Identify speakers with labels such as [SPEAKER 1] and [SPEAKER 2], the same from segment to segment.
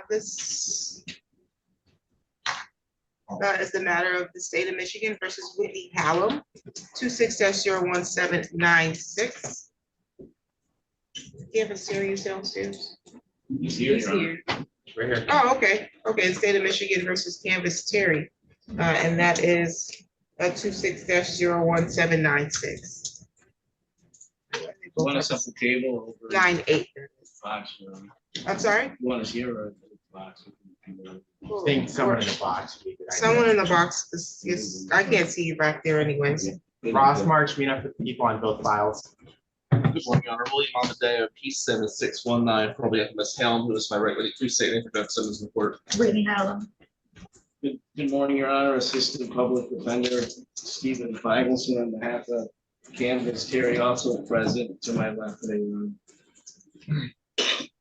[SPEAKER 1] This is the matter of the state of Michigan versus Whitney Hallam, 26-01796. Canvas series downstairs.
[SPEAKER 2] He's here. Right here.
[SPEAKER 1] Oh, okay. Okay, the state of Michigan versus Canvas Terry. And that is 26-01796.
[SPEAKER 2] You want us at the table over
[SPEAKER 1] 9-8.
[SPEAKER 2] box?
[SPEAKER 1] I'm sorry?
[SPEAKER 2] You want us here or at the box?
[SPEAKER 3] I think someone in the box would be a good idea.
[SPEAKER 1] Someone in the box is I can't see you back there anyways.
[SPEAKER 3] Ross March, meet up with the people on both files.
[SPEAKER 4] Good morning, Your Honor. William Amadeo, P7619, probably at Miss Helm, who is my right wing. Please say anything for Judge Simmons in court.
[SPEAKER 5] Whitney Hallam.
[SPEAKER 2] Good morning, Your Honor. Assistant Public Defender Stephen Feigelson on behalf of Canvas Terry, also present to my left today, Your Honor.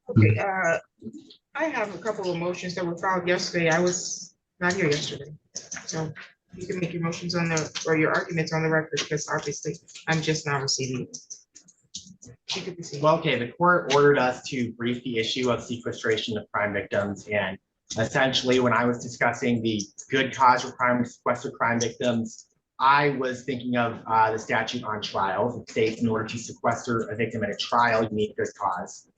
[SPEAKER 1] Okay, I have a couple of motions that were filed yesterday. I was not here yesterday. So you can make your motions on the, or your arguments on the record, because obviously I'm just not receiving it. You can proceed.
[SPEAKER 3] Well, okay, the court ordered us to brief the issue of sequestration of crime victims. And essentially, when I was discussing the good cause requirement to sequester crime victims, I was thinking of the statute on trials. It states in order to sequester a victim at a trial, you need good cause.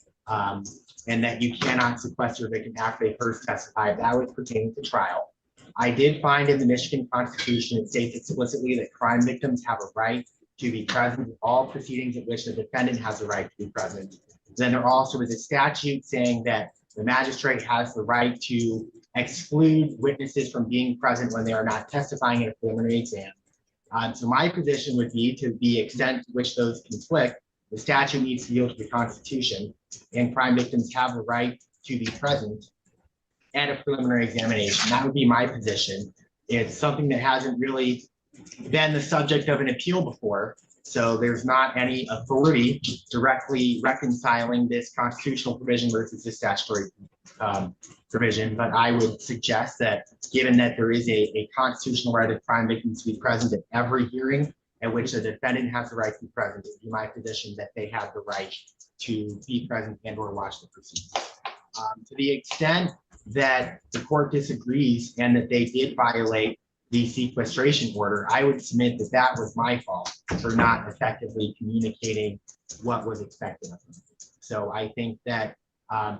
[SPEAKER 3] And that you cannot sequester a victim after they first testify. That was pertaining to trial. I did find in the Michigan Constitution, it states explicitly that crime victims have a right to be present in all proceedings at which the defendant has a right to be present. Then there also is a statute saying that the magistrate has the right to exclude witnesses from being present when they are not testifying in a preliminary exam. So my position would be, to the extent to which those conflict, the statute needs to yield to the Constitution, and crime victims have the right to be present at a preliminary examination. That would be my position. It's something that hasn't really been the subject of an appeal before, so there's not any authority directly reconciling this constitutional provision versus the statutory provision. But I would suggest that, given that there is a constitutional right of crime victims to be present at every hearing at which the defendant has the right to be present, it would be my position that they have the right to be present and or watch the proceedings. To the extent that the court disagrees and that they did violate the sequestration order, I would submit that that was my fault for not effectively communicating what was expected of them. So I think that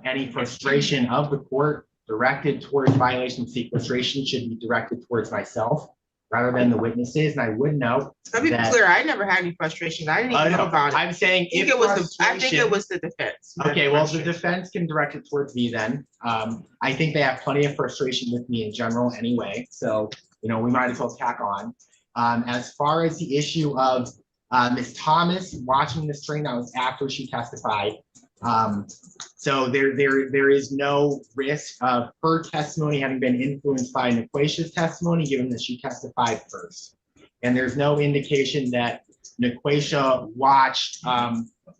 [SPEAKER 3] any frustration of the court directed towards violation of sequestration should be directed towards myself rather than the witnesses. And I would note
[SPEAKER 1] Let me be clear, I never had any frustration. I didn't even know about it.
[SPEAKER 3] I'm saying
[SPEAKER 1] I think it was the defense.
[SPEAKER 3] Okay, well, the defense can direct it towards me then. I think they have plenty of frustration with me in general anyway. So, you know, we might as well tack on. As far as the issue of Ms. Thomas watching the string, that was after she testified. So there is no risk of her testimony having been influenced by Nequatia's testimony, given that she testified first. And there's no indication that Nequatia watched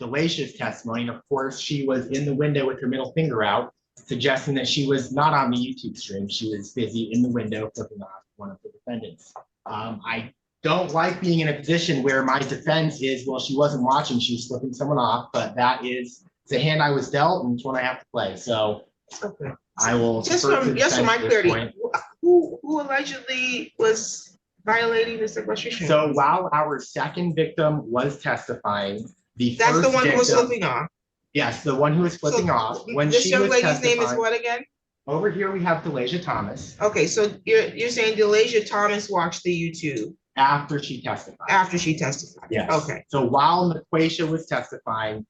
[SPEAKER 3] Delicia's testimony. And of course, she was in the window with her middle finger out, suggesting that she was not on the YouTube stream. She was busy in the window flipping off one of the defendants. I don't like being in a position where my defense is, well, she wasn't watching, she was flipping someone off, but that is the hand I was dealt, and it's one I have to play. So okay. I will
[SPEAKER 1] just for my clarity, who allegedly was violating the sequestration?
[SPEAKER 3] So while our second victim was testifying,
[SPEAKER 1] that's the one who was flipping off.
[SPEAKER 3] Yes, the one who was flipping off. When
[SPEAKER 1] this
[SPEAKER 3] she
[SPEAKER 1] young
[SPEAKER 3] was
[SPEAKER 1] lady's name is what again?
[SPEAKER 3] Over here we have Delasia Thomas.
[SPEAKER 1] Okay, so you're saying Delasia Thomas watched the YouTube
[SPEAKER 3] after she testified.
[SPEAKER 1] After she testified.
[SPEAKER 3] Yes.
[SPEAKER 1] Okay.
[SPEAKER 3] So while Nequatia was testifying,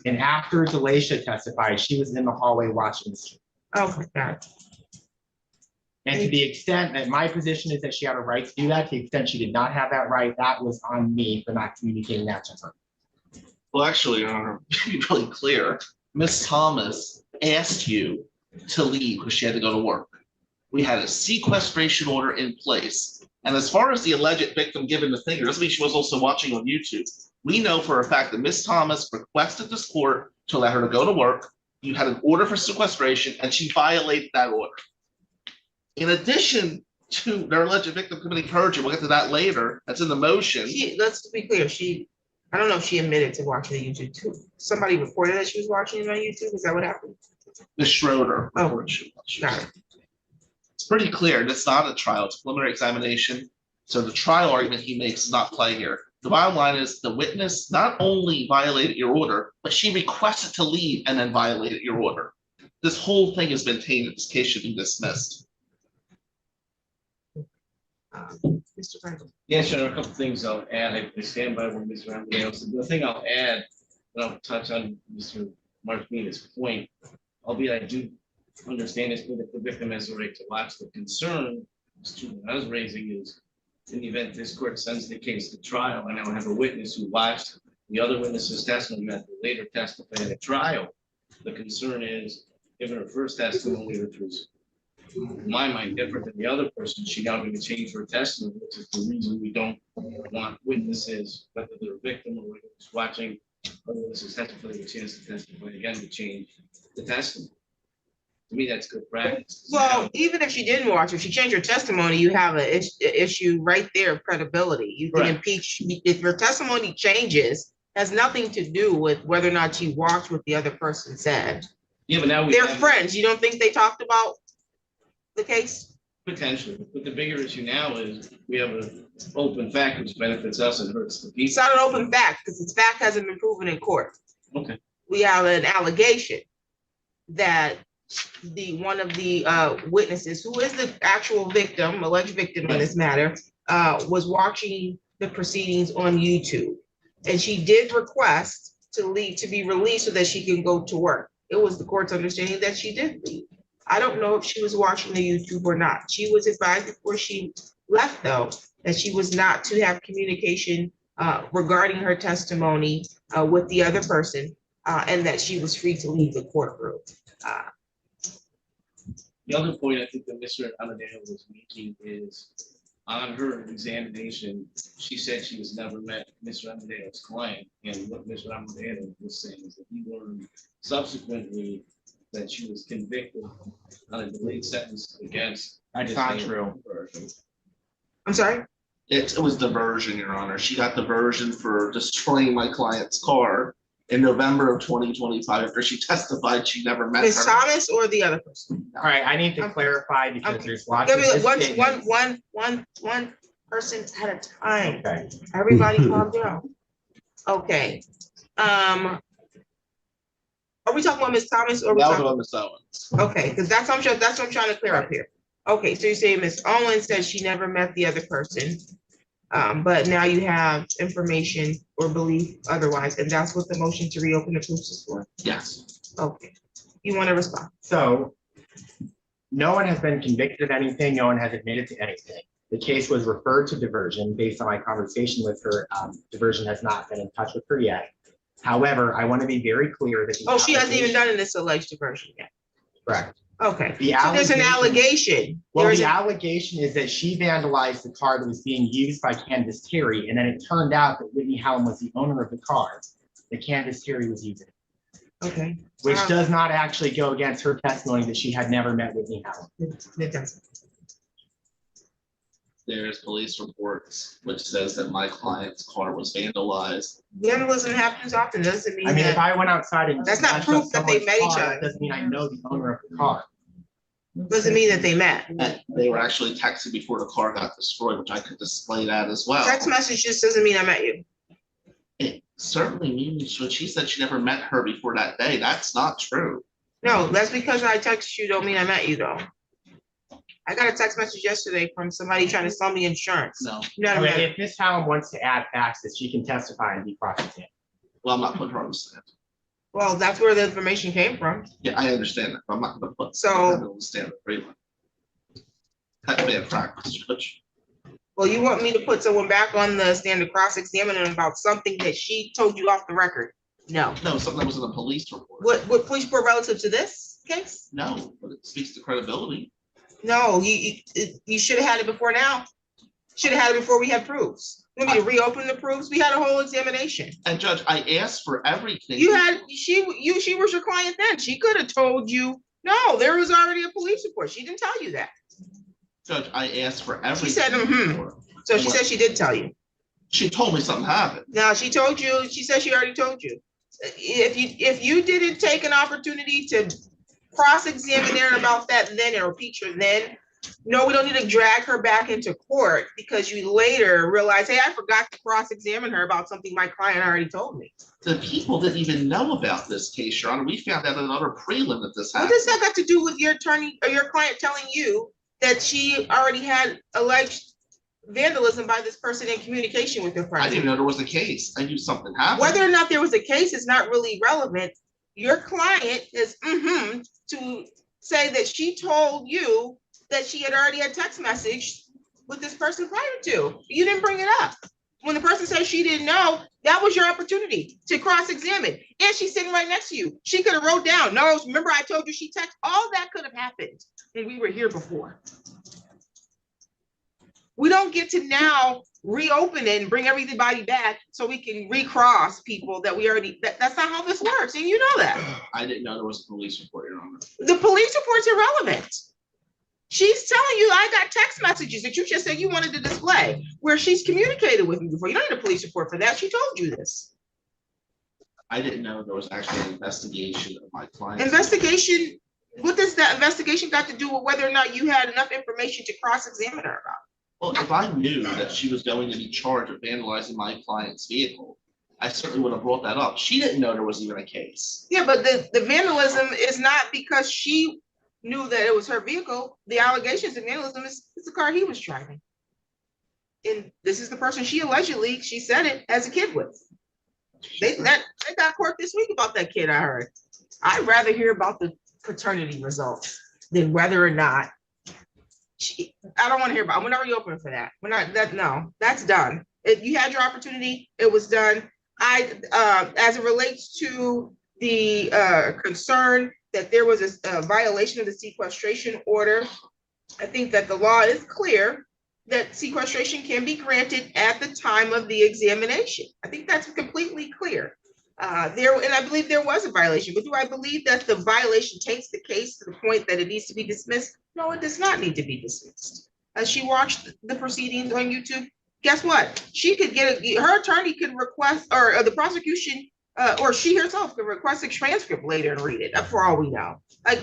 [SPEAKER 3] and after Delasia testified, she was in the hallway watching the stream.
[SPEAKER 1] Okay, got it.
[SPEAKER 3] And to the extent that my position is that she had a right to do that, to the extent she did not have that right, that was on me for not communicating that to her.
[SPEAKER 4] Well, actually, Your Honor, to be really clear, Ms. Thomas asked you to leave because she had to go to work. We had a sequestration order in place. And as far as the alleged victim giving the finger, doesn't mean she was also watching on YouTube. We know for a fact that Ms. Thomas requested this court to allow her to go to work. You had an order for sequestration, and she violated that order. In addition to their alleged victim committing perjury, we'll get to that later. That's in the motion.
[SPEAKER 1] Let's be clear. I don't know if she admitted to watching the YouTube too. Somebody reported that she was watching it on YouTube. Is that what happened?
[SPEAKER 4] Ms. Schroeder.
[SPEAKER 1] Oh.
[SPEAKER 4] reported she watched.
[SPEAKER 1] Got it.
[SPEAKER 4] It's pretty clear, it's not a trial, it's a preliminary examination. So the trial argument he makes does not play here. The bottom line is the witness not only violated your order, but she requested to leave and then violated your order. This whole thing has been tainted. This case should be dismissed.
[SPEAKER 1] Mr. Franklin.
[SPEAKER 2] Yeah, sure. A couple things I'll add. I stand by what Mr. Amadeo said. The thing I'll add, and I'll touch on Mr. Martinez's point, albeit I do understand this, that the victim has the right to watch. The concern I was raising is in the event this court sends the case to trial, and I will have a witness who watched the other witness's testimony that later testified at trial. The concern is, given her first testimony, which was in my mind different than the other person, she now going to change her testimony, which is the reason we don't want witnesses, whether they're a victim or whether it's watching other witnesses testify, a chance to testify again to change the testimony. To me, that's good practice.
[SPEAKER 1] Well, even if she didn't watch, if she changed her testimony, you have an issue right there of credibility. You can
[SPEAKER 2] Right.
[SPEAKER 1] impeach, if your testimony changes, has nothing to do with whether or not you watched what the other person said.
[SPEAKER 2] Yeah, but now we
[SPEAKER 1] They're
[SPEAKER 2] have-
[SPEAKER 1] friends. You don't think they talked about the case?
[SPEAKER 2] Potentially, but the bigger issue now is we have an open fact which benefits us and hurts the
[SPEAKER 1] It's
[SPEAKER 2] people.
[SPEAKER 1] not an open fact because its fact hasn't been proven in court.
[SPEAKER 2] Okay.
[SPEAKER 1] We have an allegation that one of the witnesses, who is the actual victim, alleged victim in this matter, was watching the proceedings on YouTube. And she did request to leave, to be released so that she can go to work. It was the court's understanding that she did leave. I don't know if she was watching the YouTube or not. She was advised before she left, though, that she was not to have communication regarding her testimony with the other person, and that she was free to leave the courtroom.
[SPEAKER 2] The other point I think that Mr. Amadeo was making is on her examination, she said she has never met Mr. Amadeo's client. And what Mr. Amadeo was saying is that he learned subsequently that she was convicted on a delayed sentence against.
[SPEAKER 3] That's not true.
[SPEAKER 1] I'm sorry?
[SPEAKER 4] It was diversion, Your Honor. She got diversion for destroying my client's car in November of 2025 after she testified she never met
[SPEAKER 1] Ms.
[SPEAKER 4] her.
[SPEAKER 1] Thomas or the other person?
[SPEAKER 3] All right, I need to
[SPEAKER 1] Okay.
[SPEAKER 3] clarify because
[SPEAKER 1] Okay.
[SPEAKER 3] there's lots of
[SPEAKER 1] Give me
[SPEAKER 3] misstatements.
[SPEAKER 1] one person at a time.
[SPEAKER 3] Okay,
[SPEAKER 1] Everybody calm down. Okay. Are we talking about Ms. Thomas or? we
[SPEAKER 4] That was
[SPEAKER 1] talking-
[SPEAKER 4] on Ms. Owens.
[SPEAKER 1] Okay, because that's what I'm trying to clear up here. Okay, so you're saying Ms. Owens said she never met the other person. But now you have information or belief otherwise, and that's what the motion to reopen the proofs is for.
[SPEAKER 4] Yes.
[SPEAKER 1] Okay, you want to respond?
[SPEAKER 3] so no one has been convicted of anything. No one has admitted to anything. The case was referred to diversion based on my conversation with her. Diversion has not been in touch with her yet. However, I want to be very clear that.
[SPEAKER 1] Oh, she hasn't even done this alleged diversion yet.
[SPEAKER 3] Correct.
[SPEAKER 1] Okay,
[SPEAKER 3] The
[SPEAKER 1] so there's an
[SPEAKER 3] allegation-
[SPEAKER 1] allegation.
[SPEAKER 3] Well,
[SPEAKER 1] There's
[SPEAKER 3] the
[SPEAKER 1] a-
[SPEAKER 3] allegation is that she vandalized the car that was being used by Candace Terry, and then it turned out that Whitney Hallam was the owner of the car that Candace Terry was using,
[SPEAKER 1] Okay.
[SPEAKER 3] which does not actually go against her testimony that she had never met Whitney Hallam.
[SPEAKER 1] It doesn't.
[SPEAKER 4] There's police reports which says that my client's car was vandalized.
[SPEAKER 1] Vandalism happens often, doesn't mean
[SPEAKER 3] I mean, if
[SPEAKER 1] that,
[SPEAKER 3] I went outside and.
[SPEAKER 1] That's not
[SPEAKER 3] smashed
[SPEAKER 1] proof
[SPEAKER 3] up
[SPEAKER 1] that they
[SPEAKER 3] someone's
[SPEAKER 1] met each
[SPEAKER 3] car,
[SPEAKER 1] other.
[SPEAKER 3] that doesn't mean I know the owner of the car.
[SPEAKER 1] doesn't mean that they met.
[SPEAKER 4] And they were actually texting before the car got destroyed, which I could display that as well.
[SPEAKER 1] Text message just doesn't mean I met you.
[SPEAKER 4] It certainly means when she said she never met her before that day, that's not true.
[SPEAKER 1] No, that's because I texted you, don't mean I met you though. I got a text message yesterday from somebody trying to sell me insurance.
[SPEAKER 4] No,
[SPEAKER 1] You never met
[SPEAKER 3] Okay,
[SPEAKER 1] her.
[SPEAKER 3] if Ms. Hallam wants to add facts that she can testify and be cross-examined.
[SPEAKER 4] well, I'm not putting her on the stand.
[SPEAKER 1] Well, that's where the information came from.
[SPEAKER 4] Yeah, I understand that, but I'm not gonna put.
[SPEAKER 1] So-
[SPEAKER 4] her on the stand with everyone. That'd be a practice, Judge.
[SPEAKER 1] Well, you want me to put someone back on the stand to cross-examine them about something that she told you off the record? No.
[SPEAKER 4] No, something that was in a police report.
[SPEAKER 1] What police report relative to this case?
[SPEAKER 4] No, but it speaks to credibility.
[SPEAKER 1] No, you should have had it before now. Should have had it before we had proofs. You want me to reopen the proofs? We had a whole examination.
[SPEAKER 4] And Judge, I asked for everything.
[SPEAKER 1] She was your client then. She could have told you, no, there was already a police report. She didn't tell you that.
[SPEAKER 4] Judge, I asked for everything.
[SPEAKER 1] She said, So she said she did tell you.
[SPEAKER 4] She told me something happened.
[SPEAKER 1] Now, she told you, she said she already told you. If you didn't take an opportunity to cross-examine her about that then or impeach her then. No, we don't need to drag her back into court because you later realize, hey, I forgot to cross-examine her about something my client already told me.
[SPEAKER 4] The people didn't even know about this case, Your Honor. We found out in another prelim that this
[SPEAKER 1] What
[SPEAKER 4] happened.
[SPEAKER 1] does that got to do with your attorney or your client telling you that she already had alleged vandalism by this person in communication with her
[SPEAKER 4] I
[SPEAKER 1] friend?
[SPEAKER 4] didn't even know there was a case. I knew something happened.
[SPEAKER 1] Whether or not there was a case is not really relevant. Your client is to say that she told you that she had already had text message with this person prior to. You didn't bring it up. When the person said she didn't know, that was your opportunity to cross-examine. And she's sitting right next to you. She could have wrote down, no, remember I told you she texted. All that could have happened when we were here before. We don't get to now reopen it and bring everybody back so we can recross people that we already, that's not how this works. And you know that.
[SPEAKER 4] I didn't know there was a police report, Your Honor.
[SPEAKER 1] The police report's irrelevant. She's telling you, I got text messages that you just said you wanted to display where she's communicated with you before. You don't need a police report for that. She told you this.
[SPEAKER 4] I didn't know there was actually an investigation of my client.
[SPEAKER 1] Investigation, what does that investigation got to do with whether or not you had enough information to cross-examine her about?
[SPEAKER 4] Well, if I knew that she was going to be charged with vandalizing my client's vehicle, I certainly would have brought that up. She didn't know there was even a case.
[SPEAKER 1] Yeah, but the vandalism is not because she knew that it was her vehicle. The allegations of vandalism is the car he was driving. And this is the person she allegedly, she said it, as a kid with. They got court this week about that kid, I heard. I'd rather hear about the paternity results than whether or not I don't want to hear about it. We're not reopening for that. We're not that. No, that's done. You had your opportunity. It was done. As it relates to the concern that there was a violation of the sequestration order, I think that the law is clear that sequestration can be granted at the time of the examination. I think that's completely clear. And I believe there was a violation, but do I believe that the violation takes the case to the point that it needs to be dismissed? No, it does not need to be dismissed. As she watched the proceedings on YouTube, guess what? She could her attorney could request, or the prosecution, or she herself could request a transcript later and read it, for all we know. Like,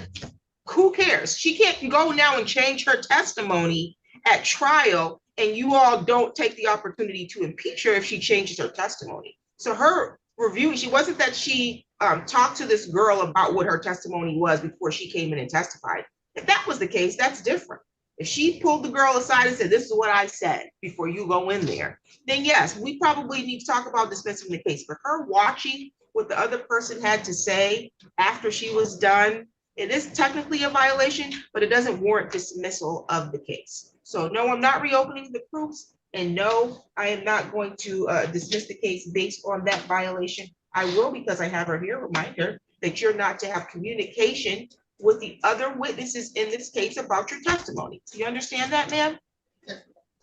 [SPEAKER 1] who cares? She can't go now and change her testimony at trial, and you all don't take the opportunity to impeach her if she changes her testimony. So her review, she wasn't that she talked to this girl about what her testimony was before she came in and testified. If that was the case, that's different. If she pulled the girl aside and said, this is what I said before you go in there, then yes, we probably need to talk about dismissing the case. But her watching what the other person had to say after she was done, it is technically a violation, but it doesn't warrant dismissal of the case. So no, I'm not reopening the proofs. And no, I am not going to dismiss the case based on that violation. I will, because I have her here, reminder that you're not to have communication with the other witnesses in this case about your testimony. Do you understand that, ma'am?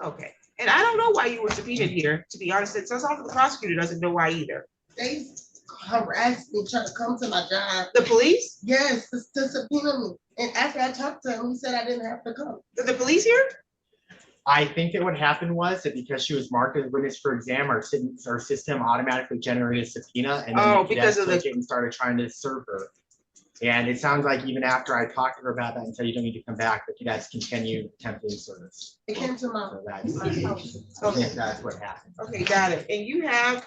[SPEAKER 1] Okay. And I don't know why you were subpoenaed here, to be honest. It sounds like the prosecutor doesn't know why either.
[SPEAKER 5] They harassed me, trying to come to my job.
[SPEAKER 1] The police?
[SPEAKER 5] Yes, to subpoena me. And after I talked to him, he said I didn't have to come.
[SPEAKER 1] The police here?
[SPEAKER 3] I think that what happened was that because she was marked as witness for exam, our system automatically generated a subpoena, and then
[SPEAKER 1] because of the
[SPEAKER 3] and started trying to serve her. And it sounds like even after I talked to her about that and said you don't need to come back, the cadets continued attempting service.
[SPEAKER 5] It came to my house.
[SPEAKER 3] I think that's what happened.
[SPEAKER 1] Okay, got it. And you have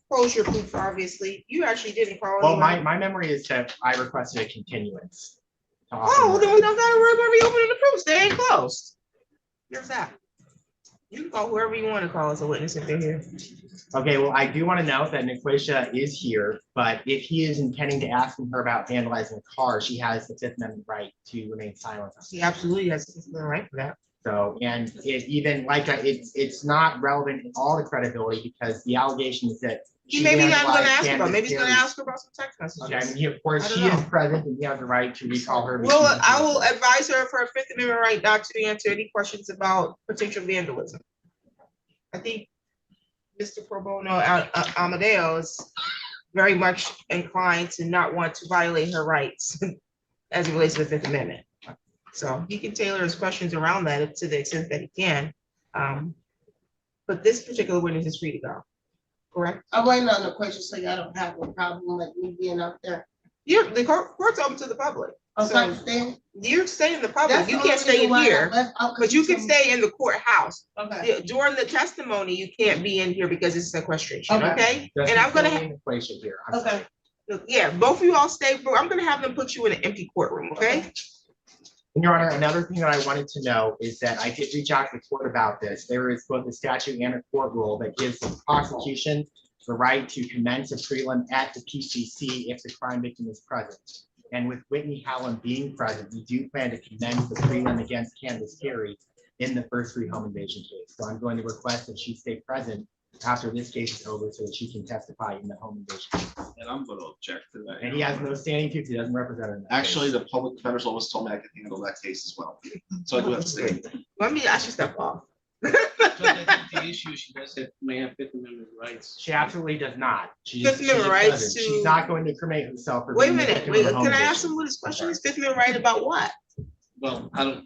[SPEAKER 1] closure proof, obviously. You actually didn't call.
[SPEAKER 3] Well, my memory is that I requested a continuance.
[SPEAKER 1] Oh, then we don't gotta worry about reopening the proofs. They ain't closed. Here's that. You can call whoever you want to call as a witness if they're here.
[SPEAKER 3] Okay, well, I do want to note that Niquisha is here, but if he is intending to ask her about vandalizing a car, she has the Fifth Amendment right to remain silent.
[SPEAKER 1] He absolutely has the right for that.
[SPEAKER 3] So, and it even like it's not relevant in all the credibility because the allegation is that
[SPEAKER 1] Maybe I'm going to ask her about. Maybe he's going to ask her about some text messages.
[SPEAKER 3] Okay, I mean, of course, she is present and he has the right to recall her.
[SPEAKER 1] Well, I will advise her for a Fifth Amendment right not to answer any questions about potential vandalism. I think Mr. Pro Bono Amadeo is very much inclined to not want to violate her rights as it relates to the Fifth Amendment. So he can tailor his questions around that to the extent that he can. But this particular witness is free to go. Correct?
[SPEAKER 5] I'm waiting on the question, so y'all don't have a problem with me being up there.
[SPEAKER 1] The court's open to the public.
[SPEAKER 5] I'm
[SPEAKER 1] So
[SPEAKER 5] not staying.
[SPEAKER 1] you're staying in the public.
[SPEAKER 5] That's
[SPEAKER 1] You
[SPEAKER 5] the
[SPEAKER 1] can't
[SPEAKER 5] only
[SPEAKER 1] stay
[SPEAKER 5] reason
[SPEAKER 1] in
[SPEAKER 5] why I
[SPEAKER 1] here,
[SPEAKER 5] left out, 'cause
[SPEAKER 1] but you can
[SPEAKER 5] told me-
[SPEAKER 1] stay in the courthouse.
[SPEAKER 5] Okay,
[SPEAKER 1] During the testimony, you can't be in here because it's sequestration,
[SPEAKER 5] Okay.
[SPEAKER 1] okay?
[SPEAKER 3] There's
[SPEAKER 1] And I'm gonna,
[SPEAKER 3] an equation here. I'm sorry.
[SPEAKER 5] okay.
[SPEAKER 1] yeah, both of you all stay, but I'm gonna have them put you in an empty courtroom, okay?
[SPEAKER 3] And Your Honor, another thing that I wanted to know is that I did reach out to the court about this. There is both a statute and a court rule that gives the prosecution the right to commence a prelim at the PCC if the crime victim is present. And with Whitney Hallam being present, we do plan to commence the prelim against Candace Carey in the first degree home invasion case. So I'm going to request that she stay present after this case is over so that she can testify in the home invasion case.
[SPEAKER 4] And I'm gonna object to that.
[SPEAKER 3] And he has no standing to, because he doesn't represent her. in that
[SPEAKER 4] Actually,
[SPEAKER 3] case.
[SPEAKER 4] the public defender's office told me I could handle that case as well. So I do have to stay.
[SPEAKER 1] Let me ask you step off.
[SPEAKER 2] Judge, I think the issue, she does have, may have Fifth Amendment rights.
[SPEAKER 3] She absolutely does not. She
[SPEAKER 1] Fifth
[SPEAKER 3] she
[SPEAKER 1] Amendment rights
[SPEAKER 3] doesn't.
[SPEAKER 1] to-
[SPEAKER 3] She's not going to incriminate herself. for
[SPEAKER 1] Wait a
[SPEAKER 3] being
[SPEAKER 1] minute,
[SPEAKER 3] victim
[SPEAKER 1] wait,
[SPEAKER 3] of a home
[SPEAKER 1] can I ask
[SPEAKER 3] invasion.
[SPEAKER 1] him what his question is? Fifth Amendment right about what?
[SPEAKER 2] Well, I don't.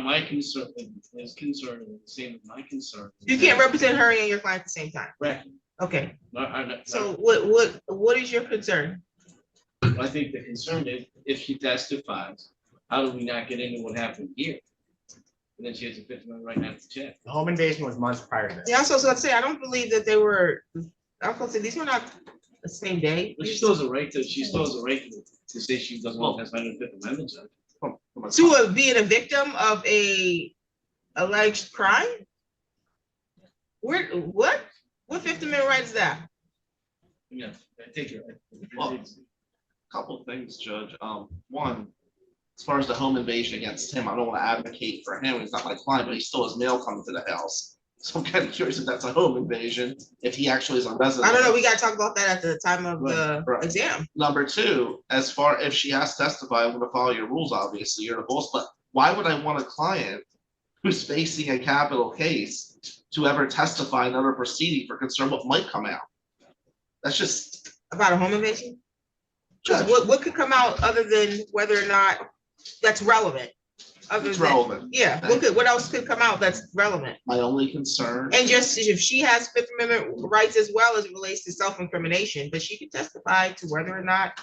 [SPEAKER 2] My concern is concerned, the same as my concern.
[SPEAKER 1] You can't represent her and your client at the same time.
[SPEAKER 2] Correct.
[SPEAKER 1] Okay,
[SPEAKER 2] No, I'm not-
[SPEAKER 1] so what is your concern?
[SPEAKER 2] I think the concern is if she testifies, how do we not get into what happened here? And then she has a Fifth Amendment right not to check.
[SPEAKER 3] The home invasion was months prior to this.
[SPEAKER 1] Yeah, so let's say, I don't believe that they were, I'm gonna say, these were not the same day.
[SPEAKER 2] But she still has a right to, to say she doesn't want to testify in the Fifth Amendment, Judge.
[SPEAKER 1] To being a victim of a alleged crime? What Fifth Amendment right is that?
[SPEAKER 2] Yeah, I take it.
[SPEAKER 4] Well, Couple of things, Judge. One, as far as the home invasion against him, I don't want to advocate for him. He's not my client, but he still has mail coming to the house. So I'm kind of curious if that's a home invasion, if he actually is a resident.
[SPEAKER 1] I don't know, we gotta talk about that at the time of the
[SPEAKER 4] Right.
[SPEAKER 1] exam.
[SPEAKER 4] Number two, as far if she has to testify, I'm gonna follow your rules, obviously, you're the boss, but why would I want a client who's facing a capital case to ever testify in another proceeding for concern what might come out? That's just,
[SPEAKER 1] About a home invasion?
[SPEAKER 4] Judge,
[SPEAKER 1] What could come out other than whether or not that's relevant? Other
[SPEAKER 4] it's
[SPEAKER 1] than,
[SPEAKER 4] relevant.
[SPEAKER 1] yeah, what else could come out that's relevant?
[SPEAKER 4] My only concern,
[SPEAKER 1] And just if she has Fifth Amendment rights as well as it relates to self-incrimination, but she could testify to whether or not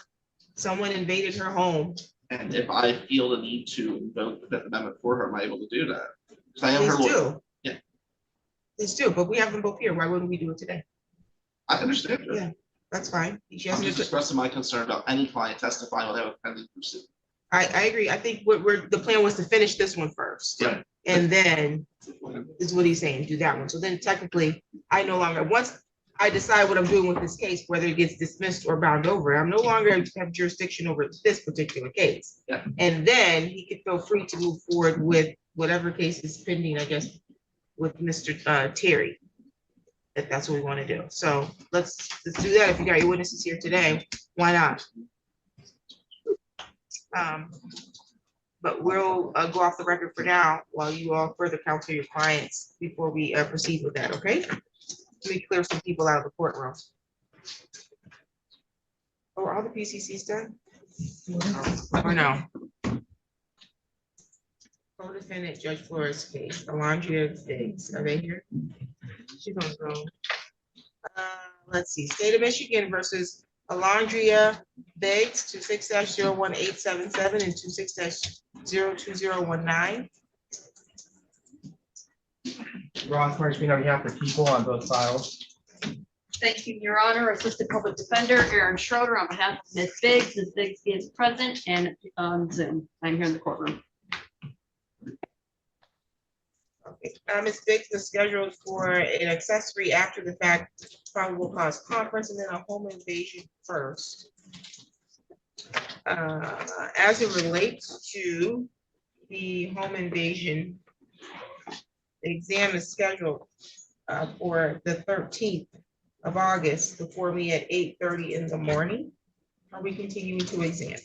[SPEAKER 1] someone invaded her home.
[SPEAKER 4] and if I feel the need to invoke the Fifth Amendment for her, am I able to do that? Because I am her
[SPEAKER 1] Please
[SPEAKER 4] lawyer.
[SPEAKER 1] do.
[SPEAKER 4] Yeah.
[SPEAKER 1] Please do, but we have them both here. Why wouldn't we do it today?
[SPEAKER 4] I understand. Judge.
[SPEAKER 1] Yeah. That's fine. She
[SPEAKER 4] I'm
[SPEAKER 1] hasn't,
[SPEAKER 4] just expressing my concern about any client testifying while they have a pending pursuit.
[SPEAKER 1] I agree. I think the plan was to finish this one first.
[SPEAKER 4] Right.
[SPEAKER 1] And then is what he's saying, do that one. So then technically, I no longer, once I decide what I'm doing with this case, whether it gets dismissed or bound over, I'm no longer have jurisdiction over this particular case.
[SPEAKER 4] Yeah.
[SPEAKER 1] And then he could feel free to move forward with whatever case is pending, I guess, with Mr. Terry. If that's what we want to do. So let's do that. If you got your witnesses here today, why not? But we'll go off the record for now while you all further counsel your clients before we proceed with that, okay? Let me clear some people out of the courtroom. Oh, are all the PCCs done? Or no? Co-defendant Judge Flores case, Alondria Diggs, are they here? She's on the phone. Let's see, State of Michigan versus Alondria Biggs, 26-01877 and 26-02019.
[SPEAKER 3] Ross Marshman on behalf of the people on both files.
[SPEAKER 6] Thank you, Your Honor. Assistant Public Defender Aaron Schroeder on behalf of Ms. Biggs. Ms. Biggs is present and on Zoom. I'm here in the courtroom.
[SPEAKER 1] Okay, Ms. Biggs is scheduled for an accessory after the fact probable cause conference and then a home invasion first. As it relates to the home invasion, the exam is scheduled for the 13th of August before me at 8:30 in the morning. Are we continuing to exam?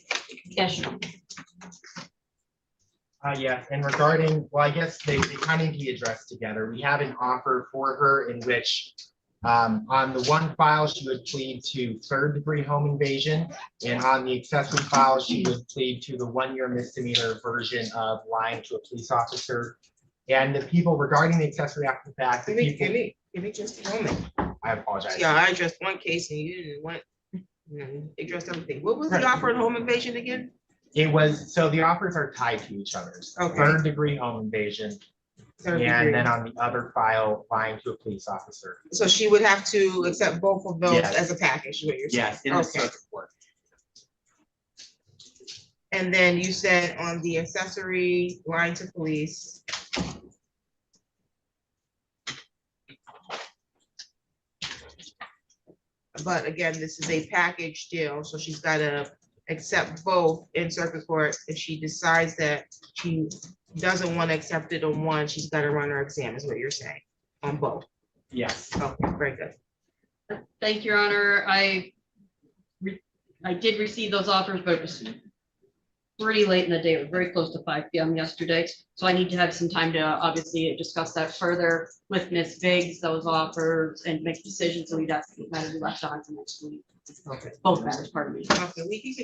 [SPEAKER 6] Yes, Your Honor.
[SPEAKER 3] Yes, and regarding, well, I guess they kind of be addressed together. We have an offer for her in which on the one file, she would plead to third-degree home invasion, and on the accessory file, she would plead to the one-year misdemeanor version of lying to a police officer. And the people regarding the accessory after the fact, the
[SPEAKER 1] Give
[SPEAKER 3] people,
[SPEAKER 1] me just a moment.
[SPEAKER 3] I apologize.
[SPEAKER 1] Yeah, I addressed one case and you didn't want. Addressed everything. What was the
[SPEAKER 3] Right.
[SPEAKER 1] offer of home invasion again?
[SPEAKER 3] It was, so the offers are tied to each other's.
[SPEAKER 1] Okay.
[SPEAKER 3] Third degree home invasion,
[SPEAKER 1] Third
[SPEAKER 3] and
[SPEAKER 1] degree.
[SPEAKER 3] then on the other file, lying to a police officer.
[SPEAKER 1] So she would have to accept both of those
[SPEAKER 3] Yes.
[SPEAKER 1] as a package, is what you're saying?
[SPEAKER 3] Yes, in the
[SPEAKER 1] Okay.
[SPEAKER 3] circuit court.
[SPEAKER 1] And then you said on the accessory line to police. But again, this is a package deal, so she's gotta accept both in circuit court. If she decides that she doesn't want to accept it on one, she's gotta run her exam, is what you're saying, on both.
[SPEAKER 3] Yes.
[SPEAKER 1] Okay, very good.
[SPEAKER 6] Thank you, Your Honor. I did receive those offers, but it was pretty late in the day. It was very close to 5 p.m. yesterday. So I need to have some time to obviously discuss that further with Ms. Biggs, those offers, and make decisions. So we'd have to be left on for next week.
[SPEAKER 1] Okay.
[SPEAKER 6] Both matters, pardon me.
[SPEAKER 1] Okay, we can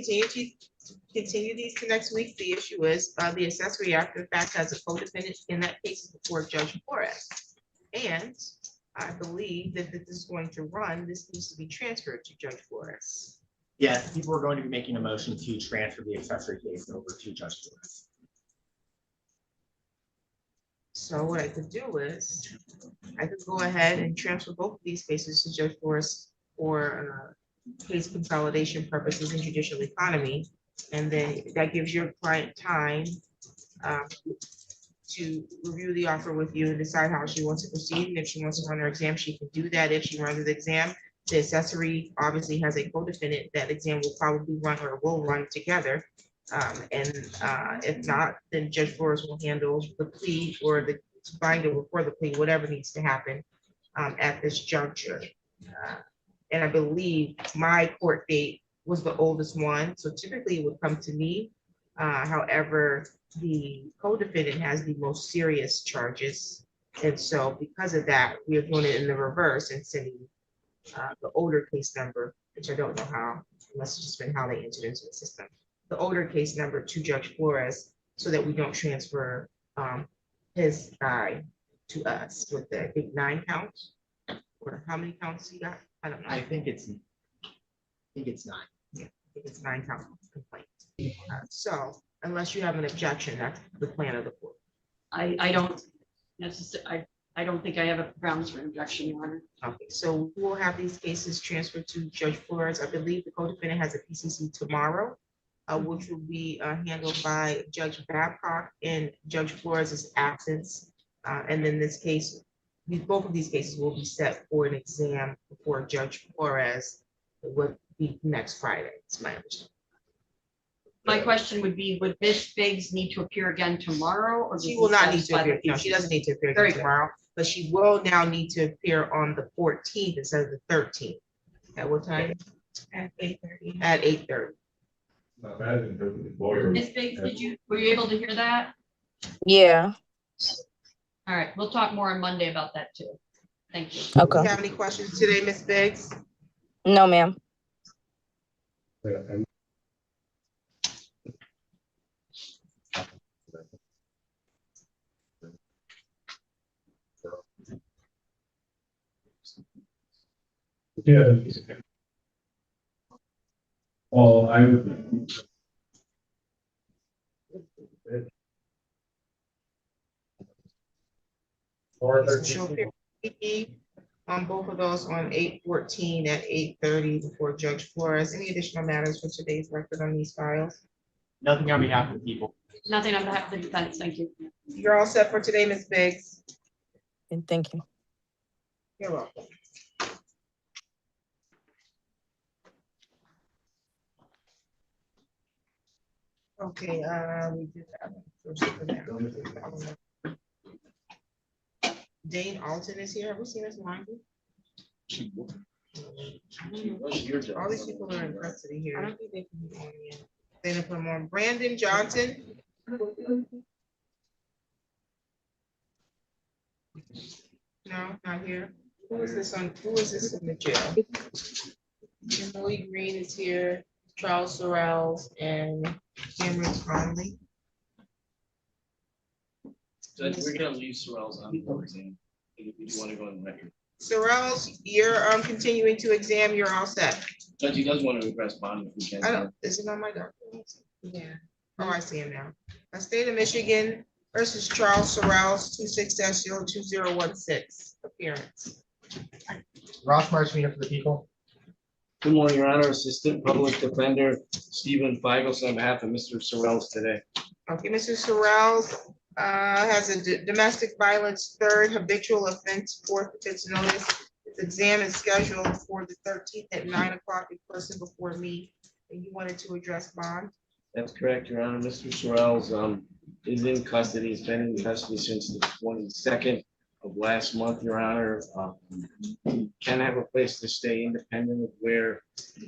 [SPEAKER 1] continue these to next week. The issue is, the accessory after the fact has a co-defendant in that case before Judge Flores. And I believe that if this is going to run, this needs to be transferred to Judge Flores.
[SPEAKER 3] Yes, people are going to be making a motion to transfer the accessory case over to Judge Flores.
[SPEAKER 1] So what I could do is, I could go ahead and transfer both of these cases to Judge Flores for case consolidation purposes and judicial economy. And then that gives your client time to review the offer with you and decide how she wants to proceed. And if she wants to run her exam, she can do that. If she runs the exam, the accessory obviously has a co-defendant. That exam will probably run or will run together. If not, then Judge Flores will handle the plea or the binder before the plea, whatever needs to happen at this juncture. And I believe my court date was the oldest one, so typically it would come to me. However, the co-defendant has the most serious charges. And so because of that, we are doing it in the reverse and sending the older case number, which I don't know how, unless it's just been how they entered into the system, the older case number to Judge Flores, so that we don't transfer his guy to us with the, I think, 9 counts, or how many counts he got? I don't know.
[SPEAKER 3] I think it's 9.
[SPEAKER 1] I think it's 9 count complaint. So unless you have an objection, that's the plan of the court.
[SPEAKER 6] I don't necessarily, I don't think I have a grounds for objection, Your Honor.
[SPEAKER 1] Okay, so we'll have these cases transferred to Judge Flores. I believe the co-defendant has a PCC tomorrow, which will be handled by Judge Babcock in Judge Flores's absence. And then this case, both of these cases will be set for an exam before Judge Flores. It would be next Friday, it's my understanding.
[SPEAKER 6] My question would be, would Ms. Biggs need to appear again tomorrow, or?
[SPEAKER 1] She
[SPEAKER 6] does
[SPEAKER 1] will
[SPEAKER 6] this
[SPEAKER 1] not need to
[SPEAKER 6] satisfy
[SPEAKER 1] appear,
[SPEAKER 6] the
[SPEAKER 1] no, she doesn't need to appear
[SPEAKER 6] Very
[SPEAKER 1] again
[SPEAKER 6] good.
[SPEAKER 1] tomorrow, but she will now need to appear on the 14th instead of the 13th. At what time? At 8:30. At 8:30.
[SPEAKER 6] Ms. Biggs, were you able to hear that?
[SPEAKER 7] Yeah,
[SPEAKER 6] All right, we'll talk more on Monday about that too. Thank you.
[SPEAKER 1] Do you
[SPEAKER 7] okay.
[SPEAKER 1] have any questions today, Ms. Biggs?
[SPEAKER 7] No, ma'am.
[SPEAKER 8] Yeah. Well, I would.
[SPEAKER 1] She'll appear on both of those on 8/14 at 8:30 before Judge Flores. Any additional matters for today's record on these files?
[SPEAKER 3] Nothing on behalf of the people.
[SPEAKER 6] Nothing on behalf of the defense, thank you.
[SPEAKER 1] You're all set for today, Ms. Biggs.
[SPEAKER 7] And thank you.
[SPEAKER 1] You're welcome. Okay, we did that one. First for now. Dane Alton is here. Have we seen this line? All these people are in custody here. I don't think they can be on yet. They didn't put them on. Brandon Johnson. No, not here. Who is this in the jail? Emily Green is here, Charles Sorrells, and Cameron Conley.
[SPEAKER 2] Judge, we're gonna leave Sorrells on for exam. If you want to go on the record.
[SPEAKER 1] Sorrells, you're continuing to exam, you're all set.
[SPEAKER 2] Judge, he does want to request bond if we can.
[SPEAKER 1] I don't, is it on my document? Yeah. Oh, I see him now. A state of Michigan versus Charles Sorrells, 26-02016, appearance.
[SPEAKER 3] Ross Marshmeter for the people.
[SPEAKER 2] Good morning, Your Honor. Assistant Public Defender Stephen Feigelson on behalf of Mr. Sorrells today.
[SPEAKER 1] Okay, Mr. Sorrells has a domestic violence third habitual offense, fourth offense notice. His exam is scheduled for the 13th at 9 o'clock in person before me, and you wanted to address bond.
[SPEAKER 2] That's correct, Your Honor. Mr. Sorrells is in custody. He's been in custody since the 22nd of last month, Your Honor. He can have a place to stay independent of where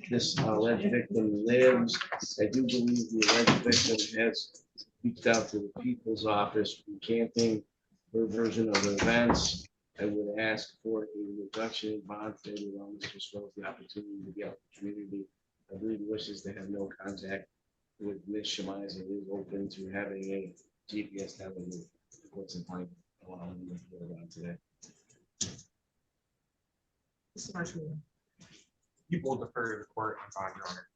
[SPEAKER 2] this alleged victim lives. I do believe the alleged victim has reached out to the people's office recanting her version of events. I would ask for a reduction in bond to allow Mr. Sorrells the opportunity to be out in the community. I believe he wishes to have no contact with Ms. Shemiz and is open to having a GPS that would what's in mind today.
[SPEAKER 1] Mr. Marshmeter.
[SPEAKER 3] People will defer to the court on bond, Your Honor.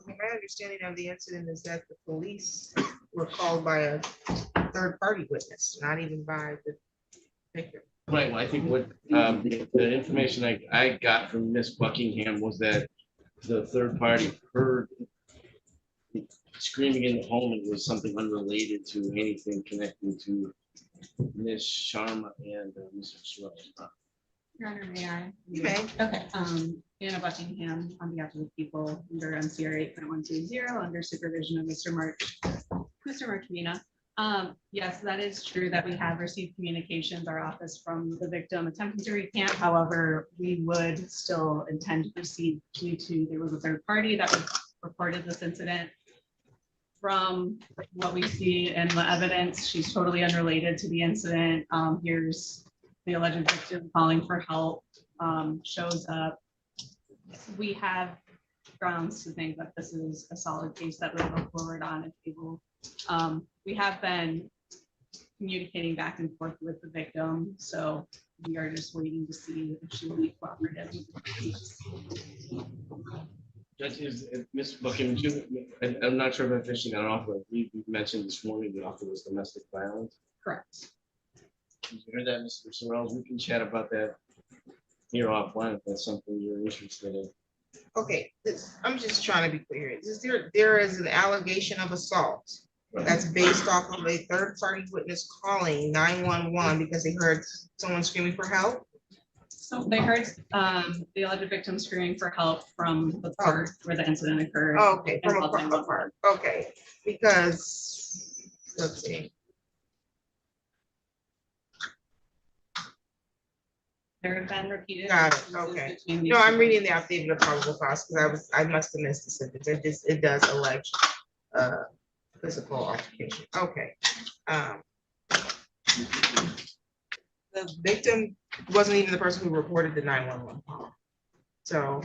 [SPEAKER 1] My understanding of the incident is that the police were called by a third-party witness, not even by the victim.
[SPEAKER 2] Right, well, I think what the information I got from Miss Buckingham was that the third party heard screaming in the home and was something unrelated to anything connecting to Miss Sharma and Mr. Sorrells.
[SPEAKER 9] Your Honor, may I?
[SPEAKER 1] You may.
[SPEAKER 9] Okay, Anna Buckingham on behalf of the people under MCR 8.120 under supervision of Mr. Marquina. Yes, that is true that we have received communications, our office from the victim attempting to recant. However, we would still intend to proceed due to there was a third party that reported this incident. From what we see in the evidence, she's totally unrelated to the incident. Here's the alleged victim calling for help, shows up. We have grounds to think that this is a solid case that we'll go forward on if people. We have been communicating back and forth with the victim, so we are just waiting to see if she will be cooperative.
[SPEAKER 2] Judge, is Miss Buckingham, I'm not sure if I officially got an offer. You mentioned this morning the offer was domestic violence.
[SPEAKER 9] Correct.
[SPEAKER 2] Did you hear that, Mr. Sorrells? We can chat about that here offline if that's something you're interested in.
[SPEAKER 1] Okay, I'm just trying to be clear. There is an allegation of assault that's based off of a third-party witness calling 911 because they heard someone screaming for help?
[SPEAKER 9] So they heard the alleged victim screaming for help from the part where the incident occurred.
[SPEAKER 1] Okay,
[SPEAKER 9] and
[SPEAKER 1] from
[SPEAKER 9] called
[SPEAKER 1] a
[SPEAKER 9] 911.
[SPEAKER 1] part, okay, because, let's see.
[SPEAKER 9] There have been repeated.
[SPEAKER 1] Got it,
[SPEAKER 9] instances
[SPEAKER 1] okay.
[SPEAKER 9] between these
[SPEAKER 1] No, I'm
[SPEAKER 9] two
[SPEAKER 1] reading the affidavit of probable cause because I must have missed the sentence. It does allege physical altercation. Okay. The victim wasn't even the person who reported the 911 call. So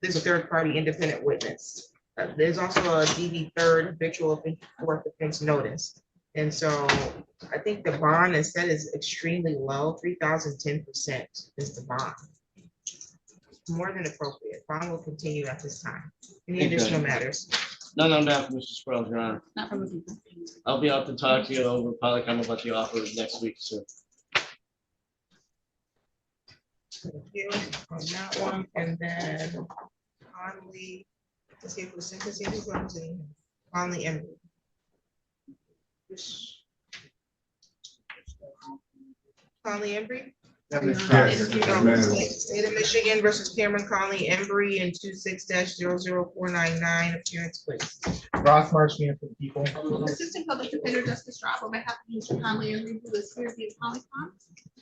[SPEAKER 1] there's a third party independent witness. There's also a DD third habitual offense, fourth offense notice. And so I think the bond instead is extremely low, 3,010% is the bond. More than appropriate. Bond will continue at this time. Any
[SPEAKER 2] Okay.
[SPEAKER 1] additional matters?
[SPEAKER 2] None on behalf of Mr. Sorrells, Your Honor.
[SPEAKER 9] Not from the people.
[SPEAKER 2] I'll be out to talk to you over probably come about the offer next week, so.
[SPEAKER 1] Thank you on that one, and then Conley, let's see if we're sentencing, who's on to Conley and. Conley Embry? State of Michigan versus Cameron Conley Embry in 26-00499, appearance please.
[SPEAKER 3] Ross Marshmeter for the people.
[SPEAKER 5] Assistant Public Defender Justice Rob on behalf of Mr. Conley and who is here being Conley.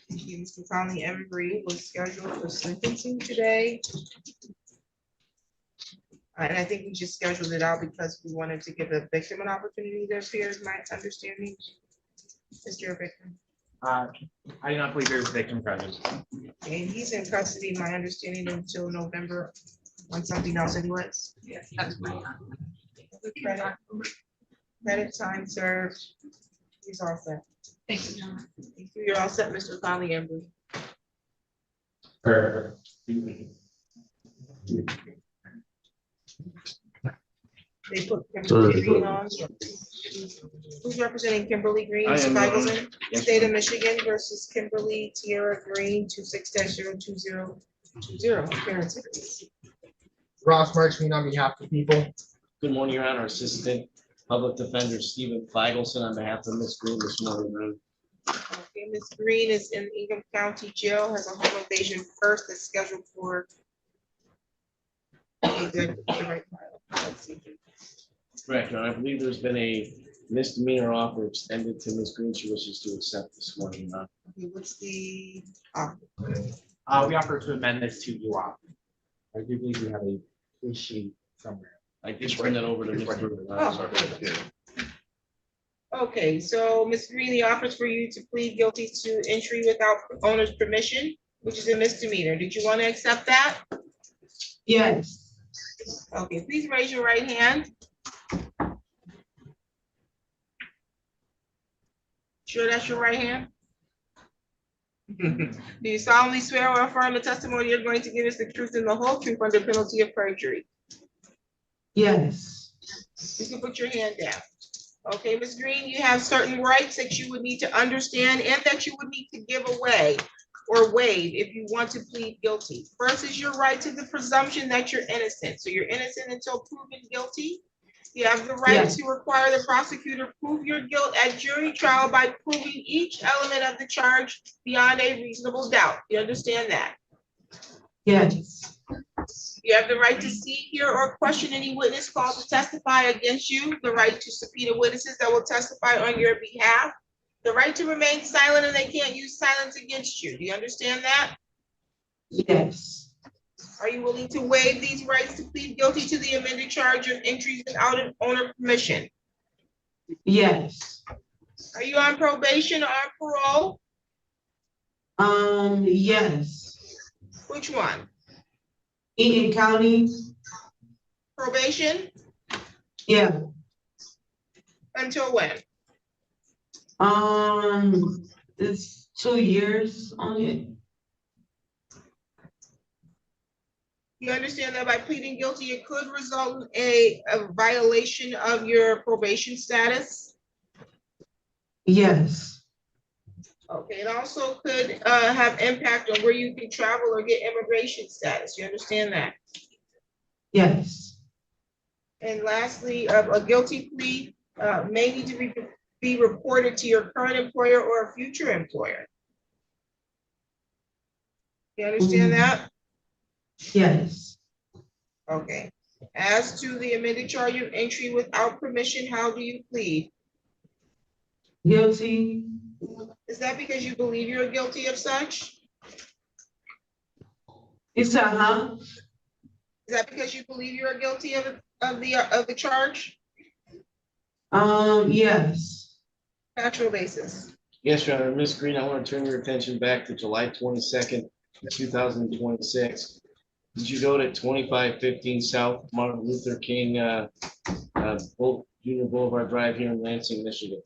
[SPEAKER 1] Thank you. Mr. Conley Embry was scheduled for sentencing today. And I think we just scheduled it out because we wanted to give the victim an opportunity to appear, is my understanding. Mr. Victim.
[SPEAKER 3] I do not believe there's a victim present.
[SPEAKER 1] And he's in custody, my understanding, until November on something else anyways.
[SPEAKER 9] Yes, that's my.
[SPEAKER 1] Credit time served. He's all set.
[SPEAKER 9] Thank you, John.
[SPEAKER 1] Thank you. You're all set, Mr. Conley Embry.
[SPEAKER 8] or
[SPEAKER 1] They put Kimberly Green on. Who's representing Kimberly Green?
[SPEAKER 2] I am,
[SPEAKER 1] Feigelson,
[SPEAKER 2] yes,
[SPEAKER 1] State of
[SPEAKER 2] ma'am.
[SPEAKER 1] Michigan versus Kimberly Tierra Green, 26-02020. Appearances.
[SPEAKER 3] Ross Marchman on behalf of the people.
[SPEAKER 2] Good morning, Your Honor. Assistant Public Defender Stephen Feigelson on behalf of Ms. Green this morning. ma'am.
[SPEAKER 1] Okay, Ms. Green is in Ingham County Jail, has a home invasion first that's scheduled for. Okay, good. The right file. Let's see.
[SPEAKER 2] Correct, Your Honor. I believe there's been a misdemeanor offer extended to Ms. Green. She wishes to accept this morning. Your Honor.
[SPEAKER 1] Okay, what's the, ah,
[SPEAKER 3] We offer to amend this to you all. I do believe we have a plea sheet somewhere.
[SPEAKER 2] I did turn that over to
[SPEAKER 3] It's
[SPEAKER 2] Ms.
[SPEAKER 3] right.
[SPEAKER 2] Green.
[SPEAKER 1] Oh, okay, so Ms. Green, the offers for you to plead guilty to entry without owner's permission, which is a misdemeanor. Did you want to accept that?
[SPEAKER 5] Yes.
[SPEAKER 1] Okay, please raise your right hand. Sure that's your right hand? Do you solemnly swear or affirm the testimony you're going to give us the truth and the whole truth under penalty of perjury?
[SPEAKER 5] Yes.
[SPEAKER 1] You can put your hand down. Okay, Ms. Green, you have certain rights that you would need to understand and that you would need to give away or waive if you want to plead guilty. First is your right to the presumption that you're innocent. So you're innocent until proven guilty. You have the right
[SPEAKER 5] Yes.
[SPEAKER 1] to require the prosecutor prove your guilt at jury trial by proving each element of the charge beyond a reasonable doubt. You understand that?
[SPEAKER 5] Yes.
[SPEAKER 1] You have the right to see, hear, or question any witness called to testify against you, the right to subpoena witnesses that will testify on your behalf, the right to remain silent and they can't use silence against you. Do you understand that?
[SPEAKER 5] Yes.
[SPEAKER 1] Are you willing to waive these rights to plead guilty to the amended charge of entries without an owner permission?
[SPEAKER 5] Yes.
[SPEAKER 1] Are you on probation or on parole?
[SPEAKER 5] Yes.
[SPEAKER 1] Which one?
[SPEAKER 5] Eaton County.
[SPEAKER 1] Probation?
[SPEAKER 5] Yeah.
[SPEAKER 1] Until when?
[SPEAKER 5] It's 2 years on it.
[SPEAKER 1] You understand that by pleading guilty, it could result in a violation of your probation status?
[SPEAKER 5] Yes.
[SPEAKER 1] Okay, it also could have impact on where you can travel or get immigration status. You understand that?
[SPEAKER 5] Yes.
[SPEAKER 1] And lastly, a guilty plea may need to be reported to your current employer or a future employer. You understand that?
[SPEAKER 5] Yes.
[SPEAKER 1] Okay. As to the amended charge of entry without permission, how do you plead?
[SPEAKER 5] Guilty.
[SPEAKER 1] Is that because you believe you're guilty of such?
[SPEAKER 5] It's a huh?
[SPEAKER 1] Is that because you believe you are guilty of the charge?
[SPEAKER 5] Yes.
[SPEAKER 1] Factual basis.
[SPEAKER 2] Yes, Your Honor. Ms. Green, I want to turn your attention back to July 22nd, 2026. Did you go to 2515 South Martin Luther King Junior Boulevard Drive here in Lansing, Michigan?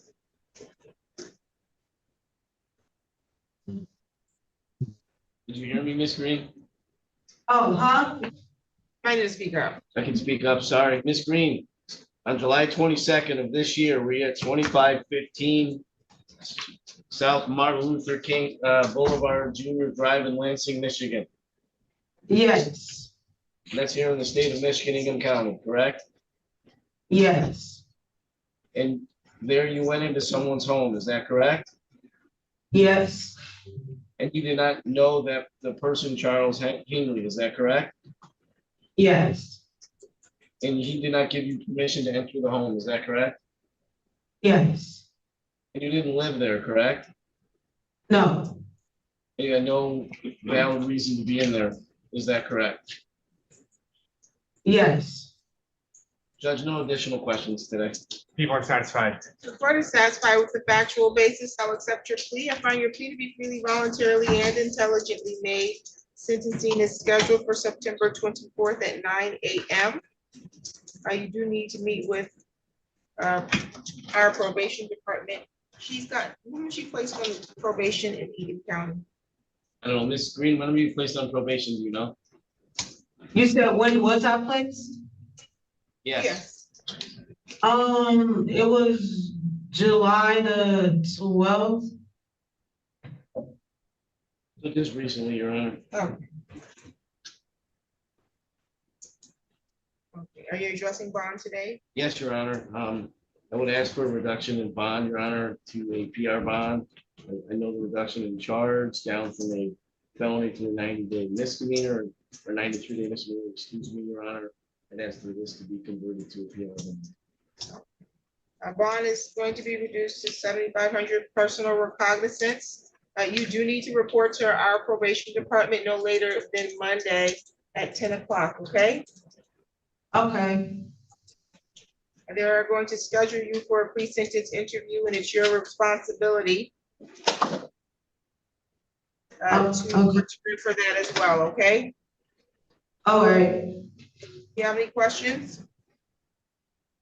[SPEAKER 2] Did you hear me, Ms. Green?
[SPEAKER 5] Oh, huh?
[SPEAKER 1] I need to speak up.
[SPEAKER 2] I can speak up, sorry. Ms. Green, on July 22nd of this year, we're at 2515 South Martin Luther King Boulevard Junior Drive in Lansing, Michigan.
[SPEAKER 5] Yes.
[SPEAKER 2] That's here in the state of Michigan, Ingham County, correct?
[SPEAKER 5] Yes.
[SPEAKER 2] And there you went into someone's home, is that correct?
[SPEAKER 5] Yes.
[SPEAKER 2] And you did not know that the person, Charles Henry, is that correct?
[SPEAKER 5] Yes.
[SPEAKER 2] And he did not give you permission to enter the home, is that correct?
[SPEAKER 5] Yes.
[SPEAKER 2] And you didn't live there, correct?
[SPEAKER 5] No.
[SPEAKER 2] And you had no valid reason to be in there, is that correct?
[SPEAKER 5] Yes.
[SPEAKER 2] Judge, no additional questions today.
[SPEAKER 3] People are satisfied.
[SPEAKER 1] The court is satisfied with the factual basis. I'll accept your plea. I find your plea to be freely, voluntarily, and intelligently made. Sentencing is scheduled for September 24th at 9 a.m. You do need to meet with our probation department. She's got, who was she placed on probation in Eden County?
[SPEAKER 2] I don't know, Ms. Green, when were you placed on probation, do you know?
[SPEAKER 10] You said when was I placed?
[SPEAKER 2] Yes,
[SPEAKER 10] It was July the 12th.
[SPEAKER 2] so just recently, Your Honor.
[SPEAKER 1] Oh. Okay, are you addressing bond today?
[SPEAKER 2] Yes, Your Honor. I would ask for a reduction in bond, Your Honor, to a PR bond. I know the reduction in charge down from a felony to a 90-day misdemeanor or 93-day misdemeanor, excuse me, Your Honor. I'd ask for this to be converted to a PR bond.
[SPEAKER 1] A bond is going to be reduced to 7,500 personal recognizance. You do need to report to our probation department no later than Monday at 10 o'clock, okay?
[SPEAKER 10] Okay.
[SPEAKER 1] And they are going to schedule you for a pre-sentence interview, and it's your responsibility to return for that as well, okay?
[SPEAKER 10] All right.
[SPEAKER 1] You have any questions?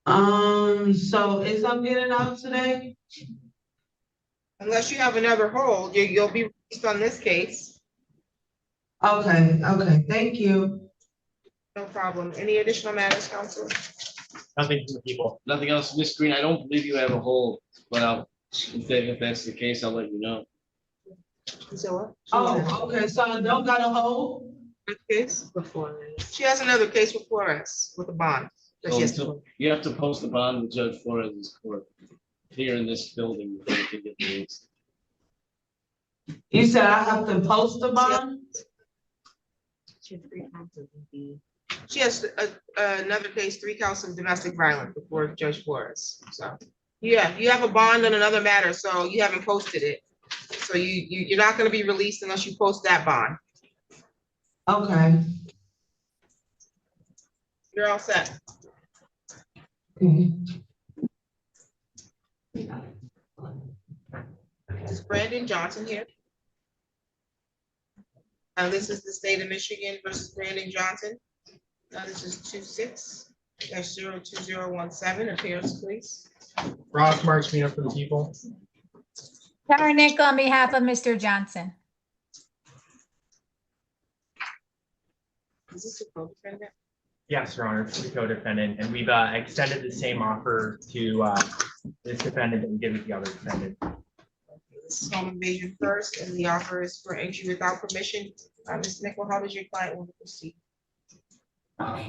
[SPEAKER 10] So is I'm getting out today?
[SPEAKER 1] Unless you have another hold, you'll be released on this case.
[SPEAKER 10] Okay, thank you.
[SPEAKER 1] No problem. Any additional matters, counsel?
[SPEAKER 3] Nothing from the people.
[SPEAKER 2] Nothing else, Ms. Green, I don't believe you have a hold, but if that's the case, I'll let you know.
[SPEAKER 1] Zilla?
[SPEAKER 10] Oh, okay, so I don't got a hold?
[SPEAKER 1] Case before us. She has another case before us with a bond. that she has to
[SPEAKER 2] So you have to post the bond with Judge Flores' court here in this building before it can get released.
[SPEAKER 10] You said I have to post the bond?
[SPEAKER 1] She has another case, 3 counts of domestic violence before Judge Flores. So, yeah, you have a bond on another matter, so you haven't posted it. So you're not gonna be released unless you post that bond.
[SPEAKER 10] Okay.
[SPEAKER 1] You're all set.
[SPEAKER 10] Okay.
[SPEAKER 1] Is Brandon Johnson here? This is the state of Michigan versus Brandon Johnson. This is 26-02017. Appearance, please.
[SPEAKER 3] Ross Marchmino for the people.
[SPEAKER 11] Karen Nick on behalf of Mr. Johnson.
[SPEAKER 1] Is this a co-defendant?
[SPEAKER 3] Yes, Your Honor, it's the co-defendant, and we've extended the same offer to this defendant that we did with the other defendant.
[SPEAKER 1] This is home invasion first, and the offer is for entry without permission. Ms. Nickel, how does your client want to proceed?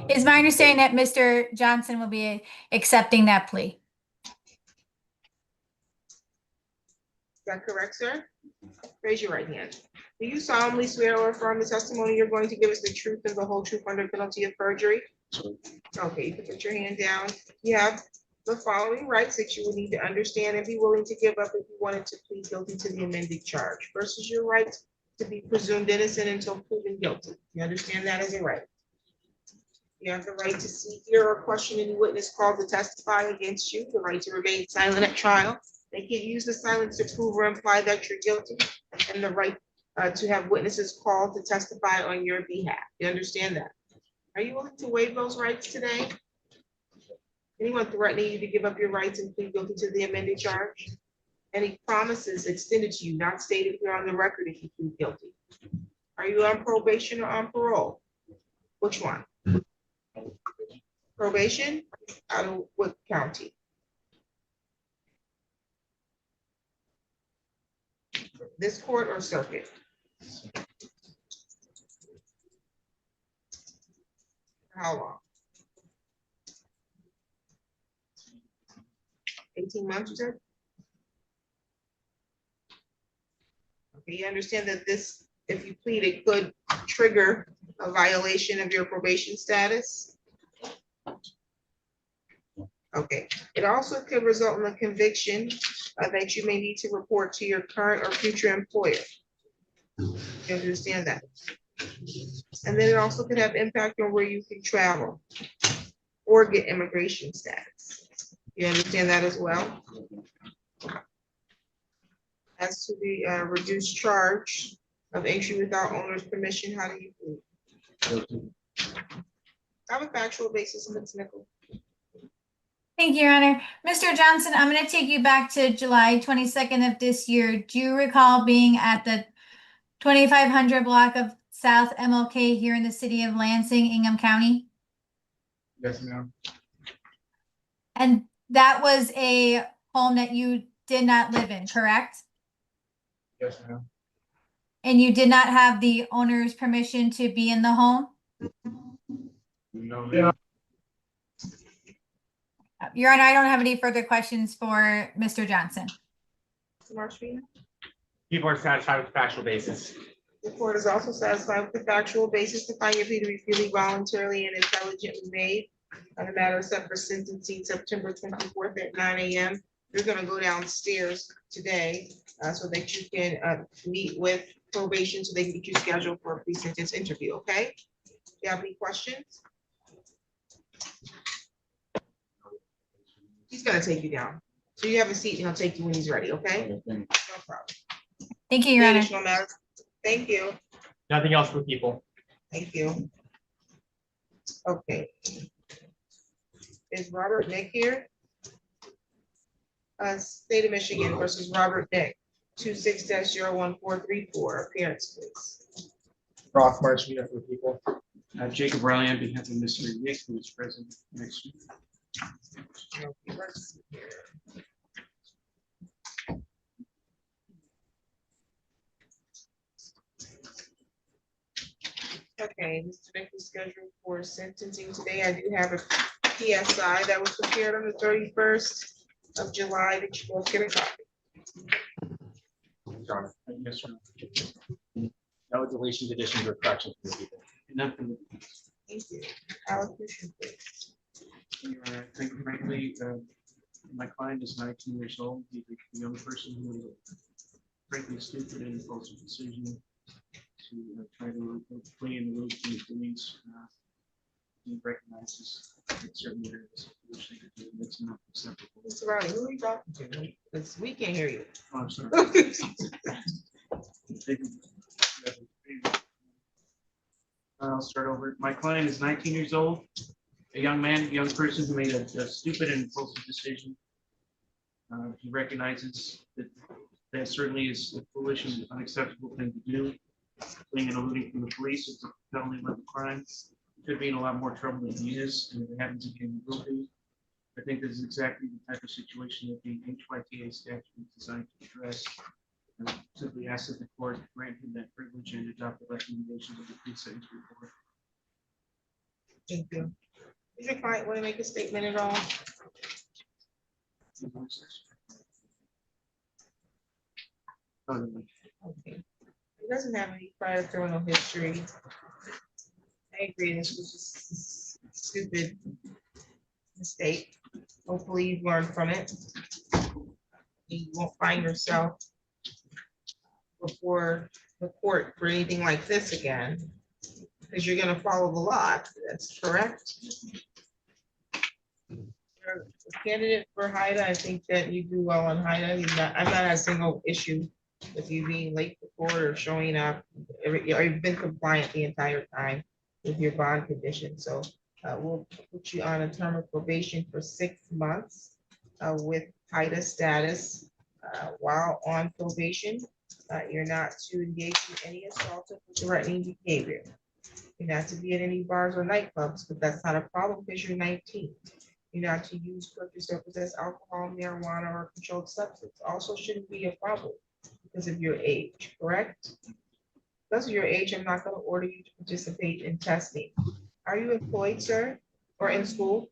[SPEAKER 11] It's my understanding that Mr. Johnson will be accepting that plea.
[SPEAKER 1] Is that correct, sir? Raise your right hand. Do you solemnly swear or affirm the testimony you're going to give us the truth and the whole truth under penalty of perjury? Okay, you can put your hand down. You have the following rights that you will need to understand and be willing to give up if you wanted to plead guilty to the amended charge versus your right to be presumed innocent until proven guilty. You understand that as a right? You have the right to see, hear, or question any witness called to testify against you, the right to remain silent at trial. They can't use the silence to prove or imply that you're guilty, and the right to have witnesses called to testify on your behalf. You understand that? Are you willing to waive those rights today? Anyone threatening you to give up your rights and plead guilty to the amended charge? Any promises extended to you not stated here on the record if you plead guilty? Are you on probation or on parole? Which one? Probation? Out of what county? This court or circuit? How long? 18 months, you said? Okay, you understand that this, if you plead, it could trigger a violation of your probation status? Okay, it also could result in a conviction that you may need to report to your current or future employer. You understand that? And then it also could have impact on where you can travel or get immigration status. You understand that as well? As to the reduced charge of entry without owner's permission, how do you plead? I have a factual basis, Ms. Nickel.
[SPEAKER 11] Thank you, Your Honor. Mr. Johnson, I'm going to take you back to July 22nd of this year. Do you recall being at the 2500 block of South MLK here in the city of Lansing, Ingham County.
[SPEAKER 3] Yes, ma'am.
[SPEAKER 11] And that was a home that you did not live in, correct?
[SPEAKER 3] Yes, ma'am.
[SPEAKER 11] And you did not have the owner's permission to be in the home?
[SPEAKER 3] No, ma'am.
[SPEAKER 11] Your Honor, I don't have any further questions for Mr. Johnson.
[SPEAKER 1] Mr. Marshall?
[SPEAKER 3] People are satisfied with the factual basis.
[SPEAKER 1] The court is also satisfied with the factual basis to find your plea to be freely, voluntarily, and intelligently made on the matter set for sentencing September 24th at 9 a.m. You're gonna go downstairs today so that you can meet with probation so they can get you scheduled for a pre-sentence interview, okay? Do you have any questions? He's gonna take you down. So you have a seat and he'll take you when he's ready, okay? No problem.
[SPEAKER 11] Thank you, Your Honor.
[SPEAKER 1] Additional matters? Thank you.
[SPEAKER 3] Nothing else for people.
[SPEAKER 1] Thank you. Okay. Is Robert Nick here? State of Michigan versus Robert Nick, 26-01434. Appearance, please.
[SPEAKER 3] Ross Marshall for people.
[SPEAKER 12] Jacob Riley on behalf of Mr. Nick, who is present next week.
[SPEAKER 1] Okay, let's see here. Okay, Mr. Nick is scheduled for sentencing today. I do have a PSI that was prepared on the 31st of July that you both get a copy.
[SPEAKER 3] John.
[SPEAKER 12] Yes, sir.
[SPEAKER 3] No deletions, additions, or corrections for the people.
[SPEAKER 12] Enough for the.
[SPEAKER 1] Thank you. Allocution, please.
[SPEAKER 12] Your Honor, I think frankly, my client is 19 years old. He's a young person who is frankly stupid and impulsive decision to try to play in the road to the police. He recognizes that certain areas of which they could do, that's not acceptable.
[SPEAKER 1] Mr. Riley, who are you talking to? Because we can't hear you.
[SPEAKER 12] Oh, I'm sorry. I'll start over. My client is 19 years old, a young man, young person who made a stupid and impulsive decision. He recognizes that that certainly is a foolish and unacceptable thing to do. Fleeing and eluding from the police, it's a felony level crime. Could be in a lot more trouble than he is, and if it happens again, he will be. I think this is exactly the type of situation that the HYTA statute is designed to address. And simply ask that the court grant him that privilege and adopt the recommendations of the pre-sentence report.
[SPEAKER 1] Thank you. Does your client want to make a statement at all? Okay. He doesn't have any prior criminal history. I agree, this was just a stupid mistake. Hopefully you've learned from it. You won't find yourself before the court for anything like this again, because you're gonna follow the law. That's correct. You're a candidate for HIDA. I think that you do well on HIDA. I've not had a single issue with you being late to court or showing up. You've been compliant the entire time with your bond condition. So we'll put you on a term of probation for 6 months with HIDA status while on probation. You're not to engage in any assaultive or threatening behavior. You're not to be at any bars or nightclubs, but that's not a problem because you're 19. You're not to use, purchase, or possess alcohol, marijuana, or controlled substance. Also shouldn't be a problem because of your age, correct? Because of your age, I'm not going to order you to participate in testing. Are you employed, sir, or in school?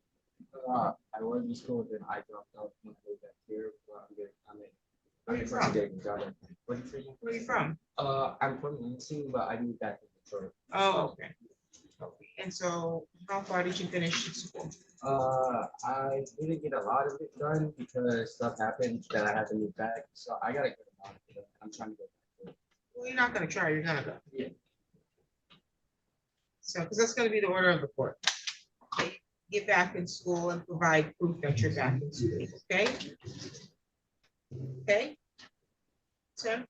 [SPEAKER 13] I was in school, then I dropped out when I was back here.
[SPEAKER 1] Where are you from?
[SPEAKER 13] Where
[SPEAKER 1] are you from?
[SPEAKER 13] I'm from Lansing, but I moved back to Detroit.
[SPEAKER 1] Oh, okay. Okay. And so how far did you finish school?
[SPEAKER 13] I didn't get a lot of it done because stuff happened that I had to move back. So I gotta get a lot of it. I'm trying to go back.
[SPEAKER 1] Well, you're not gonna try, you're gonna go.
[SPEAKER 13] Yeah.
[SPEAKER 1] So, because that's gonna be the order of the court. Okay, get back in school and provide proof that you're back in school, okay? Okay? Sir?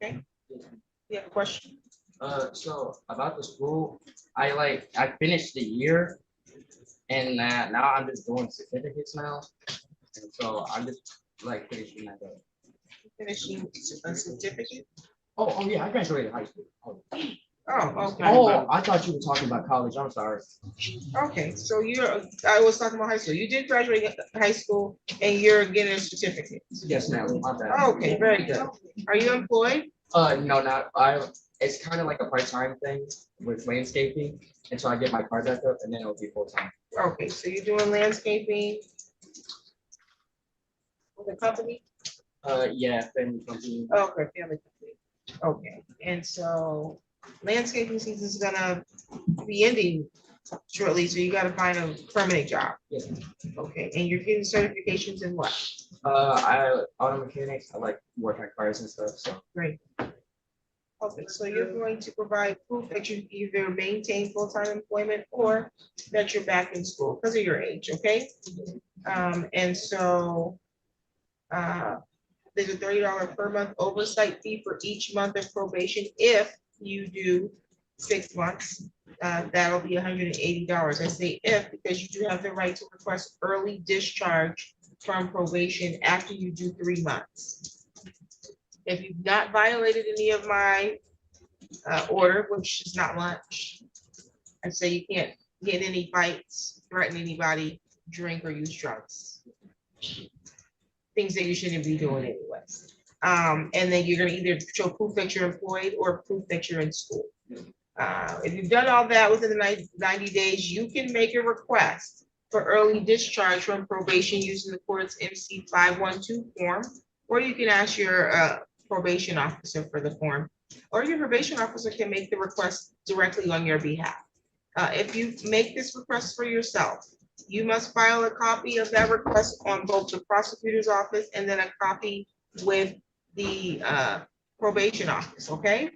[SPEAKER 1] Okay? You have a question?
[SPEAKER 13] So about the school, I finished the year, and now I'm just doing certificates now, and so I'm just finishing that up.
[SPEAKER 1] Finishing a certificate?
[SPEAKER 13] Oh, yeah, I graduated high school. Oh,
[SPEAKER 1] Oh, okay.
[SPEAKER 13] oh, I thought you were talking about college. I'm sorry.
[SPEAKER 1] Okay, so I was talking about high school. You did graduate high school and you're getting a certificate.
[SPEAKER 13] Yes, ma'am. My bad.
[SPEAKER 1] Okay, very good. Are you employed?
[SPEAKER 13] No, not, it's kind of like a part-time thing with landscaping until I get my car back up and then it'll be full-time.
[SPEAKER 1] Okay, so you're doing landscaping with a company?
[SPEAKER 13] Yeah, family company.
[SPEAKER 1] Okay, family company. Okay, and so landscaping season is gonna be ending shortly, so you gotta find a permanent job.
[SPEAKER 13] Yes.
[SPEAKER 1] Okay, and you're getting certifications in what?
[SPEAKER 13] Auto mechanics, I like work on cars and stuff, so.
[SPEAKER 1] Great. Okay, so you're going to provide proof that you either maintain full-time employment or that you're back in school because of your age, okay? And so there's a $30 per month oversight fee for each month of probation. If you do 6 months, that'll be $180. I say if because you do have the right to request early discharge from probation after you do 3 months. If you've not violated any of my order, which is not much, I say you can't get in any fights, threaten anybody, drink or use drugs. Things that you shouldn't be doing anyways. And then you're gonna either show proof that you're employed or proof that you're in school. If you've done all that within the 90 days, you can make a request for early discharge from probation using the court's MC 512 form, or you can ask your probation officer for the form, or your probation officer can make the request directly on your behalf. If you make this request for yourself, you must file a copy of that request on both the prosecutor's office and then a copy with the probation office, okay?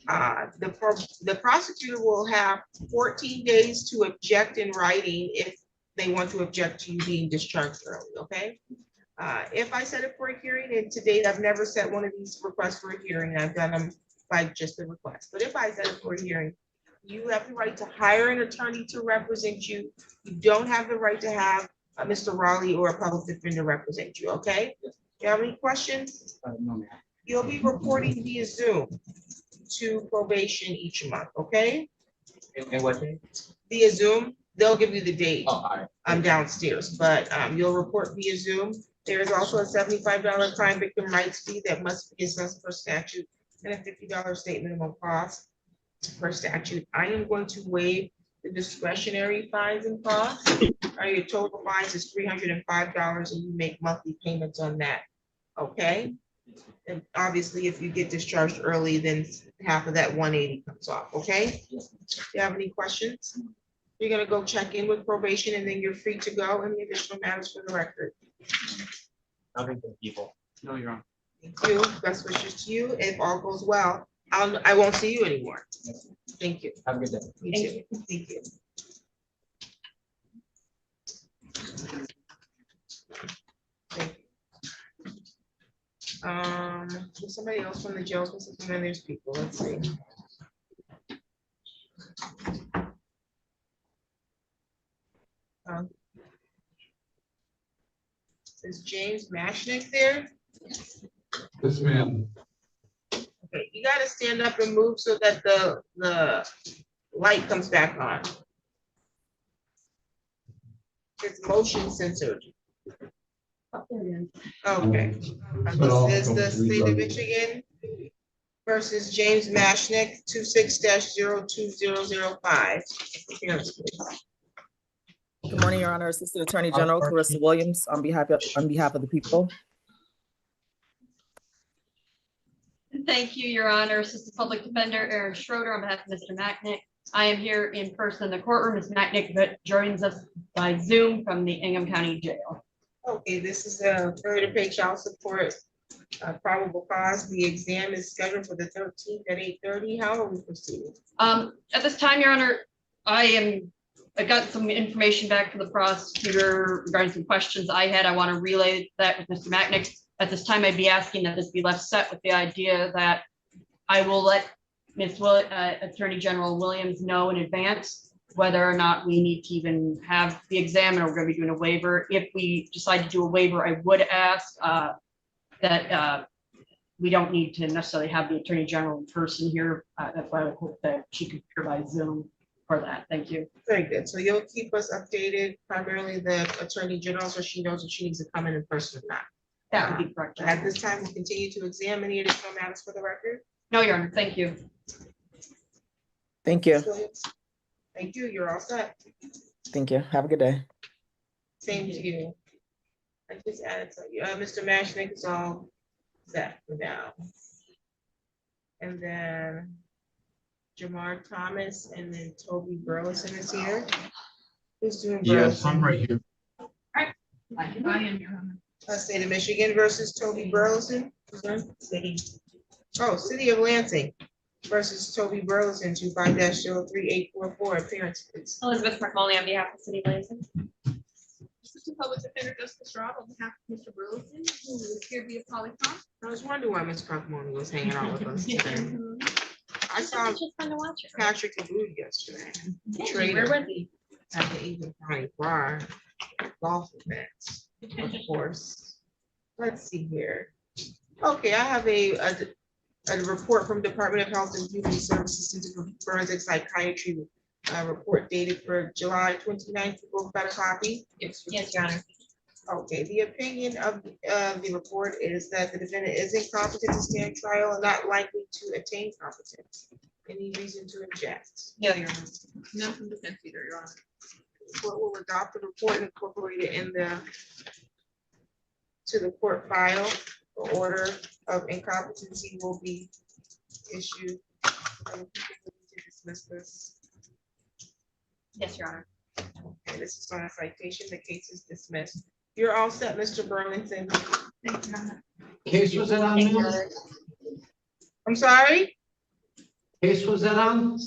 [SPEAKER 1] The prosecutor will have 14 days to object in writing if they want to object to you being discharged early, okay? If I set it for a hearing, and to date, I've never set one of these requests for a hearing, I've done them by just a request, but if I set it for a hearing, you have the right to hire an attorney to represent you. You don't have the right to have Mr. Raleigh or a public defender represent you, okay? Do you have any questions?
[SPEAKER 13] No, ma'am.
[SPEAKER 1] You'll be reporting via Zoom to probation each month, okay?
[SPEAKER 13] And what day?
[SPEAKER 1] Via Zoom, they'll give you the date.
[SPEAKER 13] Oh, all right.
[SPEAKER 1] I'm downstairs, but you'll report via Zoom. There is also a $75 crime victim rights fee that must be assessed per statute and a $50 state minimum cost per statute. I am going to waive the discretionary fines and costs. Your total fines is $305 and you make monthly payments on that, okay? And obviously, if you get discharged early, then half of that 180 comes off, okay? Do you have any questions? You're gonna go check in with probation and then you're free to go. Any additional matters for the record?
[SPEAKER 3] Nothing for people.
[SPEAKER 12] No, you're on.
[SPEAKER 1] Thank you. Best wishes to you. If all goes well, I won't see you anymore. Thank you.
[SPEAKER 13] Have a good day.
[SPEAKER 1] You too. Thank you. Thank you. There's somebody else from the jail system, and then there's people. Let's see. Is James Mashnick there?
[SPEAKER 8] Yes, ma'am.
[SPEAKER 1] Okay, you gotta stand up and move so that the light comes back on. It's motion censored. Okay. This is the state of Michigan versus James Mashnick, 26-02005.
[SPEAKER 14] Good morning, Your Honor. Assistant Attorney General Carissa Williams on behalf of the people.
[SPEAKER 6] Thank you, Your Honor. Assistant Public Defender Aaron Schroeder on behalf of Mr. Macknick. I am here in person in the courtroom. Ms. Macknick joins us by Zoom from the Ingham County Jail.
[SPEAKER 1] Okay, this is a failure to pay child support probable cause. The exam is scheduled for the 13th at 8:30. How are we proceeding?
[SPEAKER 6] At this time, Your Honor, I got some information back from the prosecutor regarding some questions I had. I want to relay that with Mr. Macknick. At this time, I'd be asking that this be left set with the idea that I will let Attorney General Williams know in advance whether or not we need to even have the exam, and we're going to be doing a waiver. If we decide to do a waiver, I would ask that we don't need to necessarily have the Attorney General in person here. That's why I would hope that she could provide Zoom for that. Thank you.
[SPEAKER 1] Very good. So you'll keep us updated, primarily the Attorney General, so she knows if she needs to come in person or not.
[SPEAKER 6] That would be correct.
[SPEAKER 1] At this time, we'll continue to examine any additional matters for the record.
[SPEAKER 6] No, Your Honor, thank you.
[SPEAKER 14] Thank you.
[SPEAKER 1] Thank you. You're all set.
[SPEAKER 14] Thank you. Have a good day.
[SPEAKER 1] Same to you. I just added, so, Mr. Mashnick is all set for now. And then Jamar Thomas and then Toby Burleson is here. Who's doing
[SPEAKER 8] Yes, I'm
[SPEAKER 1] Burleson?
[SPEAKER 8] right here.
[SPEAKER 1] State of Michigan versus Toby Burleson. City. Oh, City of Lansing versus Toby Burleson, 25-03844. Appearance, please.
[SPEAKER 15] Elizabeth Marconi on behalf of the City of Lansing.
[SPEAKER 9] Assistant Public Defender Justice Rob on behalf of Mr. Burleson, who is here via polycom.
[SPEAKER 1] I was wondering why Ms. Carmoni was hanging out with us today. I saw
[SPEAKER 15] It's just fun to watch.
[SPEAKER 1] Patrick Abud yesterday.
[SPEAKER 15] Where
[SPEAKER 1] Trader
[SPEAKER 15] was he?
[SPEAKER 1] at the Eagle County Bar golf event, of course. Let's see here. Okay, I have a report from Department of Health and Human Services Center for Forensic Psychiatry, report dated for July 29th. You both got a copy?
[SPEAKER 15] Yes, Your Honor.
[SPEAKER 1] Okay, the opinion of the report is that the defendant is incompetent to stand trial and not likely to attain competence. Any reason to object?
[SPEAKER 15] No, Your Honor.
[SPEAKER 9] None from defense either, Your Honor.
[SPEAKER 1] The court will adopt the report and incorporate it in to the court file. The order of incompetency will be issued. To dismiss this.
[SPEAKER 15] Yes, Your Honor.
[SPEAKER 1] Okay, this is on a citation. The case is dismissed. You're all set, Mr. Burlington.
[SPEAKER 8] Case was that on?
[SPEAKER 15] Thank you, Your
[SPEAKER 8] Mills?
[SPEAKER 15] Honor.
[SPEAKER 1] I'm sorry?
[SPEAKER 8] Case was that on?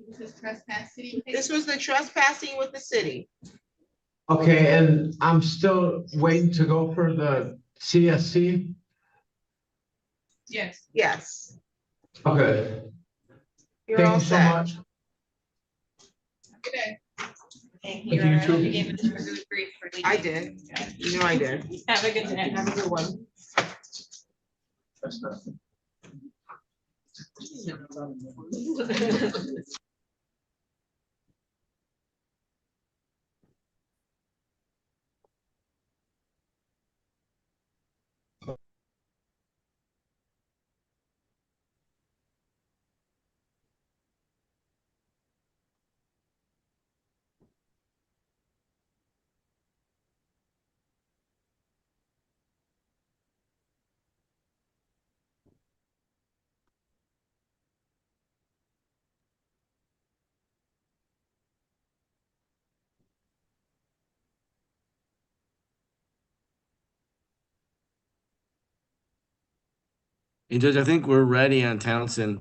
[SPEAKER 9] This is trespass city.
[SPEAKER 1] This was the trespassing with the city.
[SPEAKER 8] Okay, and I'm still waiting to go for the CSC.
[SPEAKER 9] Yes.
[SPEAKER 1] Yes.
[SPEAKER 8] Okay,
[SPEAKER 1] You're all
[SPEAKER 8] thank you so
[SPEAKER 1] set.
[SPEAKER 8] much.
[SPEAKER 9] Good day.
[SPEAKER 15] Thank
[SPEAKER 8] Thank
[SPEAKER 15] you, Your
[SPEAKER 8] you,
[SPEAKER 15] Honor.
[SPEAKER 8] too.
[SPEAKER 15] You gave us a good brief for leaving.
[SPEAKER 1] I did. You know I did.
[SPEAKER 15] Have a good day.
[SPEAKER 1] Have a good one.
[SPEAKER 2] Hey, Judge, I think we're ready on Townsend.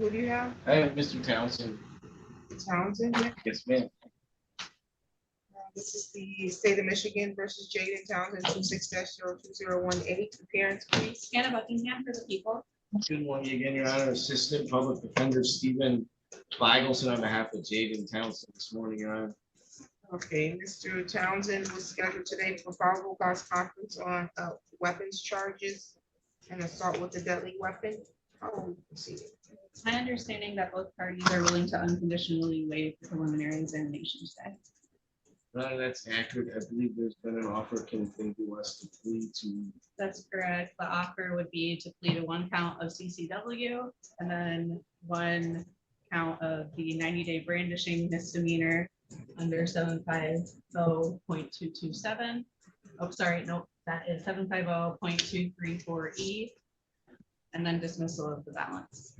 [SPEAKER 1] Who do you have?
[SPEAKER 2] I have Mr. Townsend.
[SPEAKER 1] Townsend, yeah.
[SPEAKER 2] Yes, ma'am.
[SPEAKER 1] This is the state of Michigan versus Jaden Townsend, 26-02018. Appearance, please.
[SPEAKER 9] Anna Buckingham for the people.
[SPEAKER 2] Good morning again, Your Honor. Assistant Public Defender Stephen Feigelson on behalf of Jaden Townsend this morning, Your Honor.
[SPEAKER 1] Okay, Mr. Townsend was scheduled today for probable cause conference on weapons charges and assault with a deadly weapon. How are we proceeding?
[SPEAKER 9] It's my understanding that both parties are willing to unconditionally waive the preliminary examination today.
[SPEAKER 2] Your Honor, that's accurate. I believe there's been an offer conveyed to us to plead to.
[SPEAKER 9] That's correct. The offer would be to plead to 1 count of CCW and then 1 count of the 90-day brandishing misdemeanor under 750.227. Oh, sorry, no, that is 750.234E. And then dismissal of the balance.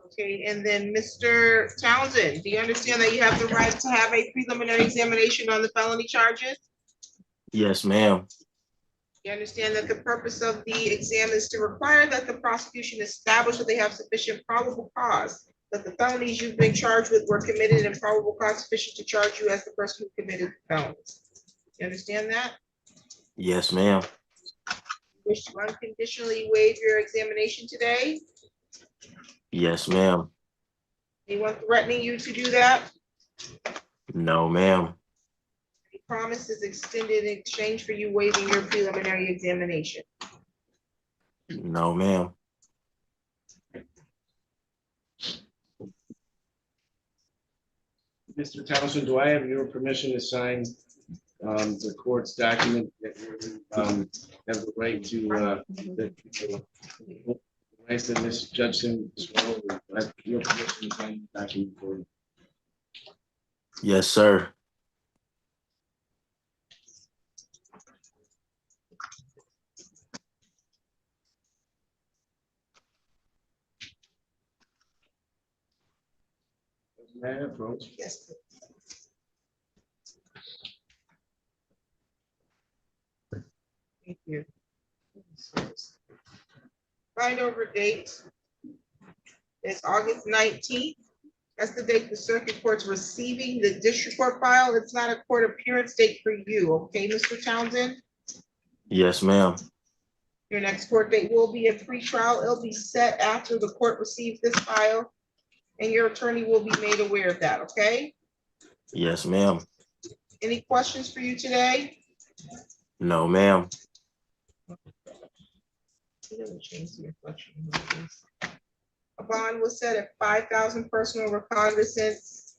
[SPEAKER 1] Okay, and then Mr. Townsend, do you understand that you have the right to have a preliminary examination on the felony charges?
[SPEAKER 16] Yes, ma'am.
[SPEAKER 1] You understand that the purpose of the exam is to require that the prosecution establish that they have sufficient probable cause that the felonies you've been charged with were committed and probable cause sufficient to charge you as the person who committed the felonies. You understand that?
[SPEAKER 16] Yes, ma'am.
[SPEAKER 1] You wish to unconditionally waive your examination today?
[SPEAKER 16] Yes, ma'am.
[SPEAKER 1] Anyone threatening you to do that?
[SPEAKER 16] No, ma'am.
[SPEAKER 1] Any promise is extended in exchange for you waiving your preliminary examination?
[SPEAKER 16] No, ma'am.
[SPEAKER 2] Mr. Townsend, do I have your permission to sign the court's document that you have the right to that right that Ms. Judson as well? I have your permission to sign the document for you.
[SPEAKER 16] Yes, sir.
[SPEAKER 2] May I approach?
[SPEAKER 1] Yes. Thank you. Find over date is August 19th. That's the date the circuit court's receiving the district court file. It's not a court appearance date for you, okay, Mr. Townsend?
[SPEAKER 16] Yes, ma'am.
[SPEAKER 1] Your next court date will be a pretrial. It'll be set after the court receives this file, and your attorney will be made aware of that, okay?
[SPEAKER 16] Yes, ma'am.
[SPEAKER 1] Any questions for you today?
[SPEAKER 16] No, ma'am.
[SPEAKER 1] A bond was set at 5,000 personal recognizance.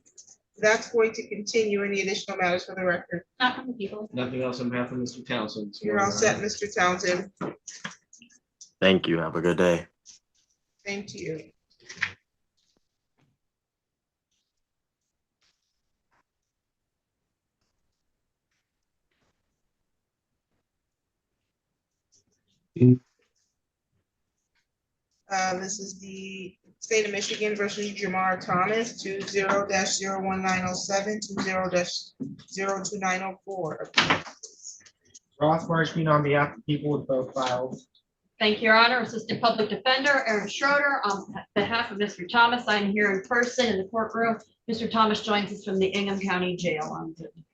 [SPEAKER 1] That's going to continue. Any additional matters for the record?
[SPEAKER 9] Not from the people.
[SPEAKER 2] Nothing else on behalf of Mr. Townsend.
[SPEAKER 1] You're all set, Mr. Townsend.
[SPEAKER 16] Thank you. Have a good day.
[SPEAKER 1] Same to you. This is the state of Michigan versus Jamar Thomas, 20-01907, 20-02904.
[SPEAKER 3] Ross Marshman on behalf of people with both files.
[SPEAKER 6] Thank you, Your Honor. Assistant Public Defender Aaron Schroeder, on behalf of Mr. Thomas, I'm here in person in the courtroom. Mr. Thomas joins us from the Ingham County Jail on Zoom.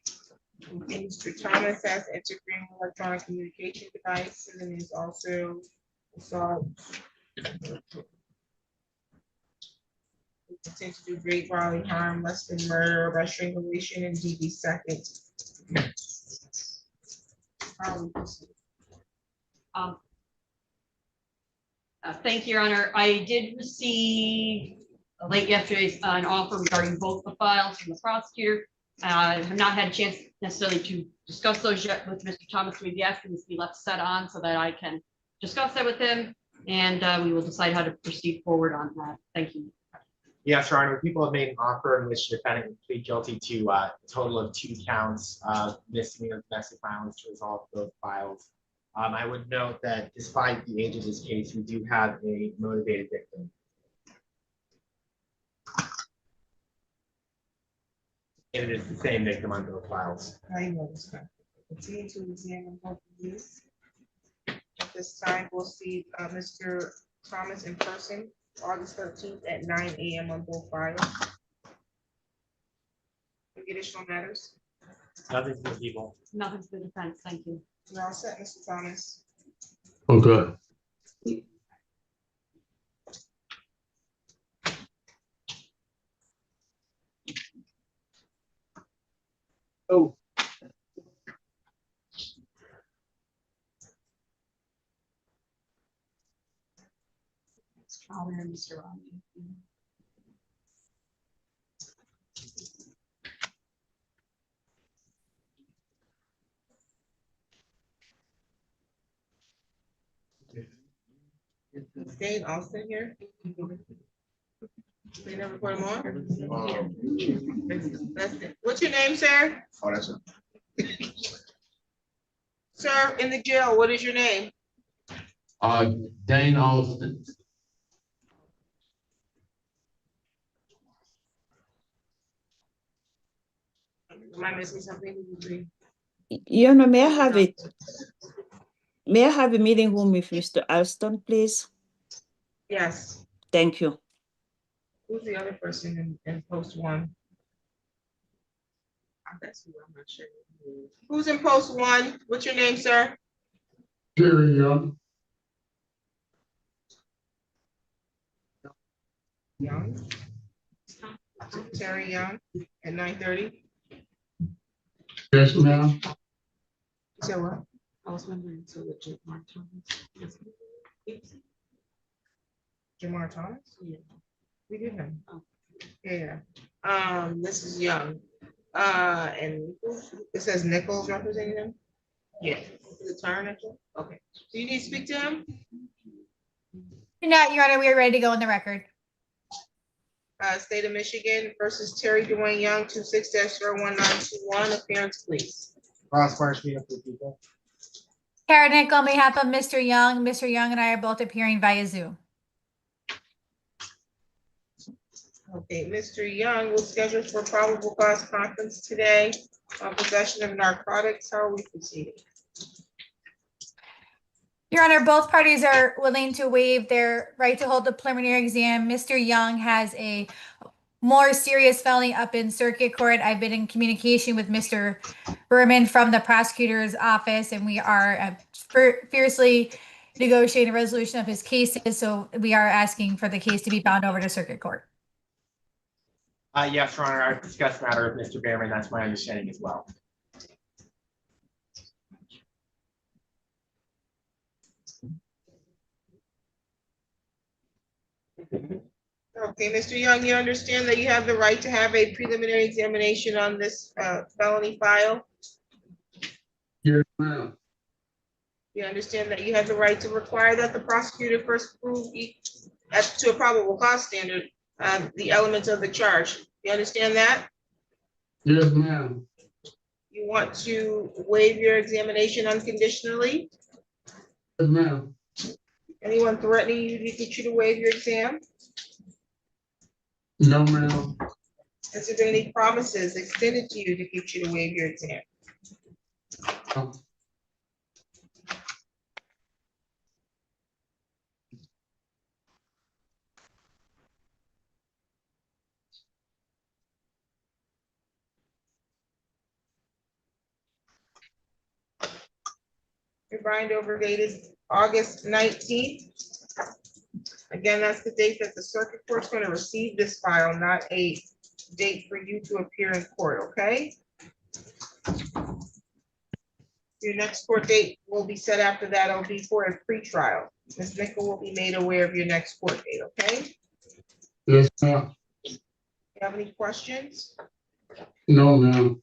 [SPEAKER 1] Okay, Mr. Thomas has integrated electronic communication device, and then he's also assault. Intent to do great bodily harm, less than murder by strangulation and DV second.
[SPEAKER 6] Thank you, Your Honor. I did receive late yesterday an offer regarding both the files from the prosecutor. I have not had a chance necessarily to discuss those yet with Mr. Thomas. We'd be asking this to be left set on so that I can discuss that with him, and we will decide how to proceed forward on that. Thank you.
[SPEAKER 3] Yes, Your Honor, people have made an offer in which the defendant would plead guilty to a total of 2 counts of misdemeanor domestic violence to resolve both files. I would note that despite the age of this case, we do have a motivated victim. And it is the same victim on both files.
[SPEAKER 1] I noticed that. Continue to examine both of these. this time. We'll see Mr. Thomas in person, August 13th at 9 a.m. on both files. Any additional matters?
[SPEAKER 3] Nothing for the people.
[SPEAKER 6] Nothing for the defense, thank you.
[SPEAKER 1] You're all set, Mr. Thomas.
[SPEAKER 8] Okay.
[SPEAKER 10] Oh.
[SPEAKER 9] Mr. Romney.
[SPEAKER 1] Is Dane Austin here? They never put him on? That's it. What's your name, sir?
[SPEAKER 4] Oh, that's it.
[SPEAKER 1] Sir, in the jail, what is your name?
[SPEAKER 8] Dane Austin.
[SPEAKER 1] Am I missing something?
[SPEAKER 14] Your Honor, may I have a meeting room with Mr. Alston, please?
[SPEAKER 1] Yes.
[SPEAKER 14] Thank you.
[SPEAKER 1] Who's the other person in post one? That's who I'm not sure. Who's in post one? What's your name, sir?
[SPEAKER 8] Terry Young.
[SPEAKER 1] Young. Terry Young at 9:30.
[SPEAKER 8] Yes, ma'am.
[SPEAKER 1] So what?
[SPEAKER 9] I was wondering, so legit Mark Thomas.
[SPEAKER 1] Jamar Thomas?
[SPEAKER 9] Yeah.
[SPEAKER 1] We did him.
[SPEAKER 9] Oh.
[SPEAKER 1] Yeah. This is Young. And it says Nichols representing them? Yeah. Is it Turner Nichols? Okay. Do you need to speak to him?
[SPEAKER 11] Not, Your Honor, we are ready to go on the record.
[SPEAKER 1] State of Michigan versus Terry Dwayne Young, 26-01921. Appearance, please.
[SPEAKER 3] Cross March meeting for the people.
[SPEAKER 11] Karen Nick, on behalf of Mr. Young and I are both appearing via Zoom.
[SPEAKER 1] Okay, Mr. Young was scheduled for probable cause conference today on possession of narcotics. How are we proceeding?
[SPEAKER 11] Your Honor, both parties are willing to waive their right to hold the preliminary exam. Mr. Young has a more serious felony up in circuit court. I've been in communication with Mr. Berman from the prosecutor's office, and we are fiercely negotiating a resolution of his cases. So we are asking for the case to be bound over to circuit court.
[SPEAKER 3] Yes, Your Honor, I've discussed the matter with Mr. Behrman. That's my understanding as well.
[SPEAKER 1] Okay, Mr. Young, you understand that you have the right to have a preliminary examination on this felony file?
[SPEAKER 8] Yes, ma'am.
[SPEAKER 1] You understand that you have the right to require that the prosecutor first prove to a probable cause standard the elements of the charge. You understand that?
[SPEAKER 8] Yes, ma'am.
[SPEAKER 1] You want to waive your examination unconditionally?
[SPEAKER 8] Yes, ma'am.
[SPEAKER 1] Anyone threatening you to get you to waive your exam?
[SPEAKER 8] No, ma'am.
[SPEAKER 1] Has there been any promises extended to you to get you to waive your exam?
[SPEAKER 8] No.
[SPEAKER 1] Your bind over date is August 19th. Again, that's the date that the circuit court's going to receive this file, not a date for you to appear in court, okay? Your next court date will be set after that. It'll be for a pretrial. Ms. Nichol will be made aware of your next court date, okay?
[SPEAKER 8] Yes, ma'am.
[SPEAKER 1] You have any questions?
[SPEAKER 8] No, ma'am.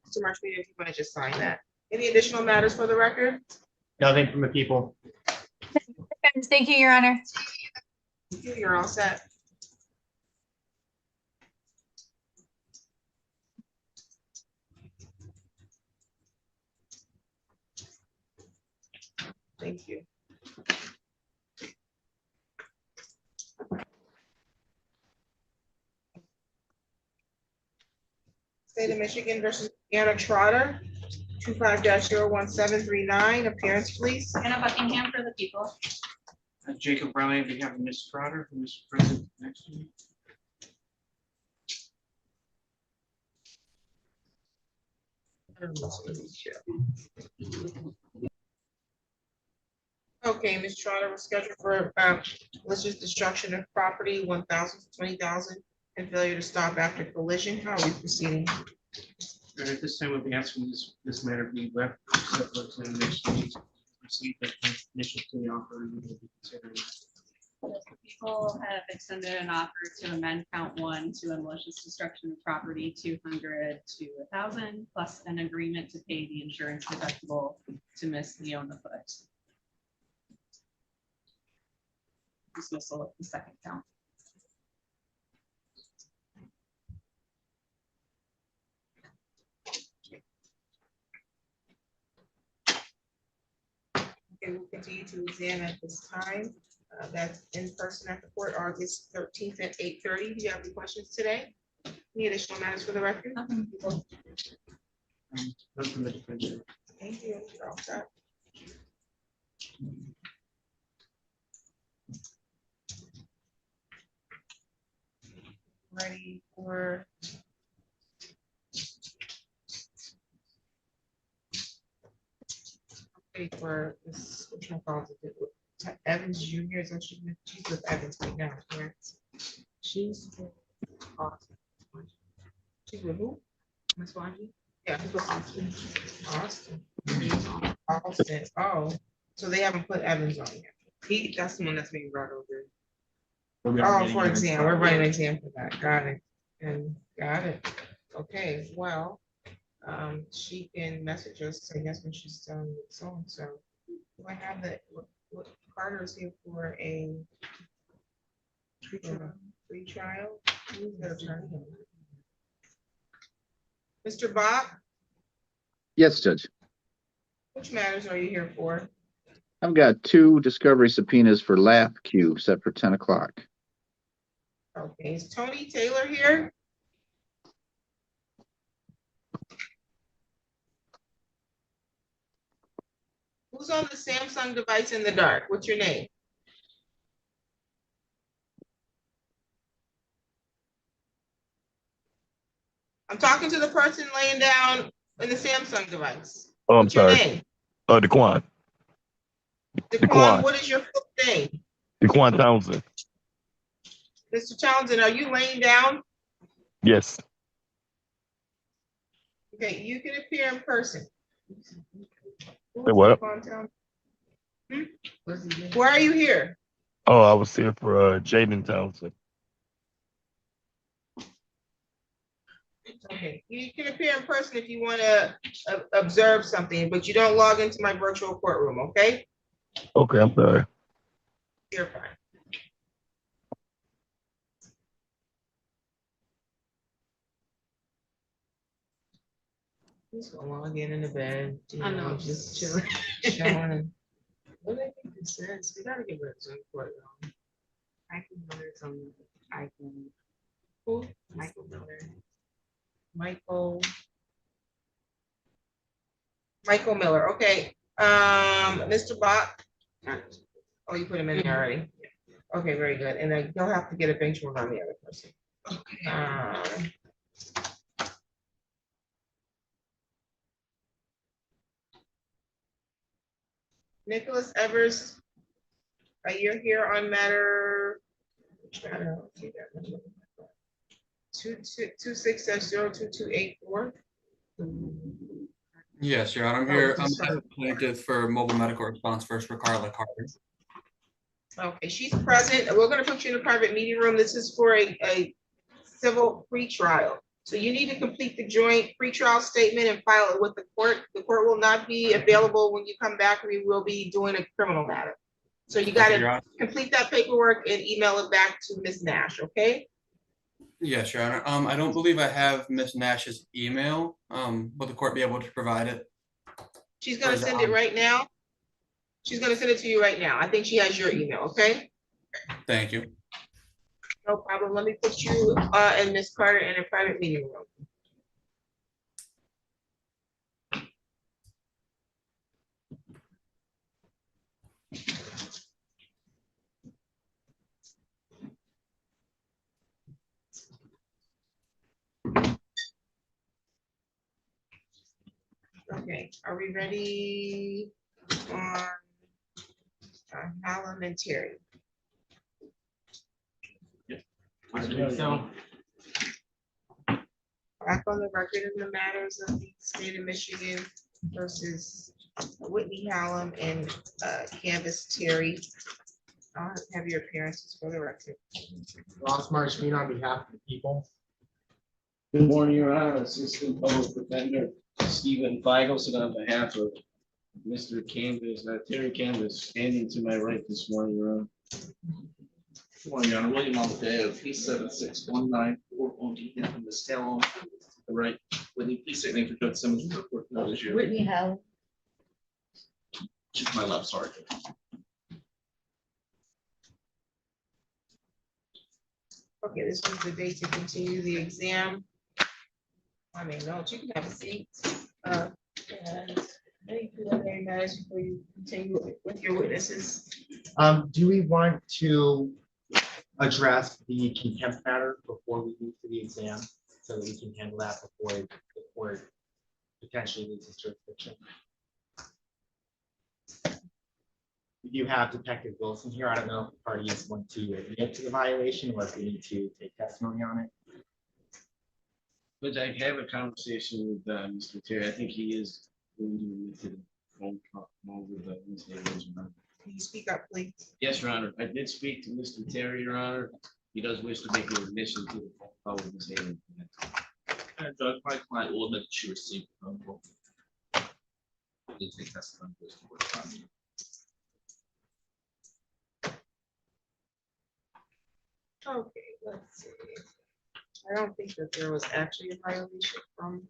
[SPEAKER 1] Mr. Marshmedia, if you want to just sign that. Any additional matters for the record?
[SPEAKER 3] Nothing from the people.
[SPEAKER 11] Thank you, Your Honor.
[SPEAKER 1] You're all set. Thank you. State of Michigan versus Anna Trotter, 25-01739, appearance, please.
[SPEAKER 9] Anna Buckingham for the people.
[SPEAKER 12] Jacob Riley on behalf of Ms. Trotter, who is present next to me.
[SPEAKER 1] Okay, Ms. Trotter was scheduled for malicious destruction of property, 1,000 to 20,000, and failure to stop after collision. How are we proceeding?
[SPEAKER 12] And at this time, we'll be asking this matter be left separate to the next meeting. Receive the initial plea offer and we will be considering.
[SPEAKER 9] People have extended an offer to amend count 1 to a malicious destruction of property, 200 to 1,000, plus an agreement to pay the insurance deductible to Miss Leona Foot. Dismissal of the second count.
[SPEAKER 1] Okay, we'll continue to examine at this time. That's in person at the court, August 13th at 8:30. Do you have any questions today? Any additional matters for the record?
[SPEAKER 12] None from the defense.
[SPEAKER 1] Thank you. You're all set. Ready for this, which one calls it? Evans Jr. is she's with Evans right now, correct? She's with Austin. She's with who? Miss Wanji? Yeah, who's with Austin? Austin. Oh, so they haven't put Evans on yet. That's the one that's being brought over. Oh, for exam, we're running an exam for that. Got it. And got it. Okay, well, she can message us, I guess, when she's done with so-and-so. Do I have that? What Carter is here for a free trial? Who's their attorney? Mr. Bob,
[SPEAKER 17] Yes, Judge.
[SPEAKER 1] which matters are you here for?
[SPEAKER 17] I've got 2 discovery subpoenas for LAFQ set for 10 o'clock.
[SPEAKER 1] Okay, is Tony Taylor here? Who's on the Samsung device in the dark? What's your name? I'm talking to the person laying down in the Samsung device.
[SPEAKER 18] Oh, I'm
[SPEAKER 1] What's your
[SPEAKER 18] sorry.
[SPEAKER 1] name?
[SPEAKER 18] Daquan.
[SPEAKER 1] Daquan, what is your full name?
[SPEAKER 18] Daquan Townsend.
[SPEAKER 1] Mr. Townsend, are you laying down?
[SPEAKER 18] Yes.
[SPEAKER 1] Okay, you can appear in person.
[SPEAKER 18] Say what?
[SPEAKER 1] Why are you here?
[SPEAKER 18] Oh, I was here for Jaden Townsend.
[SPEAKER 1] Okay, you can appear in person if you want to observe something, but you don't log into my virtual courtroom, okay?
[SPEAKER 18] Okay, I'm sorry.
[SPEAKER 1] You're fine. Just go log in the bed, you
[SPEAKER 9] I
[SPEAKER 1] know,
[SPEAKER 9] know.
[SPEAKER 1] just chilling. Chilling. What do I think this says? We gotta get rid of Zoom courtroom. I can Miller some, I can. Who? Michael Miller. Michael Miller, okay. Mr. Bach. Oh, you put him in there already. Okay, very good. And then you'll have to get a bench warrant on the other person. Okay. Nicholas Evers, you're here on matter. I don't see that. 26-02284.
[SPEAKER 19] Yes, Your Honor, I'm here. I'm the plaintiff for mobile medical response first for Carla Carter.
[SPEAKER 1] Okay, she's present. We're gonna put you in a private meeting room. This is for a civil pretrial. So you need to complete the joint pretrial statement and file it with the court. The court will not be available when you come back. We will be doing a criminal matter. So you gotta complete that paperwork and email it back to Ms. Nash, okay?
[SPEAKER 19] Yes, Your Honor. I don't believe I have Ms. Nash's email. Will the court be able to provide it?
[SPEAKER 1] She's gonna send it right now. She's gonna send it to you right now. I think she has your email, okay?
[SPEAKER 19] Thank you.
[SPEAKER 1] No problem. Let me put you and Ms. Carter in a private meeting room. Okay, are we ready on Hallam and Terry?
[SPEAKER 3] So,
[SPEAKER 1] Back on the record in the matters of the state of Michigan versus Whitney Hallam and Canvas Terry. Have your appearances for the record.
[SPEAKER 3] Ross Marshmean on behalf of the people.
[SPEAKER 2] Good morning, Your Honor. Assistant Public Defender Stephen Feigl, on behalf of Mr. Canvas, Terry Canvas, standing to my right this morning, Your Honor.
[SPEAKER 4] Good morning, Your Honor. William Amadeo, P76194, on behalf of Ms. Hallam. Right, Whitney, please say name for Judge Simmons. Report notice you.
[SPEAKER 5] Whitney Howell.
[SPEAKER 4] To my left, sorry.
[SPEAKER 1] Okay, this is the date to continue the exam. I mean, no, you can have a seat. And any preliminary matters before you continue with your witnesses?
[SPEAKER 3] Do we want to address the contempt matter before we move to the exam, so that we can handle that before the court potentially loses jurisdiction? We do have Detective Wilson here. I don't know if the parties want to admit to the violation or if we need to take testimony on it.
[SPEAKER 2] But I have a conversation with Mr. Terry. I think he is going to move to the phone call with Ms. Hallam, Your Honor.
[SPEAKER 1] Can you speak up, please?
[SPEAKER 2] Yes, Your Honor. I did speak to Mr. Terry, Your Honor. He does wish to make an admission to the phone call with Ms. Hallam.
[SPEAKER 4] And Judge, my client will admit that she received a phone call. They take testimony to this court.
[SPEAKER 1] Okay, let's see. I don't think that there was actually a violation from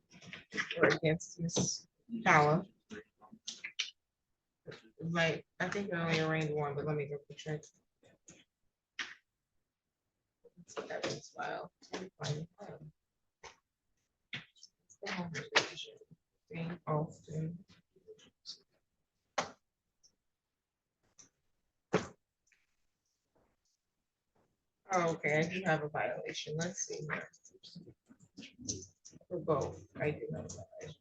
[SPEAKER 1] or against Ms. Hallam. Right, I think I only arraigned one, but let me go check. Let's see that one's file. Let me find the file. It's the home division. Jane Alston. Oh, okay, I do have a violation. Let's see here. For both, I do have a violation.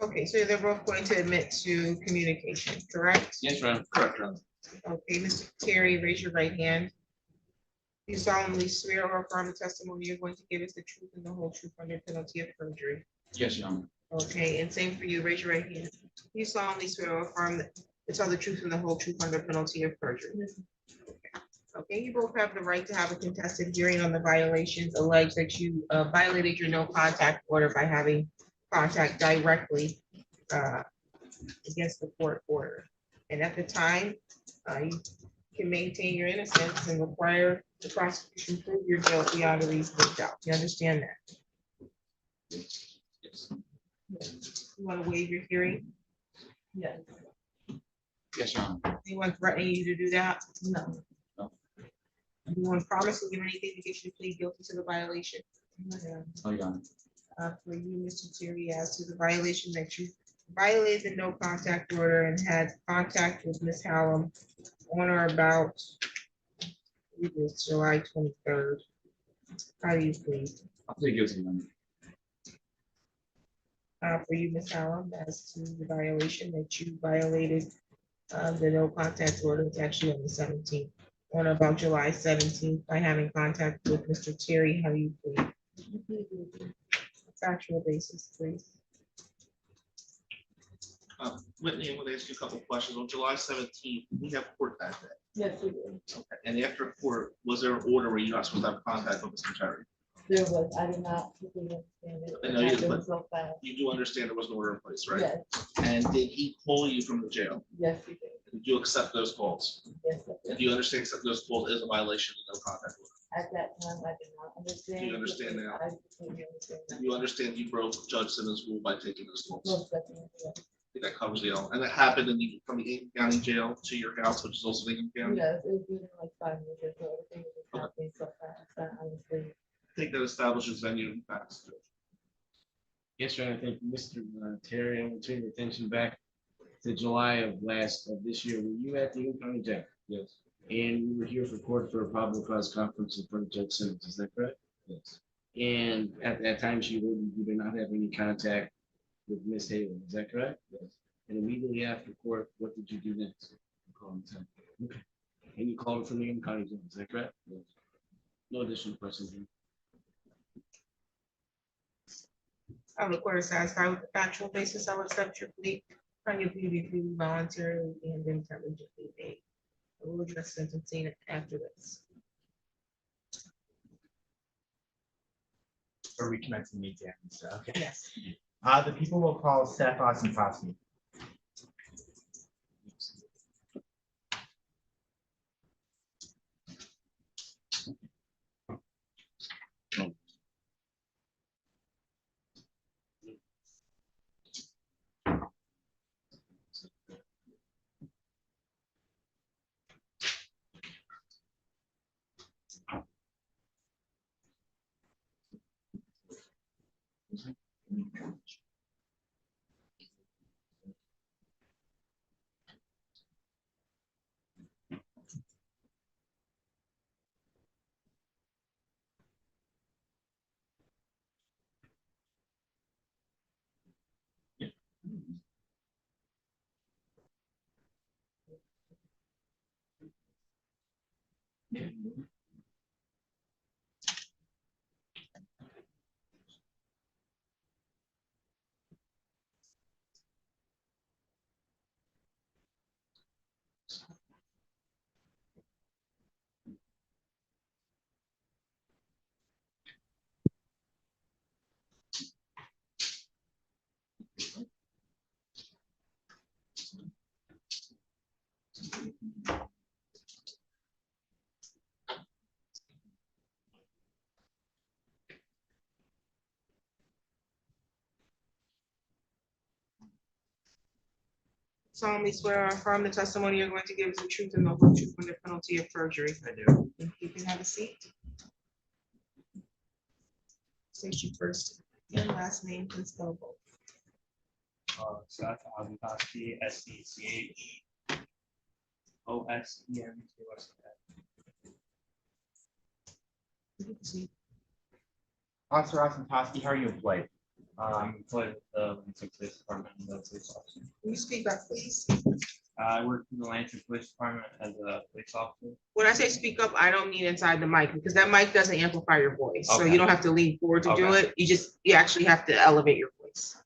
[SPEAKER 1] Okay, so they're both going to admit to communication, correct?
[SPEAKER 2] Yes, Your Honor.
[SPEAKER 4] Correct, Your Honor.
[SPEAKER 1] Okay, Mr. Terry, raise your right hand. You solemnly swear or affirm the testimony you're going to give us the truth and the whole truth under penalty of perjury.
[SPEAKER 2] Yes, Your Honor.
[SPEAKER 1] Okay, and same for you, raise your right hand. You solemnly swear or affirm that to tell the truth and the whole truth under penalty of perjury. Okay, you both have the right to have a contested hearing on the violations alleged that you violated your no contact order by having contact directly against the court order. And at the time, you can maintain your innocence and require the prosecution prove your guilt beyond a reasonable doubt. You understand that?
[SPEAKER 4] Yes.
[SPEAKER 1] You want to waive your hearing?
[SPEAKER 5] Yes.
[SPEAKER 2] Yes, Your Honor.
[SPEAKER 1] Anyone threatening you to do that?
[SPEAKER 5] No.
[SPEAKER 1] Anyone promise to give anything to get you to plead guilty to the violation?
[SPEAKER 2] Oh, Your Honor.
[SPEAKER 1] For you, Mr. Terry, as to the violation that you violated the no contact order and had contact with Ms. Hallam on or about it was July 23rd. How do you plead?
[SPEAKER 2] I'll plead guilty, Your Honor.
[SPEAKER 1] For you, Ms. Hallam, as to the violation that you violated the no contact order, it's actually on the 17th, on or about July 17th, by having contact with Mr. Terry, how do you plead? Factual basis, please.
[SPEAKER 4] Whitney, I'm going to ask you a couple of questions. On July 17th, we have court that day.
[SPEAKER 5] Yes, we did.
[SPEAKER 4] Okay. And after court, was there an order where you're not supposed to have contact with Mr. Terry?
[SPEAKER 5] There was, I did not completely understand it.
[SPEAKER 4] I know you
[SPEAKER 5] It
[SPEAKER 4] didn't,
[SPEAKER 5] happened
[SPEAKER 4] but
[SPEAKER 5] so fast.
[SPEAKER 4] you do understand there was an order in place, right?
[SPEAKER 5] Yes,
[SPEAKER 4] And did he call you from the jail?
[SPEAKER 5] yes, we did.
[SPEAKER 4] Did you accept those calls?
[SPEAKER 5] Yes, I did.
[SPEAKER 4] And do you understand accept those calls is a violation of no contact order?
[SPEAKER 5] At that time, I did not understand.
[SPEAKER 4] Do you understand now?
[SPEAKER 5] I completely understand now.
[SPEAKER 4] Do you understand you broke Judge Simmons' rule by taking those calls?
[SPEAKER 5] Most definitely, yes.
[SPEAKER 4] I think that covers the all. And that happened from the Aiken County Jail to your house, which is also Aiken County.
[SPEAKER 5] Yes, it was within like 5 minutes, so everything was just happening so fast, I honestly.
[SPEAKER 4] I think that establishes venue and facts.
[SPEAKER 2] Yes, Your Honor. I think Mr. Terry, I'm going to turn your attention back to July of this year. Were you at the Aiken County Jail? Yes. And we were here for court for a probable cause conference in front of Judge Simmons, is that correct? Yes. And at that time, she wrote you did not have any contact with Miss Halen, is that correct? Yes. And immediately after court, what did you do next? Call him. Okay. And you called her from the county jail, is that correct? Yes. No additional questions.
[SPEAKER 1] The court is satisfied with the factual basis. I will accept your plea. Find your plea to be freely, voluntarily and intelligently made. I will address sentencing after this.
[SPEAKER 3] Or we commencing the exam, so, okay.
[SPEAKER 1] Yes.
[SPEAKER 3] The people will call Seth Osentoski.
[SPEAKER 1] Solemnly swear or affirm the testimony you're going to give is the truth and the whole truth under penalty of perjury. I do. You can have a seat. State your first and last name and spell both.
[SPEAKER 12] Seth Osentoski, SCCHOSEN.
[SPEAKER 3] Officer Osentoski, how are you employed?
[SPEAKER 12] Employed with the Lansing Police Department as a police officer.
[SPEAKER 1] Can you speak up, please?
[SPEAKER 12] I work in the Lansing Police Department as a police officer.
[SPEAKER 1] When I say speak up, I don't mean inside the mic because that mic doesn't amplify your voice. So
[SPEAKER 12] Okay.
[SPEAKER 1] you don't have to lean forward to do
[SPEAKER 12] Okay.
[SPEAKER 1] it. You actually have to elevate your voice.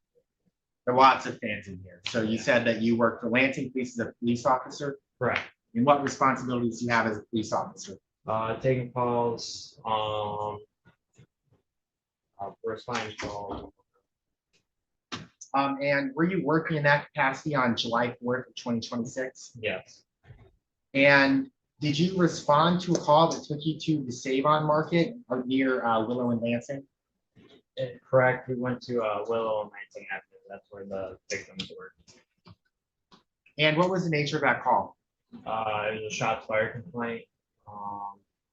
[SPEAKER 3] There are lots of fans in here. So you said that you work for Lansing Police as a police officer.
[SPEAKER 12] Correct.
[SPEAKER 3] And what responsibilities do you have as a police officer?
[SPEAKER 12] Taking calls, responding calls.
[SPEAKER 3] And were you working in that capacity on July 4th of 2026?
[SPEAKER 12] Yes.
[SPEAKER 3] And did you respond to a call that took you to the Save-On Market near Willow and Lansing?
[SPEAKER 12] Correct. We went to Willow and Lansing Avenue. That's where the victims were.
[SPEAKER 3] And what was the nature of that call?
[SPEAKER 12] It was a shots fired complaint.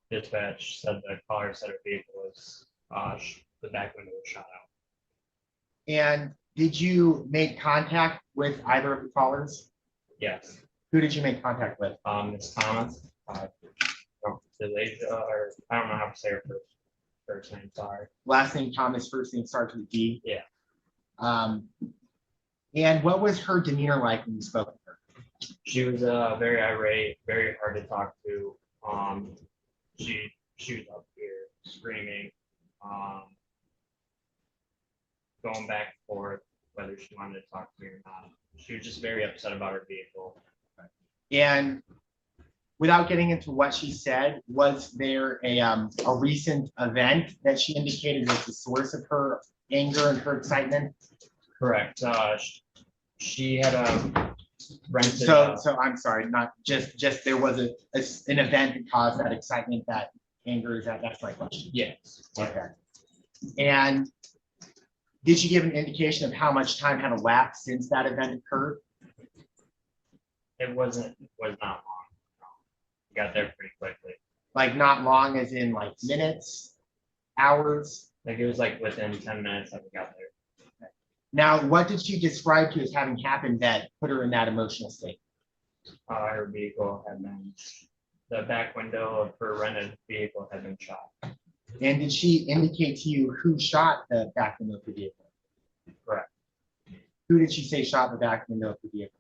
[SPEAKER 12] Dispatch said the caller said her vehicle was, the back window was shot out.
[SPEAKER 3] And did you make contact with either of the callers?
[SPEAKER 12] Yes.
[SPEAKER 3] Who did you make contact with?
[SPEAKER 12] Ms. Thomas, Delasia, or I don't know how to say her first name, sorry.
[SPEAKER 3] Last name Thomas, first name starts with a D.
[SPEAKER 12] Yeah.
[SPEAKER 3] And what was her demeanor like when you spoke with her?
[SPEAKER 12] She was very irate, very hard to talk to. She was up here screaming, going back and forth, whether she wanted to talk to me or not. She was just very upset about her vehicle.
[SPEAKER 3] And without getting into what she said, was there a recent event that she indicated was the source of her anger and her excitement?
[SPEAKER 12] Correct. She had rented.
[SPEAKER 3] So I'm sorry, not just there was an event that caused that excitement, that anger. That's my question.
[SPEAKER 12] Yes.
[SPEAKER 3] Okay. And did you give an indication of how much time had elapsed since that event occurred?
[SPEAKER 12] It was not long. We got there pretty quickly.
[SPEAKER 3] Like not long as in like minutes, hours?
[SPEAKER 12] Like it was like within 10 minutes that we got there.
[SPEAKER 3] Okay. Now, what did she describe to you as having happened that put her in that emotional state?
[SPEAKER 12] Her vehicle had been
[SPEAKER 13] the back window of her rented vehicle had been shot.
[SPEAKER 3] And did she indicate to you who shot the back window of the vehicle?
[SPEAKER 13] Correct.
[SPEAKER 3] Who did she say shot the back window of the vehicle?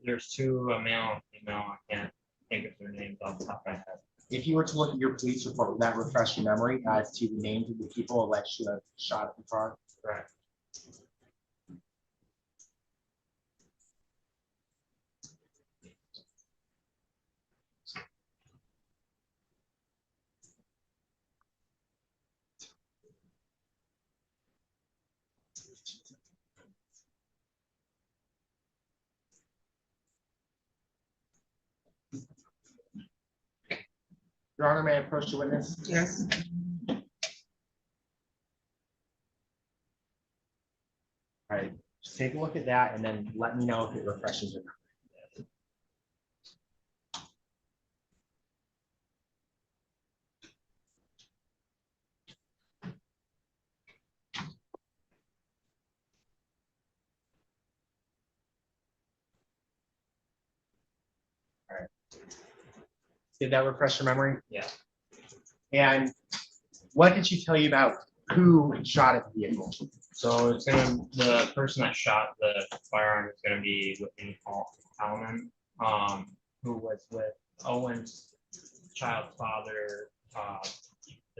[SPEAKER 13] There's two, a male and female. I can't think of their names off the top of my head.
[SPEAKER 3] If you were to look at your police report, would that refresh your memory as to the names of the people alleged to have shot at the car?
[SPEAKER 13] Correct.
[SPEAKER 3] Your Honor, may I approach the witness?
[SPEAKER 1] Yes.
[SPEAKER 3] All right, just take a look at that and then let me know if it refreshes or not. All right. Did that refresh your memory?
[SPEAKER 13] Yeah.
[SPEAKER 3] And what did she tell you about who shot at the vehicle?
[SPEAKER 13] So it's gonna, the person that shot the firearm is gonna be Whitney Hallman, who was with Owen's child's father,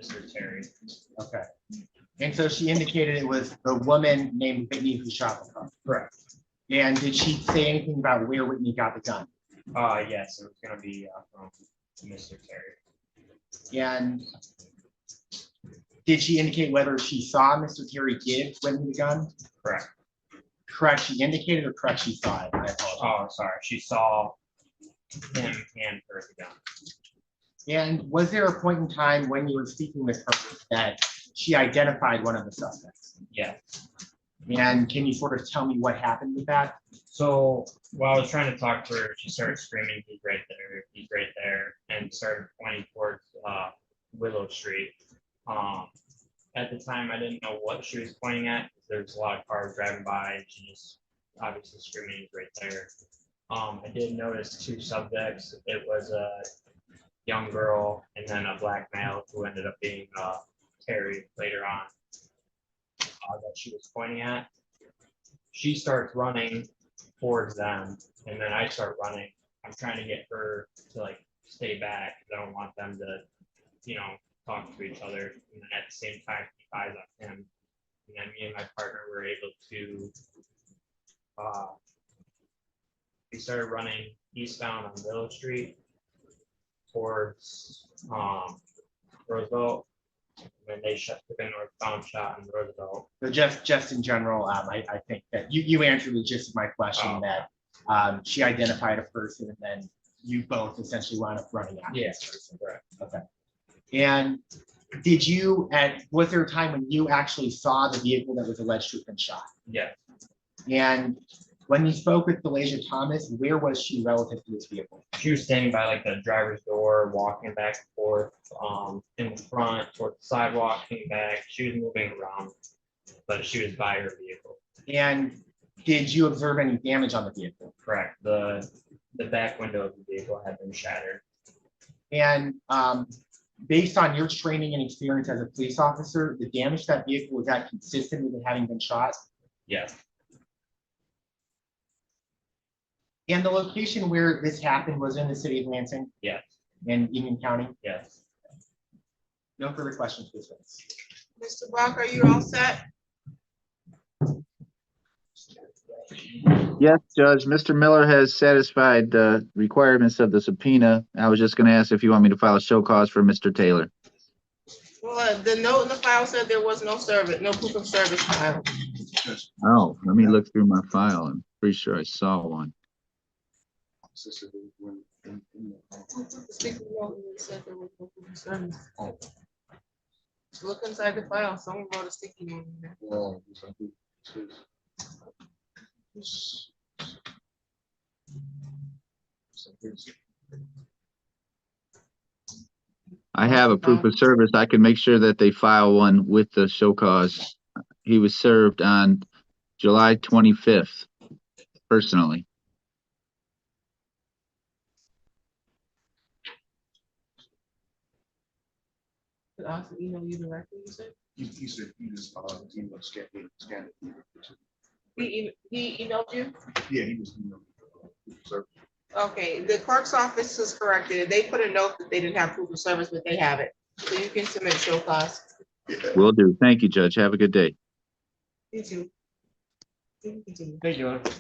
[SPEAKER 13] Mr. Terry.
[SPEAKER 3] Okay. And so she indicated it was the woman named Whitney who shot the car.
[SPEAKER 13] Correct.
[SPEAKER 3] And did she say anything about where Whitney got the gun?
[SPEAKER 13] Yes, it was gonna be from Mr. Terry.
[SPEAKER 3] And did she indicate whether she saw Mr. Terry give Whitney the gun?
[SPEAKER 13] Correct.
[SPEAKER 3] Correct, she indicated, or correct, she saw it? I apologize.
[SPEAKER 13] Oh, sorry, she saw him hand her the gun.
[SPEAKER 3] And was there a point in time when you were speaking with her that she identified one of the suspects?
[SPEAKER 13] Yeah.
[SPEAKER 3] And can you sort of tell me what happened with that?
[SPEAKER 13] So while I was trying to talk to her, she started screaming, "He's right there, he's right there," and started pointing towards Willow Street. At the time, I didn't know what she was pointing at. There's a lot of cars driving by, and she just obviously screaming, "He's right there." I did notice two subjects. It was a young girl and then a black male who ended up being Terry later on that she was pointing at. She starts running towards them, and then I start running. I'm trying to get her to like stay back because I don't want them to, talk to each other. And then at the same time, keep eyes on him. And then me and my partner were able to. We started running eastbound on Willow Street towards Roosevelt. When they took a northbound shot in Roosevelt.
[SPEAKER 3] So just in general, I think that you answered the gist of my question that she identified a person and then you both essentially wound up running after this person.
[SPEAKER 13] Correct.
[SPEAKER 3] Okay. And was there a time when you actually saw the vehicle that was alleged to have been shot?
[SPEAKER 13] Yeah.
[SPEAKER 3] And when you spoke with Delasia Thomas, where was she relative to this vehicle?
[SPEAKER 13] She was standing by like the driver's door, walking back and forth, in the front towards the sidewalk, came back. She was moving around, but she was by her vehicle.
[SPEAKER 3] And did you observe any damage on the vehicle?
[SPEAKER 13] Correct. The back window of the vehicle had been shattered.
[SPEAKER 3] And based on your training and experience as a police officer, the damage to that vehicle, was that consistent with it having been shot?
[SPEAKER 13] Yes.
[SPEAKER 3] And the location where this happened was in the city of Lansing?
[SPEAKER 13] Yes.
[SPEAKER 3] In Union County?
[SPEAKER 13] Yes.
[SPEAKER 3] No further questions, please.
[SPEAKER 1] Mr. Bach, are you all set?
[SPEAKER 17] Yes, Judge. Mr. Miller has satisfied the requirements of the subpoena. I was just going to ask if you want me to file a show cause for Mr. Taylor.
[SPEAKER 1] Well, the note in the file said there was no service, no proof of service file.
[SPEAKER 17] Oh, let me look through my file. I'm pretty sure I saw one.
[SPEAKER 1] Speaking of, it said there was no proof of service. Look inside the file, someone wrote a sticky note in there.
[SPEAKER 17] I have a proof of service. I can make sure that they file one with the show cause. He was served on July 25th, personally.
[SPEAKER 1] Did Austin email you directly, you said?
[SPEAKER 20] He said he just, emailed, scanned it.
[SPEAKER 1] He emailed you?
[SPEAKER 20] Yeah, he was emailed. Sir.
[SPEAKER 1] Okay, the clerk's office is corrected. They put a note that they didn't have proof of service, but they have it. So you can submit a show cause.
[SPEAKER 17] Will do. Thank you, Judge. Have a good day.
[SPEAKER 1] You too. You can continue.
[SPEAKER 2] Thank you, Your Honor.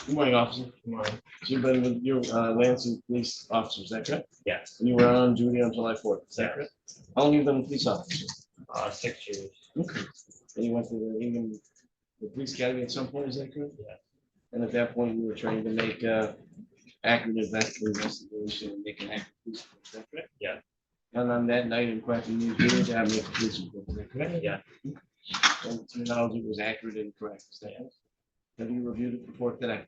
[SPEAKER 2] Good morning, officer. Good morning. So you've been with your Lansing police officer, is that correct?
[SPEAKER 13] Yes.
[SPEAKER 2] And you were on duty on July 4th, is that correct? How long have you been a police officer?
[SPEAKER 13] 6 years.
[SPEAKER 2] Okay. And you went to the police academy at some point, is that correct?
[SPEAKER 13] Yeah.
[SPEAKER 2] And at that point, you were trying to make accurate investigation and make an accurate police report, is that correct?
[SPEAKER 13] Yeah.
[SPEAKER 2] And on that night in question, you did make a police report, is that correct?
[SPEAKER 13] Yeah.
[SPEAKER 2] And to your knowledge, it was accurate and correct, is that correct? Have you reviewed the report today?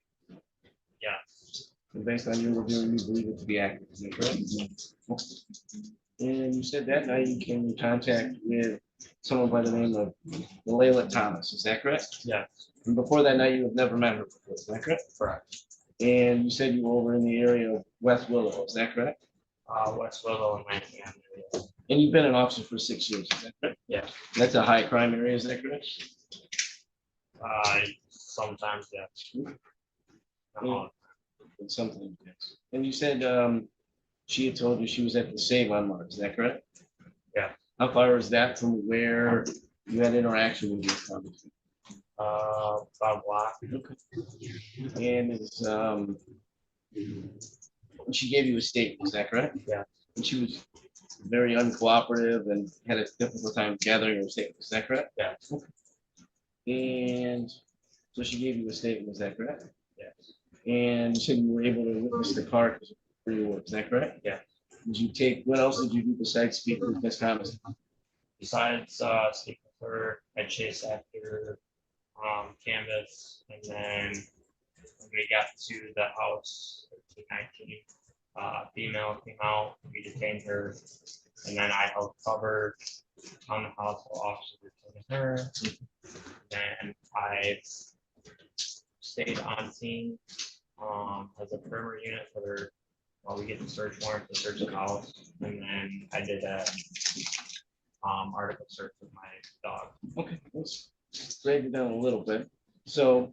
[SPEAKER 13] Yeah.
[SPEAKER 2] And based on your review, you believe it to be accurate, is that correct? And you said that night you came in contact with someone by the name of Layla Thomas, is that correct?
[SPEAKER 13] Yeah.
[SPEAKER 2] And before that night, you have never met her before, is that correct?
[SPEAKER 13] Correct.
[SPEAKER 2] And you said you were over in the area of West Willow, is that correct?
[SPEAKER 13] West Willow and Lansing area.
[SPEAKER 2] And you've been an officer for 6 years, is that correct?
[SPEAKER 13] Yeah.
[SPEAKER 2] That's a high crime area, is that correct?
[SPEAKER 13] Sometimes, yeah.
[SPEAKER 2] And something, yes. And you said she had told you she was at the Save on Mars, is that correct?
[SPEAKER 13] Yeah.
[SPEAKER 2] How far is that from where you had interaction with your congressman?
[SPEAKER 13] About a block.
[SPEAKER 2] Okay. And is she gave you a statement, is that correct?
[SPEAKER 13] Yeah.
[SPEAKER 2] And she was very uncooperative and had a difficult time gathering her statement, is that correct?
[SPEAKER 13] Yeah.
[SPEAKER 2] And so she gave you a statement, is that correct?
[SPEAKER 13] Yes.
[SPEAKER 2] And you said you were able to witness the car where you were, is that correct?
[SPEAKER 13] Yeah.
[SPEAKER 2] Did you take, what else did you do besides speak with Ms. Thomas?
[SPEAKER 13] Besides speaking with her, I chased after Canvas, and then when we got to the house, 1319, female came out, we detained her, and then I held cover on the house while officers were taking her. Then I stayed on scene as a perimeter unit for her while we get the search warrant to search the house, and then I did a article search with my dog.
[SPEAKER 2] Okay, let's break it down a little bit. So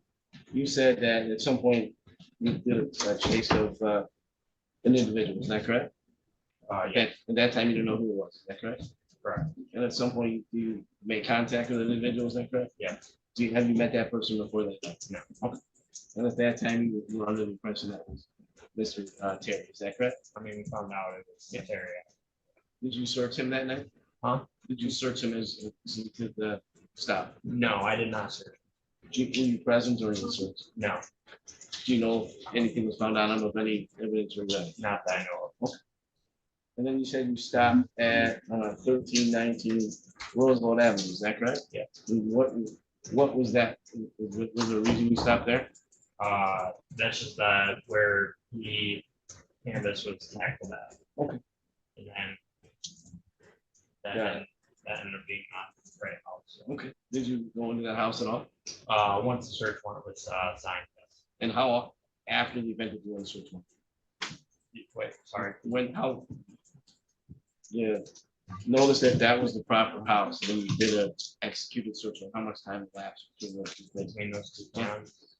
[SPEAKER 2] you said that at some point you did a chase of an individual, is that correct?
[SPEAKER 13] Yeah.
[SPEAKER 2] At that time, you didn't know who it was, is that correct?
[SPEAKER 13] Correct.
[SPEAKER 2] And at some point, you made contact with an individual, is that correct?
[SPEAKER 13] Yeah.
[SPEAKER 2] Have you met that person before that?
[SPEAKER 13] No.
[SPEAKER 2] Okay. And at that time, you were under the impression that was Mr. Terry, is that correct?
[SPEAKER 13] I mean, we found out it was Terry.
[SPEAKER 2] Did you search him that night?
[SPEAKER 13] Huh?
[SPEAKER 2] Did you search him as you did the stop?
[SPEAKER 13] No, I did not search.
[SPEAKER 2] Were you present during the search?
[SPEAKER 13] No.
[SPEAKER 2] Do you know if anything was found on him of any evidence or that?
[SPEAKER 13] Not that I know of.
[SPEAKER 2] Okay. And then you said you stopped at 1319 Roosevelt Avenue, is that correct?
[SPEAKER 13] Yeah.
[SPEAKER 2] And what was that? Was there a reason you stopped there?
[SPEAKER 13] That's just where the Canvas was tackled at.
[SPEAKER 2] Okay.
[SPEAKER 13] And then that ended up being not the right house. So.
[SPEAKER 2] Okay. Did you go into that house at all?
[SPEAKER 13] Once the search warrant was signed. Yes.
[SPEAKER 2] And how after the event did you want to search one?
[SPEAKER 13] Wait, sorry.
[SPEAKER 2] How? Yeah. Notice that was the proper house. Then you did a executed search. How much time elapsed between those two things?
[SPEAKER 13] Between those two times,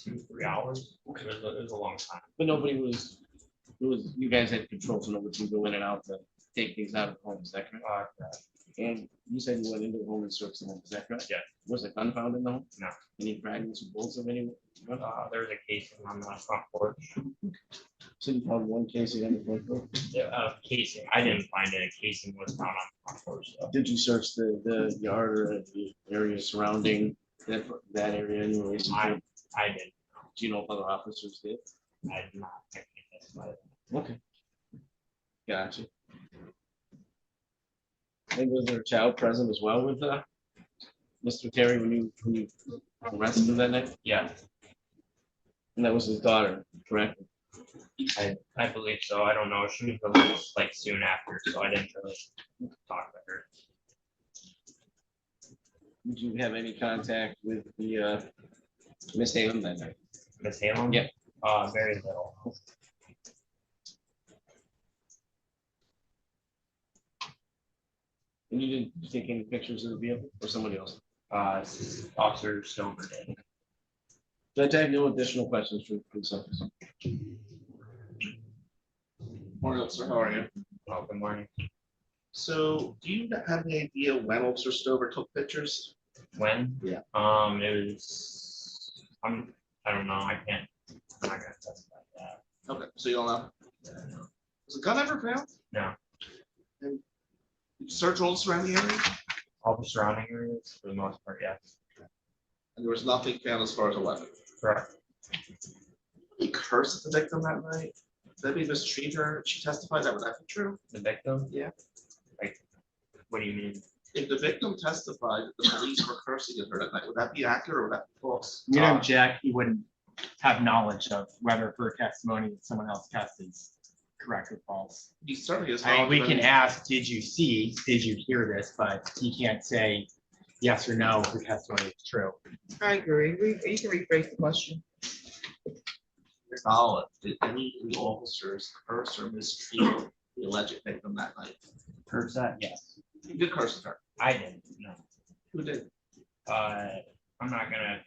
[SPEAKER 13] 2-3 hours. Okay. It was a long time.
[SPEAKER 2] But nobody was. It was you guys had control, so nobody could go in and out to take things out of the home. Is that correct? And you said you went into the home and searched the home. Is that correct?
[SPEAKER 13] Yeah. Was
[SPEAKER 2] a gun found in the home?
[SPEAKER 13] No.
[SPEAKER 2] Any fragments or bullets of any?
[SPEAKER 13] There was a casing on the front porch.
[SPEAKER 2] So you found one casing on the front porch?
[SPEAKER 13] Yeah, casing. I didn't find it. A casing was found on the front porch. So.
[SPEAKER 2] Did you search the yard or the area surrounding that area in relation to?
[SPEAKER 13] I did.
[SPEAKER 2] Do you know if other officers did?
[SPEAKER 13] I did not. I think that's about it.
[SPEAKER 2] Okay. Gotcha. And was there a child present as well with Mr. Terry when you arrested him that night?
[SPEAKER 13] Yeah.
[SPEAKER 2] And that was his daughter, correct?
[SPEAKER 13] I believe so. I don't know. She was released like soon after, so I didn't really talk to her.
[SPEAKER 2] Did you have any contact with the Miss Salem that night.
[SPEAKER 13] Miss Salem?
[SPEAKER 2] Yep.
[SPEAKER 13] Very little.
[SPEAKER 2] And you didn't take any pictures of the vehicle or somebody else?
[SPEAKER 13] Officer Stover did.
[SPEAKER 2] Judge, I have no additional questions for the officer.
[SPEAKER 4] Morning, officer, how are you?
[SPEAKER 13] Oh, good morning.
[SPEAKER 4] So do you have any idea when Officer Stover took pictures?
[SPEAKER 13] When?
[SPEAKER 4] Yeah.
[SPEAKER 13] It was, I don't know, I'm not gonna testify that.
[SPEAKER 4] Okay, so you don't know? Was a gun ever found?
[SPEAKER 13] No,
[SPEAKER 4] And did you search all the surrounding area?
[SPEAKER 13] all the surrounding areas, for the most part, yes.
[SPEAKER 4] And there was nothing found as far as a weapon?
[SPEAKER 13] Correct.
[SPEAKER 4] He cursed the victim that night? Did he mistreat her? She testified that would that be true?
[SPEAKER 13] The victim?
[SPEAKER 4] Yeah.
[SPEAKER 13] Like, what do you mean?
[SPEAKER 4] If the victim testified that the police were cursing at her that night, would that be accurate or would that be false?
[SPEAKER 3] We don't object, he wouldn't have knowledge of whether her testimony that someone else tested is correct or false.
[SPEAKER 4] He certainly is.
[SPEAKER 3] I mean, we can ask, did you see, did you hear this, but he can't say yes or no, if her testimony is true.
[SPEAKER 1] I agree. You can rephrase the question.
[SPEAKER 4] Knowledge, did any of the officers curse or mistreat the alleged victim that night?
[SPEAKER 13] Curse that? Yes.
[SPEAKER 4] You did curse her.
[SPEAKER 13] I didn't, no.
[SPEAKER 4] Who did?
[SPEAKER 13] I'm not gonna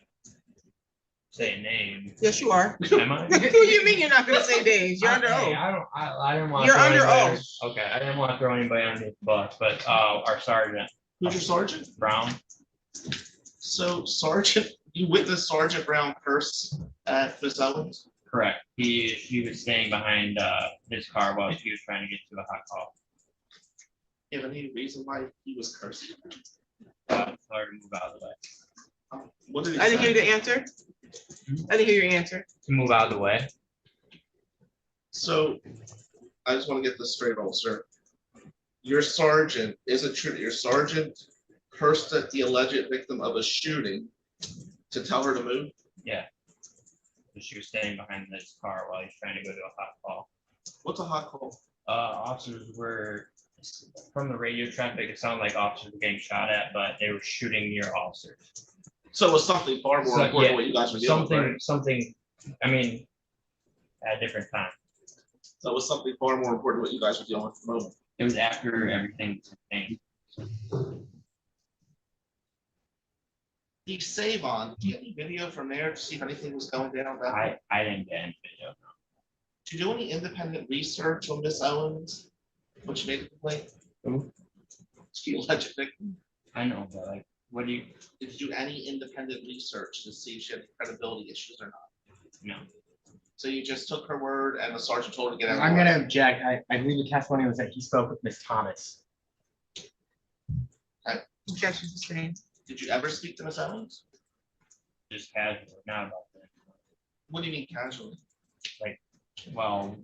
[SPEAKER 13] say a name.
[SPEAKER 1] Yes, you are.
[SPEAKER 13] Am I?
[SPEAKER 1] What do you mean you're not gonna say names? You're under
[SPEAKER 13] Okay,
[SPEAKER 1] oath.
[SPEAKER 13] I didn't want.
[SPEAKER 1] You're under oath.
[SPEAKER 13] Okay, I didn't want to throw anybody under the bus, but, our sergeant.
[SPEAKER 4] Who's your sergeant?
[SPEAKER 13] Brown.
[SPEAKER 4] So Sergeant, you witnessed Sergeant Brown curse at Miss Owens?
[SPEAKER 13] Correct. He was staying behind, his car while he was trying to get to the hot call.
[SPEAKER 4] You have any reason why he was cursing?
[SPEAKER 13] Tell her to move out of the way.
[SPEAKER 4] What did he
[SPEAKER 1] I didn't hear
[SPEAKER 4] say?
[SPEAKER 1] the answer. I didn't hear your answer.
[SPEAKER 13] To move out of the way.
[SPEAKER 4] So I just want to get this straight, officer. Your sergeant, is it true that your sergeant cursed at the alleged victim of a shooting to tell her to move?
[SPEAKER 13] Yeah. She was staying behind this car while he's trying to go to a hot call.
[SPEAKER 4] What's a hot call?
[SPEAKER 13] Officers were, from the radio traffic, it sounded like officers were getting shot at, but they were shooting near officers.
[SPEAKER 4] So it was something far more important than what you guys were dealing with, right?
[SPEAKER 13] Something, I mean, at a different time.
[SPEAKER 4] So it was something far more important than what you guys were dealing with at the moment.
[SPEAKER 13] It was after everything was contained.
[SPEAKER 4] The save on, do you have any video from there to see if anything was going down?
[SPEAKER 13] I didn't get any video.
[SPEAKER 4] Did you do any independent research on Miss Owens when she made the complaint?
[SPEAKER 13] Who?
[SPEAKER 4] She alleged victim.
[SPEAKER 13] I know, but like, what do you?
[SPEAKER 4] Did you do any independent research to see if she had credibility issues or not?
[SPEAKER 13] No.
[SPEAKER 4] So you just took her word and the sergeant told her to get out.
[SPEAKER 3] I'm gonna object. I believe the testimony was that he spoke with Miss Thomas.
[SPEAKER 1] Objection sustained.
[SPEAKER 4] Did you ever speak to Miss Owens?
[SPEAKER 13] Just casually, not about that.
[SPEAKER 4] What do you mean casually?
[SPEAKER 13] Like, well,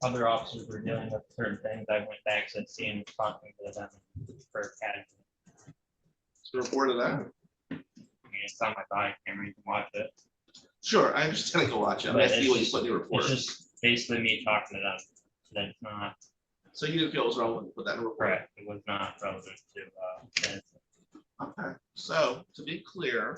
[SPEAKER 13] other officers were dealing with certain things. I went back and seeing, talking to them for casually.
[SPEAKER 4] So reported that?
[SPEAKER 13] I mean, it's on my body camera, you can watch it.
[SPEAKER 4] Sure, I understand. I go watch it. I'm
[SPEAKER 13] But
[SPEAKER 4] asking
[SPEAKER 13] it's
[SPEAKER 4] you what you
[SPEAKER 13] just-
[SPEAKER 4] put in your report.
[SPEAKER 13] It's just basically me talking to them. That it's not
[SPEAKER 4] So you didn't feel it was relevant to put that in a report?
[SPEAKER 13] correct. It was not relevant to, the-
[SPEAKER 4] Okay, so to be clear,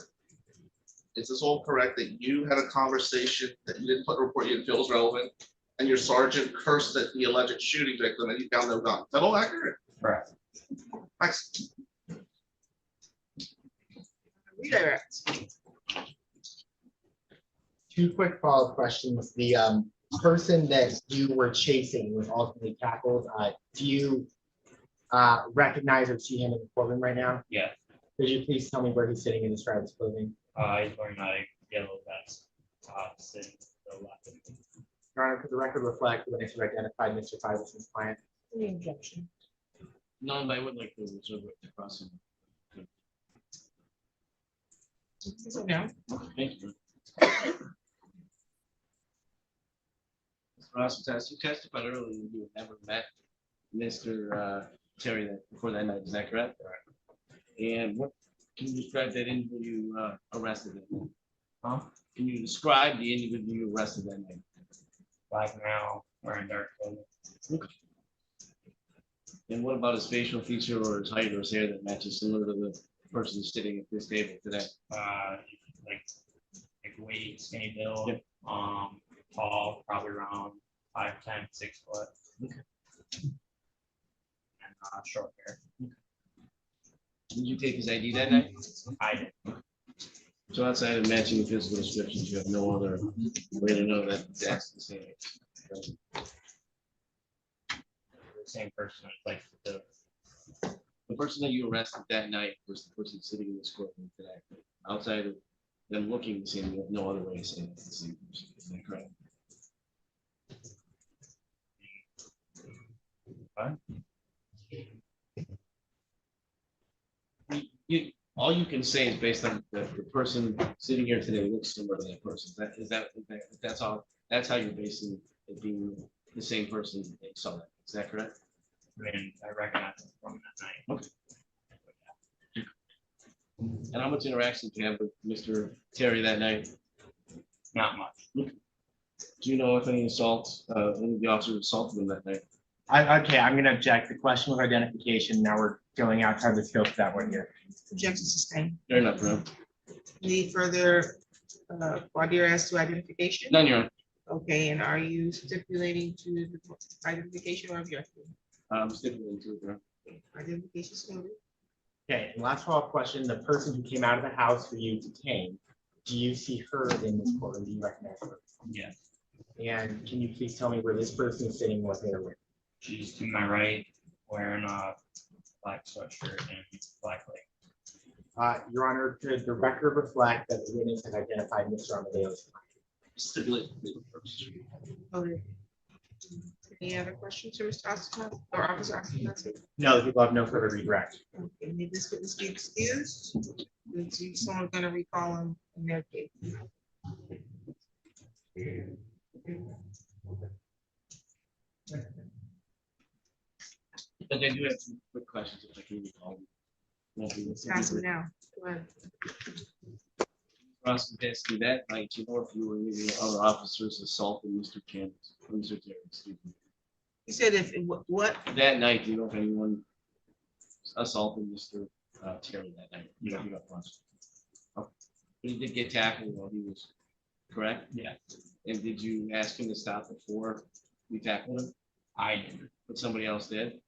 [SPEAKER 4] is this all correct that you had a conversation that you didn't put in a report you didn't feel was relevant? And your sergeant cursed at the alleged shooting victim and you found no gun? Is that all accurate?
[SPEAKER 13] correct.
[SPEAKER 4] Thanks.
[SPEAKER 1] Redirect.
[SPEAKER 3] Two quick follow-up questions. The person that you were chasing was ultimately tackled. Do you recognize or see him in the courtroom right now?
[SPEAKER 13] Yeah.
[SPEAKER 3] Could you please tell me where he's sitting and describe his clothing?
[SPEAKER 13] He's wearing a yellow vest, sitting to the left.
[SPEAKER 3] Your Honor, could the record reflect the witness who identified Mr. Fyverson's client?
[SPEAKER 1] Any objection?
[SPEAKER 2] None, but I would like to reserve it to cross.
[SPEAKER 1] So now,
[SPEAKER 2] Thank you. Mr. Ross, you testified earlier that you had never met Mr. Terry before that night, is that correct? And what, can you describe that individual you arrested that night?
[SPEAKER 13] Huh?
[SPEAKER 2] Can you describe the individual you arrested that night?
[SPEAKER 13] Black male, wearing dark clothing.
[SPEAKER 2] Okay. And what about his facial feature or his height or his hair that matches similar to the person sitting at this table today?
[SPEAKER 13] Like weight, skinny build, tall, probably around 5'10", 6 foot. And short hair.
[SPEAKER 2] Did you take his ID that night?
[SPEAKER 13] I did.
[SPEAKER 2] So outside of matching the physical descriptions, you have no other way to know that that's the same.
[SPEAKER 13] The same person, like the
[SPEAKER 2] person that you arrested that night was the person sitting in this courtroom today. Outside of them looking the same, you have no other way to say that's the same person. Is that correct? All you can say is based on the person sitting here today looks similar to that person. That's all. That's how you're basing it being the same person that you saw that. Is that correct?
[SPEAKER 13] I mean, I recognize him from that night.
[SPEAKER 2] Okay. And how much interaction did you have with Mr. Terry that night?
[SPEAKER 13] Not much.
[SPEAKER 2] Do you know if any assaults, any of the officers assaulted him that night?
[SPEAKER 3] Okay, I'm gonna object. The question was identification. Now we're going outside the scope of that one here.
[SPEAKER 1] Objection sustained.
[SPEAKER 2] Fair enough, bro.
[SPEAKER 1] Need further, voir dire as to identification?
[SPEAKER 2] None, Your Honor.
[SPEAKER 1] Okay, and are you stipulating to the identification or objecting?
[SPEAKER 2] I'm stipulating to it, bro.
[SPEAKER 1] Identification stated.
[SPEAKER 3] Okay, and last follow-up question, the person who came out of the house for you detained, do you see her in this courtroom? Do you recognize her?
[SPEAKER 13] Yes.
[SPEAKER 3] And can you please tell me where this person is sitting, what they're wearing?
[SPEAKER 13] She's to my right, wearing a black sweatshirt and black leg.
[SPEAKER 3] Your Honor, could the record reflect that the witness has identified Mr. Amadeo's?
[SPEAKER 4] Stipulate.
[SPEAKER 1] Okay. Any other questions for Mr. Ostertag or Officer Ostertag?
[SPEAKER 3] No, the people have no further redirect.
[SPEAKER 1] Okay, may this witness be excused? Someone's gonna recall him in their case.
[SPEAKER 2] But I do have some quick questions if I can recall.
[SPEAKER 1] Ask him now. Go ahead.
[SPEAKER 2] Ross, ask you that night, do you know if you were any of the other officers assaulted Mr. Campbell, Mr. Terry, excuse me?
[SPEAKER 1] He said if, what?
[SPEAKER 2] That night, do you know if anyone assaulted Mr. Terry that night? You know, okay. He did get tackled while he was, correct?
[SPEAKER 13] Yeah.
[SPEAKER 2] And did you ask him to stop before you tackled him?
[SPEAKER 13] I did.
[SPEAKER 2] But somebody else did?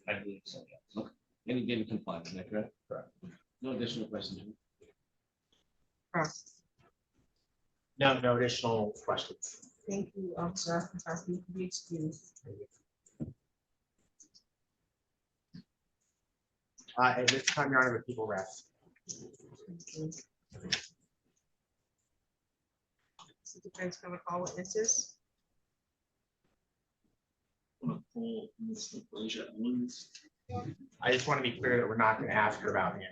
[SPEAKER 13] I believe so, yes.
[SPEAKER 2] Okay. And he didn't comply, is that correct?
[SPEAKER 13] Correct.
[SPEAKER 2] No additional questions?
[SPEAKER 1] Ross.
[SPEAKER 3] No additional questions.
[SPEAKER 1] Thank you, Officer Ostertag. You can be excused.
[SPEAKER 3] At this time, Your Honor, the people rest.
[SPEAKER 1] So the defense gonna call witnesses.
[SPEAKER 3] I just want to be clear that we're not going to ask her about him.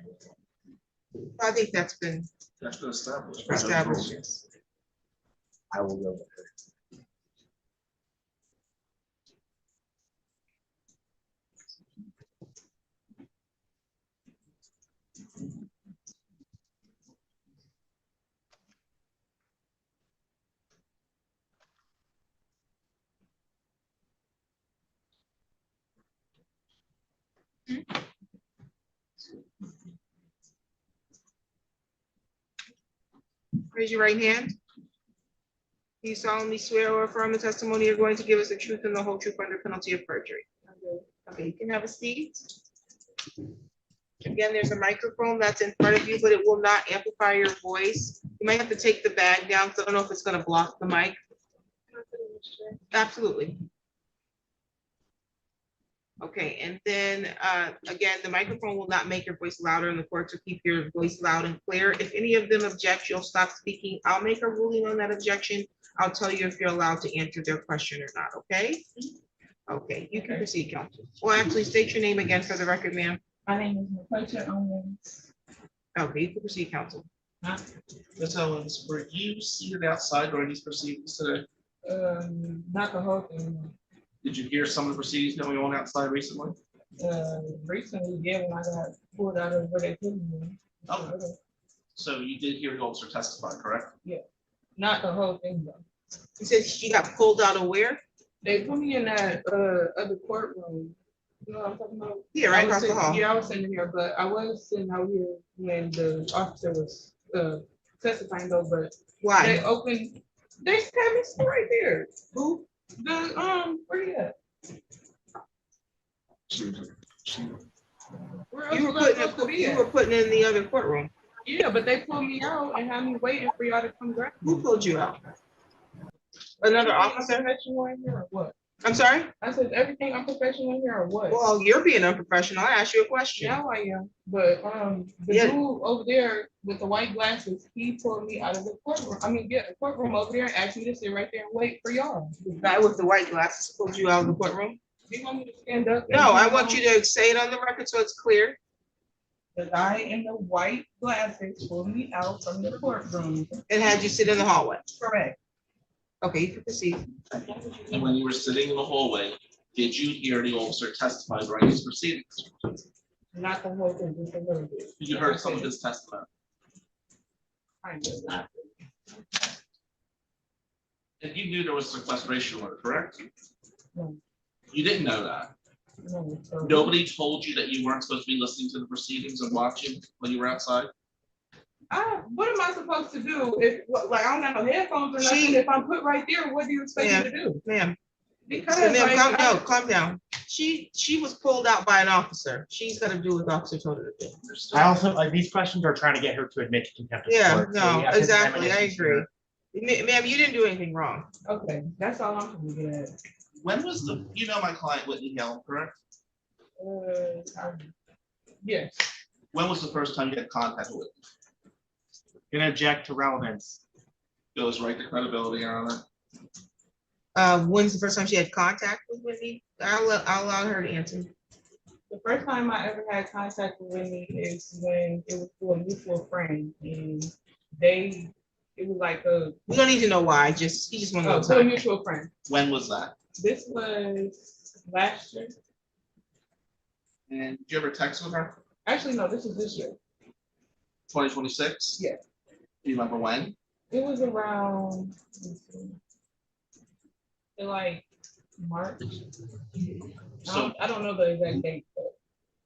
[SPEAKER 1] I think that's been
[SPEAKER 20] established.
[SPEAKER 1] established, yes.
[SPEAKER 3] I will go with her.
[SPEAKER 1] Raise your right hand. Do you solemnly swear or affirm the testimony you're going to give us the truth and the whole truth under penalty of perjury? Okay, you can have a seat. Again, there's a microphone that's in front of you, but it will not amplify your voice. You might have to take the bag down, because I don't know if it's gonna block the mic. Absolutely. Okay, and then, again, the microphone will not make your voice louder in the court, to keep your voice loud and clear. If any of them object, you'll stop speaking. I'll make a ruling on that objection. I'll tell you if you're allowed to answer their question or not, okay? Okay, you can proceed, counsel. Well, actually, state your name again for the record, ma'am.
[SPEAKER 10] My name is Natasha Owens.
[SPEAKER 1] Okay, you can proceed, counsel.
[SPEAKER 4] Ms. Owens, were you seated outside during these proceedings today?
[SPEAKER 10] Not the whole thing.
[SPEAKER 4] Did you hear some of the proceedings going on outside recently?
[SPEAKER 10] Recently, yeah, when I got pulled out of where they put me.
[SPEAKER 4] Okay. So you did hear the officer testify, correct?
[SPEAKER 10] Yeah, not the whole thing though.
[SPEAKER 1] You said she got pulled out of where?
[SPEAKER 10] They put me in that other courtroom. You know what I'm talking about?
[SPEAKER 1] Yeah, right across the hall.
[SPEAKER 10] Yeah, I was sitting here, but I was sitting out here when the officer was testifying though, but they
[SPEAKER 1] Why?
[SPEAKER 10] opened, they had me sit right there. Who? The, where you at? Where else
[SPEAKER 1] You were
[SPEAKER 10] was I supposed to be
[SPEAKER 1] you
[SPEAKER 10] at?
[SPEAKER 1] were putting in the other courtroom.
[SPEAKER 10] Yeah, but they pulled me out and had me waiting for y'all to come grab me.
[SPEAKER 1] Who pulled you out? Another officer?
[SPEAKER 10] Professional in here or what?
[SPEAKER 1] I'm sorry?
[SPEAKER 10] I said, everything unprofessional in here or what?
[SPEAKER 1] Well, you're being unprofessional. I asked you a question.
[SPEAKER 10] Now I am, but, the
[SPEAKER 1] Yeah.
[SPEAKER 10] dude over there with the white glasses, he pulled me out of the courtroom. I mean, yeah, the courtroom over there and asked me to sit right there and wait for y'all.
[SPEAKER 1] The guy with the white glasses pulled you out of the courtroom?
[SPEAKER 10] You want me to stand up?
[SPEAKER 1] No, I want you to say it on the record so it's clear.
[SPEAKER 10] The guy in the white glasses pulled me out from the courtroom.
[SPEAKER 1] And had you sit in the hallway.
[SPEAKER 10] Correct.
[SPEAKER 1] Okay, you can proceed.
[SPEAKER 4] And when you were sitting in the hallway, did you hear the officer testify during his proceedings?
[SPEAKER 10] Not the whole thing, just a little bit.
[SPEAKER 4] You heard some of his testimony.
[SPEAKER 10] Kind of, not
[SPEAKER 4] And you knew there was sequestration order, correct?
[SPEAKER 10] No.
[SPEAKER 4] You didn't know that.
[SPEAKER 10] No, so-
[SPEAKER 4] Nobody told you that you weren't supposed to be listening to the proceedings and watching when you were outside?
[SPEAKER 10] What am I supposed to do if, like, I don't have no headphones or nothing? If I'm put right there, what do you expect me to do?
[SPEAKER 1] Ma'am.
[SPEAKER 10] Because
[SPEAKER 1] Ma'am,
[SPEAKER 10] like,
[SPEAKER 1] calm down. She was pulled out by an officer. She's gonna do what the officer told her to do.
[SPEAKER 3] I also, like, these questions are trying to get her to admit to contempt of
[SPEAKER 1] Yeah,
[SPEAKER 3] court. so
[SPEAKER 1] no,
[SPEAKER 3] we have to
[SPEAKER 1] exactly. I
[SPEAKER 3] examine it.
[SPEAKER 1] agree. Ma'am, you didn't do anything wrong.
[SPEAKER 10] Okay, that's all I'm gonna get at.
[SPEAKER 4] When was the, you know my client Whitney Hale, correct?
[SPEAKER 10] Yes.
[SPEAKER 4] When was the first time you had contact with Whitney?
[SPEAKER 3] Gonna object to relevance.
[SPEAKER 4] Goes right to credibility, Your Honor.
[SPEAKER 1] When's the first time she had contact with Whitney? I'll allow her to answer.
[SPEAKER 10] The first time I ever had contact with Whitney is when it was through a mutual friend and it was like
[SPEAKER 1] We don't need to know why, he just wanna know.
[SPEAKER 10] to a mutual friend.
[SPEAKER 4] When was that?
[SPEAKER 10] This was last year.
[SPEAKER 4] And did you ever text with her?
[SPEAKER 10] Actually, no, this is this year.
[SPEAKER 4] 2026?
[SPEAKER 10] Yeah.
[SPEAKER 4] Do you remember when?
[SPEAKER 10] It was around, like March. I don't know the exact date, but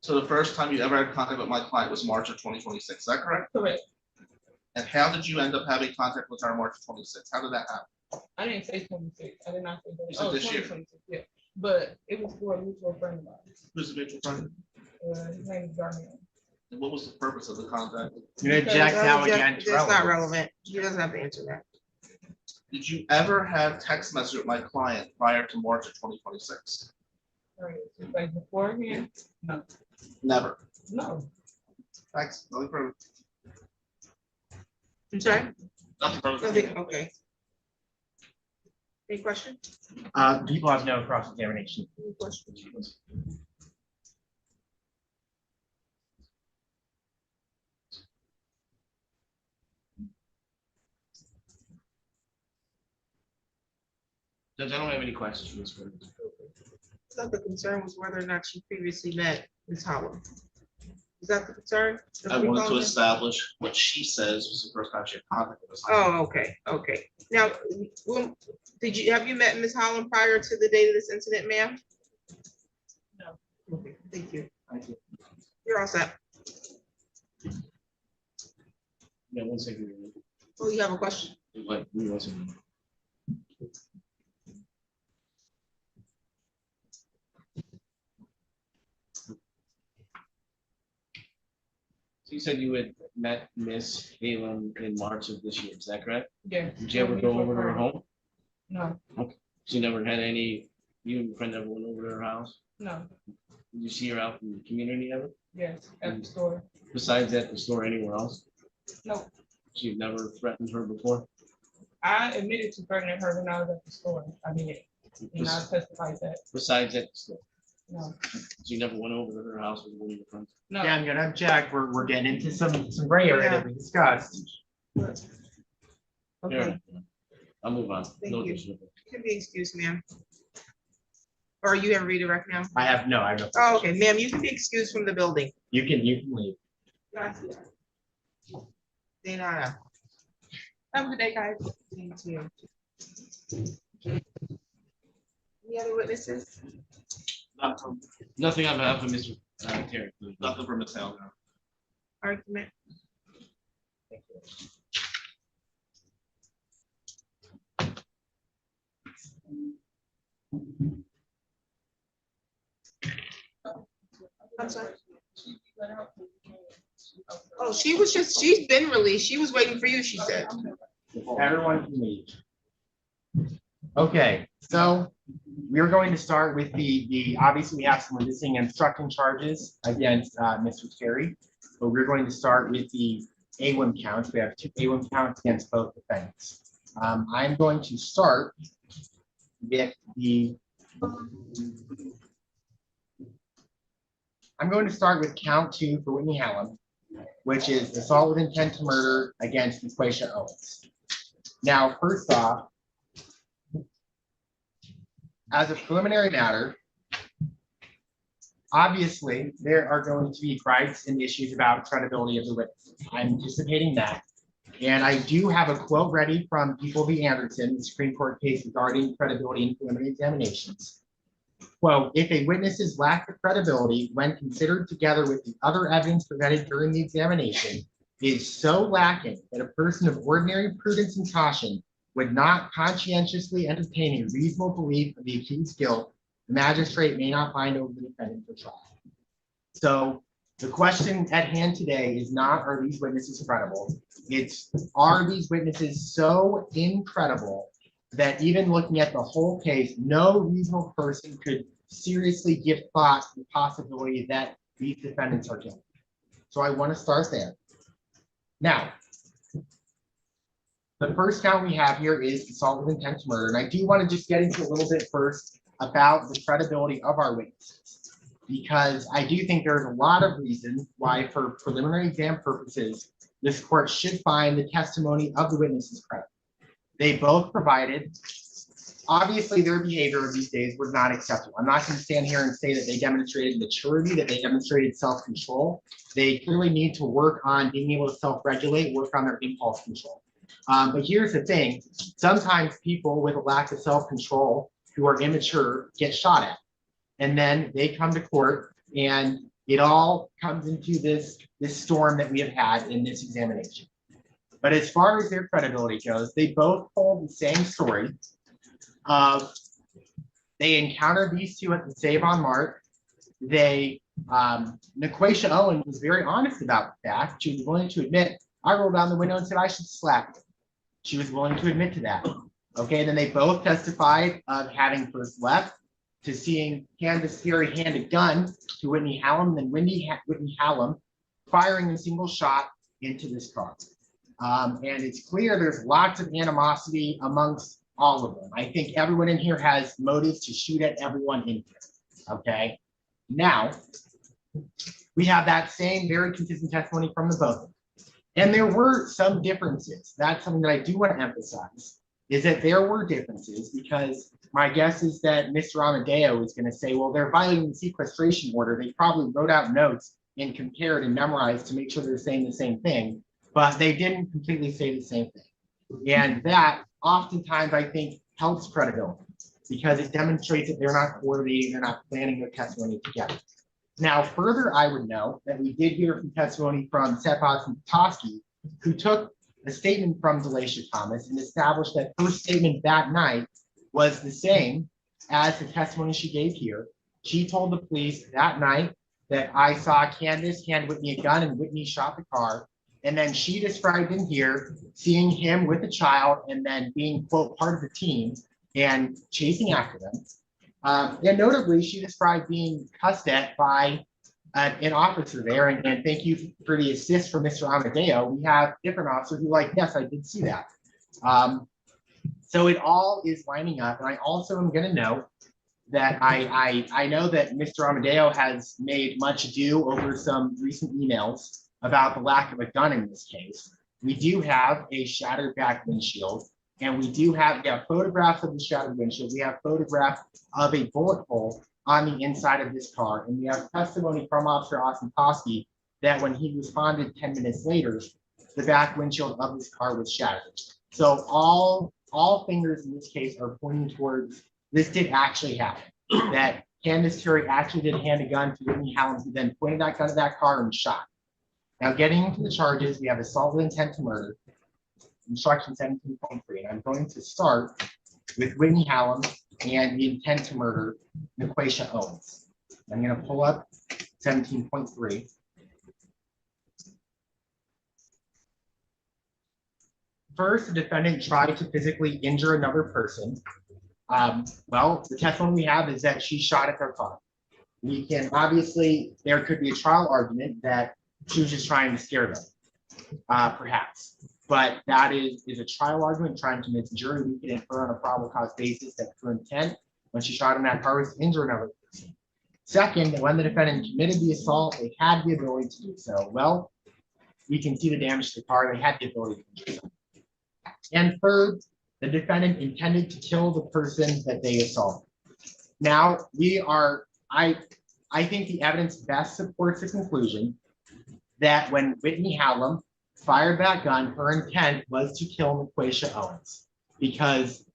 [SPEAKER 4] So the first time you ever had contact with my client was March of 2026, is that correct?
[SPEAKER 10] correct.
[SPEAKER 4] And how did you end up having contact with her on March 26? How did that happen?
[SPEAKER 10] I didn't say 26. I did not say that.
[SPEAKER 4] You said this year.
[SPEAKER 10] 2026, yeah. But it was for a mutual friend of ours.
[SPEAKER 4] Who's the mutual friend?
[SPEAKER 10] His name is Darnell.
[SPEAKER 4] And what was the purpose of the contact?
[SPEAKER 3] You're gonna object now again to
[SPEAKER 1] That's not
[SPEAKER 3] relevance.
[SPEAKER 1] relevant. He doesn't have to answer that.
[SPEAKER 4] Did you ever have text message with my client prior to March of 2026?
[SPEAKER 10] Right. Like beforehand? No.
[SPEAKER 4] Never.
[SPEAKER 10] No.
[SPEAKER 4] Thanks. Nothing further.
[SPEAKER 1] I'm sorry?
[SPEAKER 4] Nothing further.
[SPEAKER 1] Nothing, okay. Any questions?
[SPEAKER 3] People have no cross-examination.
[SPEAKER 1] Any questions?
[SPEAKER 2] Judge, I don't have any questions for this witness.
[SPEAKER 1] So the concern was whether or not she previously met Ms. Howard. Is that the concern?
[SPEAKER 4] I wanted to establish what she says was the first time she had contact with us.
[SPEAKER 1] Oh, okay. Now, have you met Ms. Holland prior to the date of this incident, ma'am?
[SPEAKER 10] No.
[SPEAKER 1] Okay, thank you.
[SPEAKER 4] Thank you.
[SPEAKER 1] You're all set.
[SPEAKER 2] Yeah, 1 second.
[SPEAKER 1] Oh, you have a question?
[SPEAKER 2] Like, give me 1 second. So you said you had met Miss Halen in March of this year, is that correct?
[SPEAKER 10] Yeah.
[SPEAKER 2] Did you ever go over to her home?
[SPEAKER 10] No.
[SPEAKER 2] Okay. So you never had any, you and your friend ever went over to her house?
[SPEAKER 10] No.
[SPEAKER 2] Did you see her out in the community ever?
[SPEAKER 10] Yes. At the store.
[SPEAKER 2] Besides at the store, anywhere else?
[SPEAKER 10] No.
[SPEAKER 2] So you've never threatened her before?
[SPEAKER 10] I admitted to threatening her when I was at the store. I mean, and I testified that.
[SPEAKER 2] Besides at the store?
[SPEAKER 10] No.
[SPEAKER 2] So you never went over to her house with one of your friends?
[SPEAKER 10] No.
[SPEAKER 3] Yeah, I'm gonna object. We're getting into some gray area that we discussed.
[SPEAKER 1] Okay,
[SPEAKER 2] I'll move on.
[SPEAKER 1] Thank
[SPEAKER 2] No
[SPEAKER 1] you.
[SPEAKER 2] additional-
[SPEAKER 1] you can be excused, ma'am. Or you have redirect now?
[SPEAKER 3] I have no.
[SPEAKER 1] Oh, okay, ma'am, you can be excused from the building.
[SPEAKER 3] You can leave.
[SPEAKER 1] Gracias. De nada.
[SPEAKER 10] Have a good day, guys.
[SPEAKER 1] Thank you. Any other witnesses?
[SPEAKER 2] Nothing on behalf of Mr. Terry.
[SPEAKER 4] Nothing for Ms. Hale.
[SPEAKER 1] Argument? I'm sorry. Oh, she's been released. She was waiting for you, she said.
[SPEAKER 3] Everyone can leave. Okay, so we're going to start with obviously we have some resisting and obstructing charges against Mr. Terry, but we're going to start with the A1 counts. We have 2 A1 counts against both defendants. I'm going to start with count 2 for Whitney Hallam, which is assault with intent to murder against Equatia Owens. Now, first off, as a preliminary matter, obviously, there are going to be gripes and issues about credibility of the witness. I'm anticipating that. And I do have a quote ready from People v. Anderson, the Supreme Court case regarding credibility in preliminary examinations. Quote, if a witness's lack of credibility when considered together with the other evidence presented during the examination is so lacking that a person of ordinary prudence and caution would not conscientiously entertain a reasonable belief of the accused's guilt, the magistrate may not find over the defendant for trial. So the question at hand today is not, are these witnesses credible? It's, are these witnesses so incredible that even looking at the whole case, no reasonable person could seriously give thought to the possibility that these defendants are guilty. So I want to start there. Now, the first count we have here is assault with intent to murder. And I do want to just get into a little bit first about the credibility of our witnesses, because I do think there's a lot of reasons why, for preliminary exam purposes, this court should find the testimony of the witnesses credible. They both provided, obviously their behavior these days was not acceptable. I'm not going to stand here and say that they demonstrated maturity, that they demonstrated self-control. They clearly need to work on being able to self-regulate, work on their impulse control. But here's the thing, sometimes people with a lack of self-control who are immature get shot at. And then they come to court and it all comes into this storm that we have had in this examination. But as far as their credibility goes, they both told the same story. They encountered these two at the Save on Mart. Equatia Owens was very honest about the fact. She was willing to admit, I rolled down the window and said I should slap you. She was willing to admit to that. Okay, then they both testified of having first left, to seeing Candace Terry hand a gun to Whitney Hallam, then Whitney Hallam firing a single shot into this car. And it's clear there's lots of animosity amongst all of them. I think everyone in here has motives to shoot at everyone in here. Okay, now we have that same very consistent testimony from the both of them. And there were some differences. That's something that I do want to emphasize, is that there were differences, because my guess is that Mr. Amadeo is going to say, well, they're violating the sequestration order. They probably wrote out notes and compared and memorized to make sure they're saying the same thing, but they didn't completely say the same thing. And that oftentimes I think helps credibility, because it demonstrates that they're not coordinating, they're not planning their testimony together. Now, further, I would note that we did hear from testimony from Sepos and Petoskey, who took a statement from Delasha Thomas and established that her statement that night was the same as the testimony she gave here. She told the police that night that I saw Candace hand Whitney a gun and Whitney shot the car. And then she described in here seeing him with a child and then being, quote, part of the team and chasing after them. And notably, she described being cussed at by an officer there. And thank you for the assist from Mr. Amadeo. We have different officers who are like, yes, I did see that. So it all is lining up. And I also am going to note that I know that Mr. Amadeo has made much ado over some recent emails about the lack of a gun in this case. We do have a shattered back windshield, and we have photographs of the shattered windshield. We have photographs of a bullet hole on the inside of this car. And we have testimony from Officer Ostenkoski that when he responded 10 minutes later, the back windshield of this car was shattered. So all fingers in this case are pointing towards this did actually happen, that Candace Terry actually did hand a gun to Whitney Hallam, who then pointed that gun to that car and shot. Now, getting into the charges, we have assault with intent to murder, instruction 17.3, and I'm going to start with Whitney Hallam and the intent to murder Equatia Owens. I'm going to pull up 17.3. First, the defendant tried to physically injure another person. Well, the testimony we have is that she shot at their car. We can, obviously, there could be a trial argument that she was just trying to scare them, perhaps. But that is a trial argument trying to convince the jury. We can infer on a probable cause basis that her intent when she shot in that car was to injure another person. Second, when the defendant committed the assault, they had the ability to do so. Well, we can see the damage to the car. They had the ability to do so. And third, the defendant intended to kill the person that they assaulted. Now, I think the evidence best supports the conclusion that when Whitney Hallam fired that gun, her intent was to kill Naquasia Owens, because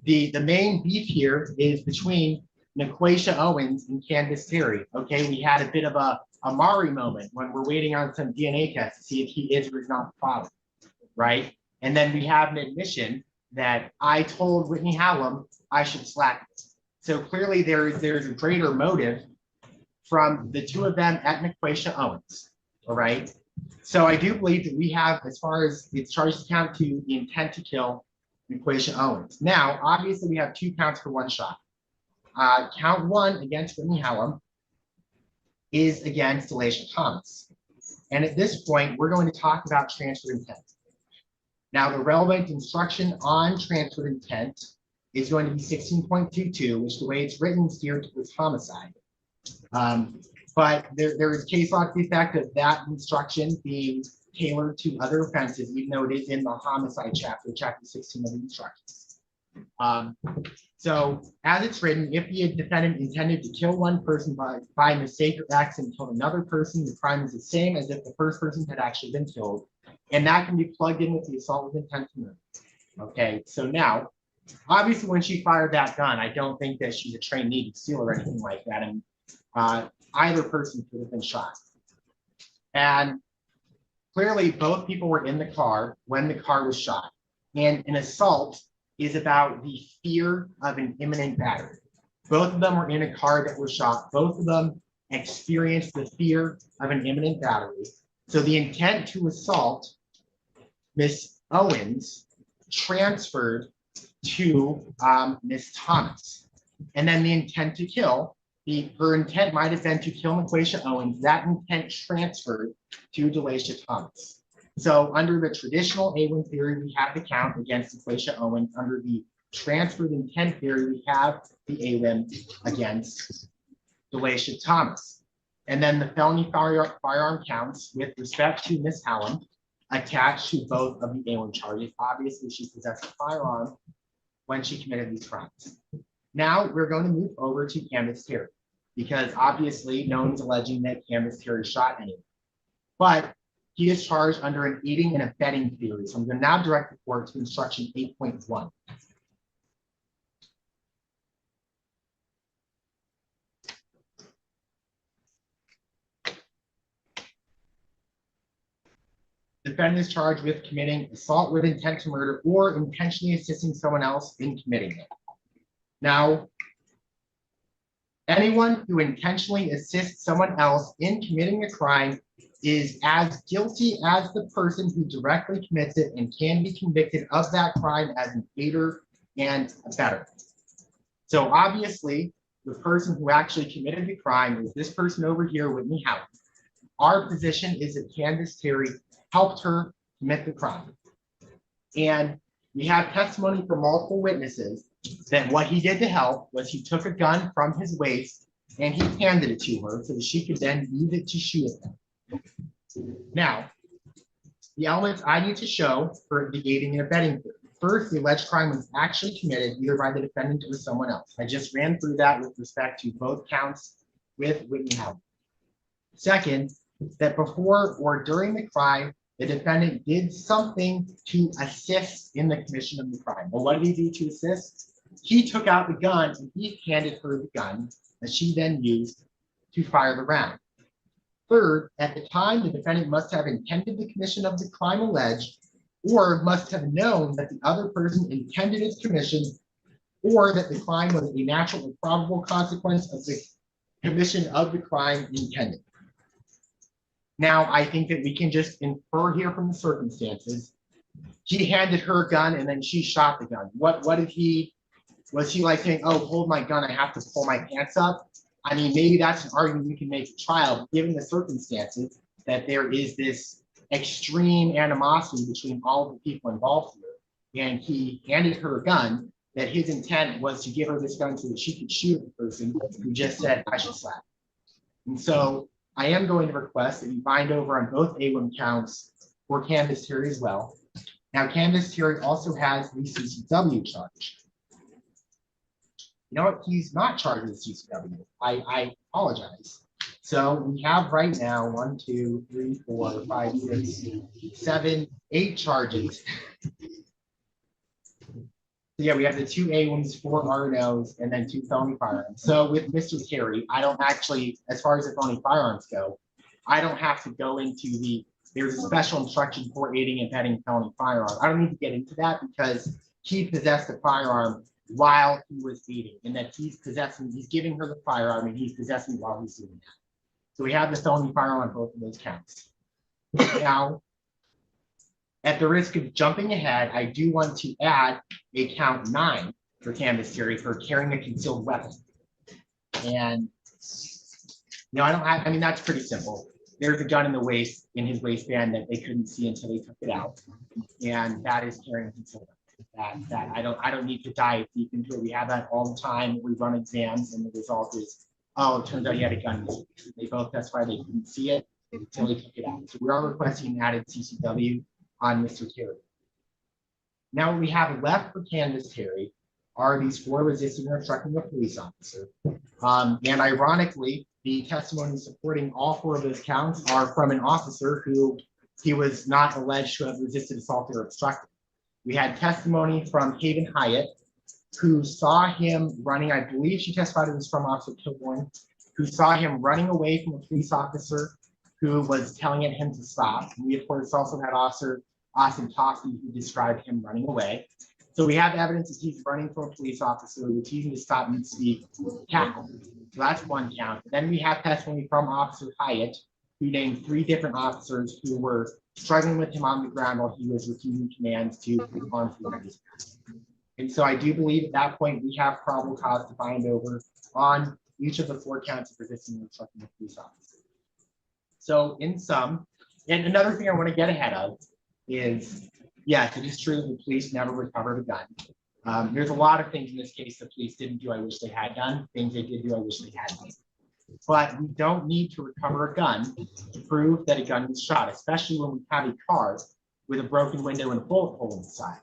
[SPEAKER 3] the main beef here is between Naquasia Owens and Candace Terry. Okay, we had a bit of a Mari moment when we're waiting on some DNA tests to see if he is or is not the father, right? And then we have an admission that I told Whitney Hallam I should slap it. So clearly there's a greater motive from the two of them at Naquasia Owens, all right? So I do believe that we have, as far as its charges count, to the intent to kill Naquasia Owens. Now, obviously we have 2 counts for 1 shot. Count 1 against Whitney Hallam is against Delisha Thomas. And at this point, we're going to talk about transfer intent. Now, the relevant instruction on transfer intent is going to be 16.22, which the way it's written is geared towards homicide. But there is case law to the effect of that instruction being tailored to other offenses, even though it is in the homicide chapter 16 of the instructions. So as it's written, if the defendant intended to kill one person by mistake or accident and killed another person, the crime is the same as if the first person had actually been killed. And that can be plugged in with the assault with intent to murder. Okay, so now, obviously when she fired that gun, I don't think that she's a trained Navy SEAL or anything like that. And either person could have been shot. And clearly both people were in the car when the car was shot. And an assault is about the fear of an imminent battery. Both of them were in a car that was shot. Both of them experienced the fear of an imminent battery. So the intent to assault Miss Owens transferred to Miss Thomas. And then the intent to kill, her intent might have been to kill Naquasia Owens. That intent transferred to Delisha Thomas. So under the traditional A1 theory, we have the count against Naquasia Owens. Under the transferred intent theory, we have the A1 against Delisha Thomas. And then the felony firearm counts with respect to Miss Hallam attached to both of the A1 charges. Obviously, she possessed a firearm when she committed these crimes. Now we're going to move over to Candace Terry, because obviously no one's alleging that Candace Terry shot anyone. But he is charged under an aiding and abetting theory. So I'm going to now direct the court to instruction 8.1. Defendant is charged with committing assault with intent to murder or intentionally assisting someone else in committing it. Now, anyone who intentionally assists someone else in committing a crime is as guilty as the person who directly commits it and can be convicted of that crime as an aider and abetter. So obviously, the person who actually committed the crime is this person over here, Whitney Hallam. Our position is that Candace Terry helped her commit the crime. And we have testimony from multiple witnesses that what he did to help was he took a gun from his waist and he handed it to her so that she could then use it to shoot at them. Now, the elements I need to show for the aiding and abetting theory. First, the alleged crime was actually committed either by the defendant or someone else. I just ran through that with respect to both counts with Whitney Hallam. Second, that before or during the crime, the defendant did something to assist in the commission of the crime. Well, what did he do to assist? He took out the gun and he handed her the gun that she then used to fire the round. Third, at the time, the defendant must have intended the commission of the crime alleged, or must have known that the other person intended its commission, or that the crime was a natural or probable consequence of the commission of the crime intended. Now, I think that we can just infer here from the circumstances. He handed her a gun and then she shot the gun. What did he, was he like saying, oh, hold my gun, I have to pull my pants up? I mean, maybe that's an argument we can make at trial, given the circumstances that there is this extreme animosity between all of the people involved here. And he handed her a gun, that his intent was to give her this gun so that she could shoot the person who just said, I should slap. And so I am going to request that you bind over on both A1 counts for Candace Terry as well. Now, Candace Terry also has the CCW charge. You know what? He's not charged with CCW. I apologize. So we have right now 1, 2, 3, 4, 5, 6, 7, 8 charges. Yeah, we have the 2 A1s, 4 R&Os, and then 2 felony firearms. So with Mr. Terry, I don't actually, as far as the felony firearms go, I don't have to go into there's a special instruction for aiding and abetting felony firearm. I don't need to get into that because he possessed a firearm while he was aiding, and that he's giving her the firearm and he's possessing it while he's doing that. So we have the felony firearm on both of those counts. Now, at the risk of jumping ahead, I do want to add a count 9 for Candace Terry for carrying a concealed weapon. And I mean, that's pretty simple. There's a gun in his waistband that they couldn't see until they took it out. And that is carrying a concealed weapon. That I don't need to dive deep into it. We have that all the time. We run exams and the result is, oh, it turns out he had a gun in his waist. They both testified they couldn't see it until they took it out. So we are requesting an added CCW on Mr. Terry. Now what we have left for Candace Terry are these 4 resisting or obstructing a police officer. And ironically, the testimony supporting all 4 of those counts are from an officer who he was not alleged to have resisted, assaulted, or obstructed. We had testimony from Haven Hyatt, who saw him running, I believe she testified it was from Officer Kilborn, who saw him running away from a police officer who was telling him to stop. We, of course, also had Officer Austin Toffey, who described him running away. So we have evidence that he's running from a police officer, which he's to stop and speak, tackle. So that's 1 count. Then we have testimony from Officer Hyatt, who named 3 different officers who were struggling with him on the ground while he was refusing commands to arm his. And so I do believe at that point we have probable cause to bind over on each of the 4 counts of resisting and obstructing a police officer. So in sum, and another thing I want to get ahead of is, yes, it is true that the police never recovered a gun. There's a lot of things in this case the police didn't do I wish they had done, things they did do I wish they had done. But we don't need to recover a gun to prove that a gun was shot, especially when we have a car with a broken window and a bullet hole in the side.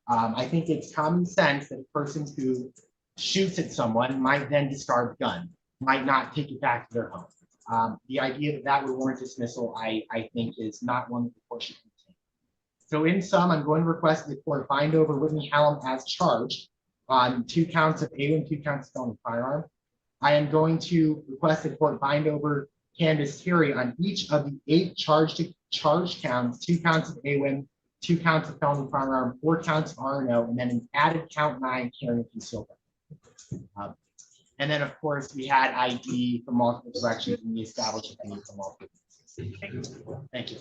[SPEAKER 3] I think it's common sense that a person who shoots at someone might then discard the gun, might not take it back to their home. The idea that that would warrant dismissal, I think, is not one that the court should contain. So in sum, I'm going to request that the court bind over Whitney Hallam as charged on 2 counts of A1, 2 counts of felony firearm. I am going to request the court bind over Candace Terry on each of the 8 charged counts, 2 counts of A1, 2 counts of felony firearm, 4 counts of R&O, and then an added count 9 carrying a concealed weapon. And then, of course, we had ID from multiple directions, and we established ID from multiple directions. Thank you.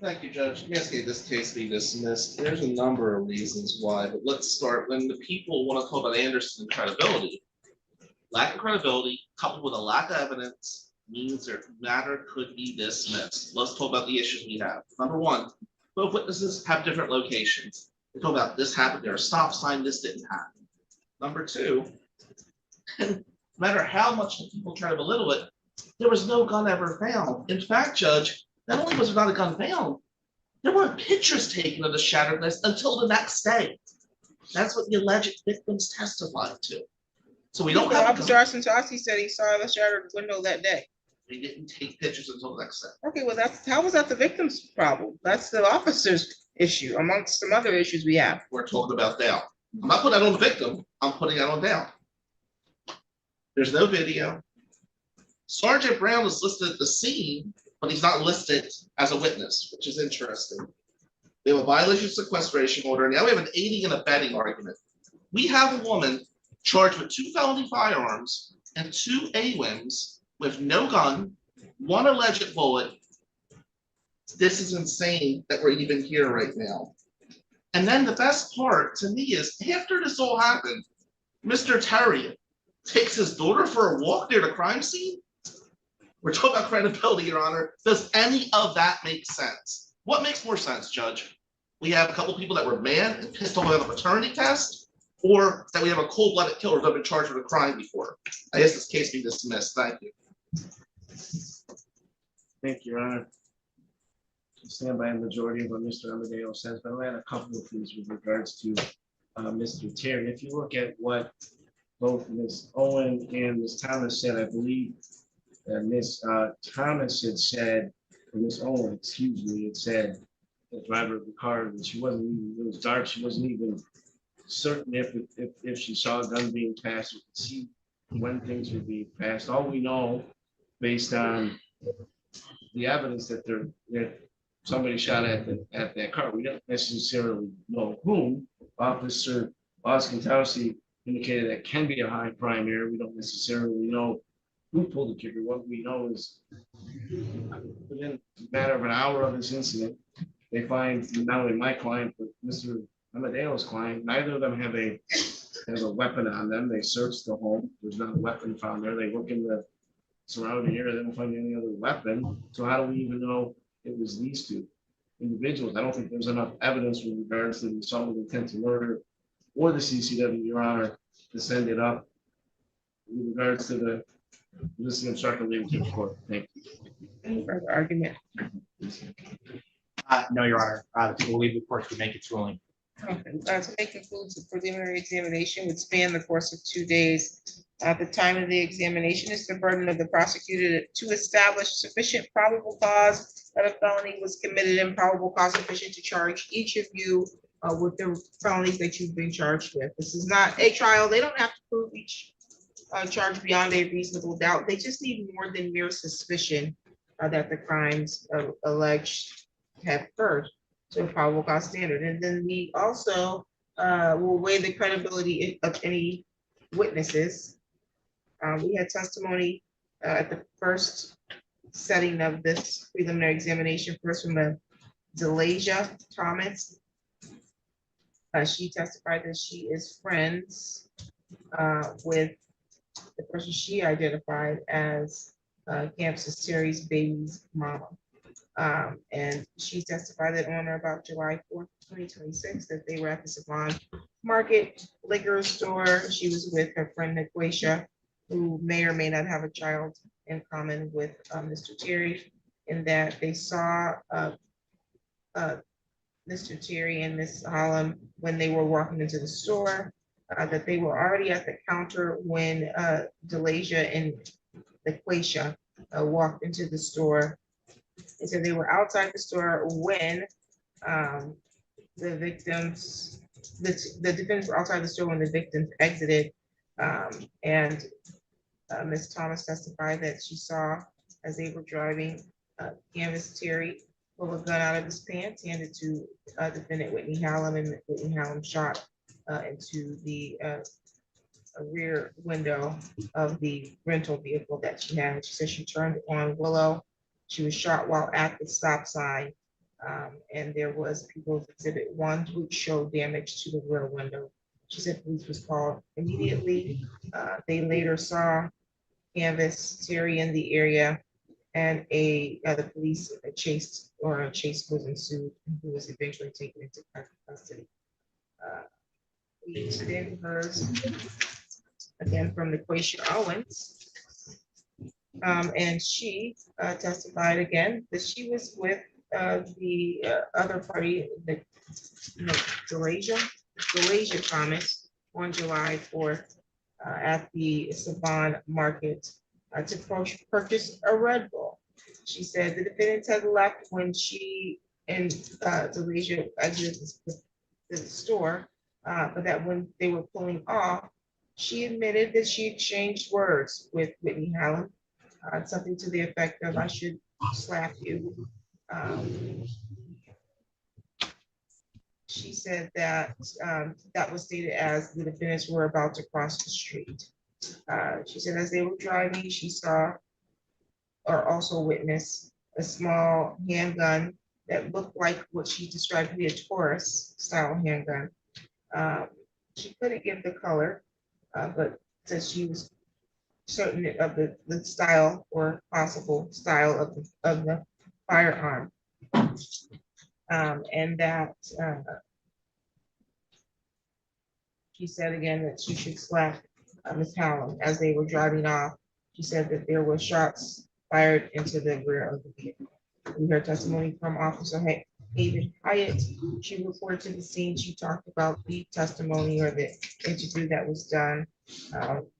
[SPEAKER 4] Thank you, Judge. Yes, this case be dismissed. There's a number of reasons why, but let's start when the people want to talk about Anderson credibility. Lack of credibility coupled with a lack of evidence means their matter could be dismissed. Let's talk about the issues we have. Number 1, both witnesses have different locations. They talk about this happened, there's a stop sign, this didn't happen. Number 2, no matter how much the people try to belittle it, there was no gun ever found. In fact, Judge, not only was there not a gun found, there weren't pictures taken of the shattered glass until the next day. That's what the alleged victims testified to. So we don't have.
[SPEAKER 1] Officer Arsentoski said he saw the shattered window that day.
[SPEAKER 4] They didn't take pictures until the next day.
[SPEAKER 1] Okay, well, how was that the victim's problem? That's the officer's issue amongst some other issues we have.
[SPEAKER 4] We're talking about doubt. I'm not putting that on the victim. I'm putting that on doubt. There's no video. Sergeant Brown is listed at the scene, but he's not listed as a witness, which is interesting. We have a violation of sequestration order. Now we have an aiding and abetting argument. We have a woman charged with 2 felony firearms and 2 AWIMs with no gun, 1 alleged bullet. This is insane that we're even here right now. And then the best part to me is after this all happened, Mr. Terry takes his daughter for a walk near the crime scene. We're talking about credibility, Your Honor. Does any of that make sense? What makes more sense, Judge? We have a couple people that were mad and pissed off about a paternity test, or that we have a cold-blooded killer who's been charged with a crime before? I guess this case be dismissed. Thank you.
[SPEAKER 2] Thank you, Your Honor. I stand by a majority of what Mr. Amadeo says, but I'll add a couple of things with regards to Mr. Terry. If you look at what both Ms. Owen and Ms. Thomas said, I believe that Ms. Thomas had said, or Ms. Owen, excuse me, had said, the driver of the car, that she wasn't even, it was dark, she wasn't even certain if she saw a gun being passed, or could see when things were being passed. All we know, based on the evidence that somebody shot at that car, we don't necessarily know whom. Officer Oskentowski indicated that can be a high crime area. We don't necessarily know who pulled the trigger. What we know is within a matter of an hour of this incident, they find not only my client, but Mr. Amadeo's client. Neither of them have a weapon on them. They searched the home. There's not a weapon found there. They look in the surrounding area. They don't find any other weapon. So how do we even know it was these 2 individuals? I don't think there's enough evidence with regards to the assault with intent to murder or the CCW, Your Honor, to send it up with regards to the listing obstruction leading to the court. Thank you.
[SPEAKER 1] Any further argument?
[SPEAKER 3] No, Your Honor. To believe the court to make its ruling.
[SPEAKER 1] Okay, so they conclude the preliminary examination would span the course of 2 days. At the time of the examination, it's the burden of the prosecutor to establish sufficient probable cause that a felony was committed and probable cause sufficient to charge each of you with the felonies that you've been charged with. This is not a trial. They don't have to prove each charge beyond a reasonable doubt. They just need more than mere suspicion that the crimes alleged have occurred to a probable cause standard. And then we also will weigh the credibility of any witnesses. We had testimony at the first setting of this preliminary examination, first from Delasia Thomas. She testified that she is friends with the person she identified as Campus Terry's baby's mama. And she testified that on or about July 4th, 2026, that they were at the Savon Market liquor store. She was with her friend Niquacia, who may or may not have a child in common with Mr. Terry, and that they saw Mr. Terry and Miss Holland when they were walking into the store, that they were already at the counter when Delasia and Niquacia walked into the store. They said they were outside the store when the defendants were outside the store when the victims exited. And Ms. Thomas testified that she saw, as they were driving, Canvas Terry pull a gun out of his pants, handed to defendant Whitney Hallam, and Whitney Hallam shot into the rear window of the rental vehicle that she had. She said she turned on Willow. She was shot while at the stop sign, and there was People's Exhibit 1, which showed damage to the rear window. She said police was called immediately. They later saw Canvas Terry in the area, and the police chase was ensued, who was eventually taken into custody. We then heard again from Niquacia Owens. And she testified again that she was with the other party, the Delasia Thomas, on July 4th at the Savon Market to purchase a Red Bull. She said the defendants had left when she and Delasia exited the store, but that when they were pulling off, she admitted that she exchanged words with Whitney Hallam. Something to the effect of, "I should slap you." she said that that was stated as the defendants were about to cross the street. She said as they were driving, she saw or also witnessed a small handgun that looked like what she described to be a Taurus style handgun. She couldn't give the color, but said she was certain of the style or possible style of the firearm. And that she said again that she should slap Ms. Hallam as they were driving off. She said that there were shots fired into the rear of the vehicle. We heard testimony from Officer David Hyatt. She reported to the scene. She talked about the testimony or the interview that was done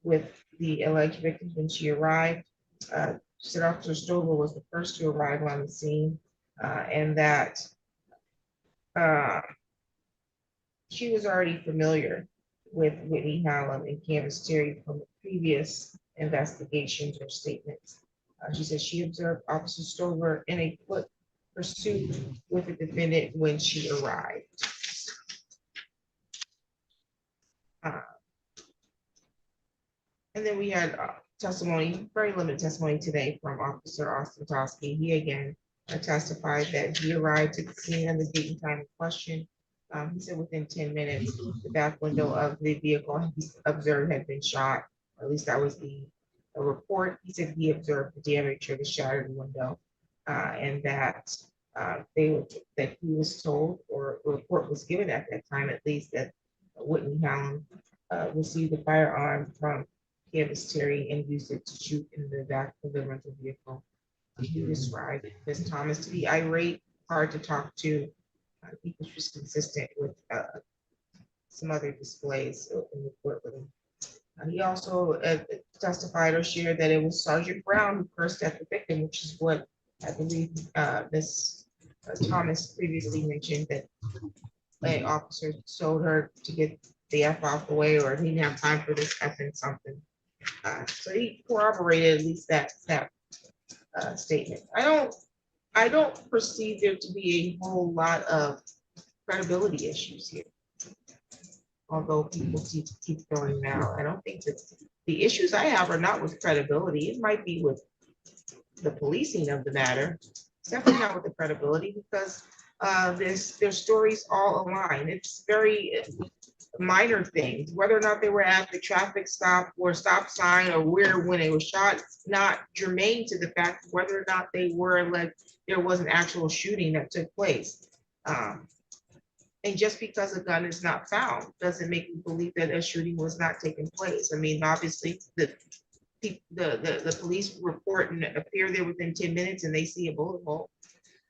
[SPEAKER 1] with the alleged victim when she arrived. She said Officer Stover was the first to arrive on the scene, and that she was already familiar with Whitney Hallam and Candace Terry from previous investigations or statements. She said she observed Officer Stover in a foot pursuit with the defendant when she arrived. And then we had testimony, very limited testimony today from Officer Austin Tosky. He again testified that he arrived at the scene of the date and time in question. He said within 10 minutes, the back window of the vehicle he observed had been shot. At least that was the report. He said he observed the damage or the shattered window, and that that he was told, or a report was given at that time, at least, that Whitney Hallam received the firearm from Candace Terry and used it to shoot in the back of the rental vehicle. He described Ms. Thomas to be irate, hard to talk to. I think this was consistent with some other displays in the courtroom. He also testified or shared that it was Sergeant Brown who cursed at the victim, which is what I believe Ms. Thomas previously mentioned, that an officer told her to get the F off the way, or he didn't have time for this F and something. So he corroborated at least that statement. I don't perceive there to be a whole lot of credibility issues here. Although people keep throwing them out, I don't think that the issues I have are not with credibility. It might be with the policing of the matter. It's definitely not with the credibility, because their stories all align. It's very minor things, whether or not they were at the traffic stop or stop sign or where when it was shot. It's not germane to the fact whether or not they were like there was an actual shooting that took place. And just because a gun is not found doesn't make me believe that a shooting was not taking place. I mean, obviously, the police report and appear there within 10 minutes and they see a bullet hole.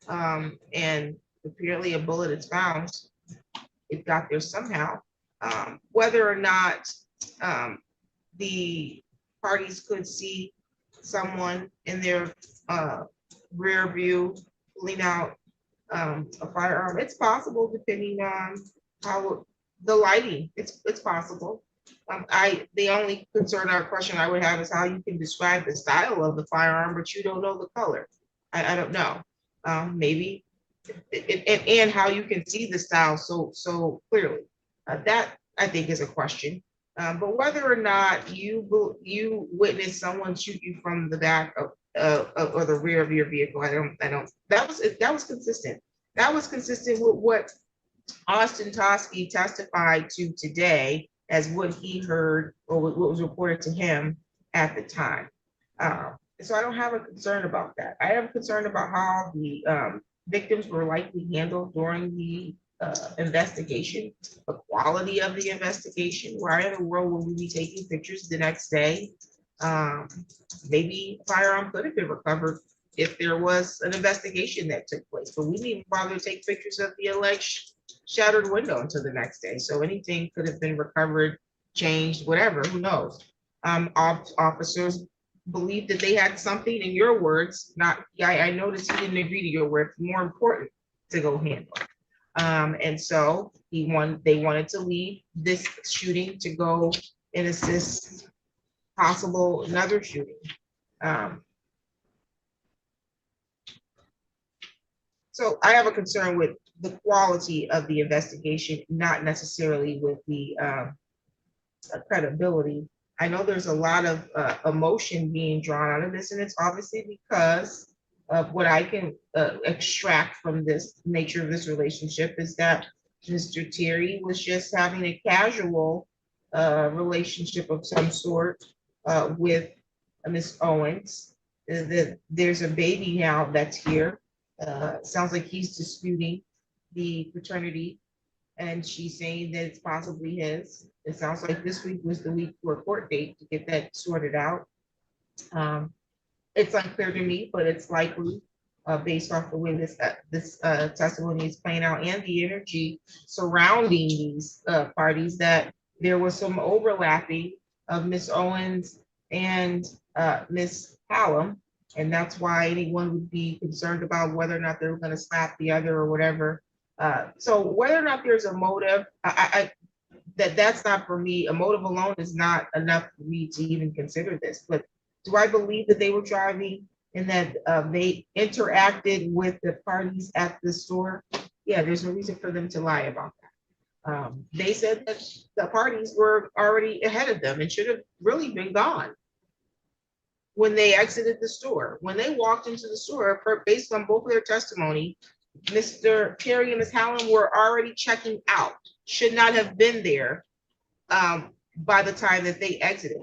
[SPEAKER 1] And apparently a bullet is found. It got there somehow. Whether or not the parties could see someone in their rear view pulling out a firearm, it's possible depending on how the lighting. It's possible. The only concern or question I would have is how you can describe the style of the firearm, but you don't know the color. I don't know. Maybe and how you can see the style so clearly. That I think is a question. But whether or not you witness someone shoot you from the back of or the rear of your vehicle, I don't. That was consistent. That was consistent with what Austin Tosky testified to today as what he heard or what was reported to him at the time. So I don't have a concern about that. I have a concern about how the victims were likely handled during the investigation, the quality of the investigation. Why in the world would we be taking pictures the next day? Maybe a firearm could have been recovered if there was an investigation that took place, but we didn't even bother to take pictures of the alleged shattered window until the next day. So anything could have been recovered, changed, whatever, who knows? Officers believed that they had something, in your words, I noticed he didn't agree to your words, more important to go handle. And so they wanted to leave this shooting to go and assist possible another shooting. So I have a concern with the quality of the investigation, not necessarily with the credibility. I know there's a lot of emotion being drawn out of this, and it's obviously because of what I can extract from this nature of this relationship is that Mr. Terry was just having a casual relationship of some sort with Miss Owens. There's a baby now that's here. Sounds like he's disputing the paternity, and she's saying that it's possibly his. It sounds like this week was the week for a court date to get that sorted out. It's unclear to me, but it's likely based off the way this testimony is playing out and the energy surrounding these parties that there was some overlapping of Miss Owens and Miss Hallam, and that's why anyone would be concerned about whether or not they were going to slap the other or whatever. So whether or not there's a motive, that's not for me. A motive alone is not enough for me to even consider this. But do I believe that they were driving and that they interacted with the parties at the store? Yeah, there's no reason for them to lie about that. They said that the parties were already ahead of them and should have really been gone when they exited the store. When they walked into the store, based on both of their testimony, Mr. Terry and Ms. Hallam were already checking out, should not have been there by the time that they exited.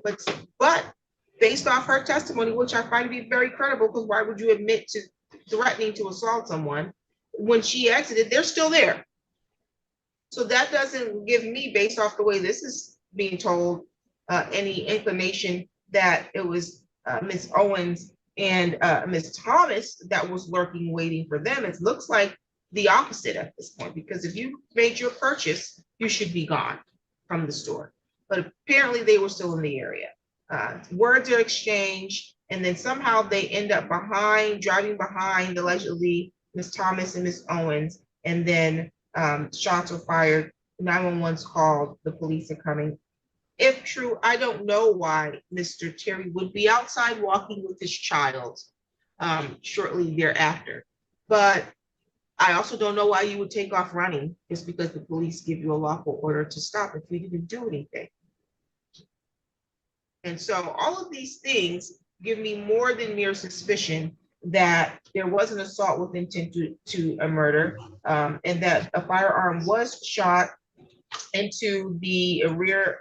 [SPEAKER 1] But based off her testimony, which I find to be very credible, because why would you admit to threatening to assault someone? When she exited, they're still there. So that doesn't give me, based off the way this is being told, any inclination that it was Ms. Owens and Ms. Thomas that was lurking, waiting for them. It looks like the opposite at this point, because if you made your purchase, you should be gone from the store. But apparently they were still in the area. Words are exchanged, and then somehow they end up driving behind allegedly Ms. Thomas and Ms. Owens, and then shots were fired, 911's called, the police are coming. If true, I don't know why Mr. Terry would be outside walking with his child shortly thereafter. But I also don't know why you would take off running just because the police give you a lawful order to stop if you didn't do anything. And so all of these things give me more than mere suspicion that there was an assault with intent to a murder, and that a firearm was shot into the rear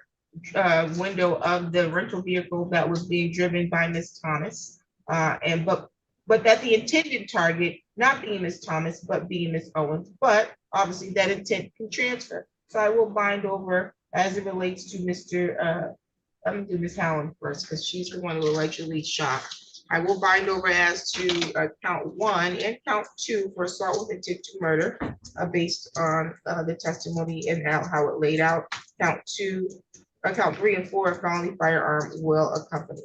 [SPEAKER 1] window of the rental vehicle that was being driven by Ms. Thomas, but that the intended target not being Ms. Thomas but being Ms. Owens, but obviously that intent can transfer. So I will bind over as it relates to I'm gonna do Ms. Hallam first because she's the one who allegedly shot. I will bind over as to count 1 and count 2 for assault with intent to murder based on the testimony and how it laid out. Count 3 and 4, felony firearm will accompany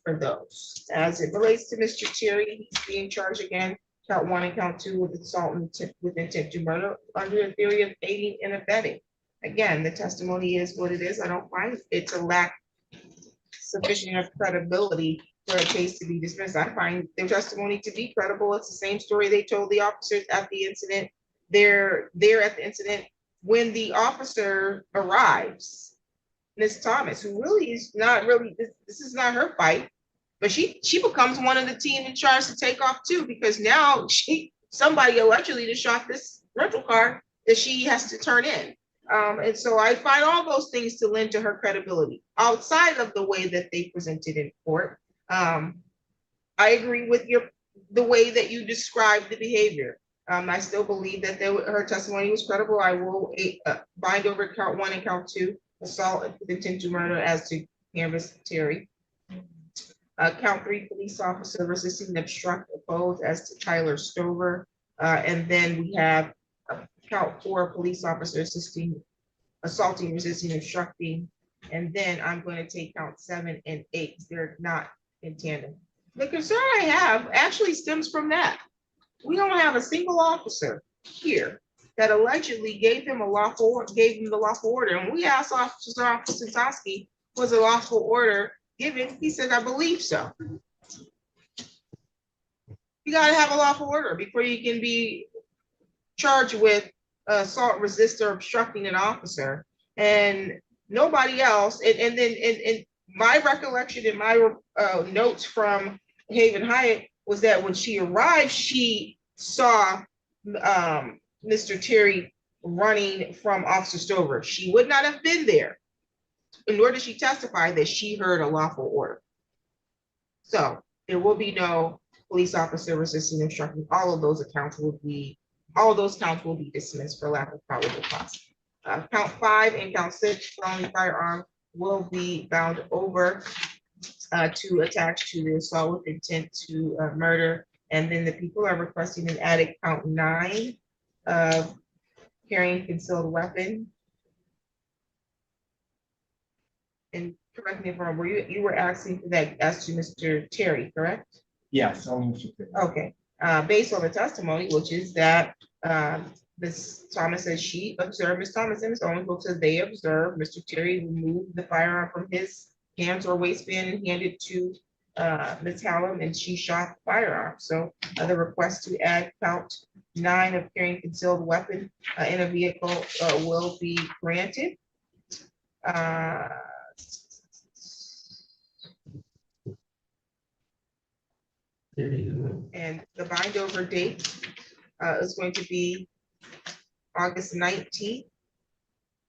[SPEAKER 1] for those. As it relates to Mr. Terry, he's being charged again, count 1 and count 2 with assault with intent to murder under the theory of aiding and abetting. Again, the testimony is what it is. I don't find it to lack sufficient of credibility for a case to be dismissed. I find their testimony to be credible. It's the same story they told the officers at the incident. They're there at the incident when the officer arrives. Ms. Thomas, who really is not really, this is not her fight, but she becomes one of the team and tries to take off too, because now somebody allegedly just shot this rental car that she has to turn in. And so I find all those things to lend to her credibility outside of the way that they presented in court. I agree with the way that you described the behavior. I still believe that her testimony was credible. I will bind over count 1 and count 2, assault with intent to murder as to Canvas Terry. Count 3, police officer resisting, obstruct, oppose as to Tyler Stover. And then we have count 4, police officer assaulting, resisting, obstructing. And then I'm going to take count 7 and 8 because they're not in tandem. The concern I have actually stems from that. We don't have a single officer here that allegedly gave him the lawful order. And we asked Officer Santosky, was a lawful order given? He said, I believe so. You gotta have a lawful order before you can be charged with assault, resist, or obstructing an officer. And nobody else, and then, and my recollection in my notes from Haven Hyatt was that when she arrived, she saw Mr. Terry running from Officer Stover. She would not have been there, nor did she testify that she heard a lawful order. So there will be no police officer resisting obstructing. All of those counts will be dismissed for lack of probable cause. Count 5 and count 6, felony firearm, will be bound over to attach to the assault with intent to murder. And then the people are requesting an added count 9 of carrying concealed weapon. And correct me if I'm wrong, you were asking for that as to Mr. Terry, correct?
[SPEAKER 3] Yes, only Mr. Terry.
[SPEAKER 1] Okay, based on the testimony, which is that Ms. Thomas says she observed, Ms. Thomas and Ms. Owens says they observed Mr. Terry remove the firearm from his hands or waistband and hand it to Ms. Hallam, and she shot the firearm. So the request to add count 9 of carrying concealed weapon in a vehicle will be granted. And the bind over date is going to be August 19th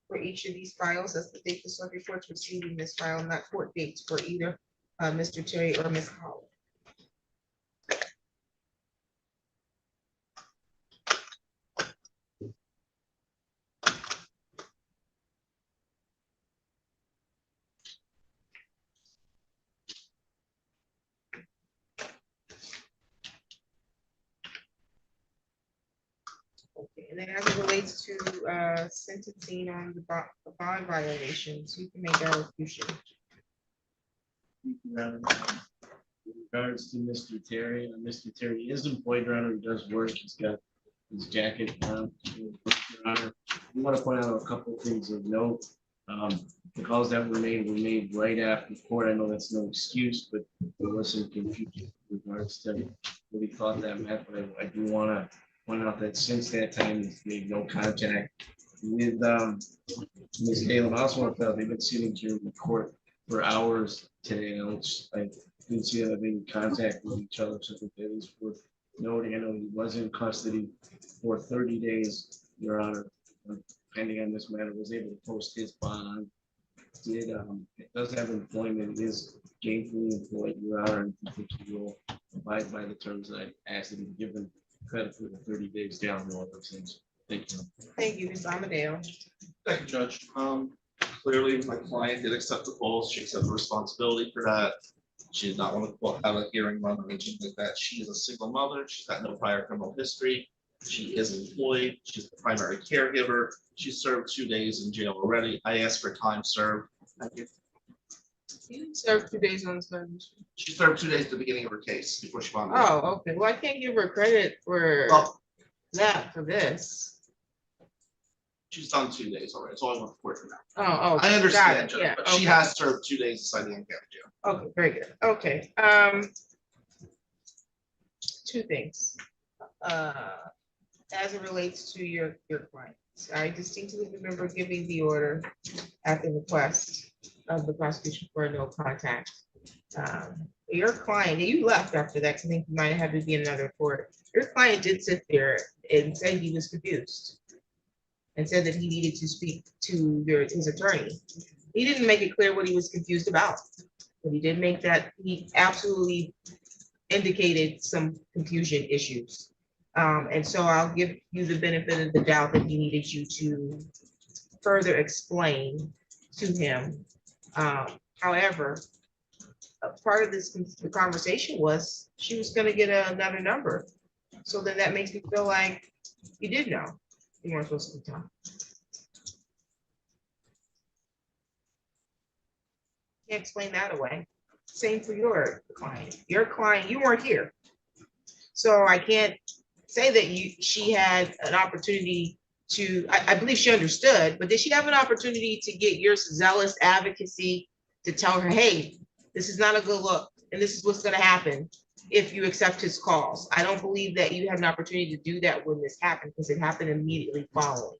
[SPEAKER 1] for each of these files. That's the date the circuit court's receiving this file, not court dates for either Mr. Terry or Ms. Howell. Okay, and then as it relates to sentencing on the bond violations, you can make allocution.
[SPEAKER 2] In regards to Mr. Terry, Mr. Terry is employed, Your Honor. He does work. He's got his jacket on. Your Honor, we want to point out a couple of things of note. The calls that were made right after court. I know that's no excuse, but there was some confusion in regards to what he thought that meant. But I do want to point out that since that time, he's made no contact with Ms. Halem. I also want to point out they've been sitting here in the court for hours today. I didn't see them having contact with each other, so I think that is worth noting. I know he was in custody for 30 days, Your Honor, pending on this matter, was able to post his bond. It does have employment, is gainfully employed, Your Honor, and I think he will abide by the terms that I asked him to give him credit for the 30 days down the road. Thank you.
[SPEAKER 1] Thank you, Ms. Amadeo.
[SPEAKER 4] Thank you, Judge. Clearly, my client did accept the calls. She accepted responsibility for that. She did not want to have a hearing run or anything like that. She is a single mother. She's got no prior criminal history. She is employed. She's the primary caregiver. She served 2 days in jail already. I asked for time served. Thank you.
[SPEAKER 1] You didn't serve 2 days on service.
[SPEAKER 4] She served 2 days at the beginning of her case before she found.
[SPEAKER 1] Oh, okay. Well, I can't give her credit for that for this.
[SPEAKER 4] She's done 2 days already. It's all I want the court for now.
[SPEAKER 1] Oh,
[SPEAKER 4] I understand,
[SPEAKER 1] got it.
[SPEAKER 4] Judge,
[SPEAKER 1] Yeah,
[SPEAKER 4] but she
[SPEAKER 1] okay.
[SPEAKER 4] has served 2 days inside the county jail.
[SPEAKER 1] Okay, very good. Okay. 2 things. As it relates to your clients, I distinctly remember giving the order at the request of the prosecution for no contact. Your client, you left after that, because I think you might have to be in another court. Your client did sit there and said he was confused and said that he needed to speak to his attorney. He didn't make it clear what he was confused about, but he did make that, he absolutely indicated some confusion issues. And so I'll give you the benefit of the doubt that he needed you to further explain to him. However, a part of the conversation was she was gonna get another number. So then that makes me feel like you did know you weren't supposed to be talking. Can't explain that away. Same for your client. Your client, you weren't here. So I can't say that she had an opportunity to, I believe she understood, but did she have an opportunity to get your zealous advocacy to tell her, hey, this is not a good look, and this is what's gonna happen, if you accept his calls. I don't believe that you had an opportunity to do that when this happened, because it happened immediately following.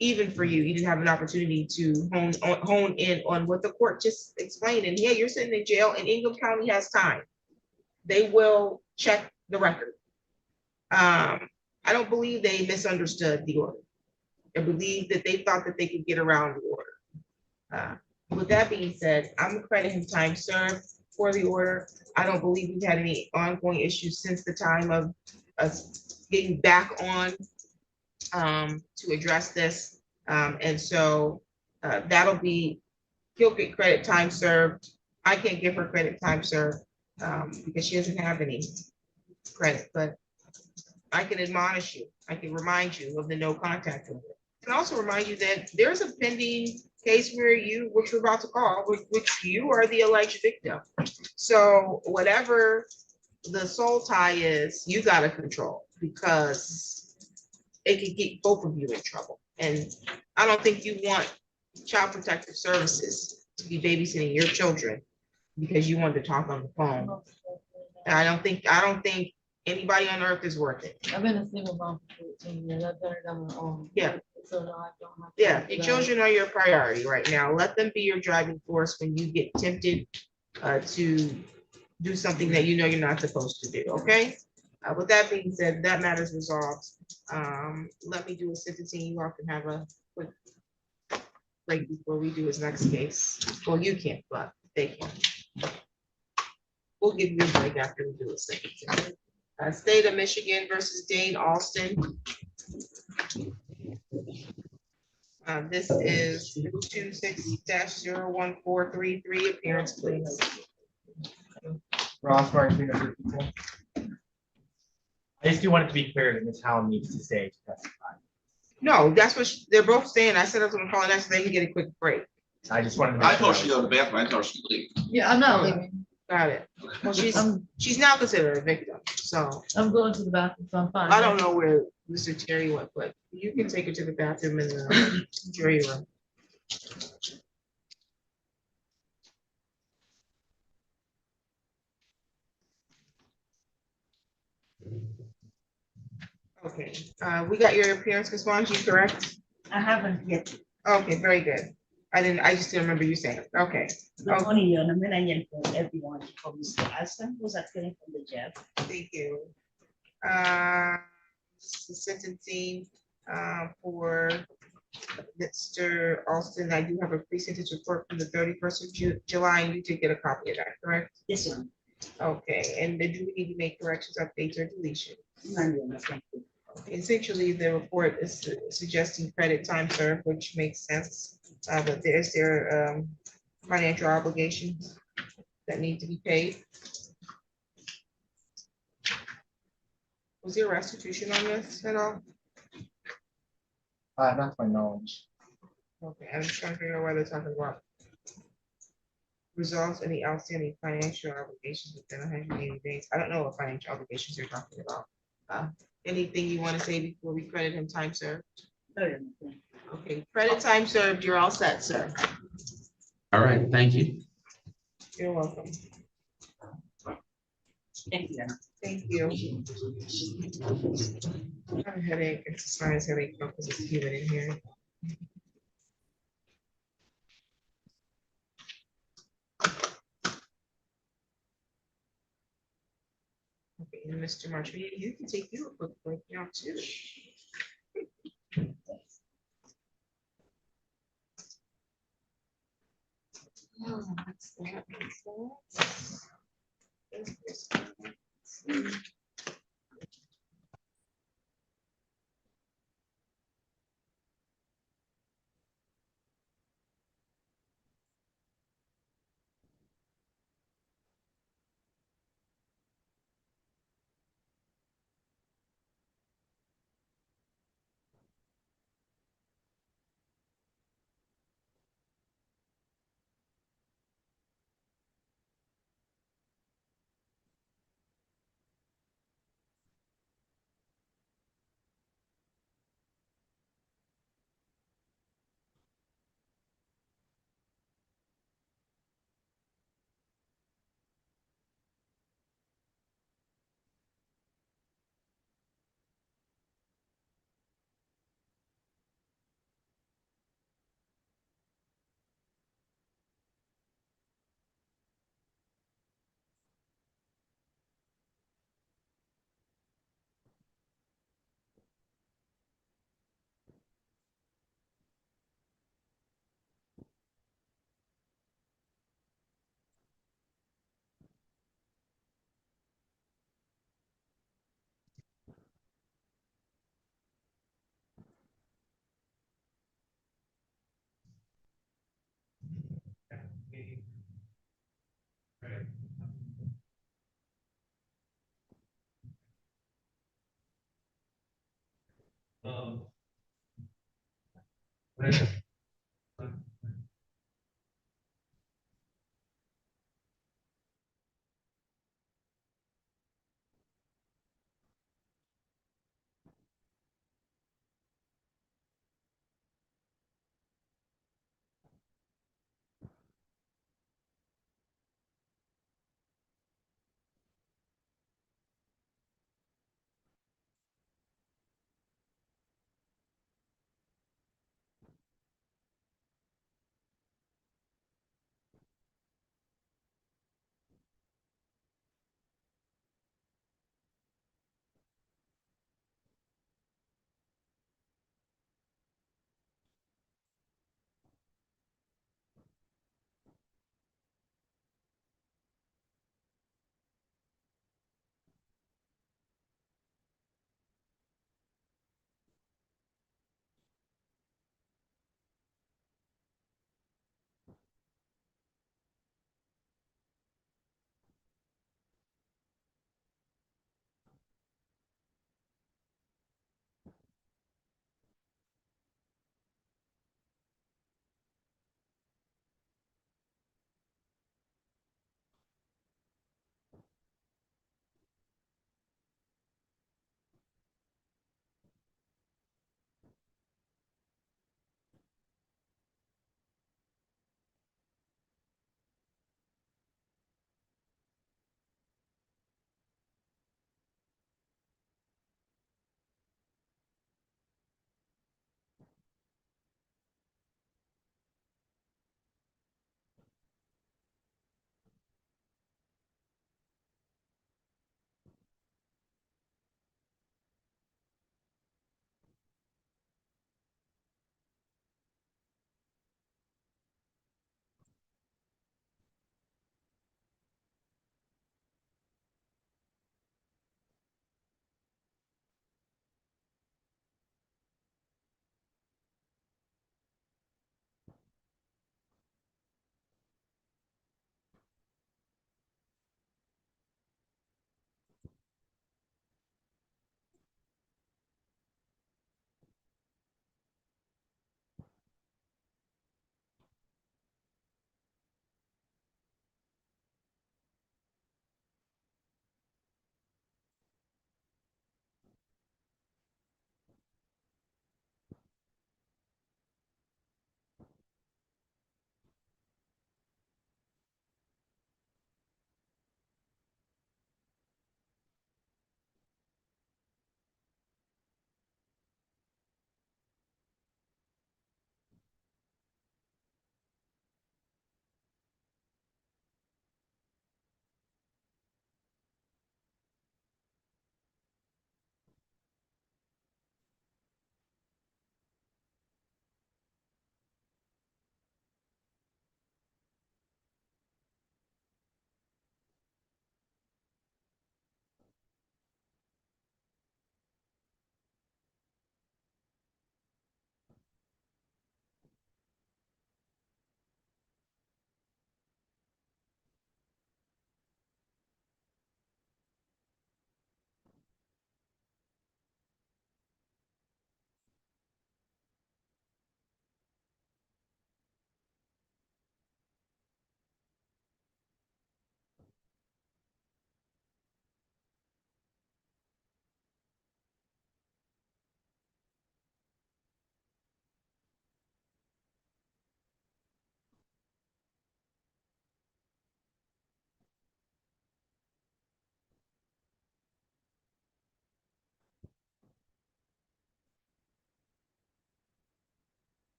[SPEAKER 1] Even for you, you didn't have an opportunity to hone in on what the court just explained. And yeah, you're sitting in jail, and Ingham County has time. They will check the record. I don't believe they misunderstood the order. I believe that they thought that they could get around the order. With that being said, I'm crediting him time served for the order. I don't believe we've had any ongoing issues since the time of us getting back on to address this. And so that'll be, he'll get credit time served. I can't give her credit time served because she doesn't have any credit, but I can admonish you. I can remind you of the no contact order. I can also remind you that there's a pending case where which we're about to call, which you are the alleged victim. So whatever the soul tie is, you gotta control, because it could get both of you in trouble. And I don't think you want Child Protective Services to be babysitting your children because you wanted to talk on the phone. And I don't think anybody on earth is worth it.
[SPEAKER 5] I've been a single mom for 14 years. I've done it on my own.
[SPEAKER 1] Yeah.
[SPEAKER 5] So no, I don't have.
[SPEAKER 1] Yeah, your children are your priority right now. Let them be your driving force when you get tempted to do something that you know you're not supposed to do, okay? With that being said, that matter is resolved. Let me do a sentencing. You all can have a quick break before we do his next case. Well, you can't, but they can. We'll give you a break after we do a sentencing. State of Michigan versus Dane Alston. This is 26-01433. Appearance, please.
[SPEAKER 3] Ross Martin, for people. I just do want it to be clear that Ms. Howland needs to stay to testify.
[SPEAKER 1] No, that's what they're both saying. I said I was gonna call it next, so they can get a quick break.
[SPEAKER 3] I just wanted to.
[SPEAKER 4] I told her to go to the bathroom. I told her to leave.
[SPEAKER 5] Yeah, I'm not leaving.
[SPEAKER 1] Got it. Well, she's now considered a victim, so.
[SPEAKER 5] I'm going to the bathroom, so I'm fine.
[SPEAKER 1] I don't know where Mr. Terry went, but you can take her to the bathroom in the jury room. Okay, we got your appearance response, you correct?
[SPEAKER 21] I haven't yet.
[SPEAKER 1] Okay, very good. I just didn't remember you saying it. Okay.
[SPEAKER 21] Good morning, Your Honor. May I inform everyone for Mr. Aston, who's appearing from the jail.
[SPEAKER 1] Thank you. This is sentencing for Mr. Alston. I do have a pre-sentence report from the 31st of July, and you did get a copy of that, correct?
[SPEAKER 21] Yes, Your Honor.
[SPEAKER 1] Okay, and then do we need to make corrections, updates, or deletion?
[SPEAKER 21] None, Your Honor. Thank you.
[SPEAKER 1] Essentially, the report is suggesting credit time served, which makes sense. But there financial obligations that need to be paid. Was there restitution on this at all?
[SPEAKER 3] Not to my knowledge.
[SPEAKER 1] Okay, I'm just trying to figure out why they're talking about resolves any outstanding financial obligations within 180 days. I don't know what financial obligations you're talking about. Anything you want to say before we credit him time served?
[SPEAKER 21] No, Your Honor.
[SPEAKER 1] Okay, credit time served. You're all set, sir.
[SPEAKER 22] All right, thank you.
[SPEAKER 1] You're welcome.
[SPEAKER 21] Thank you, Your Honor.
[SPEAKER 1] Thank you. I have a headache. It's a sinus headache because it's humid in here. Okay, and Mr. Marshall, you can take you a quick break now too. Oh, what's that? What's that?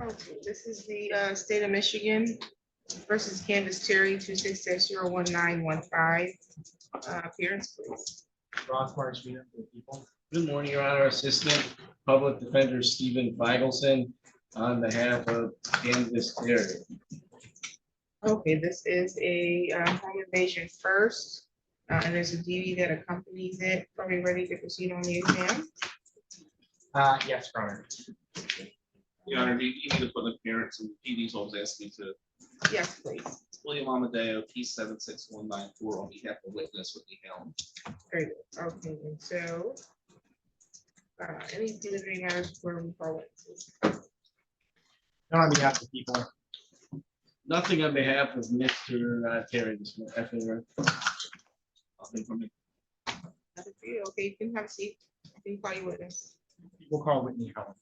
[SPEAKER 1] Okay, this is the state of Michigan versus Candace Terry, 26-01915. Appearance, please.
[SPEAKER 3] Ross Martinez for the people.
[SPEAKER 2] Good morning, Your Honor. Assistant Public Defender Stephen Feigelson on behalf of Candace Terry.
[SPEAKER 1] Okay, this is a home invasion first, and there's a DV that accompanies it. Are we ready to proceed on the exam?
[SPEAKER 3] Yes, Your Honor.
[SPEAKER 4] Your Honor, you need to put an appearance and PD's always asked me to.
[SPEAKER 1] Yes, please.
[SPEAKER 4] William Amadeo, P76194 on behalf of witness Whitney Helm.
[SPEAKER 1] Very good. Okay, and so any delivery matters for we call witnesses?
[SPEAKER 3] Not on behalf of the people.
[SPEAKER 2] Nothing on behalf of Mr. Terry this afternoon. Nothing from me.
[SPEAKER 1] Nothing for you. Okay, you can have a seat. You can call your witness.
[SPEAKER 3] We'll call Whitney Helm.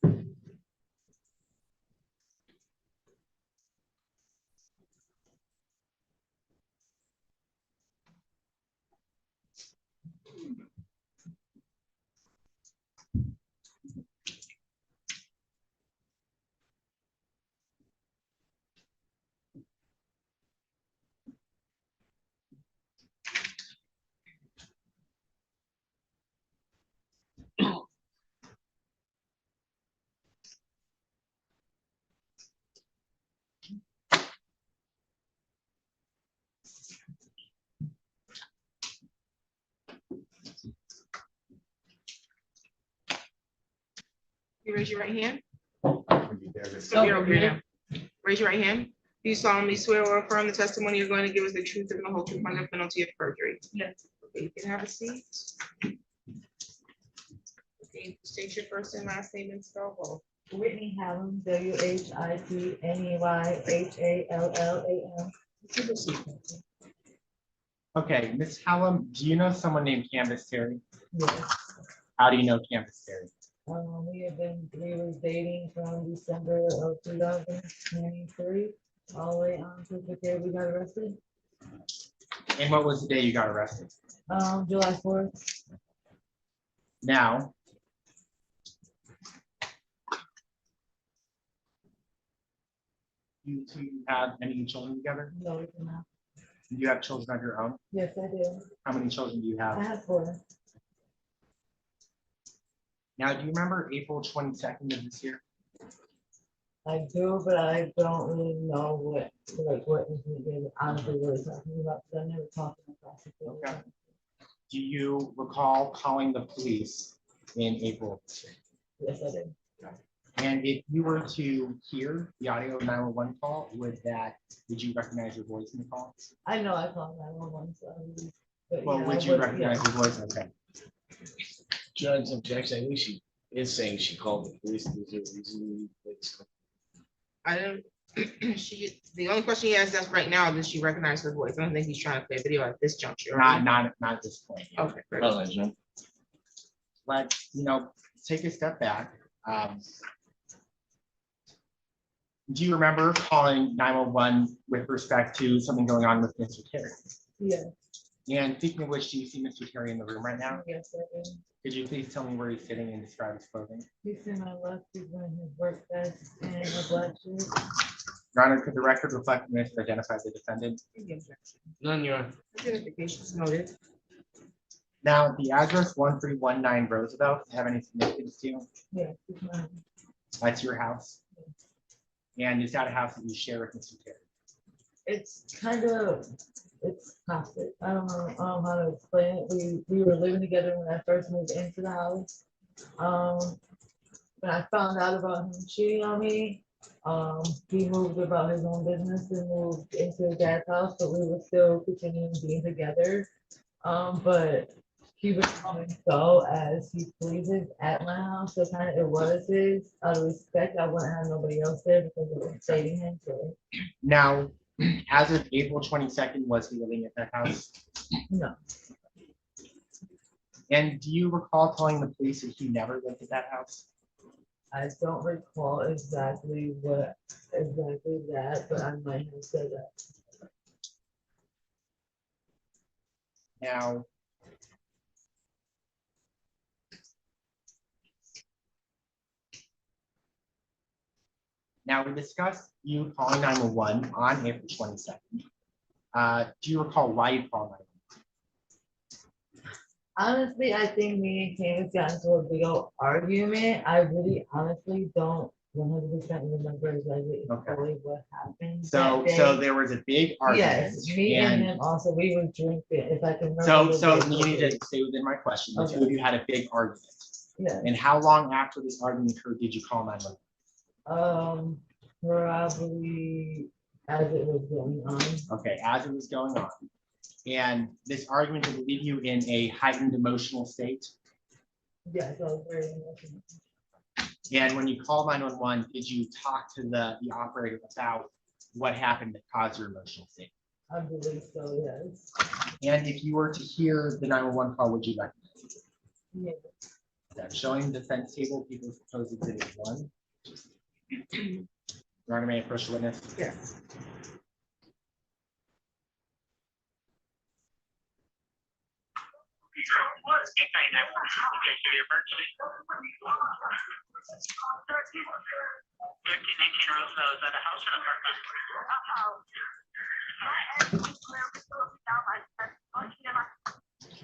[SPEAKER 1] You raise your right hand.
[SPEAKER 3] Oh,
[SPEAKER 1] You're over here now. Raise your right hand. Do you solemnly swear or affirm the testimony you're going to give us the truth and the whole truth under penalty of perjury?
[SPEAKER 9] Yes.
[SPEAKER 1] Okay, you can have a seat. Okay, state your first and last name and spell both.
[SPEAKER 7] Whitney Hallam, WHITNEYHALLAM.
[SPEAKER 3] Okay, Ms. Hallam, do you know someone named Candace Terry?
[SPEAKER 7] Yes.
[SPEAKER 3] How do you know Candace Terry?
[SPEAKER 7] We were dating from December of 2023 all the way on to the day we got arrested.
[SPEAKER 3] And what was the day you got arrested?
[SPEAKER 7] July 4th.
[SPEAKER 3] Now, you two have any children together?
[SPEAKER 7] No, we do not.
[SPEAKER 3] Do you have children of your own?
[SPEAKER 7] Yes, I do.
[SPEAKER 3] How many children do you
[SPEAKER 7] I
[SPEAKER 3] have?
[SPEAKER 7] have 4.
[SPEAKER 3] Now, do you remember April 22nd of this year?
[SPEAKER 7] I do, but I don't really know what is honestly really talking about, because I never talked about it.
[SPEAKER 3] Okay. Do you recall calling the police in April?
[SPEAKER 7] Yes, I did.
[SPEAKER 3] And if you were to hear the audio 911 call, would you recognize your voice in the call?
[SPEAKER 7] I know I called 911, so. But,
[SPEAKER 3] Well, would you recognize your voice? Okay.
[SPEAKER 2] Judge objection. I think she is saying she called the police. Is there a reason?
[SPEAKER 1] I don't, the only question he has that's right now, does she recognize her voice? I don't think he's trying to play a video at this juncture.
[SPEAKER 3] Not at this point.
[SPEAKER 1] Okay.
[SPEAKER 3] But, take a step back. Do you remember calling 911 with respect to something going on with Mr. Terry?
[SPEAKER 7] Yeah.
[SPEAKER 3] And speaking of which, do you see Mr. Terry in the room right now?
[SPEAKER 7] Yes, I do.
[SPEAKER 3] Could you please tell me where he's sitting and describe his clothing?
[SPEAKER 7] He's in my left, he's wearing his work vest and a black shirt.
[SPEAKER 3] Your Honor, could the record reflect the minutes to identify the defendant?
[SPEAKER 2] None, Your Honor.
[SPEAKER 1] Identification is noted.
[SPEAKER 3] Now, the address 1319 Roosevelt, have any significance to you?
[SPEAKER 7] Yeah, it's mine.
[SPEAKER 3] That's your house? And is that a house that you share with Mr. Terry?
[SPEAKER 7] It's toxic. I don't know how to explain it. We were living together when I first moved into the house. When I found out about him cheating on me, he moved about his own business and moved into his dad's house, but we were still continuing being together. But he would come and go as he pleases at my house. So kind of it was his. Out of respect, I wouldn't have nobody else there because it was dating him. So.
[SPEAKER 3] Now, as of April 22nd, was he living at that house?
[SPEAKER 7] No.
[SPEAKER 3] And do you recall telling the police that he never lived at that house?
[SPEAKER 7] I don't recall exactly that, but I might have said that.
[SPEAKER 3] Now, Now, we discussed you calling 911 on April 22nd. Do you recall why you called 911?
[SPEAKER 7] Honestly, I think me and Candace got into a big old argument. I really honestly don't 100% remember exactly fully what happened.
[SPEAKER 3] So
[SPEAKER 7] that
[SPEAKER 3] so
[SPEAKER 7] day.
[SPEAKER 3] there was a big argument.
[SPEAKER 7] Yes, me and him also, we were drinking, if I can remember.
[SPEAKER 3] So
[SPEAKER 7] the
[SPEAKER 3] you need
[SPEAKER 7] date.
[SPEAKER 3] to stay within my question. The two
[SPEAKER 7] Okay.
[SPEAKER 3] of you had a big argument.
[SPEAKER 7] Yeah.
[SPEAKER 3] And how long after this argument occurred did you call 911?
[SPEAKER 7] Probably as it was going on.
[SPEAKER 3] Okay, as it was going on. And this argument did leave you in a heightened emotional state.
[SPEAKER 7] Yes, I was very emotional.
[SPEAKER 3] And when you called 911, did you talk to the operator about what happened that caused your emotional state?
[SPEAKER 7] I believe so, yes.
[SPEAKER 3] And if you were to hear the 911 call, would you recognize it?
[SPEAKER 7] Yeah.
[SPEAKER 3] I'm showing the defense table, people's proposed exhibit 1. Your Honor, may I approach the witness?
[SPEAKER 1] Yes.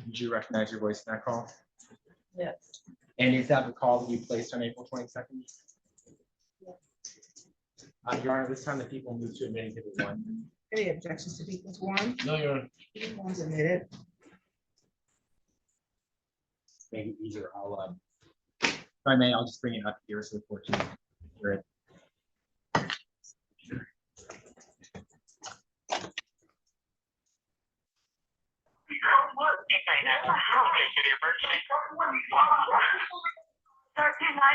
[SPEAKER 3] Did you recognize your voice in that call?
[SPEAKER 7] Yes.
[SPEAKER 3] And is that the call that you placed on April 22nd? Your Honor, this time the people moved to admit exhibit 1.
[SPEAKER 1] Any objections to people's one?
[SPEAKER 3] No, Your Honor.
[SPEAKER 1] One's admitted.
[SPEAKER 3] Make it easier. If I may, I'll just bring it up here so the court can hear it.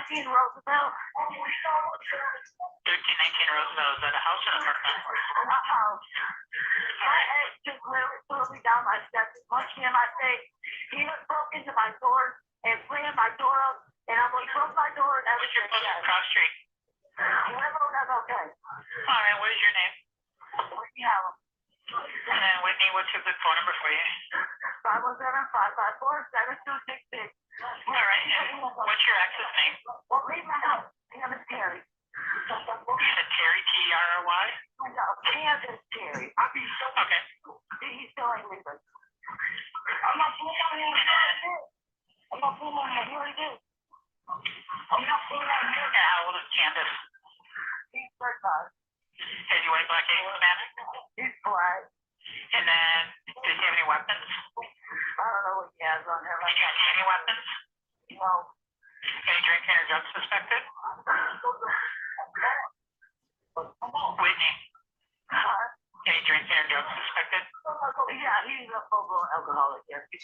[SPEAKER 15] Roosevelt. 1319 Roosevelt, is that a house or an apartment? A house. My ex just literally threw me down my steps, punched me in my face. He was broke into my door and slammed my door up, and I almost broke my door and everything. What's your cross street? Railroad, that's okay. All right, what is your name? Whitney Hallam. And then Whitney, what's a good phone number for you? 517-554-7266. All right, and what's your ex's name? Well, leave my house. His name is Terry. You said Terry, T-R-R-Y? No, Kansas Terry. Okay. He's still ain't leaving. I'm not fooling on him. I'm not fooling on him. He already did. I'm not fooling on him. And how old is Candace? He's 35. Has he white, black, Asian, Hispanic? He's black. And then, does he have any weapons? I don't know what he has on him. Did you see any weapons? No. Any drinking or drugs suspected? Whitney. Any drinking or drugs suspected? Yeah, he's a full-blown alcoholic, yes. Okay. Is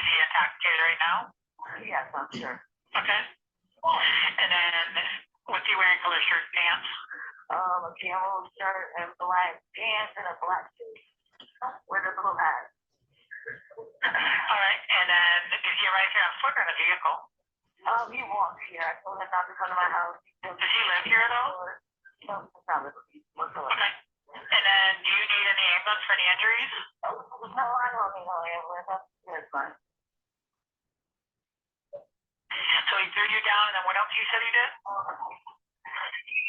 [SPEAKER 15] he intoxicated right now? Yes, I'm sure. Okay. And then, what's he wearing, color shirt, pants? A camo shirt and black pants and a black suit with a blue hat. All right, and then is he right here on foot or in a vehicle? He walks here. I told him not to come to my house. Does he live here though? No, he's not living here. Okay. And then do you need any ambulance for any injuries? No, I don't need no ambulance. That's fine. So he threw you down, and then what else you said he did? He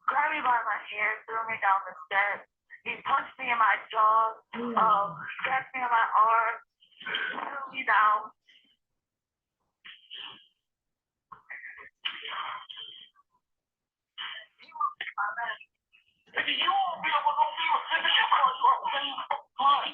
[SPEAKER 15] grabbed me by my hair, threw me down the steps. He punched me in my jaw, scratched me on my arm, threw me down. You won't be able to feel a signature call you up when you fine.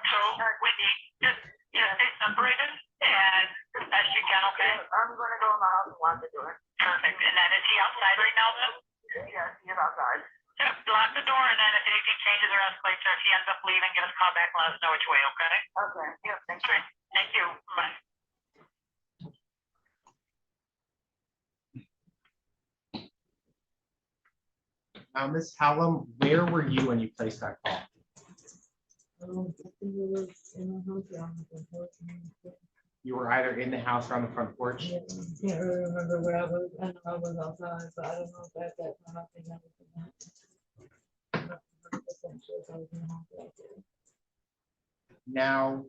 [SPEAKER 15] So, Whitney, just stay separated and as you can, okay? I'm gonna go in my house and lock the door. Perfect. And then is he outside right now then? Yes, he's outside. Yeah, lock the door and then if anything changes or escalates or if he ends up leaving, give us a call back and let us know which way, okay? Okay, yeah, thank you. Thank you. Bye.
[SPEAKER 3] Ms. Hallam, where were you when you placed that call?
[SPEAKER 7] I think it was in the house or on the porch.
[SPEAKER 3] You were either in the house or on the front porch?
[SPEAKER 7] Yeah, I can't really remember where I was. I know I was outside, but I don't know if at that time I think I was in the house. wasn't sure if I was gonna have to out there.
[SPEAKER 3] Now,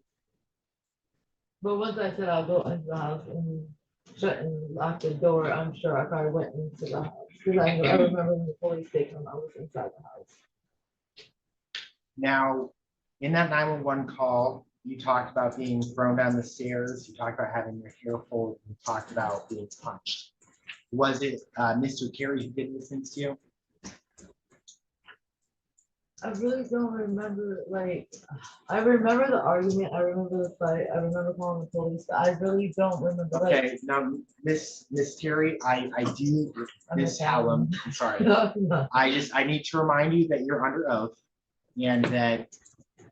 [SPEAKER 7] But once I said I'll go into the house and shut and lock the door, I'm sure I probably went into the house. Cause I remember when the police they come, I was inside the house.
[SPEAKER 3] now, in that 911 call, you talked about being thrown down the stairs, you talked about having your hair pulled, you talked about being punched. Was it Mr. Carey who did these things to you?
[SPEAKER 7] I really don't remember, like, I remember the argument, I remember the fight, I remember calling the police, but I really don't remember, like.
[SPEAKER 3] Okay, now, Miss Terry, I do, Miss Hallam, I'm sorry.
[SPEAKER 7] No.
[SPEAKER 3] I need to remind you that you're under oath and that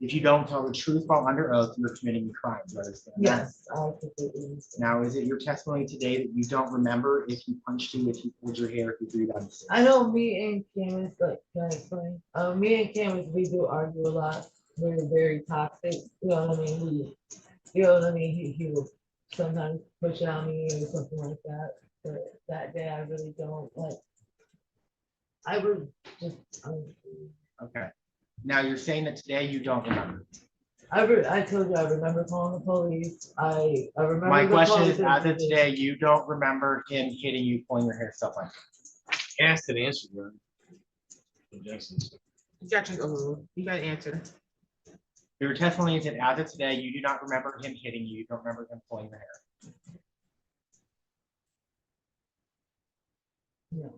[SPEAKER 3] if you don't tell the truth while under oath, you're committing a crime. Do you understand that?
[SPEAKER 7] Yes, I completely understand.
[SPEAKER 3] Now, is it your testimony today that you don't remember if he punched you, if he pulled your hair, if he threw you down the stairs?
[SPEAKER 7] I know me and Camus, like, can I explain? Me and Camus, we do argue a lot. We're very toxic, you know what I mean? You know what I mean? He will sometimes push it on me or something like that. But that day, I really don't, like, I would just,
[SPEAKER 3] Okay. Now, you're saying that today you don't remember.
[SPEAKER 7] I told you, I remember calling the police. I remember.
[SPEAKER 3] My
[SPEAKER 7] the
[SPEAKER 3] question
[SPEAKER 7] police
[SPEAKER 3] is, as of
[SPEAKER 7] incident.
[SPEAKER 3] today, you don't remember him hitting you, pulling your hair, stuff like that.
[SPEAKER 2] Asked and answered, bro. Objections.
[SPEAKER 1] Objection overruled. You got to answer.
[SPEAKER 3] Your testimony is that as of today, you do not remember him hitting you, you don't remember him pulling your hair.
[SPEAKER 7] No.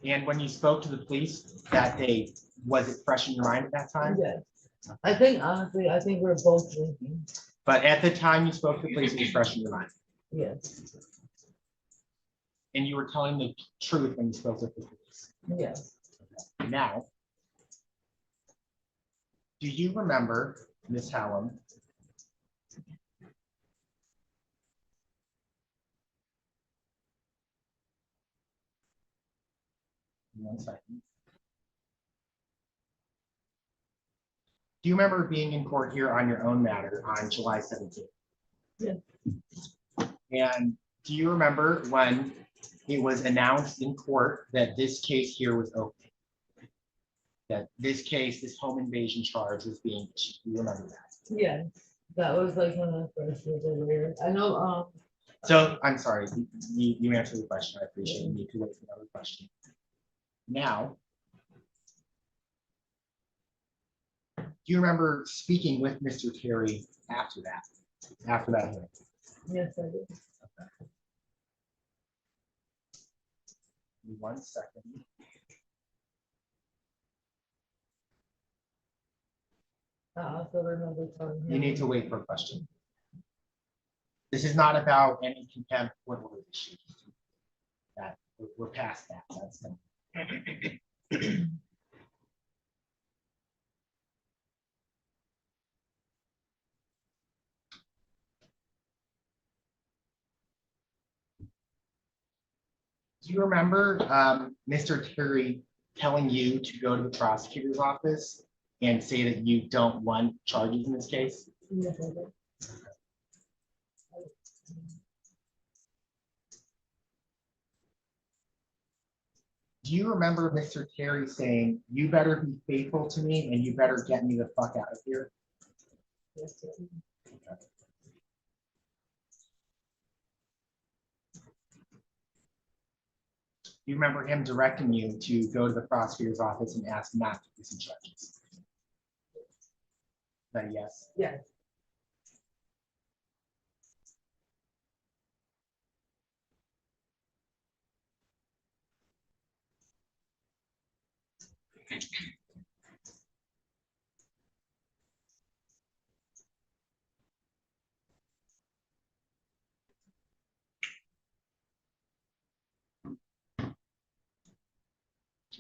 [SPEAKER 3] And when you spoke to the police that day, was it fresh in your mind at that time?
[SPEAKER 7] Yes. I think, honestly, I think we're both drinking.
[SPEAKER 3] But at the time you spoke to the police, it was fresh in your mind.
[SPEAKER 7] Yes.
[SPEAKER 3] And you were telling the truth when you spoke with the police.
[SPEAKER 7] Yes.
[SPEAKER 3] Now, do you remember, Ms. Hallam, one second. Do you remember being in court here on your own matter on July 17th?
[SPEAKER 7] Yes.
[SPEAKER 3] And do you remember when it was announced in court that this case here was open? That this case, this home invasion charge was being issued? Do you remember that?
[SPEAKER 7] Yes. That was like one of the first years I learned. I know,
[SPEAKER 3] So I'm sorry, you answered the question. I appreciate it. You need to wait for another question. Now, do you remember speaking with Mr. Terry after that hearing?
[SPEAKER 7] yes, I did.
[SPEAKER 3] One second.
[SPEAKER 7] I also remember telling him.
[SPEAKER 3] You need to wait for a question. This is not about any contempt or order issues. That we're past that. That's done. Do you remember Mr. Terry telling you to go to the prosecutor's office and say that you don't want charges in this case?
[SPEAKER 7] Yes, I did.
[SPEAKER 3] Do you remember Mr. Terry saying, "You better be faithful to me and you better get me the fuck out of here"?
[SPEAKER 7] Yes, I did.
[SPEAKER 3] Do you remember him directing you to go to the prosecutor's office and ask not to issue charges? Then yes.
[SPEAKER 7] Yes.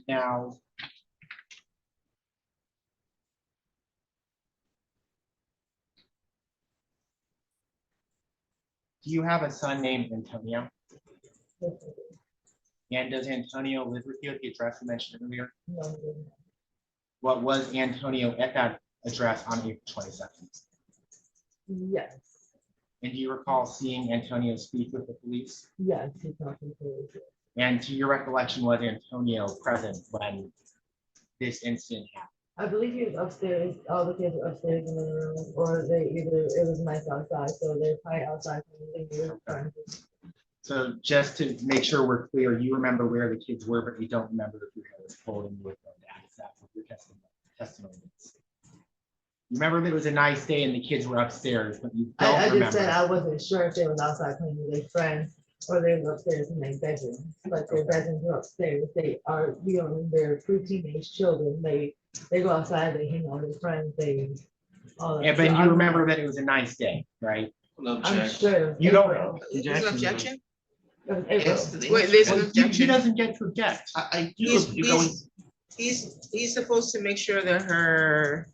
[SPEAKER 3] Now, do you have a son named Antonio?
[SPEAKER 7] Yes, I did.
[SPEAKER 3] And does Antonio live with you at the address you mentioned earlier?
[SPEAKER 7] No, I didn't.
[SPEAKER 3] What was Antonio at that address on April 22nd?
[SPEAKER 7] Yes.
[SPEAKER 3] And do you recall seeing Antonio speak with the police?
[SPEAKER 7] Yes, he talked to the police.
[SPEAKER 3] And to your recollection, was Antonio present when this incident happened.
[SPEAKER 7] I believe he was upstairs, all the kids were upstairs in the room, or they either, it was nice outside, so they're probably outside. When they were trying to.
[SPEAKER 3] So just to make sure we're clear, you remember where the kids were, but you don't remember if your hair was holding with them. That's what your testimony is. You remember that it was a nice day and the kids were upstairs, but you don't
[SPEAKER 7] I just said
[SPEAKER 3] remember.
[SPEAKER 7] I wasn't sure if they was outside playing with their friends or they were upstairs in their bedroom. Like their bedrooms are upstairs. They are, you know, they're pre-teenage children. They go outside, they hang out with their friends, they. all that.
[SPEAKER 3] Yeah,
[SPEAKER 7] So
[SPEAKER 3] but you
[SPEAKER 7] I'm
[SPEAKER 3] remember
[SPEAKER 7] not-
[SPEAKER 3] that it was a nice day, right?
[SPEAKER 4] No
[SPEAKER 7] I'm
[SPEAKER 4] objection.
[SPEAKER 7] sure.
[SPEAKER 3] You don't.
[SPEAKER 1] There's an objection?
[SPEAKER 7] It was April.
[SPEAKER 4] Ask the
[SPEAKER 1] Wait, there's an
[SPEAKER 3] He
[SPEAKER 1] objection.
[SPEAKER 3] doesn't get to object.
[SPEAKER 4] I do.
[SPEAKER 1] He's,
[SPEAKER 4] if you're going.
[SPEAKER 1] he's supposed to make sure that her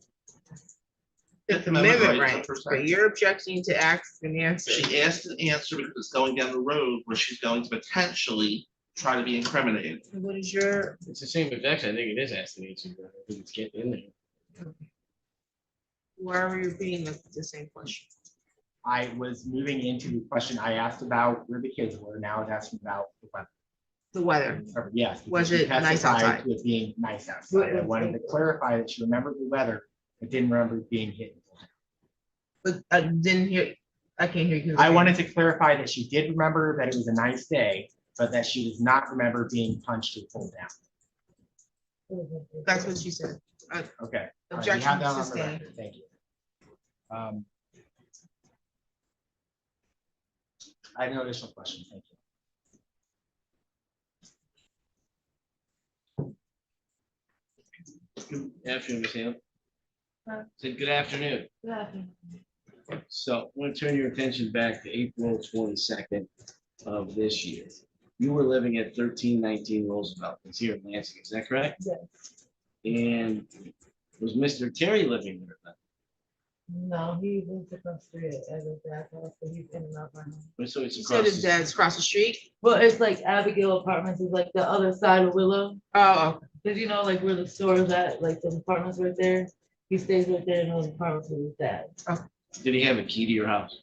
[SPEAKER 1] Fifth
[SPEAKER 4] Fifth Amendment
[SPEAKER 1] Amendment
[SPEAKER 4] rights are
[SPEAKER 1] right,
[SPEAKER 4] protected.
[SPEAKER 1] but you're objecting to ask and answer.
[SPEAKER 4] She asked an answer because it's going down the road where she's going to potentially try to be incriminated.
[SPEAKER 1] What is your,
[SPEAKER 2] It's the same objection. I think it is asking me to, but I think it's getting in there.
[SPEAKER 1] why are you repeating the same question?
[SPEAKER 3] I was moving into the question I asked about where the kids were. Now I was asking about the weather.
[SPEAKER 1] The weather.
[SPEAKER 3] Or, yes. because
[SPEAKER 1] Was
[SPEAKER 3] you
[SPEAKER 1] it nice
[SPEAKER 3] testified
[SPEAKER 1] outside?
[SPEAKER 3] to it being nice outside. I wanted to clarify that she remembered the weather, but didn't remember it being hit.
[SPEAKER 1] But I didn't hear, I can't hear you.
[SPEAKER 3] I wanted to clarify that she did remember that it was a nice day, but that she does not remember being punched or pulled down.
[SPEAKER 1] That's what she said.
[SPEAKER 3] Okay. All right, we
[SPEAKER 1] Objection
[SPEAKER 3] have that on the
[SPEAKER 1] sustained.
[SPEAKER 3] record. Thank you. I have no additional questions. Thank you.
[SPEAKER 2] Good afternoon, Ms. Hale. Said good afternoon.
[SPEAKER 7] Yeah.
[SPEAKER 2] So I want to turn your attention back to April 22nd of this year. You were living at 1319 Roosevelt. It's here in Lansing, is that correct?
[SPEAKER 7] Yes.
[SPEAKER 2] And was Mr. Terry living there then?
[SPEAKER 7] No, he lives across the street at his dad's house, so he's in and out my house.
[SPEAKER 2] So it's
[SPEAKER 1] You
[SPEAKER 2] across.
[SPEAKER 1] said his
[SPEAKER 2] the-
[SPEAKER 1] dad's across the street?
[SPEAKER 7] Well, it's like Abigail Apartments is like the other side of Willow.
[SPEAKER 1] Oh,
[SPEAKER 7] Cause you know, like where the store is at, like the apartments right there. He stays right there in those apartments with his dad.
[SPEAKER 2] Did he have a key to your house?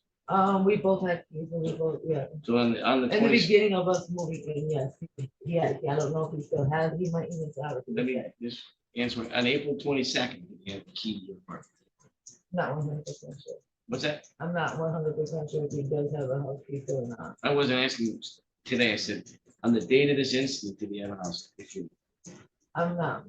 [SPEAKER 7] We both had keys, and we both, yeah.
[SPEAKER 2] So on the
[SPEAKER 7] In the
[SPEAKER 2] 20th,
[SPEAKER 7] beginning of us moving in, yes, he had, I don't know if he still has, he might even have it.
[SPEAKER 2] let me just answer, on April 22nd, did he have a key to your apartment?
[SPEAKER 7] Not 100% sure.
[SPEAKER 2] What's that?
[SPEAKER 7] I'm not 100% sure if he does have a house key still or not.
[SPEAKER 2] I wasn't asking you today. I said, on the date of this incident, did he have a house? If you,
[SPEAKER 7] I'm not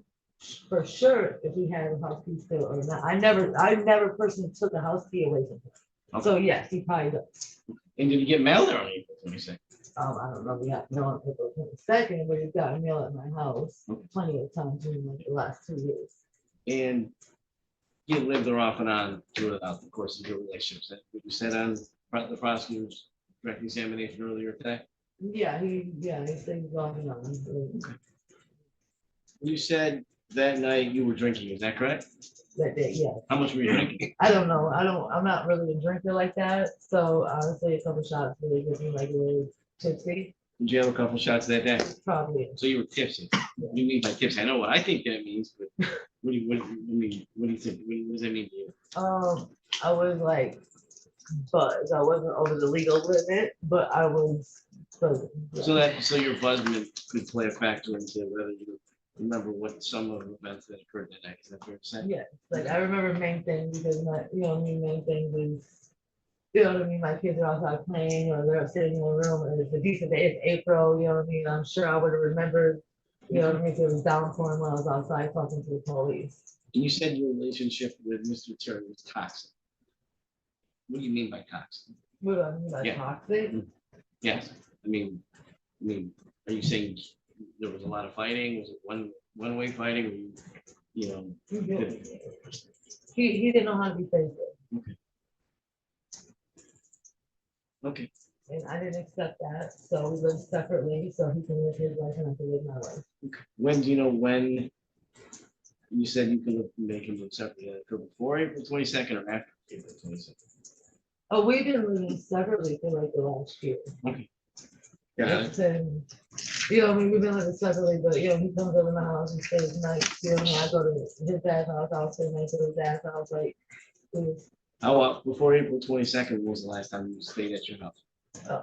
[SPEAKER 7] for sure if he had a house key still or not. I never personally took a house key away from him. So yes, he probably does.
[SPEAKER 2] and did he get mail there on April 22nd?
[SPEAKER 7] I don't know, we got mail on April 22nd, but he's got mail at my house plenty of times in like the last 2 years.
[SPEAKER 2] And he had lived there off and on throughout the course of your relationship. What you said on the prosecutor's direct examination earlier today?
[SPEAKER 7] Yeah, he stays off and on.
[SPEAKER 2] You said that night you were drinking, is that correct?
[SPEAKER 7] That day, yeah.
[SPEAKER 2] How much were you drinking?
[SPEAKER 7] I don't know. I'm not really a drinker like that. So honestly, a couple shots really gets me like a little tipsy.
[SPEAKER 2] Did you have a couple shots that day?
[SPEAKER 7] Probably.
[SPEAKER 2] So you were tipsy. What do you mean by tipsy? I know what I think that means, but what do you mean? What do you think? What does that mean to you?
[SPEAKER 7] I was like buzzed. I wasn't over the legal limit, but I was buzzing. Yeah.
[SPEAKER 2] So your buzzment could play a factor into whether you remember what some of the events that occurred that night. Is that fair to say?
[SPEAKER 7] Yeah, like I remember main thing because my, main thing was, you know what I mean, my kids are outside playing or they're sitting in the room and it's a decent day, it's April, you know what I mean? I'm sure I would have remembered, you know what I mean, if it was downpouring when I was outside talking to the police.
[SPEAKER 2] And you said your relationship with Mr. Terry was toxic. What do you mean by toxic?
[SPEAKER 7] What do I mean by
[SPEAKER 2] Yeah.
[SPEAKER 7] toxic?
[SPEAKER 2] Yes, I mean, are you saying there was a lot of fighting? Was it one-way fighting? Or you know?
[SPEAKER 7] He didn't know how to be faithful.
[SPEAKER 2] Okay.
[SPEAKER 7] And I didn't accept that, so we lived separately, so he can live his life and I can live my life.
[SPEAKER 2] When do you know when you said you can make him live separately? Before April 22nd or after April 22nd?
[SPEAKER 7] Oh, we've been living separately for like the last year.
[SPEAKER 2] Okay. Got it.
[SPEAKER 7] You know, I mean, we've been living separately, but he comes over my house and stays nights. You know, I go to his dad's house, I'll stay nights at his dad's house, like.
[SPEAKER 2] Before April 22nd, when was the last time you stayed at your house?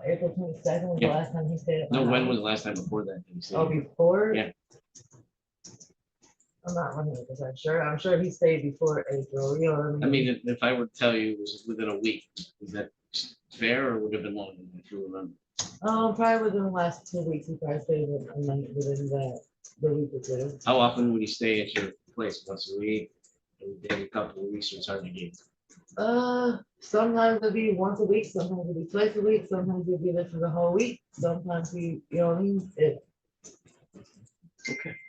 [SPEAKER 7] April 22nd was the
[SPEAKER 2] Yeah.
[SPEAKER 7] last time he stayed at my
[SPEAKER 2] No,
[SPEAKER 7] house.
[SPEAKER 2] when was the last time before that? That you stayed?
[SPEAKER 7] Oh, before?
[SPEAKER 2] Yeah.
[SPEAKER 7] I'm not 100% sure. I'm sure he stayed before April, you know what I
[SPEAKER 2] I
[SPEAKER 7] mean?
[SPEAKER 2] mean, if I were to tell you it was within a week, is that fair or would it have been longer than that, if you remember?
[SPEAKER 7] Probably within the last 2 weeks, he probably stayed a night within the week or two.
[SPEAKER 2] How often would he stay at your place? Once a week? Every couple of weeks, or it's hard to gauge?
[SPEAKER 7] Sometimes it'll be once a week, sometimes it'll be twice a week, sometimes he'll be there for the whole week, sometimes he, you know what I mean? It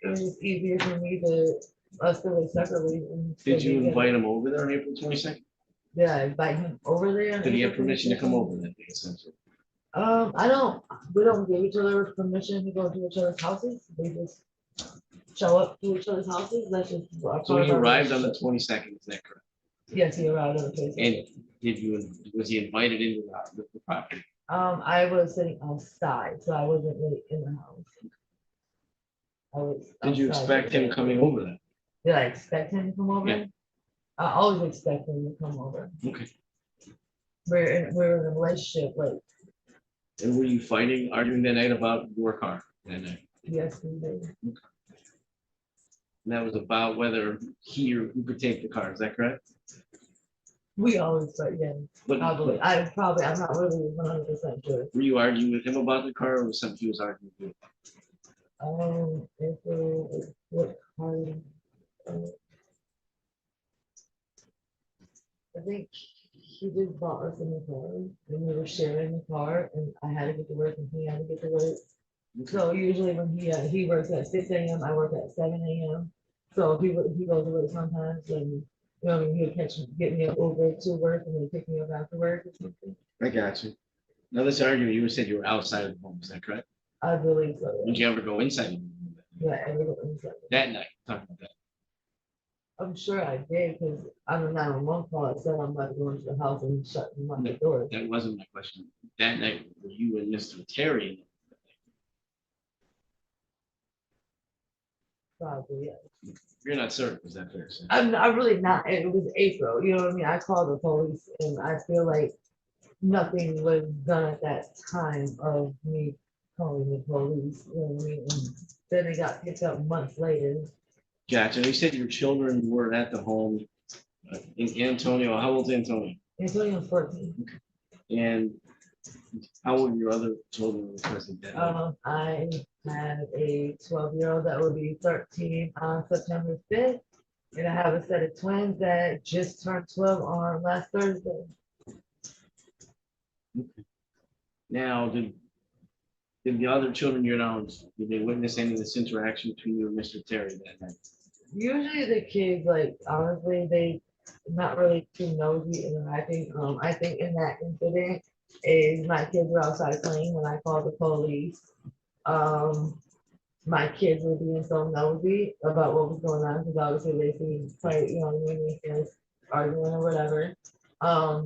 [SPEAKER 7] was easier for me to, us to live separately. and
[SPEAKER 2] Did
[SPEAKER 7] so
[SPEAKER 2] you
[SPEAKER 7] we can-
[SPEAKER 2] invite him over there on April 22nd?
[SPEAKER 7] Yeah, I invite him over there. on
[SPEAKER 2] Did he have
[SPEAKER 7] April
[SPEAKER 2] permission to come
[SPEAKER 7] 22nd.
[SPEAKER 2] over that day, essentially?
[SPEAKER 7] We don't give each other permission to go to each other's houses, we just show up to each other's houses, that's just.
[SPEAKER 2] So he arrived on the 22nd, is that correct?
[SPEAKER 7] Yes, he arrived on the 22nd.
[SPEAKER 2] And was he invited into the property?
[SPEAKER 7] I was sitting outside, so I wasn't really in the house. I was.
[SPEAKER 2] Did you
[SPEAKER 7] outside.
[SPEAKER 2] expect him coming over then?
[SPEAKER 7] Did I expect him to come over?
[SPEAKER 2] Yeah.
[SPEAKER 7] I always expect him to come over.
[SPEAKER 2] Okay.
[SPEAKER 7] We're in a relationship, like,
[SPEAKER 2] And were you fighting, arguing that night about your car that night?
[SPEAKER 7] yes, we did.
[SPEAKER 2] And that was about whether he or who could take the car, is that correct?
[SPEAKER 7] We always fight, yeah.
[SPEAKER 2] But-
[SPEAKER 7] I'm not really 100% sure.
[SPEAKER 2] Were you arguing with him about the car or was something he was arguing with?
[SPEAKER 7] If it, what car? I think he just bought us a new car and we were sharing the car and I had to get to work and he had to get to work. So usually when he works at 6 a.m., I work at 7 a.m. So he goes to work sometimes and, you know, he would get me over to work and then pick me up after work or something.
[SPEAKER 2] I got you. Now this argument, you said you were outside of the home, is that correct?
[SPEAKER 7] I believe so. Yeah.
[SPEAKER 2] Did you ever go inside? the home
[SPEAKER 7] Yeah, everything.
[SPEAKER 2] That night, talk about that.
[SPEAKER 7] I'm sure I did, because on the 911 call, it said I'm about to go into the house and shut the door.
[SPEAKER 2] That wasn't my question. That night, were you and Mr. Terry?
[SPEAKER 7] Probably, yeah.
[SPEAKER 2] You're not certain, is that fair to say?
[SPEAKER 7] I'm really not, it was April, you know what I mean? I called the police and I feel like nothing was done at that time of me calling the police, you know what I mean? And then it got picked up months later.
[SPEAKER 2] Gotcha. You said your children were at the home in Antonio. How old's Antonio?
[SPEAKER 7] Antonio's 14.
[SPEAKER 2] And how old are your other children present that night?
[SPEAKER 7] I have a 12-year-old that will be 13 on September 5th. And I have a set of twins that just turned 12 on last Thursday.
[SPEAKER 2] Now, did the other children you know, did they witness any of this interaction between you and Mr. Terry that night?
[SPEAKER 7] Usually the kids, like, honestly, they not really too nosy interacting. I think in that incident is my kids were outside playing when I called the police. My kids were being so nosy about what was going on because obviously they see quite, you know, when they see us arguing or whatever.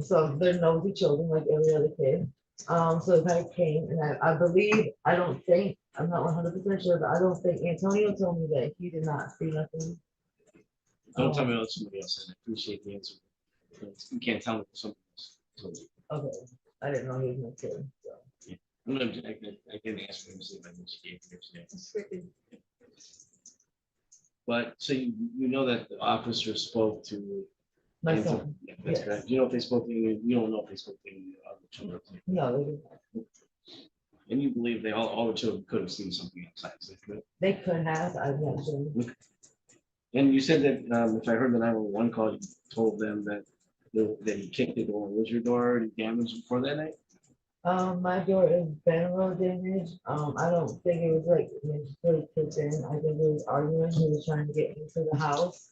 [SPEAKER 7] So they're nosy children like every other kid. So I came and I believe, I'm not 100% sure, but I don't think Antonio told me that he did not see nothing.
[SPEAKER 2] Don't tell me what somebody else said. I appreciate the answer. You can't tell me what somebody else told you.
[SPEAKER 7] Okay, I didn't know he was my kid, so.
[SPEAKER 2] Yeah. I can ask him to see if I can escape here. But so you know that the officer spoke to.
[SPEAKER 7] My
[SPEAKER 2] Anton-
[SPEAKER 7] son,
[SPEAKER 2] Yeah, that's
[SPEAKER 7] yes.
[SPEAKER 2] correct. You know if they spoke to you, you don't know if they spoke to you other children.
[SPEAKER 7] No, they didn't.
[SPEAKER 2] And you believe they all the children could have seen something outside, is that correct?
[SPEAKER 7] They could have, I'm not sure.
[SPEAKER 2] And you said that if I heard the 911 call, you told them that he kicked the door. Was your door already damaged before that night?
[SPEAKER 7] My door is been a little damaged. I don't think it was like really kicked in. I think it was arguing. He was trying to get into the house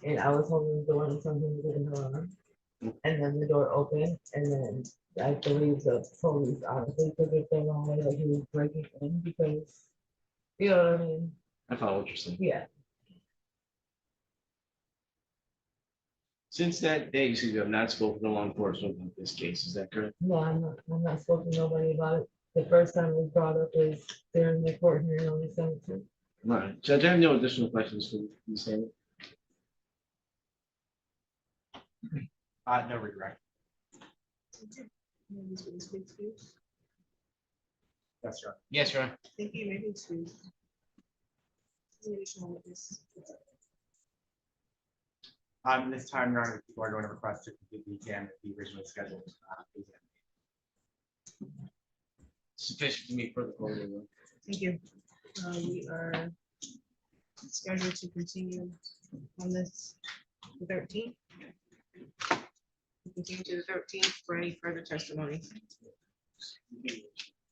[SPEAKER 7] and I was holding the door and something didn't on. And then the door opened and then I believe the police honestly took it the wrong way, like he was breaking in because, you know what I mean?
[SPEAKER 2] I follow what you're saying.
[SPEAKER 7] Yeah.
[SPEAKER 2] Since that day, you said you have not spoken to law enforcement about this case, is that correct?
[SPEAKER 7] No, I'm not spoken to nobody about it. The first time it was brought up was during the court hearing on the 17th.
[SPEAKER 2] All right. Judge, I have no additional questions for you, Sam.
[SPEAKER 3] No regret. That's right.
[SPEAKER 2] Yes, sir.
[SPEAKER 1] Thank you, maybe excuse. Any additional witness?
[SPEAKER 3] This time, Your Honor, you are going to request to complete the exam at the originally scheduled exam.
[SPEAKER 2] Sufficient to meet further court order.
[SPEAKER 1] Thank you. We are scheduled to continue on this the 13th. Continue to the 13th for any further testimony.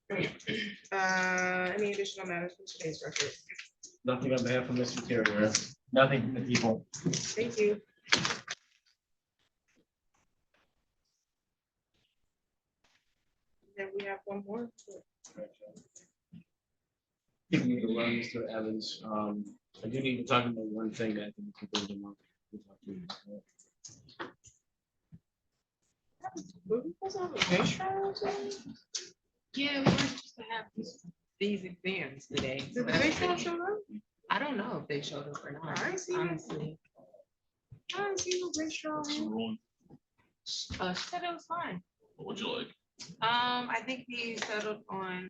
[SPEAKER 1] Any additional matters from today's record?
[SPEAKER 2] Nothing on behalf of Mr. Carrier.
[SPEAKER 3] Nothing from the people.
[SPEAKER 1] Thank you. Then we have one more.
[SPEAKER 2] Give me to run, Mr. Evans. I do need to talk about one thing that I think we can bring them up. We'll talk to you about.
[SPEAKER 1] Yeah, we were supposed to have these exams today. Did the baseball show up? I don't know if they showed up or not. I see. Honestly. I didn't see no baseball. She said it was fine.
[SPEAKER 4] What would you like?
[SPEAKER 1] I think he settled on.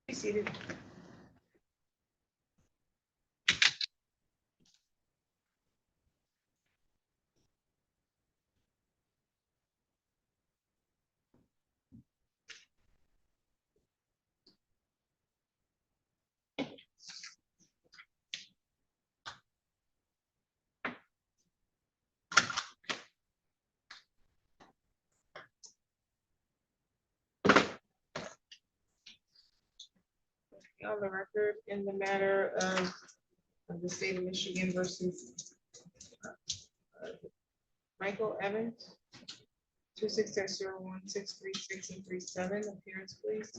[SPEAKER 1] Be seated. On the record in the matter of the state of Michigan versus Michael Evans, 26-01-636 and 37, appearance please.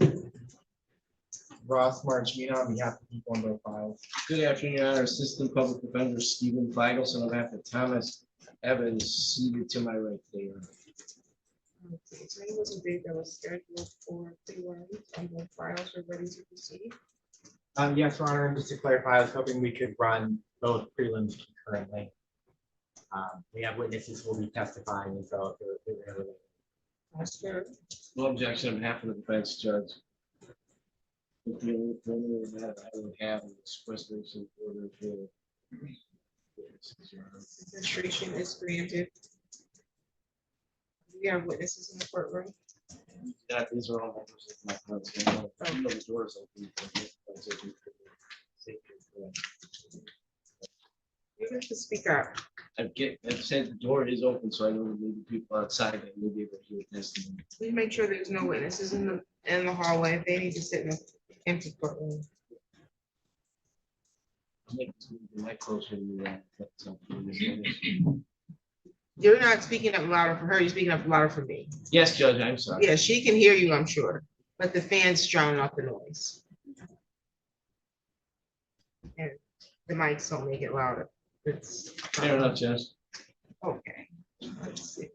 [SPEAKER 3] Ross Marchino on behalf of people on both files.
[SPEAKER 2] Good afternoon, Your Honor. Assistant Public Defender Stephen Feigelson on behalf of Thomas Evans, seated to my right there.
[SPEAKER 1] Okay, so it was a date that was scheduled for pre-release and the files are ready to proceed.
[SPEAKER 3] Yes, Your Honor, and just to clarify, I was hoping we could run both prelims concurrently. We have witnesses who will be testifying, and so they're related.
[SPEAKER 1] That's good.
[SPEAKER 2] No objection on behalf of the defense, Judge. The only thing that I would have is restoration order for.
[SPEAKER 1] Administration is granted. We have witnesses in the courtroom.
[SPEAKER 2] Yeah, these are all members of my council. You know the doors open.
[SPEAKER 1] You have to speak up.
[SPEAKER 2] I've said the door is open, so I know that maybe people outside that may be able to hear testimony.
[SPEAKER 1] Please make sure there's no witnesses in the hallway. If they need to sit in the empty courtroom.
[SPEAKER 2] Make the mic closer to you. That's something.
[SPEAKER 1] You're not speaking up louder for her, you're speaking up louder for me.
[SPEAKER 2] Yes, Judge, I'm sorry.
[SPEAKER 1] Yeah, she can hear you, I'm sure, but the fans drown out the noise. And the mics don't make it louder. It's
[SPEAKER 2] Fair enough, Judge.
[SPEAKER 1] okay. Let's see.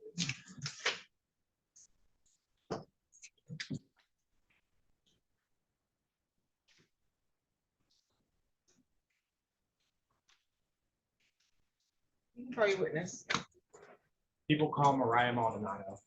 [SPEAKER 1] You can call your witness.
[SPEAKER 3] People call Mariah Maldonado.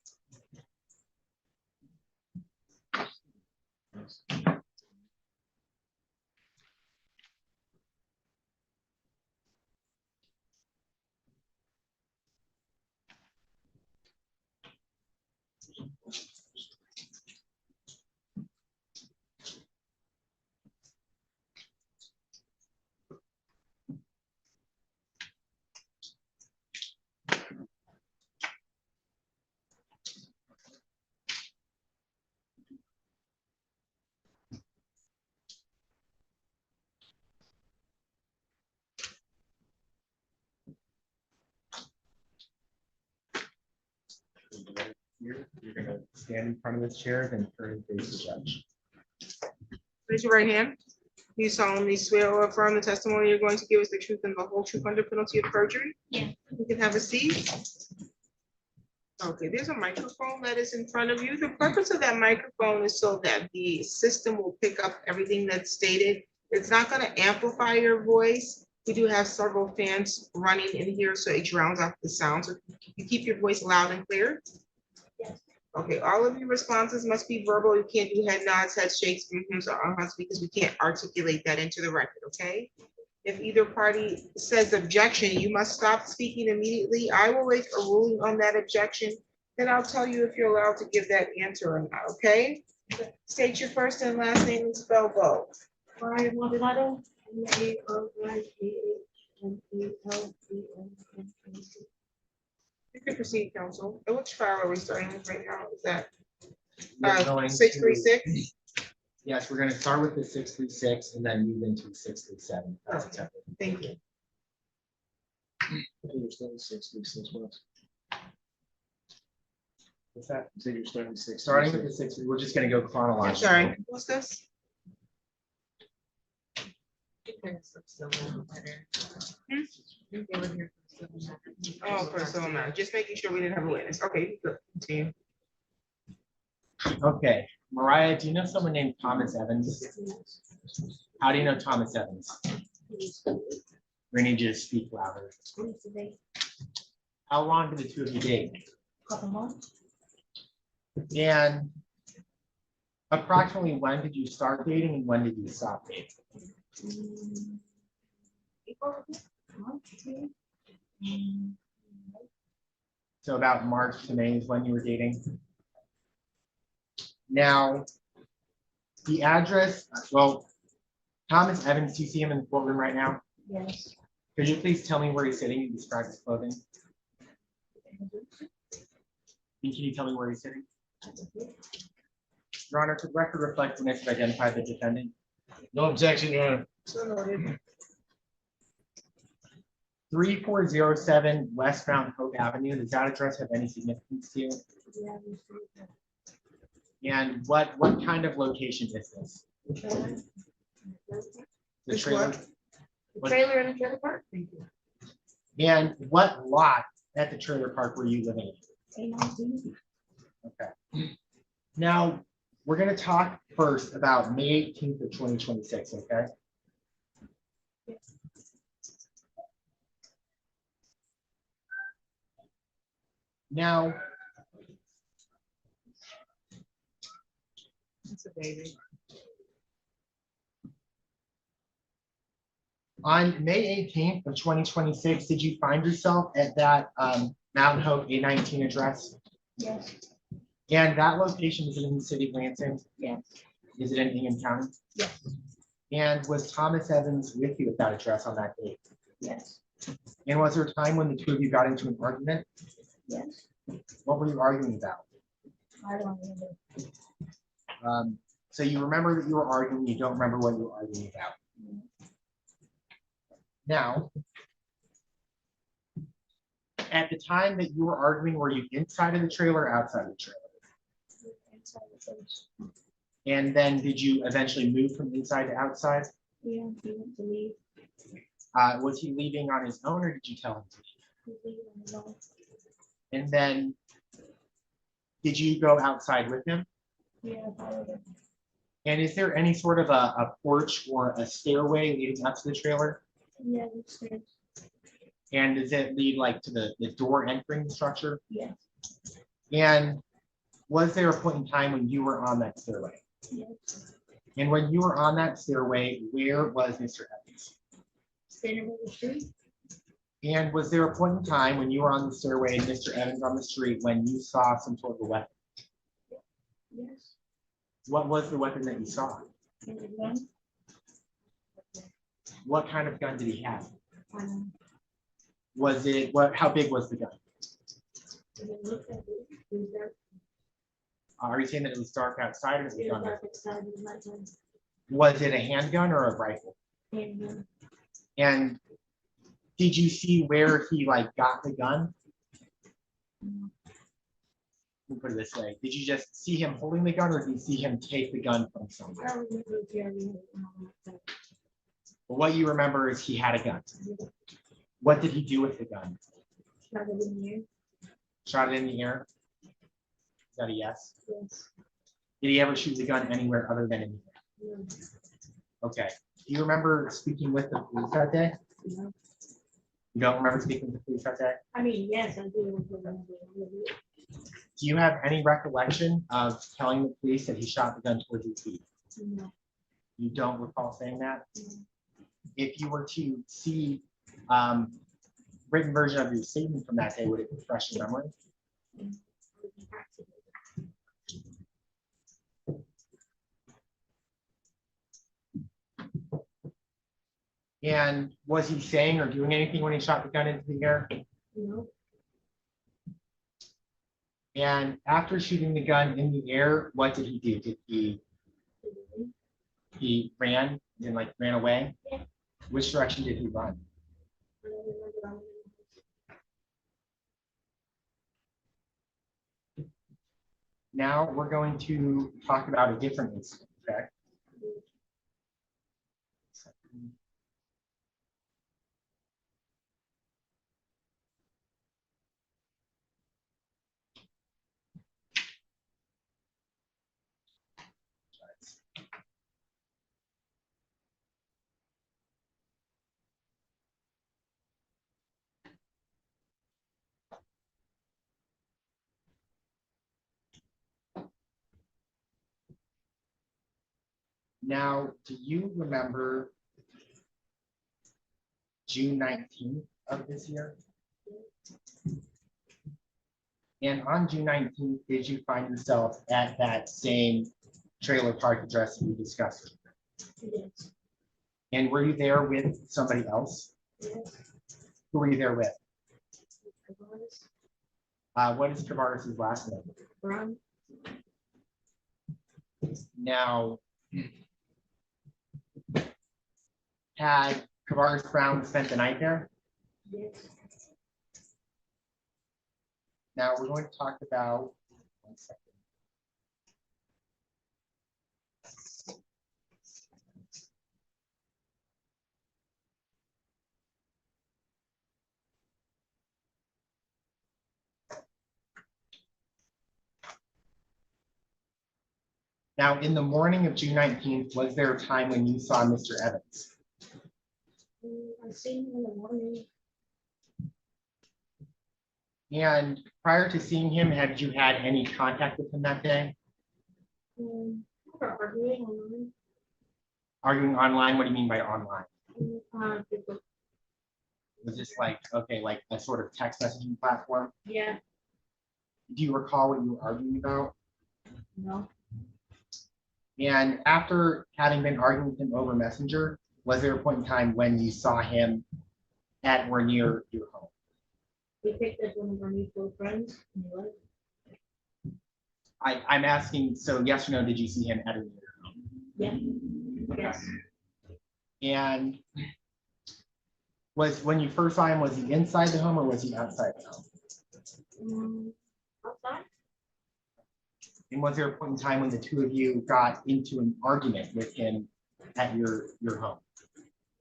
[SPEAKER 3] You're gonna stand in front of this chair, then turn and face the judge.
[SPEAKER 1] Raise your right hand. You solemnly swear or affirm the testimony you're going to give us the truth and the whole truth under penalty of perjury?
[SPEAKER 9] Yeah.
[SPEAKER 1] You can have a seat. Okay, there's a microphone that is in front of you. The purpose of that microphone is so that the system will pick up everything that's stated. It's not gonna amplify your voice. We do have several fans running in here, so it drowns out the sound. So you keep your voice loud and clear.
[SPEAKER 9] Yes.
[SPEAKER 1] Okay, all of your responses must be verbal. You can't do head nods, head shakes, mhm, or uh-huhs, because we can't articulate that into the record, okay? If either party says objection, you must stop speaking immediately. I will make a ruling on that objection, then I'll tell you if you're allowed to give that answer or not, okay? State your first and last name and spell both.
[SPEAKER 21] Mariah Maldonado, M-A-R-Y-A-H-M-A-L-D-O-N-A-C.
[SPEAKER 1] You can proceed, counsel. And which file are we starting with right now? Is that
[SPEAKER 3] We're going to-
[SPEAKER 1] 636?
[SPEAKER 3] Yes, we're gonna start with the 636 and then move into 637.
[SPEAKER 1] Okay, thank you.
[SPEAKER 2] You're starting 636.
[SPEAKER 3] What's that?
[SPEAKER 2] So you're starting 6.
[SPEAKER 3] Starting with the 6, we're just gonna go
[SPEAKER 1] I'm
[SPEAKER 3] chronologically.
[SPEAKER 1] sorry, what's this? Oh, for civil matter, just making sure we didn't have a witness. Okay, good. Continue.
[SPEAKER 3] Okay, Mariah, do you know someone named Thomas Evans? How do you know Thomas Evans? We need you to speak louder. How long did the two of you date?
[SPEAKER 21] Couple months.
[SPEAKER 3] And Approximately when did you start dating and when did you stop dating? So about March to May is when you were dating. Now, the address, well, Thomas Evans, do you see him in the courtroom right now?
[SPEAKER 21] Yes.
[SPEAKER 3] Could you please tell me where he's sitting and describe his clothing? And can you tell me where he's sitting? Your Honor, could the record reflect when it's identified the defendant?
[SPEAKER 2] No objection, Your Honor.
[SPEAKER 3] 3407 West Mount Hope Avenue, does that address have any significance to you? And what kind of location is this? The trailer?
[SPEAKER 5] The trailer in the trailer park?
[SPEAKER 3] And what lot at the trailer park were you living in? Okay. Now, we're gonna talk first about May 18th of 2026, okay? Now,
[SPEAKER 10] It's a baby.
[SPEAKER 3] on May 18th of 2026, did you find yourself at that Mountain Hope A19 address?
[SPEAKER 21] Yes.
[SPEAKER 3] And that location, is it in the city of Lansing?
[SPEAKER 21] Yes.
[SPEAKER 3] Is it in Ingham County?
[SPEAKER 21] Yes.
[SPEAKER 3] And was Thomas Evans with you at that address on that date?
[SPEAKER 21] Yes.
[SPEAKER 3] And was there a time when the two of you got into an argument?
[SPEAKER 21] Yes.
[SPEAKER 3] What were you arguing about?
[SPEAKER 21] I don't remember.
[SPEAKER 3] So you remember that you were arguing, you don't remember what you were arguing about. Now, at the time that you were arguing, were you inside of the trailer or outside of the trailer?
[SPEAKER 21] Inside the place.
[SPEAKER 3] And then did you eventually move from inside to outside?
[SPEAKER 21] Yeah, he went to leave.
[SPEAKER 3] Was he leaving on his own or did you tell him to
[SPEAKER 21] He was leaving on his own.
[SPEAKER 3] leave? And then did you go outside with him?
[SPEAKER 21] Yeah, I followed him.
[SPEAKER 3] And is there any sort of a porch or a stairway leading up to the trailer?
[SPEAKER 21] Yeah, upstairs.
[SPEAKER 3] And does it lead like to the door entering the structure?
[SPEAKER 21] Yes.
[SPEAKER 3] And was there a point in time when you were on that stairway?
[SPEAKER 21] Yes.
[SPEAKER 3] And when you were on that stairway, where was Mr. Evans?
[SPEAKER 21] Standing on the street.
[SPEAKER 3] And was there a point in time when you were on the stairway and Mr. Evans on the street when you saw some sort of a weapon?
[SPEAKER 21] Yes.
[SPEAKER 3] What was the weapon that you saw?
[SPEAKER 21] And the gun.
[SPEAKER 3] What kind of gun did he have?
[SPEAKER 21] Um,
[SPEAKER 3] Was it, how big was the gun?
[SPEAKER 21] and it looked at it. It was dark.
[SPEAKER 3] Are you saying that it was dark outside or it was
[SPEAKER 21] It was
[SPEAKER 3] on?
[SPEAKER 21] dark outside. It was nighttime.
[SPEAKER 3] Was it a handgun or a rifle?
[SPEAKER 21] And
[SPEAKER 3] And did you see where he like got the gun? Let me put it this way. Did you just see him holding the gun or did you see him take the gun from somewhere?
[SPEAKER 21] I remember if he already had it on that side.
[SPEAKER 3] What you remember is he had a gun. What did he do with the gun?
[SPEAKER 21] Shot it in the air.
[SPEAKER 3] Shot it in the air? Is that a yes?
[SPEAKER 21] Yes.
[SPEAKER 3] Did he ever shoot the gun anywhere other than in the air?
[SPEAKER 21] No.
[SPEAKER 3] Okay. Do you remember speaking with the police that day?
[SPEAKER 21] No.
[SPEAKER 3] You don't remember speaking with the police that day?
[SPEAKER 21] I mean, yes, I do remember.
[SPEAKER 3] Do you have any recollection of telling the police that he shot the gun towards his feet?
[SPEAKER 21] No.
[SPEAKER 3] You don't recall saying that?
[SPEAKER 21] No.
[SPEAKER 3] If you were to see written version of your statement from that day, would it refresh your memory? And was he saying or doing anything when he shot the gun into the air?
[SPEAKER 21] No.
[SPEAKER 3] And after shooting the gun in the air, what did he do? Did he ran and like ran away?
[SPEAKER 21] Yeah.
[SPEAKER 3] Which direction did he run? Now we're going to talk about a different incident, okay? Now, do you remember June 19th of this year? And on June 19th, did you find yourself at that same trailer park address we discussed?
[SPEAKER 21] Yes.
[SPEAKER 3] And were you there with somebody else?
[SPEAKER 21] Yes.
[SPEAKER 3] Who were you there with?
[SPEAKER 21] Tavares,
[SPEAKER 3] What is Tavares' last name?
[SPEAKER 21] Brown,
[SPEAKER 3] Now, had Tavares Brown spent the night there?
[SPEAKER 21] yes.
[SPEAKER 3] Now, we're going to talk about, one second. Now, in the morning of June 19th, was there a time when you saw Mr. Evans?
[SPEAKER 21] I seen him in the morning.
[SPEAKER 3] And prior to seeing him, had you had any contact with him that day?
[SPEAKER 21] We're arguing online.
[SPEAKER 3] Arguing online, what do you mean by online?
[SPEAKER 21] People-
[SPEAKER 3] Was this like, okay, like a sort of text messaging platform?
[SPEAKER 21] Yeah,
[SPEAKER 3] Do you recall what you were arguing about?
[SPEAKER 21] no,
[SPEAKER 3] And after having been arguing with him over Messenger, was there a point in time when you saw him at or near your home?
[SPEAKER 21] we picked up one of our mutual friends. And he left.
[SPEAKER 3] I'm asking, so yes or no, did you see him at or near your home?
[SPEAKER 21] Yeah, yes.
[SPEAKER 3] And was, when you first saw him, was he inside the home or was he outside the home?
[SPEAKER 21] Outside?
[SPEAKER 3] And was there a point in time when the two of you got into an argument with him at your home?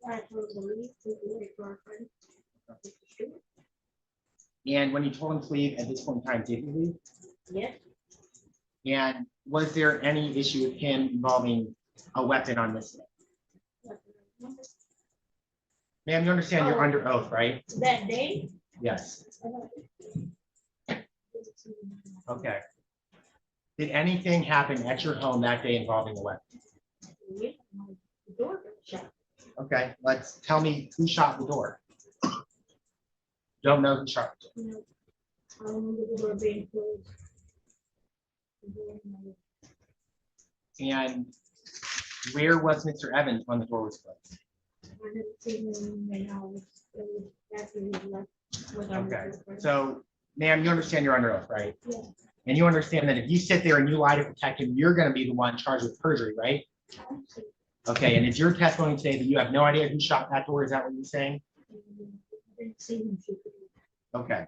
[SPEAKER 21] I told him to leave, to wait for our friend.
[SPEAKER 3] And when you told him to leave at this point in time, did he leave?
[SPEAKER 21] Yes,
[SPEAKER 3] And was there any issue with him involving a weapon on this day? Ma'am, you understand you're under oath, right?
[SPEAKER 21] that day.
[SPEAKER 3] Yes. Okay. Did anything happen at your home that day involving a weapon?
[SPEAKER 21] Yeah, my door got shut.
[SPEAKER 3] Okay, tell me who shot the door. Don't know who shot the door.
[SPEAKER 21] No, I remember the door being closed.
[SPEAKER 3] And where was Mr. Evans when the door was closed?
[SPEAKER 21] I never seen him in the house. It was after he left with our
[SPEAKER 3] Okay,
[SPEAKER 21] mutual friend.
[SPEAKER 3] so ma'am, you understand you're under oath, right?
[SPEAKER 21] Yeah.
[SPEAKER 3] And you understand that if you sit there and you lie to protect him, you're gonna be the one charged with perjury, right? Okay, and it's your testimony today that you have no idea who shot that door, is that what you're saying?
[SPEAKER 21] I didn't see him shoot the door.
[SPEAKER 3] Okay.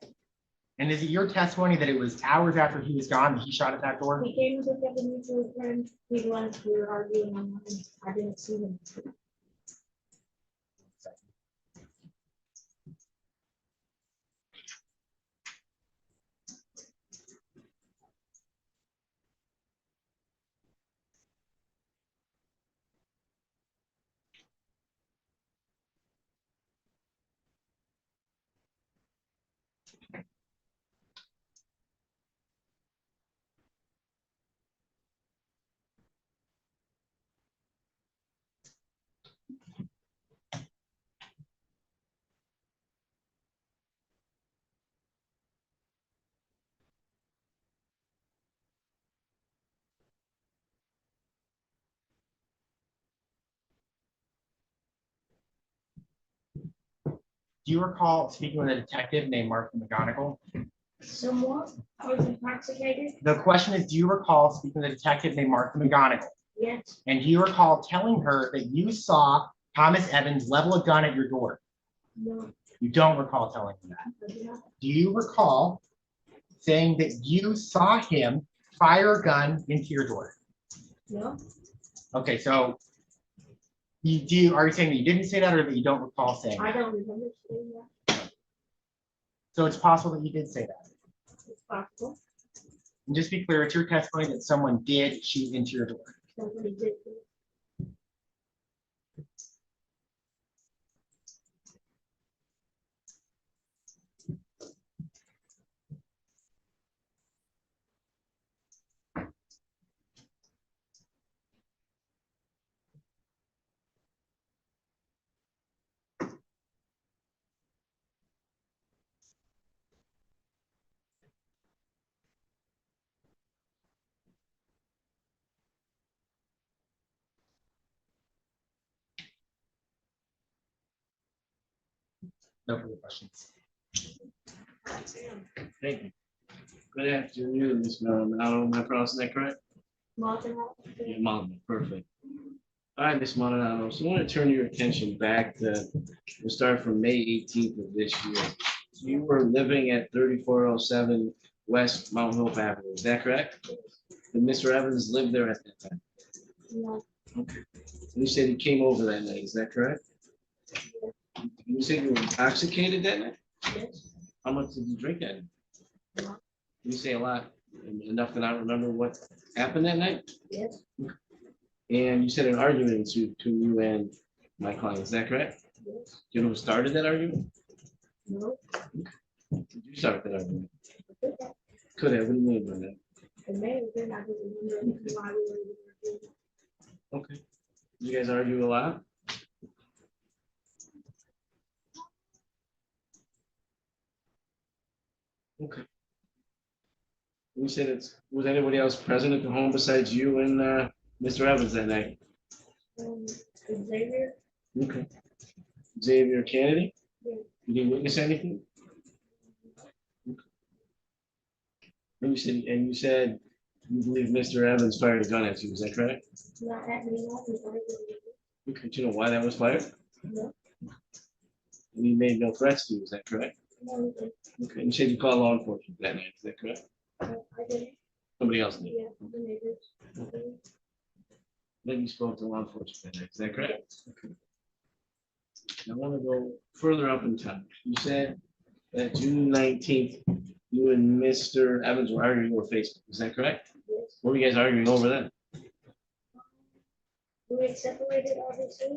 [SPEAKER 3] And is it your testimony that it was hours after he was gone that he shot at that door?
[SPEAKER 21] He came to pick up a mutual friend. He left. We were arguing online. I didn't see him.
[SPEAKER 3] Do you recall speaking with a detective named Martha McGonigal?
[SPEAKER 21] Somewhat. I was intoxicated.
[SPEAKER 3] The question is, do you recall speaking with a detective named Martha McGonigal?
[SPEAKER 21] Yes.
[SPEAKER 3] And do you recall telling her that you saw Thomas Evans level a gun at your door?
[SPEAKER 21] No.
[SPEAKER 3] You don't recall telling her that.
[SPEAKER 21] I did not.
[SPEAKER 3] Do you recall saying that you saw him fire a gun into your door?
[SPEAKER 21] No.
[SPEAKER 3] Okay, so are you saying that you didn't say that or that you don't recall saying
[SPEAKER 21] I
[SPEAKER 3] that?
[SPEAKER 21] don't remember saying that.
[SPEAKER 3] So it's possible that you did say that.
[SPEAKER 21] It's possible.
[SPEAKER 3] And just be clear, it's your testimony that someone did shoot into your door.
[SPEAKER 21] Somebody did.
[SPEAKER 3] No further questions.
[SPEAKER 2] Thank you. Good afternoon, Ms. Maldonado. Am I pronouncing that correct? Yeah, Maldonado, perfect. All right, Ms. Maldonado, so I want to turn your attention back to, we'll start from May 18th of this year. You were living at 3407 West Mount Hope Avenue, is that correct? Did Mr. Evans live there at that time?
[SPEAKER 5] No.
[SPEAKER 2] Okay. You said he came over that night, is that correct? You said you were intoxicated that night?
[SPEAKER 5] Yes.
[SPEAKER 2] How much did you drink that night? You say a lot, enough to not remember what happened that night?
[SPEAKER 5] Yes.
[SPEAKER 2] And you said an argument ensued between you and my client, is that correct?
[SPEAKER 5] Yes.
[SPEAKER 2] You know who started that argument?
[SPEAKER 5] No.
[SPEAKER 2] Did you start that argument? Could have, what do you mean by that?
[SPEAKER 5] The man was there, I didn't remember why we were there.
[SPEAKER 2] Okay. You guys argue a lot? Okay. You said was anybody else present at the home besides you and Mr. Evans that night?
[SPEAKER 5] Xavier?
[SPEAKER 2] Okay. Xavier Kennedy?
[SPEAKER 5] Yeah.
[SPEAKER 2] You didn't witness anything? Okay. And you said you believe Mr. Evans fired a gun at you, is that correct?
[SPEAKER 5] Not at me, not me.
[SPEAKER 2] Okay, do you know why that was fired?
[SPEAKER 5] No.
[SPEAKER 2] And he made no threats to you, is that correct?
[SPEAKER 5] No.
[SPEAKER 2] Okay, you said you called law enforcement that night, is that correct?
[SPEAKER 5] I didn't.
[SPEAKER 2] Somebody else did.
[SPEAKER 5] Yeah, the neighbors.
[SPEAKER 2] Then you spoke to law enforcement that night, is that correct? Okay. Now, I want to go further up in time. You said that June 19th, you and Mr. Evans were arguing over Facebook, is that correct?
[SPEAKER 5] Yes.
[SPEAKER 2] What were you guys arguing over then?
[SPEAKER 5] We had separated, obviously.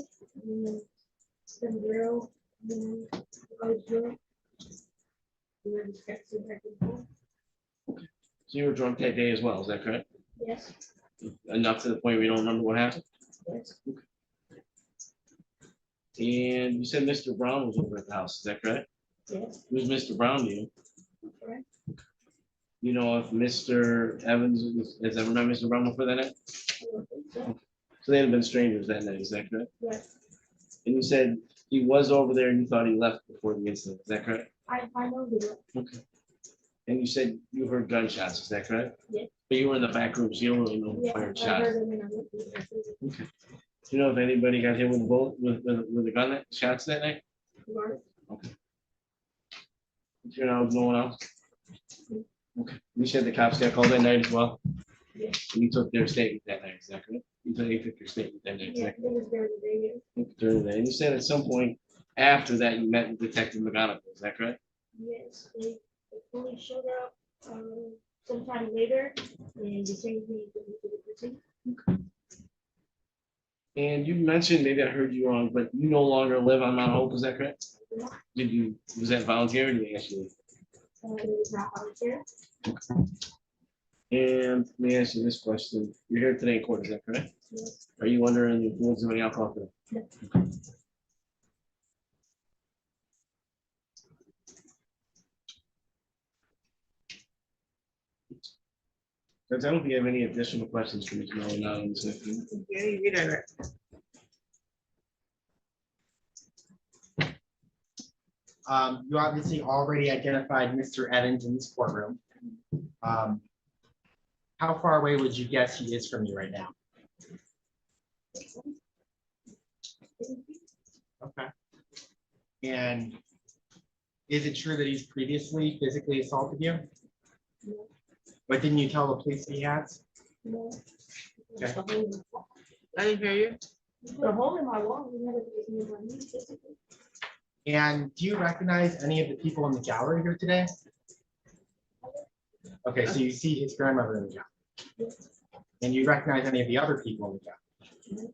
[SPEAKER 5] Some girl, I was drunk. We were discussing back and forth.
[SPEAKER 2] So you were drunk that day as well, is that correct?
[SPEAKER 5] Yes.
[SPEAKER 2] Enough to the point where you don't remember what happened?
[SPEAKER 5] Yes.
[SPEAKER 2] And you said Mr. Brown was over at the house, is that correct?
[SPEAKER 5] Yes.
[SPEAKER 2] Who's Mr. Brown to you?
[SPEAKER 5] Correct.
[SPEAKER 2] You know if Mr. Evans has ever met Mr. Brown before that night?
[SPEAKER 5] I don't think so.
[SPEAKER 2] So they had been strangers that night, is that correct?
[SPEAKER 5] Yes.
[SPEAKER 2] And you said he was over there and you thought he left before the incident, is that correct?
[SPEAKER 5] I know he was.
[SPEAKER 2] Okay. And you said you heard gunshots, is that correct?
[SPEAKER 5] Yes.
[SPEAKER 2] But you were in the back room, so you don't really know who
[SPEAKER 5] Yeah,
[SPEAKER 2] fired
[SPEAKER 5] I
[SPEAKER 2] shots.
[SPEAKER 5] heard him and I looked at him.
[SPEAKER 2] Okay. Do you know if anybody got hit with a bullet, with a gun, shots that night?
[SPEAKER 5] Right.
[SPEAKER 2] Okay. You know, no one else? Okay. You said the cops got called that night as well?
[SPEAKER 5] Yes.
[SPEAKER 2] And you took their statement that night, is that correct? You took your statement that night, is
[SPEAKER 5] Yeah,
[SPEAKER 2] that
[SPEAKER 5] it was during the day.
[SPEAKER 2] correct? During the day. And you said at some point after that you met with Detective McGonigal, is that correct?
[SPEAKER 5] Yes, the police showed up sometime later and they changed me to the precinct.
[SPEAKER 2] And you mentioned, maybe I heard you wrong, but you no longer live on Mount Hope, is that correct? Was that voluntary or did they actually?
[SPEAKER 5] It was not out there.
[SPEAKER 2] And let me ask you this question. You're here today in court, is that correct?
[SPEAKER 5] Yes.
[SPEAKER 2] Are you under the influence of any alcohol today?
[SPEAKER 5] No.
[SPEAKER 2] Judge, I don't think you have any additional questions for me to know now.
[SPEAKER 1] Yeah, you read it.
[SPEAKER 3] You obviously already identified Mr. Evans in this courtroom. How far away would you guess he is from you right now? Okay. And is it true that he's previously physically assaulted you?
[SPEAKER 5] No.
[SPEAKER 3] But didn't you tell the police that he has?
[SPEAKER 5] No.
[SPEAKER 3] Okay.
[SPEAKER 1] I didn't hear you.
[SPEAKER 5] The hole in my wall, we never did me my knee physically.
[SPEAKER 3] And do you recognize any of the people in the gallery here today? Okay, so you see his grandmother in the gallery. And you recognize any of the other people in the gallery?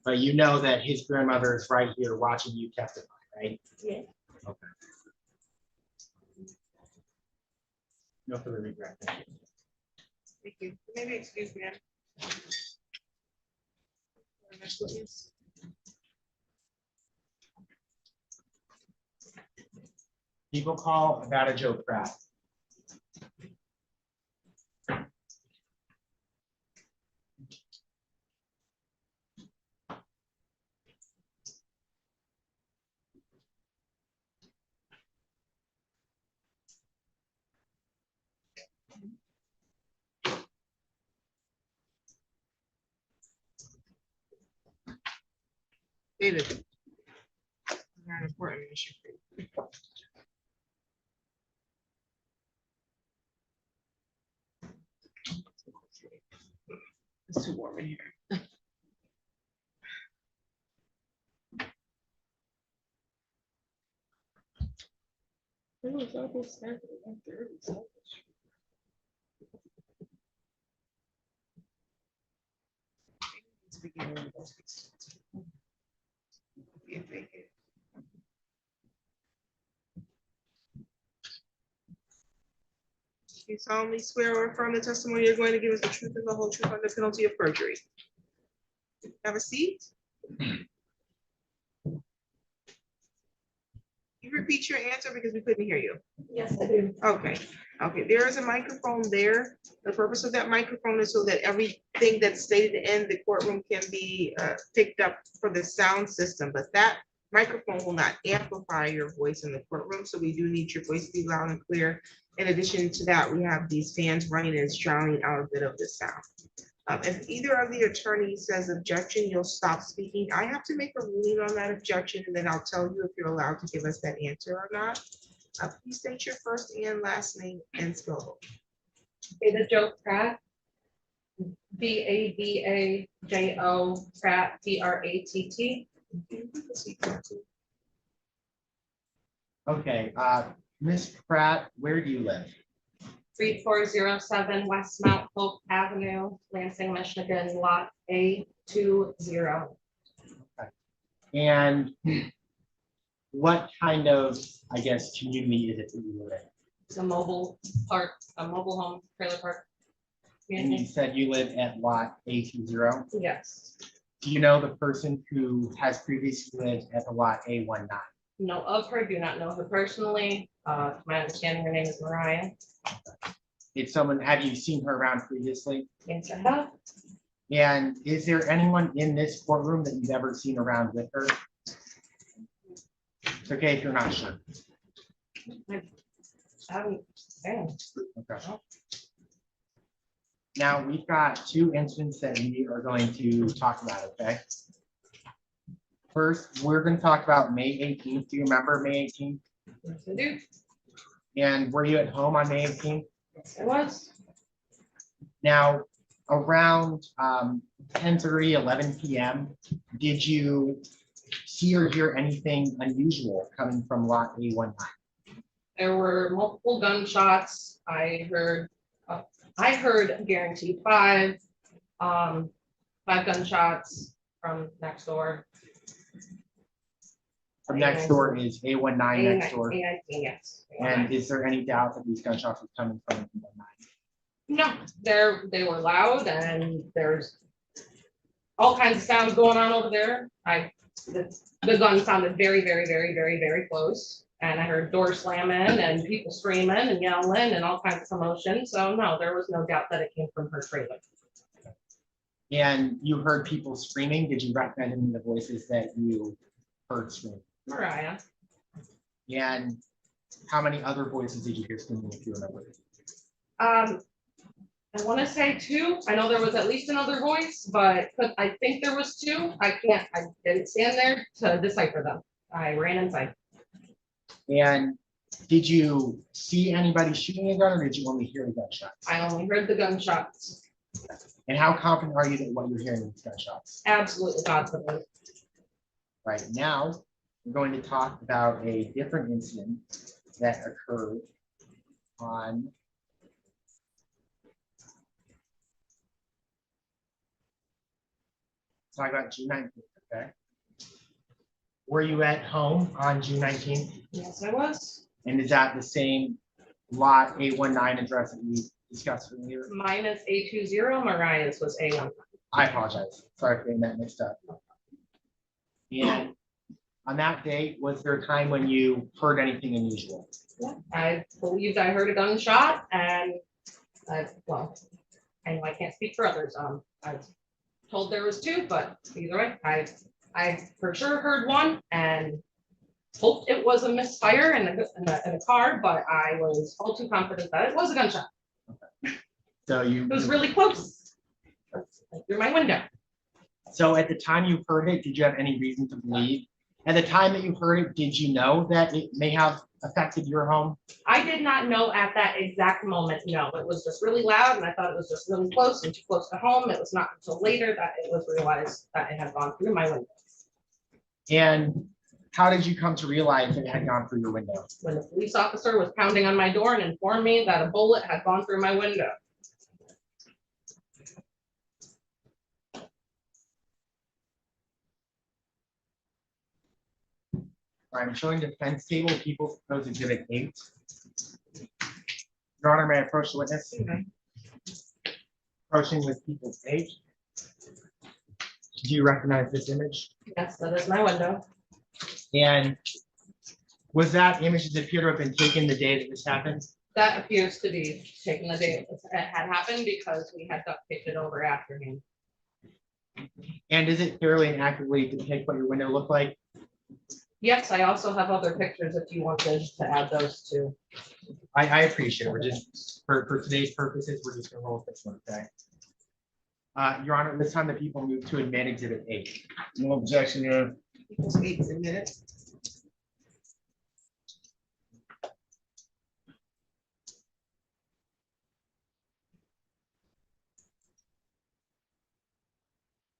[SPEAKER 3] But you know that his grandmother is right here watching you testify, right?
[SPEAKER 5] Yeah.
[SPEAKER 3] Okay. No further regret. Thank you.
[SPEAKER 1] Thank you. Maybe excuse me. Next witness.
[SPEAKER 3] People call about a Joe Pratt.
[SPEAKER 1] David. Not an important issue. It's too warm in here. It was almost started at 1:30, so- It's beginning of this. Yeah, thank you. You solemnly swear or affirm the testimony you're going to give us the truth and the whole truth under penalty of perjury. Have a seat. You repeat your answer because we couldn't hear you.
[SPEAKER 5] Yes, I do.
[SPEAKER 1] Okay, there is a microphone there. The purpose of that microphone is so that everything that's stated in the courtroom can be picked up for the sound system, but that microphone will not amplify your voice in the courtroom, so we do need your voice to be loud and clear. In addition to that, we have these fans running and it's drowning out a bit of the sound. If either of the attorneys says objection, you'll stop speaking. I have to make a ruling on that objection, and then I'll tell you if you're allowed to give us that answer or not. Please state your first and last name and spell.
[SPEAKER 6] Ada Jo Pratt. BADAJO Pratt, PRATT.
[SPEAKER 3] Okay, Ms. Pratt, where do you live?
[SPEAKER 6] 3407 West Mount Hope Avenue, Lansing, Michigan, lot A20.
[SPEAKER 3] And what kind of, I guess, community is it that you live in?
[SPEAKER 6] It's a mobile park, a mobile home trailer park.
[SPEAKER 3] And you
[SPEAKER 6] community.
[SPEAKER 3] said you live at lot A20?
[SPEAKER 6] Yes,
[SPEAKER 3] Do you know the person who has previously lived at the lot A19?
[SPEAKER 6] know of her, do not know her personally. To my understanding, her name is Mariah.
[SPEAKER 3] It's someone, have you seen her around previously?
[SPEAKER 6] Yes, I have.
[SPEAKER 3] And is there anyone in this courtroom that you've ever seen around with her? It's okay if you're not sure.
[SPEAKER 6] Okay.
[SPEAKER 3] Okay. Now, we've got two incidents that we are going to talk about, okay? First, we're going to talk about May 18th. Do you remember May 18th?
[SPEAKER 6] Yes, I do.
[SPEAKER 3] And were you at home on May 18th?
[SPEAKER 6] Yes, I was.
[SPEAKER 3] Now, around 10:30, 11 p.m., did you see or hear anything unusual coming from lot A19?
[SPEAKER 6] There were multiple gunshots. I heard guaranteed five gunshots from next door.
[SPEAKER 3] From next door is A19 next door.
[SPEAKER 6] A19, yes.
[SPEAKER 3] And is there any doubt that these gunshots were coming from A19?
[SPEAKER 6] No, they were loud and there's all kinds of sounds going on over there. The gun sounded very, very, very, very, very close. And I heard doors slamming and people screaming and yelling and all kinds of commotion. So no, there was no doubt that it came from her trailer.
[SPEAKER 3] And you heard people screaming. Did you recognize any of the voices that you heard screaming?
[SPEAKER 6] Mariah.
[SPEAKER 3] And how many other voices did you hear screaming, if you remember?
[SPEAKER 6] I want to say two. I know there was at least another voice, but I think there was two. I didn't stand there to decipher them. I ran inside.
[SPEAKER 3] And did you see anybody shooting a gun, or did you only hear the gunshots?
[SPEAKER 6] I only heard the gunshots.
[SPEAKER 3] And how confident are you that what you're hearing is gunshots?
[SPEAKER 6] Absolutely confident.
[SPEAKER 3] Right now, we're going to talk about a different incident that occurred on talk about June 19th, okay? Were you at home on June 19th?
[SPEAKER 6] Yes, I was.
[SPEAKER 3] And is that the same lot A19 address that we discussed earlier?
[SPEAKER 6] Mine is A20, Mariah's was A1.
[SPEAKER 3] I apologize. Sorry for getting that mixed up. And on that day, was there a time when you heard anything unusual?
[SPEAKER 6] Yeah, I believed I heard a gunshot and well, I know I can't speak for others. I was told there was two, but either way, I for sure heard one and hoped it was a misfire in a car, but I was all too confident that it was a gunshot.
[SPEAKER 3] So
[SPEAKER 6] It was really close. Through my window.
[SPEAKER 3] So at the time you heard it, did you have any reason to believe? At the time that you heard it, did you know that it may have affected your home?
[SPEAKER 6] I did not know at that exact moment, no, it was just really loud and I thought it was just really close and too close to home. It was not until later that it was realized that it had gone through my window.
[SPEAKER 3] And how did you come to realize it had gone through your window?
[SPEAKER 6] When the police officer was pounding on my door and informed me that a bullet had gone through my window.
[SPEAKER 3] I'm showing defense table, People's Proposed Exhibit 8. Your Honor, may I approach the witness? Approaching with People's page. Do you recognize this image?
[SPEAKER 6] Yes, that is my window.
[SPEAKER 3] And was that image that appeared to have been taken the day that this happened?
[SPEAKER 6] That appears to be taking the day it had happened because we had duct taped it over after him.
[SPEAKER 3] And is it fairly and accurately depict what your window looked like?
[SPEAKER 6] Yes, I also have other pictures if you wanted to add those too.
[SPEAKER 3] I appreciate it. We're just, for today's purposes, we're just gonna roll with this one, okay? Your Honor, this time the people move to admit Exhibit 8.
[SPEAKER 2] No objection, Your Honor.
[SPEAKER 1] People's 8 is admitted.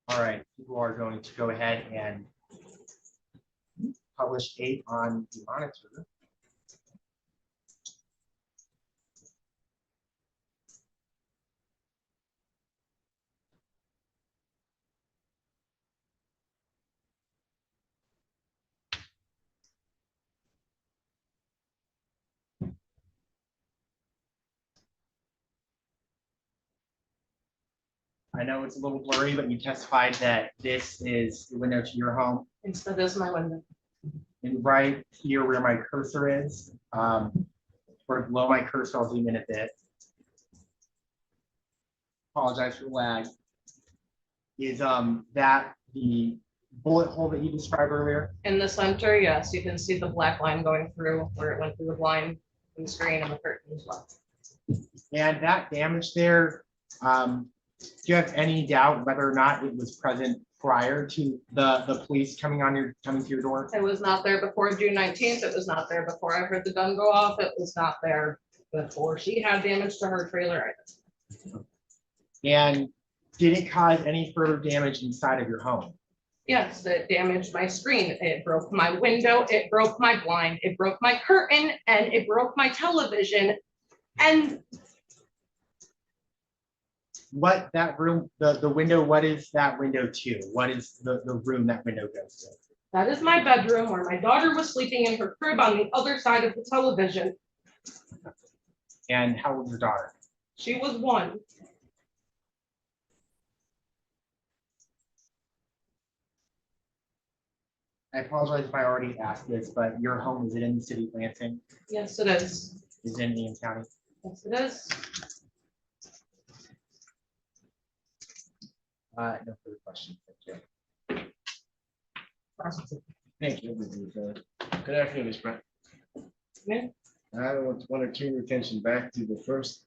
[SPEAKER 3] All right, people are going to go ahead and publish 8 on the monitor. I know it's a little blurry, but you testified that this is the window to your home.
[SPEAKER 6] And so this is my window.
[SPEAKER 3] And right here where my cursor is, or below my cursor, I'll zoom in a bit. Apologize for the lag. Is that the bullet hole that you described earlier?
[SPEAKER 6] In the center, yes, you can see the black line going through where it went through the blind and the screen and the curtain as well.
[SPEAKER 3] And that damage there, do you have any doubt whether or not it was present prior to the police coming to your door?
[SPEAKER 6] It was not there before June 19th. It was not there before I heard the gun go off. It was not there before she had damage to her trailer.
[SPEAKER 3] And did it cause any further damage inside of your home?
[SPEAKER 6] Yes, it damaged my screen. It broke my window. It broke my blind. It broke my curtain and it broke my television. And
[SPEAKER 3] what that room, the window, what is that window to? What is the room that window goes to?
[SPEAKER 6] that is my bedroom where my daughter was sleeping in her crib on the other side of the television.
[SPEAKER 3] And how old is your daughter?
[SPEAKER 6] She was 1.
[SPEAKER 3] I apologize if I already asked this, but your home, is it in the city of Lansing?
[SPEAKER 6] Yes, it is.
[SPEAKER 3] Is it in Indian County?
[SPEAKER 6] Yes, it is.
[SPEAKER 3] No further questions. Thank you.
[SPEAKER 2] Thank you. Good afternoon, Ms. Pratt.
[SPEAKER 6] Yeah.
[SPEAKER 2] I want to turn your attention back to the first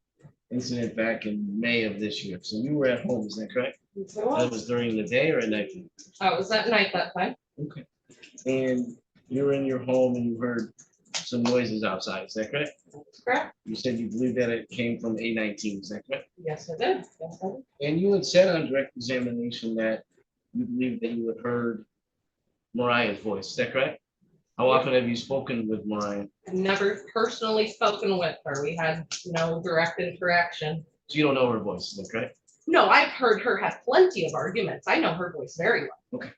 [SPEAKER 2] incident back in May of this year. So you were at home, is that correct?
[SPEAKER 6] Yes, it
[SPEAKER 2] That
[SPEAKER 6] was.
[SPEAKER 2] was during the day or at night?
[SPEAKER 6] I was at night that time.
[SPEAKER 2] Okay. And you were in your home and you heard some noises outside, is that correct?
[SPEAKER 6] That's correct.
[SPEAKER 2] You said you believe that it came from A19, is that correct?
[SPEAKER 6] Yes, I did. Yes, I did.
[SPEAKER 2] And you had said on direct examination that you believe that you had heard Mariah's voice, is that correct? How often have you spoken with Mariah?
[SPEAKER 6] I've never personally spoken with her. We had no direct interaction.
[SPEAKER 2] So you don't know her voice, is that correct?
[SPEAKER 6] No, I've heard her have plenty of arguments. I know her voice very well.
[SPEAKER 2] Okay,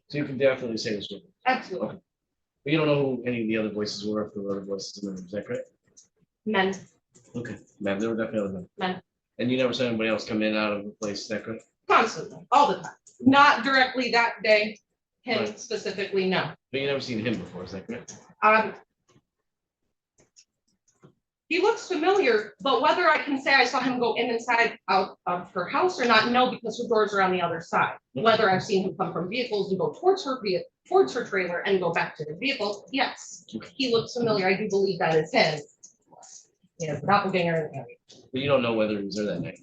[SPEAKER 2] so you can definitely say this.
[SPEAKER 6] Absolutely.
[SPEAKER 2] Okay. But you don't know who any of the other voices were, if there were other voices in the room, is that correct?
[SPEAKER 6] Men,
[SPEAKER 2] Okay, ma'am, there were definitely other men.
[SPEAKER 6] men,
[SPEAKER 2] And you never saw anybody else come in and out of the place, is that correct?
[SPEAKER 6] constantly, all the time. Not directly that day, him
[SPEAKER 2] Right.
[SPEAKER 6] specifically, no.
[SPEAKER 2] But you never seen him before, is that correct?
[SPEAKER 6] He looks familiar, but whether I can say I saw him go in inside out of her house or not, no, because her doors are on the other side. Whether I've seen him come from vehicles and go towards her towards her trailer and go back to the vehicle, yes. He looks familiar. I do believe that is him. Yeah, doppelganger.
[SPEAKER 2] But you don't know whether he was there that night.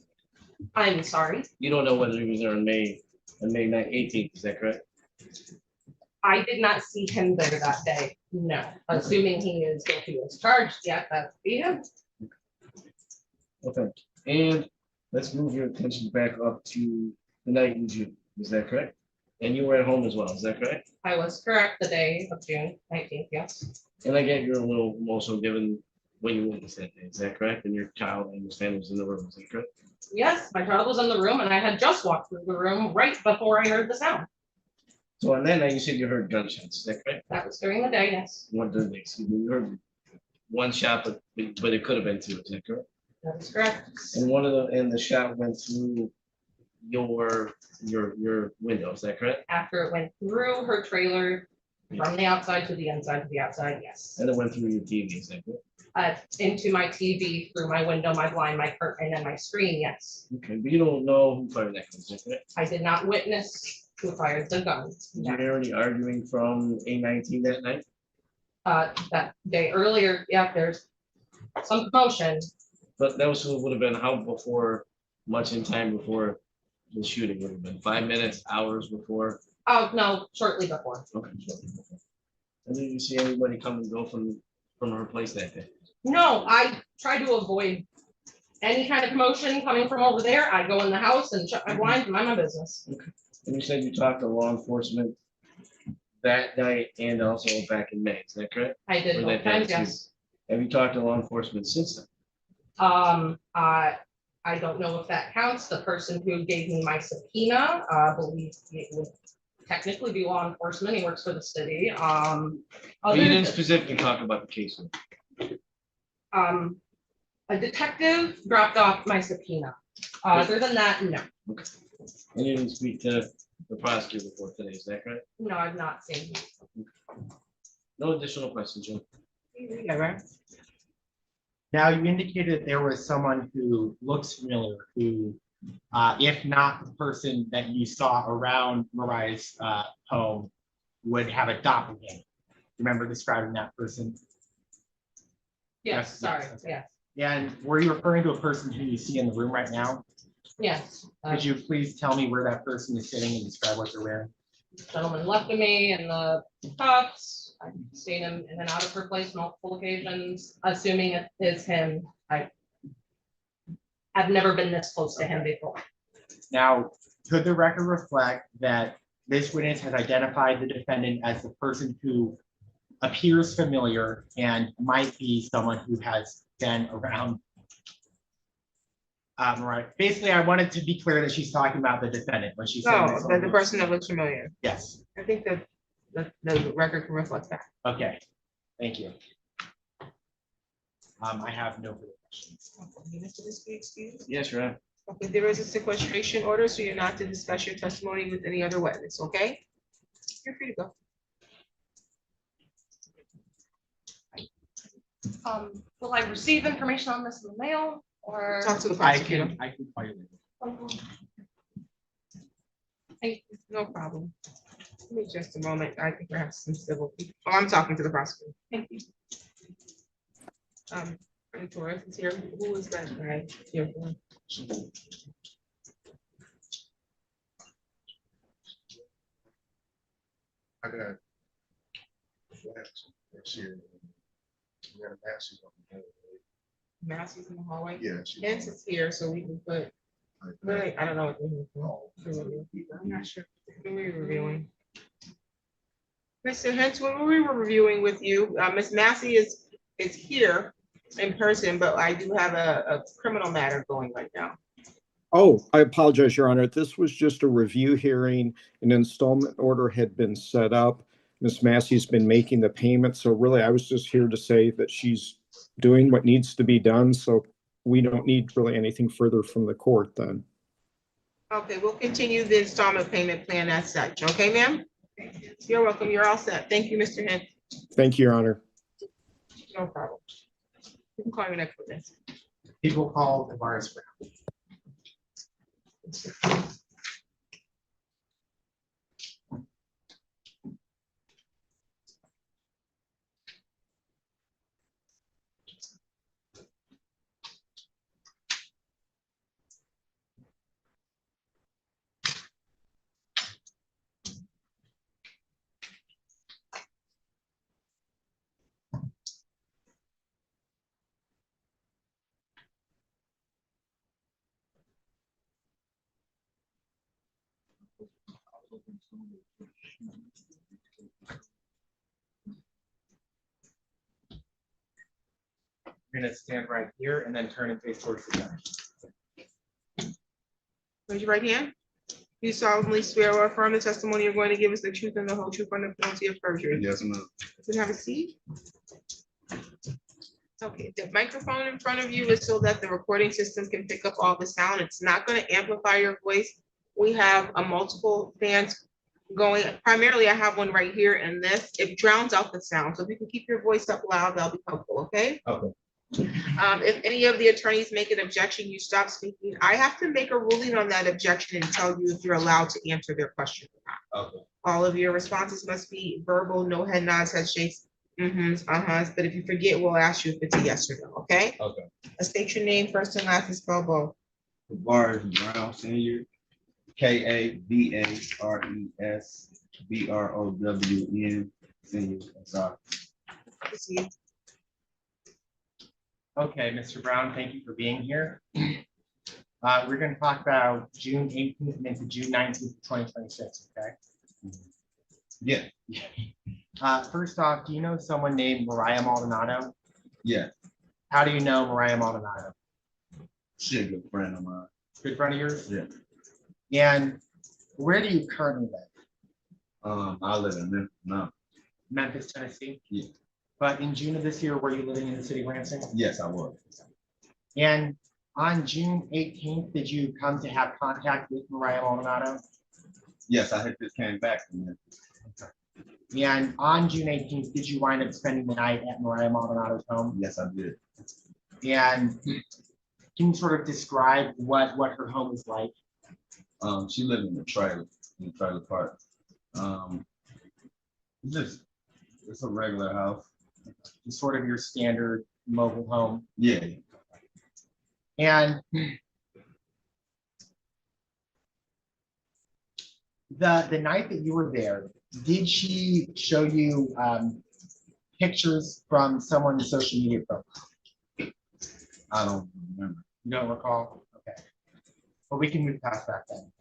[SPEAKER 6] I'm sorry.
[SPEAKER 2] You don't know whether he was there in May on May 18th, is that correct?
[SPEAKER 6] I did not see him there that day, no, assuming he is guilty as charged, yeah, that's be him.
[SPEAKER 2] Okay, and let's move your attention back up to the night in June, is that correct? And you were at home as well, is that correct?
[SPEAKER 6] I was correct the day of June 19th, yes.
[SPEAKER 2] And I get you're a little emotional given what you witnessed that day, is that correct? And your child and your family was in the room, is that correct?
[SPEAKER 6] Yes, my child was in the room and I had just walked through the room right before I heard the sound.
[SPEAKER 2] So on that night, you said you heard gunshots, is that correct?
[SPEAKER 6] That was during the day, yes.
[SPEAKER 2] What did they, excuse me, you heard one shot, but it could have been two, is that correct?
[SPEAKER 6] That is correct.
[SPEAKER 2] And the shot went through your window, is that correct?
[SPEAKER 6] After it went through her trailer, from the outside to the inside to the outside, yes.
[SPEAKER 2] And it went through your TV, is that correct?
[SPEAKER 6] Into my TV, through my window, my blind, my curtain, and my screen, yes.
[SPEAKER 2] Okay, but you don't know who fired that gun, is that correct?
[SPEAKER 6] I did not witness who fired the gun.
[SPEAKER 2] Did you hear any arguing from A19 that night?
[SPEAKER 6] That day earlier, yeah, there's some commotion.
[SPEAKER 2] But that would have been how before, much in time before the shooting would have been, 5 minutes, hours before?
[SPEAKER 6] Oh, no, shortly before.
[SPEAKER 2] Okay. And did you see anybody come and go from her place that day?
[SPEAKER 6] No, I try to avoid any kind of commotion coming from over there. I go in the house and shut my blinds and mind my business.
[SPEAKER 2] Okay. And you said you talked to law enforcement that night and also back in May, is that correct?
[SPEAKER 6] I did
[SPEAKER 2] Or
[SPEAKER 6] both
[SPEAKER 2] that
[SPEAKER 6] times,
[SPEAKER 2] day too?
[SPEAKER 6] yes.
[SPEAKER 2] Have you talked to law enforcement since then?
[SPEAKER 6] I don't know if that counts. The person who gave me my subpoena, believes it would technically be law enforcement. He works for the city.
[SPEAKER 2] But you
[SPEAKER 6] Other
[SPEAKER 2] didn't
[SPEAKER 6] than-
[SPEAKER 2] specifically talk about the case.
[SPEAKER 6] A detective dropped off my subpoena. Other than that, no.
[SPEAKER 2] Okay. And you didn't speak to the prosecutor before today, is that correct?
[SPEAKER 6] No, I've not seen him.
[SPEAKER 2] No additional questions, Jim?
[SPEAKER 1] Yeah, right.
[SPEAKER 3] Now, you indicated that there was someone who looks familiar, who, if not the person that you saw around Mariah's home, would have a doppelganger. Remember describing that person?
[SPEAKER 6] Yes, sorry,
[SPEAKER 3] okay.
[SPEAKER 6] yes,
[SPEAKER 3] And were you referring to a person who you see in the room right now?
[SPEAKER 6] yes.
[SPEAKER 3] Could you please tell me where that person is sitting and describe what they're wearing?
[SPEAKER 6] Gentleman left of me in the cuffs. I've seen him in and out of her place multiple occasions, assuming it is him. I've never been this close to him before.
[SPEAKER 3] Now, could the record reflect that this witness has identified the defendant as the person who appears familiar and might be someone who has been around Mariah? Basically, I wanted to be clear that she's talking about the defendant when she said.
[SPEAKER 1] No, the person that looks familiar.
[SPEAKER 3] Yes.
[SPEAKER 1] I think that the record can reflect that.
[SPEAKER 3] Okay, thank you. I have no further questions.
[SPEAKER 1] Mr. Bisbee, excuse?
[SPEAKER 2] Yes, you're right.
[SPEAKER 1] Okay, there is a sequestration order, so you're not to discuss your testimony with any other witness, okay? You're free to go.
[SPEAKER 6] Will I receive information on this in the mail or?
[SPEAKER 1] Talk to the
[SPEAKER 3] I
[SPEAKER 1] prosecutor.
[SPEAKER 3] can call you later.
[SPEAKER 1] Hey, no problem. Give me just a moment. I think perhaps some civil people. Oh, I'm talking to the prosecutor. Thank you. Torres is here. Who is that guy here for?
[SPEAKER 20] I got. Flats, that's here. We got a massive on the other way.
[SPEAKER 1] Massey's in the hallway.
[SPEAKER 20] Yeah, she-
[SPEAKER 1] Hence is here, so we can put, really, I don't know what they're here for. I'm not sure. When we were reviewing. Mr. Hens, when we were reviewing with you, Ms. Massey is here in person, but I do have a criminal matter going right now.
[SPEAKER 14] Oh, I apologize, Your Honor. This was just a review hearing. An installment order had been set up. Ms. Massey's been making the payment. So really, I was just here to say that she's doing what needs to be done. So we don't need really anything further from the court then.
[SPEAKER 1] Okay, we'll continue the installment payment plan as such. Okay, ma'am? You're welcome. You're all set. Thank you, Mr. Hens.
[SPEAKER 14] Thank you, Your Honor.
[SPEAKER 1] No problem. You can call me next witness.
[SPEAKER 3] People call the bars. You're gonna stand right here and then turn and face towards the judge.
[SPEAKER 1] Raise your right hand. You solemnly swear or affirm the testimony you're going to give us the truth and the whole truth on the penalty of perjury.
[SPEAKER 20] Yes, ma'am.
[SPEAKER 1] Can I have a seat? Okay, the microphone in front of you is so that the recording system can pick up all the sound. It's not going to amplify your voice. We have a multiple fans going. Primarily, I have one right here, and this, it drowns out the sound. So if you can keep your voice up loud, that'll be helpful, okay?
[SPEAKER 20] Okay.
[SPEAKER 1] If any of the attorneys make an objection, you stop speaking. I have to make a ruling on that objection and tell you if you're allowed to answer their question or not.
[SPEAKER 20] Okay.
[SPEAKER 1] All of your responses must be verbal, no head nods, head shakes, uh-huh, but if you forget, we'll ask you if it's a yes or no, okay?
[SPEAKER 20] Okay.
[SPEAKER 1] State your name, first and last, and spell both.
[SPEAKER 20] Varus Brown Senior, KAVARES Senior. Sorry.
[SPEAKER 3] Okay, Mr. Brown, thank you for being here. We're gonna talk about June 18th and into June 19th, 2026, okay?
[SPEAKER 20] Yeah.
[SPEAKER 3] First off, do you know someone named Mariah Maldonado?
[SPEAKER 20] Yeah.
[SPEAKER 3] How do you know Mariah Maldonado?
[SPEAKER 20] She's a good friend of mine.
[SPEAKER 3] Good friend of yours?
[SPEAKER 20] Yeah.
[SPEAKER 3] And where do you currently live?
[SPEAKER 20] I live in Memphis now.
[SPEAKER 3] Memphis, Tennessee?
[SPEAKER 20] Yeah.
[SPEAKER 3] But in June of this year, were you living in the city of Lansing?
[SPEAKER 20] Yes, I was.
[SPEAKER 3] And on June 18th, did you come to have contact with Mariah Maldonado?
[SPEAKER 20] Yes, I had just came back from Memphis.
[SPEAKER 3] And on June 18th, did you wind up spending the night at Mariah Maldonado's home?
[SPEAKER 20] Yes, I did.
[SPEAKER 3] And can you sort of describe what her home was like?
[SPEAKER 20] She lived in the trailer park. It's a regular house.
[SPEAKER 3] It's sort of your standard mobile home.
[SPEAKER 20] Yeah.
[SPEAKER 3] And the night that you were there, did she show you pictures from someone's social media profile?
[SPEAKER 20] I don't remember.
[SPEAKER 3] You don't recall? Okay. Well, we can move past that then.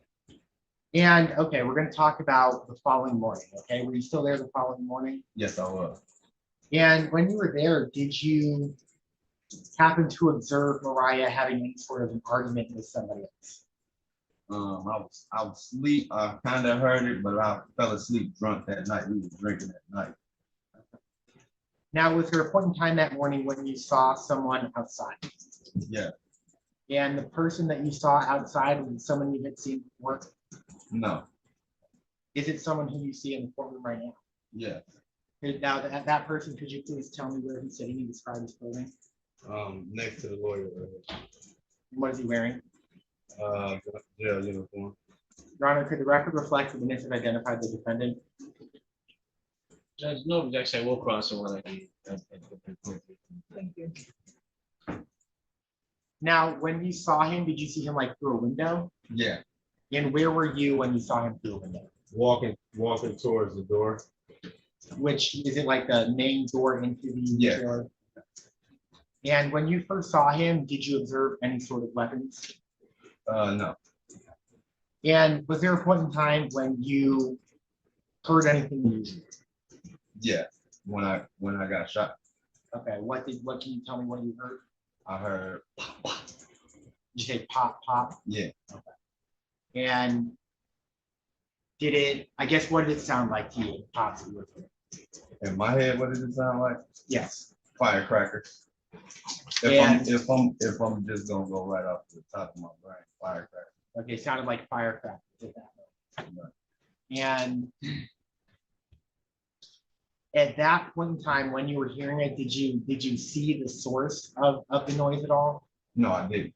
[SPEAKER 3] And okay, we're going to talk about the following morning. Okay, were you still there the following morning?
[SPEAKER 20] Yes, I was.
[SPEAKER 3] And when you were there, did you happen to observe Mariah having any sort of an argument with somebody else?
[SPEAKER 20] I was asleep. I kind of heard it, but I fell asleep drunk that night. We were drinking that night.
[SPEAKER 3] Now, was there a point in time that morning when you saw someone outside?
[SPEAKER 20] Yeah.
[SPEAKER 3] And the person that you saw outside was someone you had seen before?
[SPEAKER 20] No.
[SPEAKER 3] Is it someone who you see in the courtroom right now?
[SPEAKER 20] Yeah.
[SPEAKER 3] Now, that person, could you please tell me where he's sitting and describe his clothing?
[SPEAKER 20] Next to the lawyer.
[SPEAKER 3] What is he wearing?
[SPEAKER 20] Jail uniform.
[SPEAKER 3] Your Honor, could the record reflect the witness have identified the defendant?
[SPEAKER 2] Judge, no objection, I will cross it when I.
[SPEAKER 1] Thank you.
[SPEAKER 3] Now, when you saw him, did you see him like through a window?
[SPEAKER 20] Yeah.
[SPEAKER 3] And where were you when you saw him through a window?
[SPEAKER 20] Walking towards the door.
[SPEAKER 3] Which, is it like the main door into the
[SPEAKER 20] trailer?
[SPEAKER 3] And when you first saw him, did you observe any sort of weapons?
[SPEAKER 20] No.
[SPEAKER 3] And was there a point in time when you heard anything unusual?
[SPEAKER 20] Yeah. When I got shot.
[SPEAKER 3] Okay, what can you tell me what you heard?
[SPEAKER 20] I heard pop, pop.
[SPEAKER 3] Did you say pop, pop?
[SPEAKER 20] Yeah.
[SPEAKER 3] Okay. And did it, I guess, what did it sound like to you? Pops you were hearing?
[SPEAKER 20] In my head, what does it sound like?
[SPEAKER 3] Yes.
[SPEAKER 20] Firecrackers. If I'm just gonna go right off the top of my brain, firecrackers.
[SPEAKER 3] Okay, sounded like firecrackers at that moment. And at that point in time, when you were hearing it, did you see the source of the noise at all?
[SPEAKER 20] No, I didn't.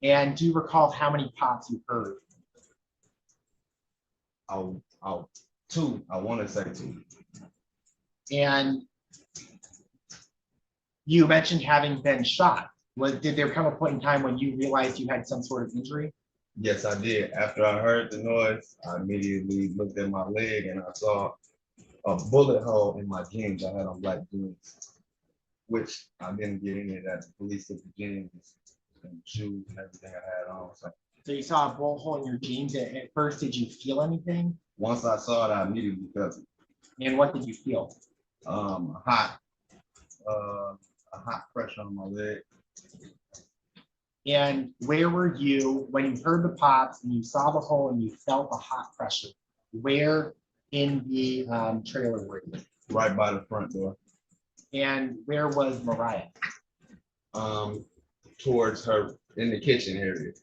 [SPEAKER 3] And do you recall how many pops you heard?
[SPEAKER 20] Two. I want to say two.
[SPEAKER 3] And you mentioned having been shot. Did there come a point in time when you realized you had some sort of injury?
[SPEAKER 20] Yes, I did. After I heard the noise, I immediately looked at my leg and I saw a bullet hole in my jeans. I had on black jeans, which I didn't get any of that. The police took the jeans and shoes and everything I had on. So
[SPEAKER 3] So you saw a bullet hole in your jeans. At first, did you feel anything?
[SPEAKER 20] Once I saw it, I immediately felt it.
[SPEAKER 3] And what did you feel?
[SPEAKER 20] Hot, a hot pressure on my leg.
[SPEAKER 3] And where were you when you heard the pops and you saw the hole and you felt the hot pressure? Where in the trailer were you?
[SPEAKER 20] Right by the front door.
[SPEAKER 3] And where was Mariah?
[SPEAKER 20] Towards her in the kitchen area.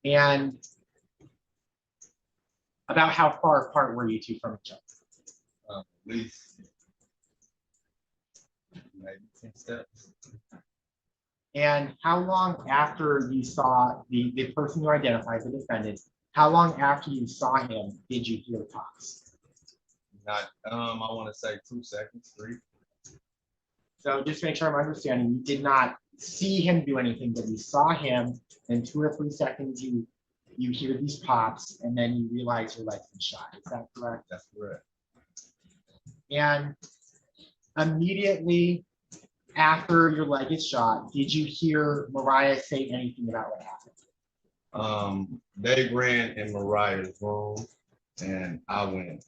[SPEAKER 3] And about how far apart were you two from each other?
[SPEAKER 20] At least maybe 10 steps.
[SPEAKER 3] And how long after you saw the person you identified, the defendant, how long after you saw him did you hear the pops?
[SPEAKER 20] Not, I want to say 2 seconds, 3.
[SPEAKER 3] So just to make sure I'm understanding, you did not see him do anything, but you saw him, and 2 or 3 seconds you hear these pops, and then you realize your leg's been shot. Is that correct?
[SPEAKER 20] That's correct.
[SPEAKER 3] And immediately after your leg is shot, did you hear Mariah say anything about what happened?
[SPEAKER 20] They ran in Mariah's room, and I went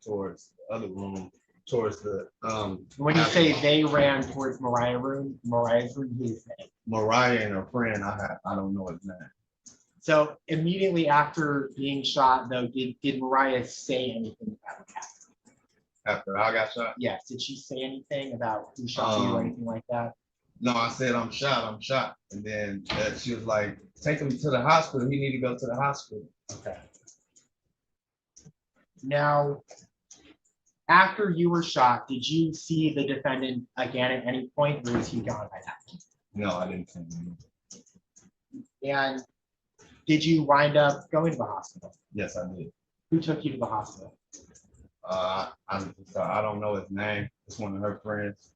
[SPEAKER 20] towards the other room, towards the
[SPEAKER 3] When you say they ran towards Mariah's room, who's name?
[SPEAKER 20] Mariah and her friend, I don't know his name.
[SPEAKER 3] So immediately after being shot, though, did Mariah say anything about what happened?
[SPEAKER 20] After I got shot?
[SPEAKER 3] Yes. Did she say anything about who shot you or anything like that?
[SPEAKER 20] No, I said I'm shot. And then she was like, take him to the hospital. He need to go to the hospital.
[SPEAKER 3] Okay. Now, after you were shot, did you see the defendant again at any point, or was he gone by that point?
[SPEAKER 20] No, I didn't see him.
[SPEAKER 3] And did you wind up going to the hospital?
[SPEAKER 20] Yes, I did.
[SPEAKER 3] Who took you to the hospital?
[SPEAKER 20] I don't know his name. It's one of her friends.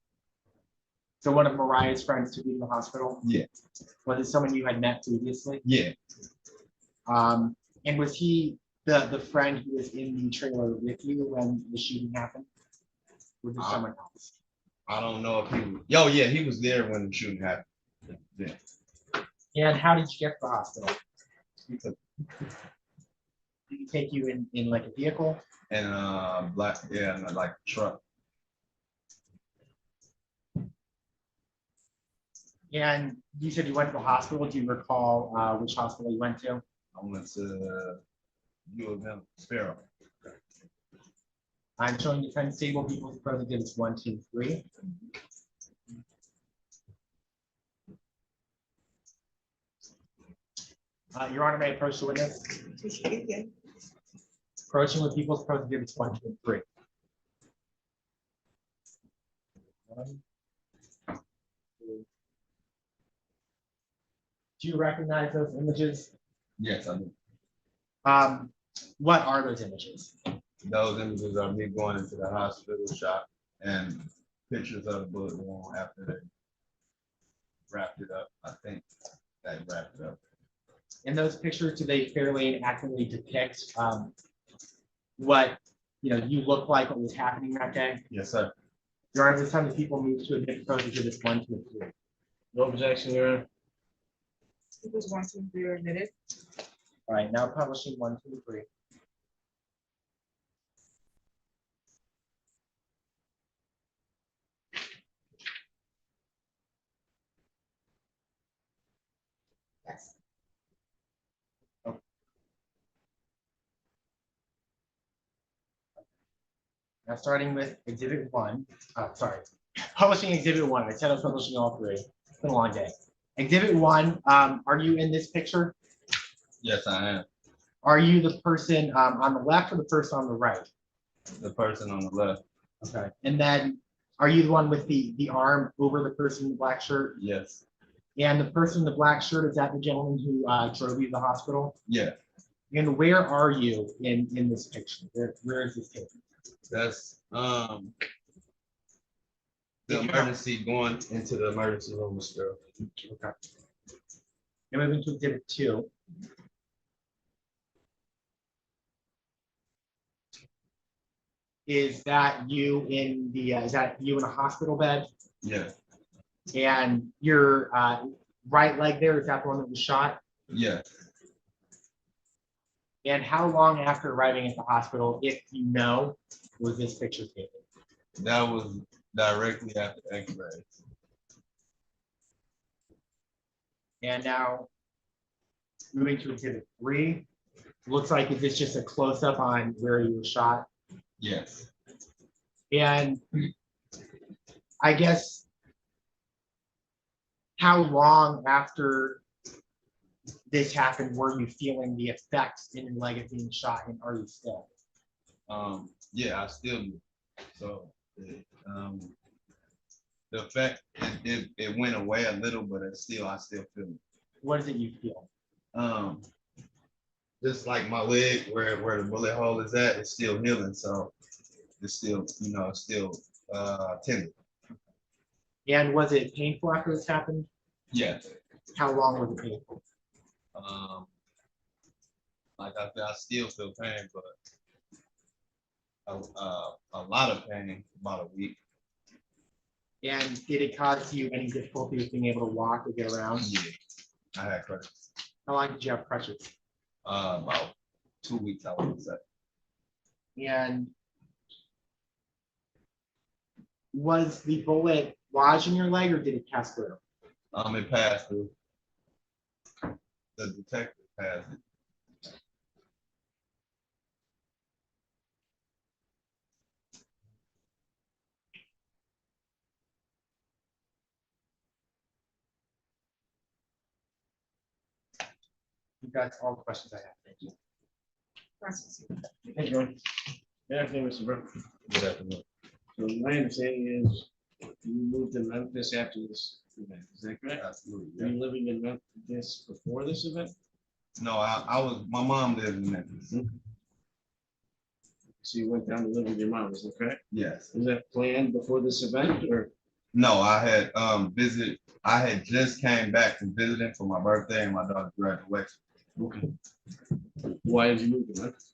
[SPEAKER 3] So one of Mariah's friends took you to the hospital?
[SPEAKER 20] Yeah.
[SPEAKER 3] Was it someone you had met previously?
[SPEAKER 20] Yeah.
[SPEAKER 3] And was he the friend who was in the trailer with you when the shooting happened? Or was it someone else?
[SPEAKER 20] I don't know if he was. Oh, yeah, he was there when the shooting happened. Yeah.
[SPEAKER 3] And how did you get to the hospital? Did he take you in like a vehicle?
[SPEAKER 20] And in like a truck.
[SPEAKER 3] And you said you went to the hospital. Do you recall which hospital you went to?
[SPEAKER 20] I went to U of M Sparrow.
[SPEAKER 3] I'm showing defense stable people's pros and cons 1, 2, 3. Your Honor, may I approach the witness? Approaching with people's pros and cons 1, 2, and 3. 1, 2. Do you recognize those images?
[SPEAKER 20] Yes, I do.
[SPEAKER 3] What are those images?
[SPEAKER 20] Those images are me going into the hospital shot and pictures of the bullet wound after they wrapped it up. I think they wrapped it up.
[SPEAKER 3] In those pictures, do they fairly and accurately depict what you look like, what was happening that day?
[SPEAKER 20] Yes, sir.
[SPEAKER 3] Your Honor, this time the people move to admit pros exhibits 1, 2, and 3.
[SPEAKER 2] No objection, Your Honor.
[SPEAKER 1] It was 1, 2, 3 are admitted.
[SPEAKER 3] All right, now publishing 1, 2, 3.
[SPEAKER 1] Yes.
[SPEAKER 3] Now starting with exhibit 1, publishing exhibit 1. I said I was publishing all 3. It's been a long day. Exhibit 1, are you in this picture?
[SPEAKER 20] Yes, I am.
[SPEAKER 3] Are you the person on the left or the person on the right?
[SPEAKER 20] The person on the left.
[SPEAKER 3] Okay. And then are you the one with the arm over the person in the black shirt?
[SPEAKER 20] Yes.
[SPEAKER 3] And the person in the black shirt, is that the gentleman who drove you to the hospital?
[SPEAKER 20] Yeah.
[SPEAKER 3] And where are you in this picture? Where is this taken?
[SPEAKER 20] That's the emergency going into the emergency room with Sparrow.
[SPEAKER 3] Okay. And moving to exhibit 2. Is that you in a hospital bed?
[SPEAKER 20] Yeah.
[SPEAKER 3] And your right leg there, is that the one that was shot?
[SPEAKER 20] Yes,
[SPEAKER 3] And how long after arriving at the hospital, if you know, was this picture taken?
[SPEAKER 20] that was directly after X-rays.
[SPEAKER 3] And now, moving to exhibit 3, looks like is this just a close-up on where you were shot?
[SPEAKER 20] Yes.
[SPEAKER 3] And I guess, how long after this happened were you feeling the effects in your leg of being shot, and are you still?
[SPEAKER 20] Yeah, I still do. So the effect, it went away a little, but I still feel it.
[SPEAKER 3] What is it you feel?
[SPEAKER 20] Just like my leg where the bullet hole is at, it's still healing. So it's still, it's still tender.
[SPEAKER 3] And was it painful after this happened?
[SPEAKER 20] Yes.
[SPEAKER 3] How long was it painful?
[SPEAKER 20] Like I said, I still feel pain, but a lot of pain, about a week.
[SPEAKER 3] And did it cause you any difficulty with being able to walk or get around?
[SPEAKER 20] Yeah, I had crutches.
[SPEAKER 3] How long did you have crutches?
[SPEAKER 20] About 2 weeks, I would say.
[SPEAKER 3] And was the bullet lodged in your leg or did it pass through?
[SPEAKER 20] It passed through. The detective passed it.
[SPEAKER 3] That's all the questions I have. Thank you.
[SPEAKER 2] Hey, John. Good afternoon, Mr. Burke.
[SPEAKER 20] Good afternoon.
[SPEAKER 2] So my understanding is you moved to Memphis after this event, is that correct?
[SPEAKER 20] Absolutely.
[SPEAKER 2] Were you living in Memphis before this event?
[SPEAKER 20] No, my mom lived in Memphis.
[SPEAKER 2] So you went down to live with your mom, is that correct?
[SPEAKER 20] Yes.
[SPEAKER 2] Was that planned before this event or?
[SPEAKER 20] No, I had I had just came back from visiting for my birthday and my daughter's graduation.
[SPEAKER 2] Okay. Why did you move to Memphis?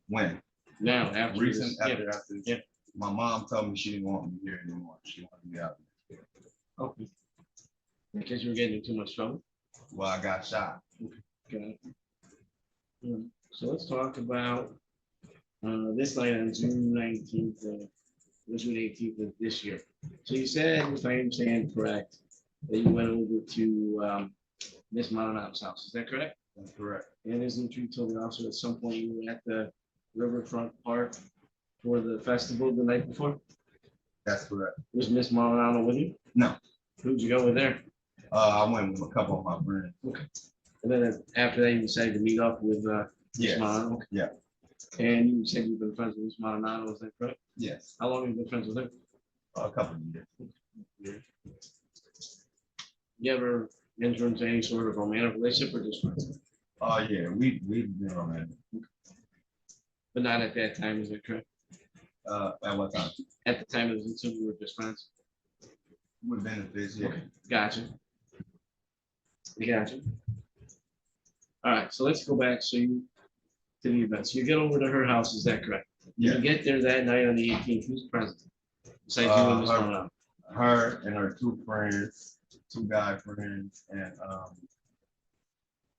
[SPEAKER 20] When?
[SPEAKER 2] Now, after
[SPEAKER 20] Recent,
[SPEAKER 2] this,
[SPEAKER 20] after,
[SPEAKER 2] yeah.
[SPEAKER 20] after, yeah. My mom told me she didn't want me here anymore. She wanted me out.
[SPEAKER 2] Okay. Because you were getting in too much trouble?
[SPEAKER 20] Well, I got shot.
[SPEAKER 2] Okay. So let's talk about this night on June 19th, June 18th of this year. So you said, if I understand correct, that you went over to Miss Maldonado's house. Is that correct?
[SPEAKER 20] That's correct.
[SPEAKER 2] And isn't you told the officer at some point you were at the Riverfront Park for the festival the night before?
[SPEAKER 20] That's correct.
[SPEAKER 2] Was Miss Maldonado with you?
[SPEAKER 20] No.
[SPEAKER 2] Who'd you go with there?
[SPEAKER 20] I went with a couple of my friends.
[SPEAKER 2] Okay. And then after that, you decided to meet up with Miss
[SPEAKER 20] Yes.
[SPEAKER 2] Maldonado?
[SPEAKER 20] Yeah.
[SPEAKER 2] And you said you've been friends with Miss Maldonado, is that correct?
[SPEAKER 20] Yes.
[SPEAKER 2] How long have you been friends with her?
[SPEAKER 20] A couple of years.
[SPEAKER 2] You ever enter into any sort of romantic relationship or just friends?
[SPEAKER 20] Oh yeah, we've been romantic.
[SPEAKER 2] But not at that time, is that correct?
[SPEAKER 20] At what time?
[SPEAKER 2] At the time of the incident, we were just friends.
[SPEAKER 20] With benefits, yeah.
[SPEAKER 2] Okay, gotcha. Gotcha. All right, so let's go back. So you to the event. So you get over to her house, is that correct?
[SPEAKER 20] Yeah.
[SPEAKER 2] You get there that night on the 18th. Who's present? Besides you and Miss Maldonado.
[SPEAKER 20] Her and her 2 friends, 2 guy friends, and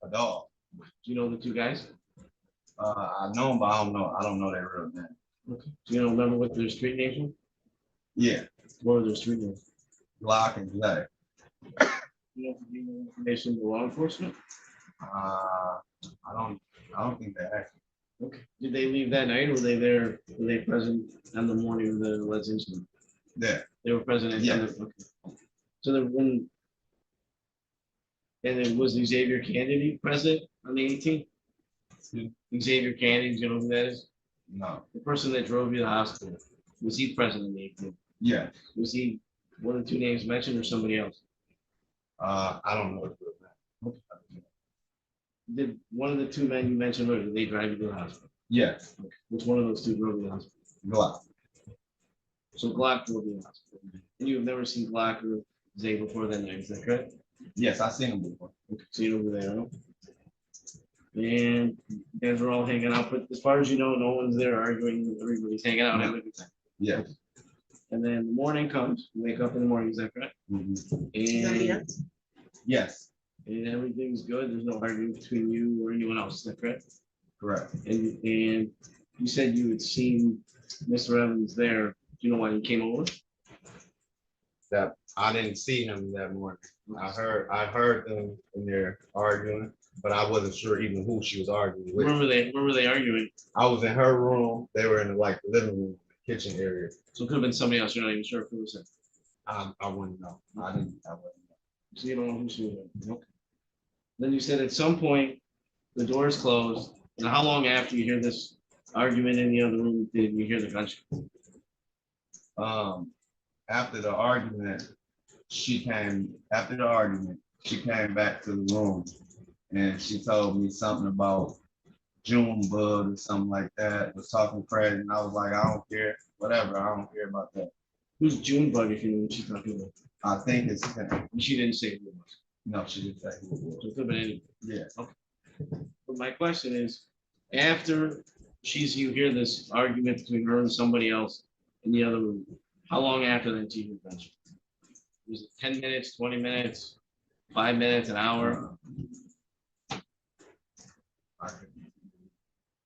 [SPEAKER 20] a dog.
[SPEAKER 2] Do you know the 2 guys?
[SPEAKER 20] I know them, but I don't know their real name.
[SPEAKER 2] Okay. Do you remember what their street names were?
[SPEAKER 20] Yeah.
[SPEAKER 2] What were their street names?
[SPEAKER 20] Glock and Zay.
[SPEAKER 2] You know information to law enforcement?
[SPEAKER 20] I don't think they actually.
[SPEAKER 2] Okay. Did they leave that night or were they there? Were they present on the morning of the alleged incident?
[SPEAKER 20] Yeah.
[SPEAKER 2] They were present at
[SPEAKER 20] Yeah.
[SPEAKER 2] okay. So the when and then was Xavier Kennedy present on the 18th? Xavier Kennedy, do you know who that is?
[SPEAKER 20] No.
[SPEAKER 2] The person that drove you to the hospital. Was he present on the 18th?
[SPEAKER 20] Yeah.
[SPEAKER 2] Was he one of the 2 names mentioned or somebody else?
[SPEAKER 20] I don't know.
[SPEAKER 2] Did one of the 2 men you mentioned, or did they drive you to the hospital?
[SPEAKER 20] Yes.
[SPEAKER 2] Okay. Which one of those 2 drove you to the hospital?
[SPEAKER 20] Glock.
[SPEAKER 2] So Glock drove you to the hospital. And you've never seen Glock or Zay before that night, is that correct?
[SPEAKER 20] Yes, I've seen him before.
[SPEAKER 2] Okay, so you know who they are. And you guys are all hanging out, but as far as you know, no one's there arguing, everybody's hanging out, having a good time.
[SPEAKER 20] Yeah.
[SPEAKER 2] And then the morning comes, you wake up in the morning, is that correct?
[SPEAKER 20] Mhm.
[SPEAKER 2] And
[SPEAKER 20] Yes.
[SPEAKER 2] And everything's good, there's no argument between you or anyone else, is that correct?
[SPEAKER 20] Correct.
[SPEAKER 2] And you said you had seen Mr. Evans there, do you know why he came over?
[SPEAKER 20] That I didn't see him that morning. I heard them in there arguing, but I wasn't sure even who she was arguing with.
[SPEAKER 2] Where were they arguing?
[SPEAKER 20] I was in her room. They were in like the living room, kitchen area.
[SPEAKER 2] So it could have been somebody else, you're not even sure if it was him.
[SPEAKER 20] I wouldn't know. I wouldn't know.
[SPEAKER 2] So you don't know who she was with. Okay. Then you said at some point, the door is closed, and how long after you hear this argument in the other room did you hear the gunshot?
[SPEAKER 20] After the argument, she came back to the room and she told me something about Junebug or something like that, was talking crazy, and I was like, I don't care, whatever, I don't care about that.
[SPEAKER 2] Who's Junebug if you know what she's talking about?
[SPEAKER 20] I think it's him.
[SPEAKER 2] She didn't say who it was.
[SPEAKER 20] No, she didn't say who it was.
[SPEAKER 2] So it could have been anyone.
[SPEAKER 20] Yeah.
[SPEAKER 2] Okay. But my question is, after you hear this argument between her and somebody else in the other room, how long after that do you hear the gunshot? Was it 10 minutes, 20 minutes, 5 minutes, an hour?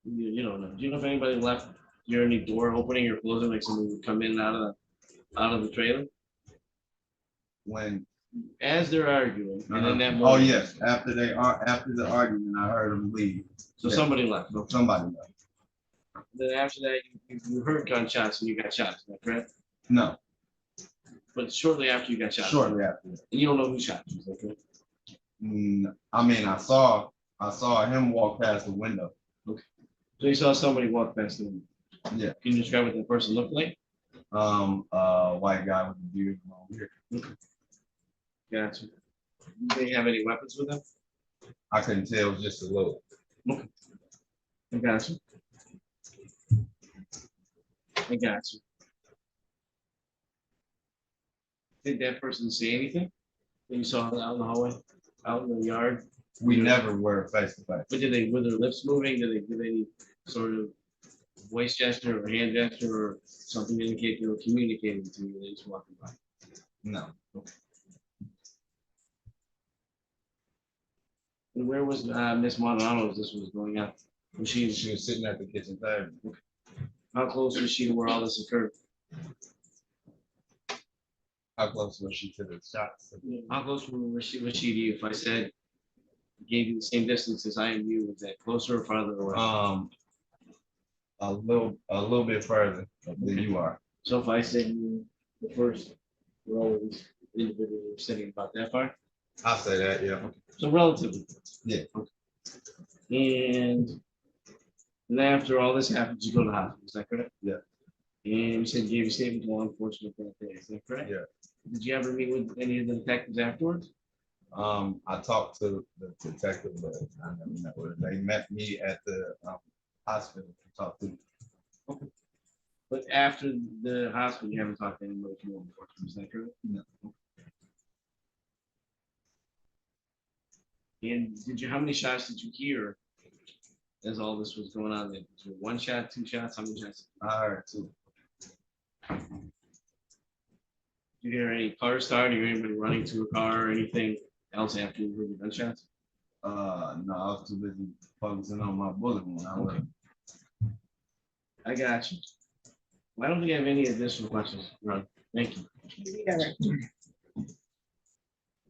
[SPEAKER 2] You don't know. Do you know if anybody left near any door opening or closing, like somebody would come in and out of the trailer?
[SPEAKER 20] When
[SPEAKER 2] as they're arguing, and then that
[SPEAKER 20] oh
[SPEAKER 2] morning.
[SPEAKER 20] yes, after the argument, I heard them leave.
[SPEAKER 2] So
[SPEAKER 20] Yeah.
[SPEAKER 2] somebody left.
[SPEAKER 20] So somebody left.
[SPEAKER 2] Then after that, you heard gunshots and you got shot. Is that correct?
[SPEAKER 20] No.
[SPEAKER 2] But shortly after you got shot.
[SPEAKER 20] Shortly after.
[SPEAKER 2] And you don't know who shot you. Is that correct?
[SPEAKER 20] I mean, I saw him walk past the window.
[SPEAKER 2] Okay. So you saw somebody walk past the window.
[SPEAKER 20] Yeah.
[SPEAKER 2] Can you describe what that person looked like?
[SPEAKER 20] White guy with a beard and all weird.
[SPEAKER 2] Okay. Gotcha. Did they have any weapons with them?
[SPEAKER 20] I couldn't tell, it was just a look.
[SPEAKER 2] Okay. I got you. Did that person say anything when you saw them out in the hallway, out in the yard?
[SPEAKER 20] We never were face to face.
[SPEAKER 2] But were their lips moving? Did they give any sort of voice gesture or hand gesture or something to indicate they were communicating to you? They just walking by.
[SPEAKER 20] No.
[SPEAKER 2] Okay. And where was Miss Maldonado as this was going on?
[SPEAKER 20] She was sitting at the kitchen table.
[SPEAKER 2] Okay. How close was she to where all this occurred?
[SPEAKER 20] How close was she to the shots?
[SPEAKER 2] How close was she to you? If I said gave you the same distance as I am you, was that closer or farther away?
[SPEAKER 20] A little bit further than you are.
[SPEAKER 2] So if I said you the first row of these individuals were sitting about that far?
[SPEAKER 20] I'll say that, yeah.
[SPEAKER 2] Okay. So relatively.
[SPEAKER 20] Yeah.
[SPEAKER 2] Okay. And after all this happens, you go to the hospital, is that correct?
[SPEAKER 20] Yeah.
[SPEAKER 2] And you said you gave a statement to law enforcement that day, is that correct?
[SPEAKER 20] Yeah.
[SPEAKER 2] Did you ever meet with any of the detectives afterwards?
[SPEAKER 20] I talked to the detective, but I never met with her. They met me at the hospital to talk to.
[SPEAKER 2] Okay. But after the hospital, you haven't talked to anybody from law enforcement, is that correct?
[SPEAKER 20] No.
[SPEAKER 2] And how many shots did you hear as all this was going on? Was it 1 shot, 2 shots? How many shots?
[SPEAKER 20] I heard 2.
[SPEAKER 2] Did you hear any cars start? Did you hear anybody running to a car or anything else after you heard the gunshots?
[SPEAKER 20] No, I was too busy focusing on my bullet wound.
[SPEAKER 2] I got you. Well, I don't think I have any additional questions, Ron. Thank you.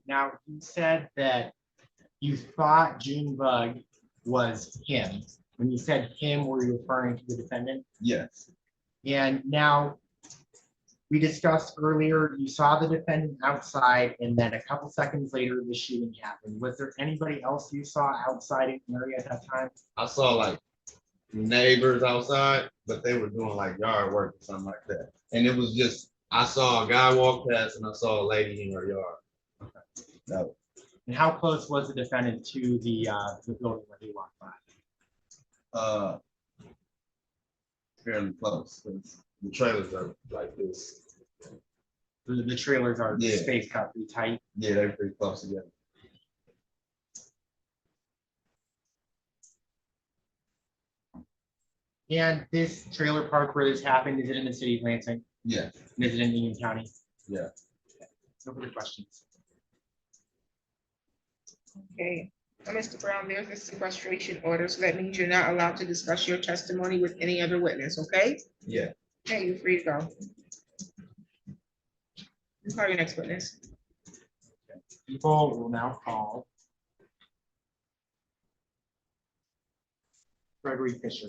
[SPEAKER 3] Now, you said that you thought Junebug was him. When you said him, were you referring to the defendant?
[SPEAKER 20] Yes.
[SPEAKER 3] And now, we discussed earlier, you saw the defendant outside, and then a couple seconds later, the shooting happened. Was there anybody else you saw outside in the area at that time?
[SPEAKER 20] I saw like neighbors outside, but they were doing like yard work or something like that. And it was just, I saw a guy walk past and I saw a lady in her yard. Okay. No.
[SPEAKER 3] And how close was the defendant to the building where he walked by?
[SPEAKER 20] Fairly close, because the trailers are like this.
[SPEAKER 3] The trailers are
[SPEAKER 20] Yeah.
[SPEAKER 3] spaced out pretty tight.
[SPEAKER 20] Yeah, they're pretty close together.
[SPEAKER 3] And this trailer park where this happened, is it in the city of Lansing?
[SPEAKER 20] Yeah.
[SPEAKER 3] And is it in Union County?
[SPEAKER 20] Yeah.
[SPEAKER 3] No further questions.
[SPEAKER 1] Okay, now, Mr. Brown, there's a sequestration order, so that means you're not allowed to discuss your testimony with any other witness, okay?
[SPEAKER 8] Yeah.
[SPEAKER 1] Okay, you're free to go. Call your next witness.
[SPEAKER 3] People will now call Gregory Fisher.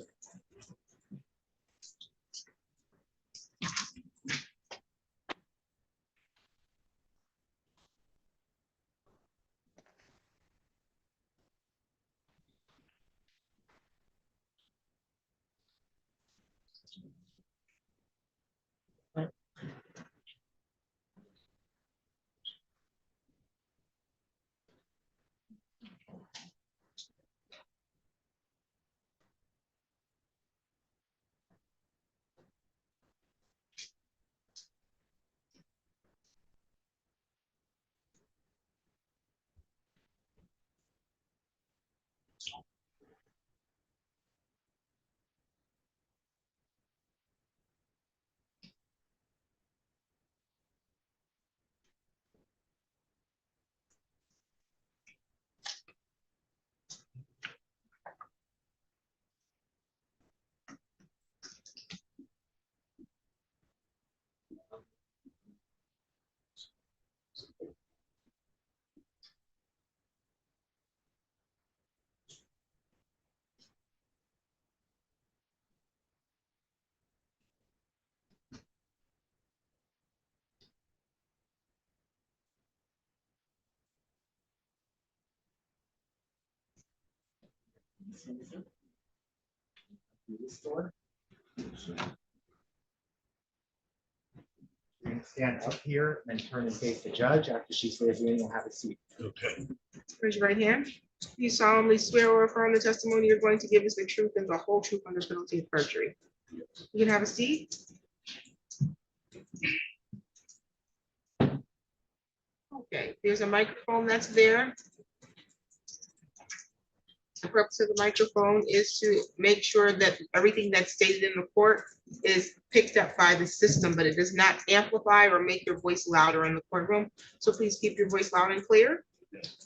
[SPEAKER 3] This door. You're going to stand up here and turn and face the judge. After she swears you in, you'll have a seat.
[SPEAKER 8] Okay.
[SPEAKER 1] Raise your right hand. You solemnly swear or affirm the testimony you're going to give is the truth and the whole truth under penalty of perjury. You can have a seat. Okay, there's a microphone that's there. The purpose of the microphone is to make sure that everything that's stated in the court is picked up by the system, but it does not amplify or make your voice louder in the courtroom. So please keep your voice loud and clear.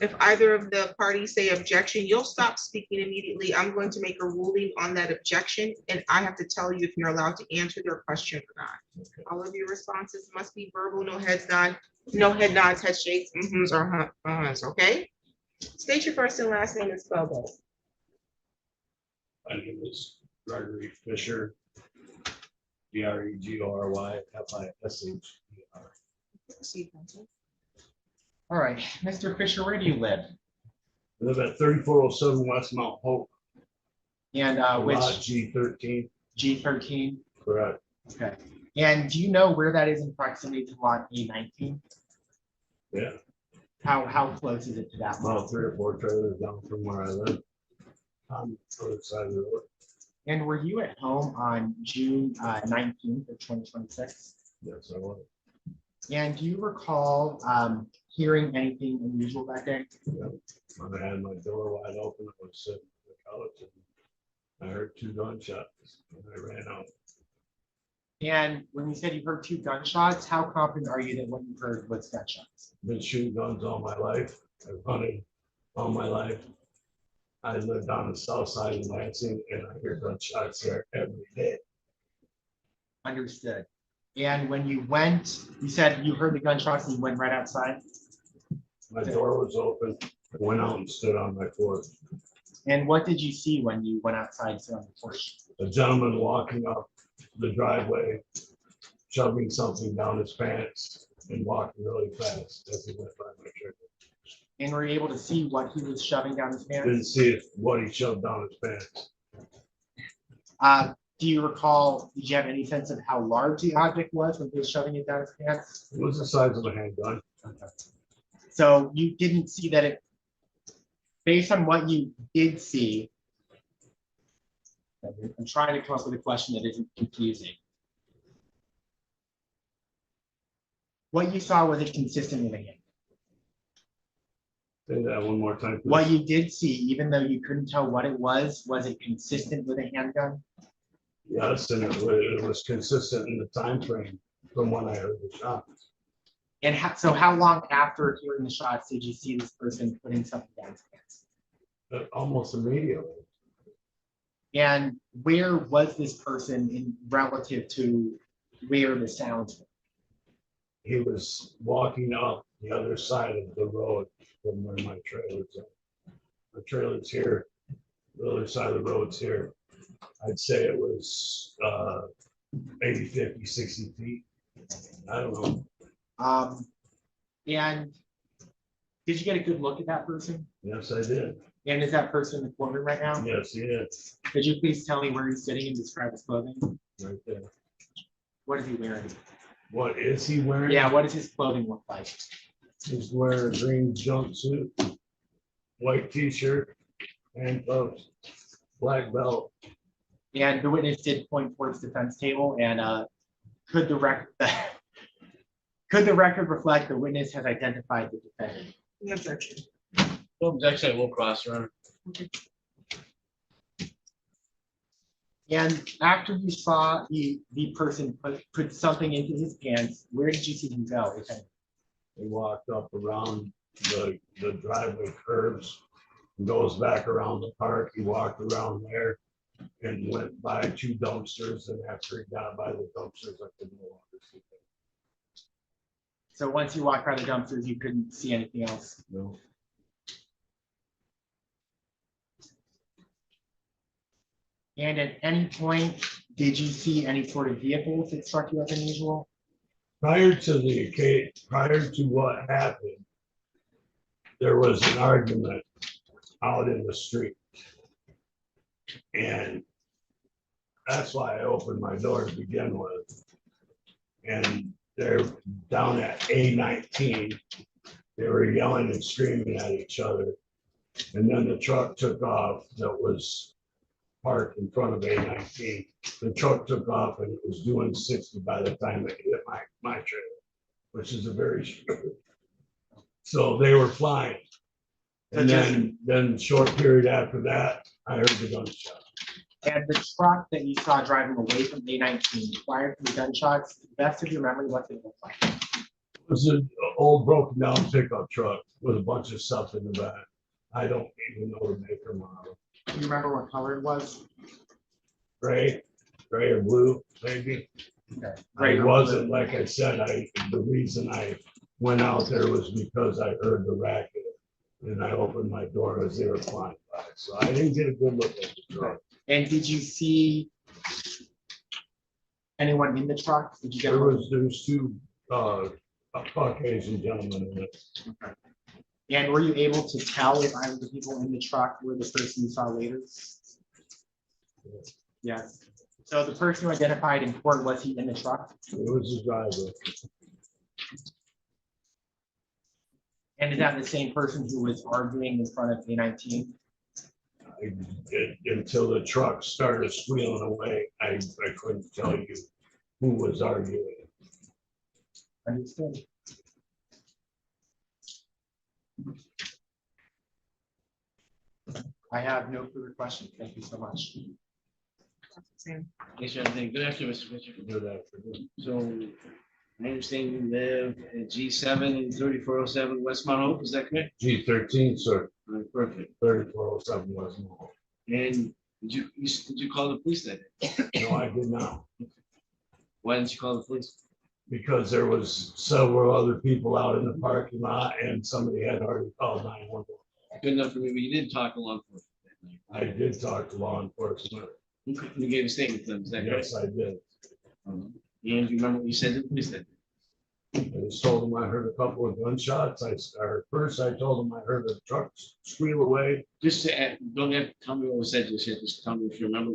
[SPEAKER 1] If either of the parties say objection, you'll stop speaking immediately. I'm going to make a ruling on that objection, and I have to tell you if you're allowed to answer their question or not. All of your responses must be verbal, no head nods, head shakes, mhm or uhs, okay? State your first and last name and spell both.
[SPEAKER 8] My name is Gregory Fisher. Gregory Fisher.
[SPEAKER 3] All right, Mr. Fisher, where do you live?
[SPEAKER 8] I live at 3407 West Mount Hope.
[SPEAKER 3] And which?
[SPEAKER 8] Lot G13.
[SPEAKER 3] G13?
[SPEAKER 8] Correct.
[SPEAKER 3] Okay. And do you know where that is in proximity to lot E19?
[SPEAKER 8] Yeah.
[SPEAKER 3] How close is it to that?
[SPEAKER 8] About 3 or 4 trailers down from where I live. On the other side of the road.
[SPEAKER 3] And were you at home on June 19th of 2026?
[SPEAKER 8] Yes, I was.
[SPEAKER 3] And do you recall hearing anything unusual that day?
[SPEAKER 8] Yeah. I had my door wide open. I was sitting on the couch and I heard 2 gunshots and I ran out.
[SPEAKER 3] And when you said you heard 2 gunshots, how confident are you that what you heard was gunshots?
[SPEAKER 8] Been shooting guns all my life. I've hunted all my life. I lived on the south side of Lansing and I hear gunshots there every day.
[SPEAKER 3] Understood. And when you went, you said you heard the gunshots and you went right outside?
[SPEAKER 8] My door was open. I went out and stood on my porch.
[SPEAKER 3] And what did you see when you went outside and stood on the porch?
[SPEAKER 8] A gentleman walking up the driveway, shoving something down his pants and walking really fast as he went by my trailer.
[SPEAKER 3] And were you able to see what he was shoving down his pants?
[SPEAKER 8] Didn't see what he shoved down his pants.
[SPEAKER 3] Do you recall, did you have any sense of how large the object was when he was shoving it down his pants?
[SPEAKER 8] It was the size of a handgun.
[SPEAKER 3] Okay. So you didn't see that it, based on what you did see, I'm trying to come up with a question that isn't confusing. What you saw, was it consistent with a handgun?
[SPEAKER 8] Say that one more time, please.
[SPEAKER 3] What you did see, even though you couldn't tell what it was it consistent with a handgun?
[SPEAKER 8] Yes, and it was consistent in the time frame from when I heard the shot.
[SPEAKER 3] And so how long after hearing the shots did you see this person putting something down his pants?
[SPEAKER 8] Almost immediately.
[SPEAKER 3] And where was this person in relative to where the sounds were?
[SPEAKER 8] He was walking up the other side of the road from where my trailer's at. My trailer's here, the other side of the road's here. I'd say it was maybe 50, 60 feet. I don't know.
[SPEAKER 3] And did you get a good look at that person?
[SPEAKER 8] Yes, I did.
[SPEAKER 3] And is that person in the courtroom right now?
[SPEAKER 8] Yes, he is.
[SPEAKER 3] Could you please tell me where he's sitting and describe his clothing?
[SPEAKER 8] Right there.
[SPEAKER 3] What is he wearing?
[SPEAKER 8] What is he wearing?
[SPEAKER 3] Yeah, what does his clothing look like?
[SPEAKER 8] He's wearing a green jumpsuit, white t-shirt, handcuffs, black belt.
[SPEAKER 3] And the witness did point towards the defense table, and could the record reflect the witness has identified the defendant?
[SPEAKER 1] No objection.
[SPEAKER 2] No objection, we'll cross, Your Honor.
[SPEAKER 3] And after you saw the person put something into his pants, where did you see him go? If any?
[SPEAKER 8] He walked up around the driveway curbs, and goes back around the park. He walked around there and went by 2 dumpsters, and after he got by the dumpsters, I could no longer see him.
[SPEAKER 3] So once you walked by the dumpsters, you couldn't see anything else?
[SPEAKER 8] No.
[SPEAKER 3] And at any point, did you see any sort of vehicles that struck you as unusual?
[SPEAKER 8] Prior to what happened, there was an argument out in the street. And that's why I opened my door to begin with. And they're down at A19. They were yelling and screaming at each other. And then the truck took off that was parked in front of A19. The truck took off and it was doing 60 by the time it hit my trailer, which is a very short. So they were flying. And then short period after that, I heard the gunshot.
[SPEAKER 3] And the truck that you saw driving away from A19 prior to the gunshots, to the best of your memory, what did it look like?
[SPEAKER 8] It was an old broken down pickup truck with a bunch of stuff in the back. I don't even know the make or model.
[SPEAKER 3] Do you remember what color it was?
[SPEAKER 8] Gray or blue, maybe.
[SPEAKER 3] Okay.
[SPEAKER 8] I wasn't, like I said, the reason I went out there was because I heard the racket and I opened my door as they were flying by. So I didn't get a good look at the truck.
[SPEAKER 3] And did you see anyone in the truck? Did you get?
[SPEAKER 8] There was 2 Caucasian gentlemen in it.
[SPEAKER 3] Okay. And were you able to tell if either of the people in the truck were the person you saw later? Yes. So the person who identified in court, was he in the truck?
[SPEAKER 8] It was the driver.
[SPEAKER 3] And is that the same person who was arguing in front of A19?
[SPEAKER 8] Until the truck started squealing away, I couldn't tell you who was arguing.
[SPEAKER 3] Understood. I have no further questions. Thank you so much.
[SPEAKER 2] Yes, sir. Good afternoon, Mr. Mitchell. Good afternoon. So I understand you live at G7 and 3407 West Mount Hope, is that correct?
[SPEAKER 8] G13, sir.
[SPEAKER 2] All right, perfect.
[SPEAKER 8] 3407 West Mount Hope.
[SPEAKER 2] And did you call the police that day?
[SPEAKER 8] No, I did not.
[SPEAKER 2] Why didn't you call the police?
[SPEAKER 8] Because there was several other people out in the parking lot and somebody had already called 911.
[SPEAKER 2] Good enough for me, but you didn't talk to law enforcement that night.
[SPEAKER 8] I did talk to law enforcement.
[SPEAKER 2] You gave a statement to them, is that correct?
[SPEAKER 8] Yes, I did.
[SPEAKER 2] And you remember what you said to the police that day?
[SPEAKER 8] I just told them I heard a couple of gunshots. First I told them I heard a truck squeal away.
[SPEAKER 2] Just to add, don't have to tell me what was said just yet, just tell me if you remember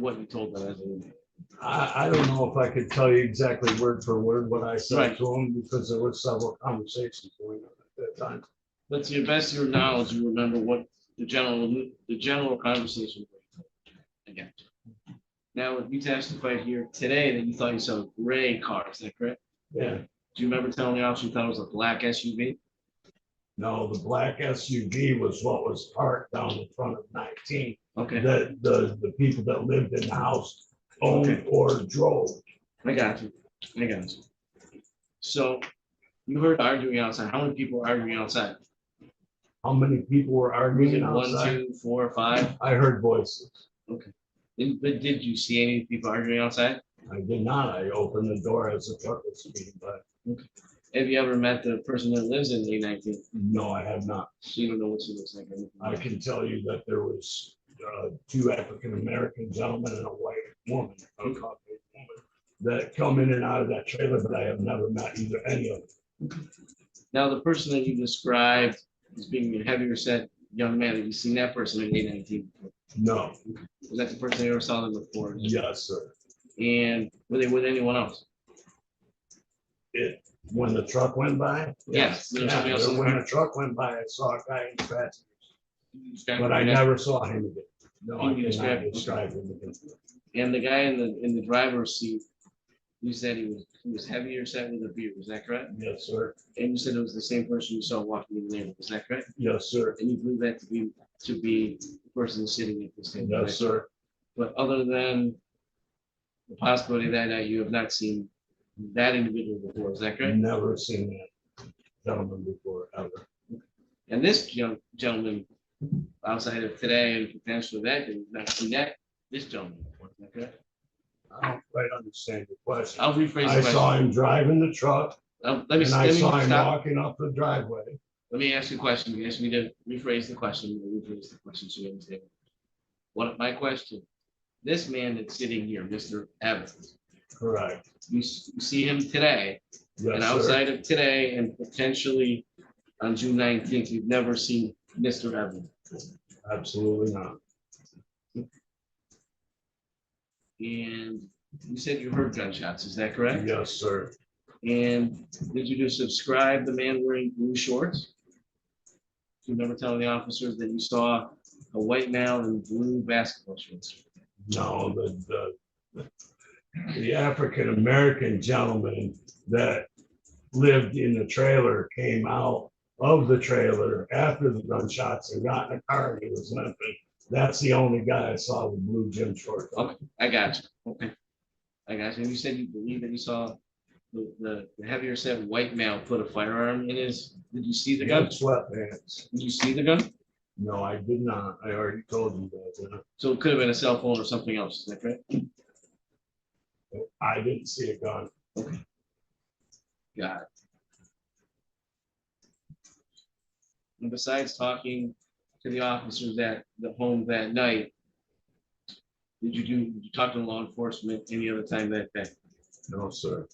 [SPEAKER 2] what you told them as a.
[SPEAKER 8] I don't know if I could tell you exactly word for word what I said
[SPEAKER 2] Right.
[SPEAKER 8] to them because there were several conversations going on at that time.
[SPEAKER 2] But to your best of your knowledge, you remember what the general conversation was. Again. Now, you testified here today that you thought you saw a gray car, is that correct?
[SPEAKER 8] Yeah.
[SPEAKER 2] Do you remember telling the officer you thought it was a black SUV?
[SPEAKER 8] No, the black SUV was what was parked down in front of 19.
[SPEAKER 2] Okay.
[SPEAKER 8] That the people that lived in the house owned or drove.
[SPEAKER 2] I got you. So you heard arguing outside. How many people were arguing outside?
[SPEAKER 8] How many people were
[SPEAKER 2] Was
[SPEAKER 8] arguing
[SPEAKER 2] it one,
[SPEAKER 8] outside?
[SPEAKER 2] 2, 4, 5?
[SPEAKER 8] I heard voices.
[SPEAKER 2] Okay. But did you see any people arguing outside?
[SPEAKER 8] I did not. I opened the door as the truck was speeding by.
[SPEAKER 2] Have you ever met the person that lives in A19?
[SPEAKER 8] No, I have not.
[SPEAKER 2] So you don't know what she looks like or anything?
[SPEAKER 8] I can tell you that there was two African-American gentlemen and a white woman, a Caucasian woman, that come in and out of that trailer, but I have never met either any of them.
[SPEAKER 2] Now, the person that you described as being a heavier set young man, have you seen that person in A19 before?
[SPEAKER 8] No.
[SPEAKER 2] Was that the person you ever saw them before?
[SPEAKER 8] Yes, sir.
[SPEAKER 2] And were they with anyone else?
[SPEAKER 8] When the truck went by?
[SPEAKER 2] Yes. There was somebody else in the
[SPEAKER 8] When
[SPEAKER 2] car?
[SPEAKER 8] the truck went by, I saw a guy in passengers,
[SPEAKER 2] Describe
[SPEAKER 8] but
[SPEAKER 2] him
[SPEAKER 8] I
[SPEAKER 2] again.
[SPEAKER 8] never saw him again. No,
[SPEAKER 2] Can
[SPEAKER 8] I
[SPEAKER 2] you
[SPEAKER 8] cannot
[SPEAKER 2] describe-
[SPEAKER 8] describe him again.
[SPEAKER 2] And the guy in the driver's seat, you said he was heavier set with a beard, is that correct?
[SPEAKER 8] Yes, sir.
[SPEAKER 2] And you said it was the same person you saw walking in the neighborhood, is that correct?
[SPEAKER 8] Yes, sir.
[SPEAKER 2] And you believe that to be the person sitting at this table?
[SPEAKER 8] Yes,
[SPEAKER 2] right?
[SPEAKER 8] sir.
[SPEAKER 2] But other than the possibility that night, you have not seen that individual before, is that correct?
[SPEAKER 8] Never seen that gentleman before, ever.
[SPEAKER 2] And this young gentleman, outside of today and potentially that, you've not seen this gentleman before, is that correct?
[SPEAKER 8] I don't quite understand your question.
[SPEAKER 2] I'll rephrase the
[SPEAKER 8] I saw
[SPEAKER 2] question.
[SPEAKER 8] him driving the truck
[SPEAKER 2] Let
[SPEAKER 8] and I saw him
[SPEAKER 2] stop.
[SPEAKER 8] walking up the driveway.
[SPEAKER 2] Let me ask you a question. You asked me to rephrase the question. So you understand. My question, this man that's sitting here, Mr. Evans,
[SPEAKER 8] Correct.
[SPEAKER 2] you see him today,
[SPEAKER 8] Yes,
[SPEAKER 2] and
[SPEAKER 8] sir.
[SPEAKER 2] outside of today and potentially on June 19th, you've never seen Mr. Evans.
[SPEAKER 8] Absolutely not.
[SPEAKER 2] And you said you heard gunshots, is that correct?
[SPEAKER 8] Yes, sir.
[SPEAKER 2] And did you just describe the man wearing blue shorts? Do you remember telling the officers that you saw a white male in blue basketball shorts?
[SPEAKER 8] No, the African-American gentleman that lived in the trailer came out of the trailer after the gunshots and got in a car and he was limping. That's the only guy I saw with blue gym shorts.
[SPEAKER 2] Okay, I got you. Okay. I got you. And you said you believe that you saw the heavier set white male put a firearm in his, did you see the
[SPEAKER 8] He
[SPEAKER 2] gun?
[SPEAKER 8] had sweatpants.
[SPEAKER 2] Did you see the gun?
[SPEAKER 8] No, I did not. I already told you that.
[SPEAKER 2] So it could have been a cell phone or something else, is that correct?
[SPEAKER 8] I didn't see a gun.
[SPEAKER 2] Okay. Got it. And besides talking to the officers at the home that night, did you talk to law enforcement any other time that day?
[SPEAKER 8] No, sir.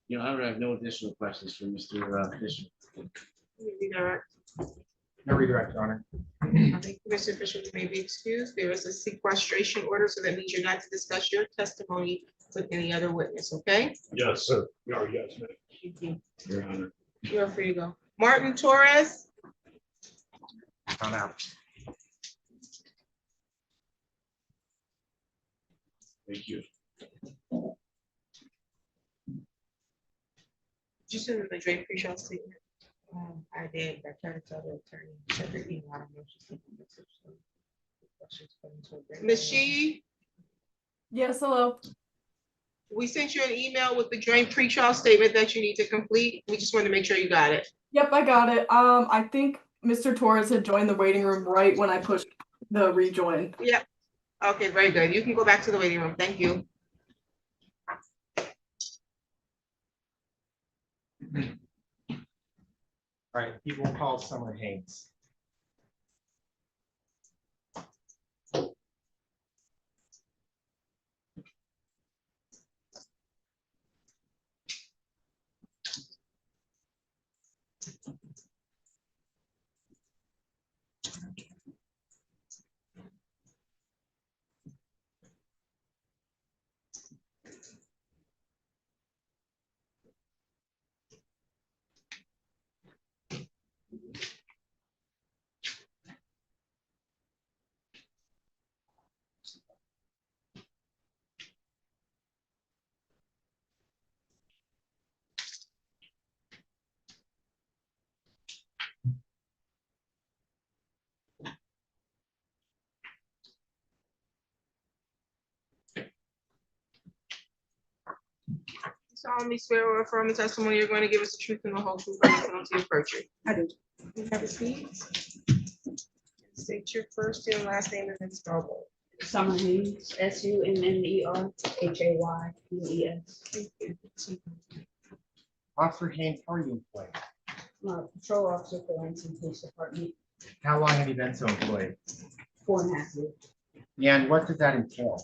[SPEAKER 2] You know, I have no additional questions for Mr. Fisher.
[SPEAKER 1] Redirect.
[SPEAKER 3] No redirect, Your Honor.
[SPEAKER 1] I think Mr. Fisher, you may be excused. There is a sequestration order, so that means you're not to discuss your testimony with any other witness, okay?
[SPEAKER 8] Yes, sir. Oh, yes, ma'am.
[SPEAKER 1] Thank you.
[SPEAKER 8] Your Honor.
[SPEAKER 1] You're free to go. Martin Torres?
[SPEAKER 3] On out.
[SPEAKER 2] Thank you.
[SPEAKER 1] Just in the Drake pre-trial statement. I did, I tried to tell the attorney, separate email, I don't know if she's taking the message, so the questions come into it. Ms. She,
[SPEAKER 11] Yes, hello.
[SPEAKER 1] we sent you an email with the joint pre-trial statement that you need to complete. We just wanted to make sure you got it.
[SPEAKER 11] Yep, I got it. I think Mr. Torres had joined the waiting room right when I pushed the rejoin.
[SPEAKER 1] Yep. Okay, very good. You can go back to the waiting room. Thank you.
[SPEAKER 3] All right, people call Summer Haynes.
[SPEAKER 1] solemnly swear or affirm the testimony you're going to give us the truth and the whole truth and nothing but the truth of perjury?
[SPEAKER 9] I do.
[SPEAKER 1] You have a seat. State your first and last name and then spell it.
[SPEAKER 21] Summer Hayes, SUMMERHAYES.
[SPEAKER 3] Officer Haynes, how are you employed?
[SPEAKER 21] Patrol officer for Lansing Police Department,
[SPEAKER 3] How long have you been so employed?
[SPEAKER 21] 4.5 years.
[SPEAKER 3] And what does that entail?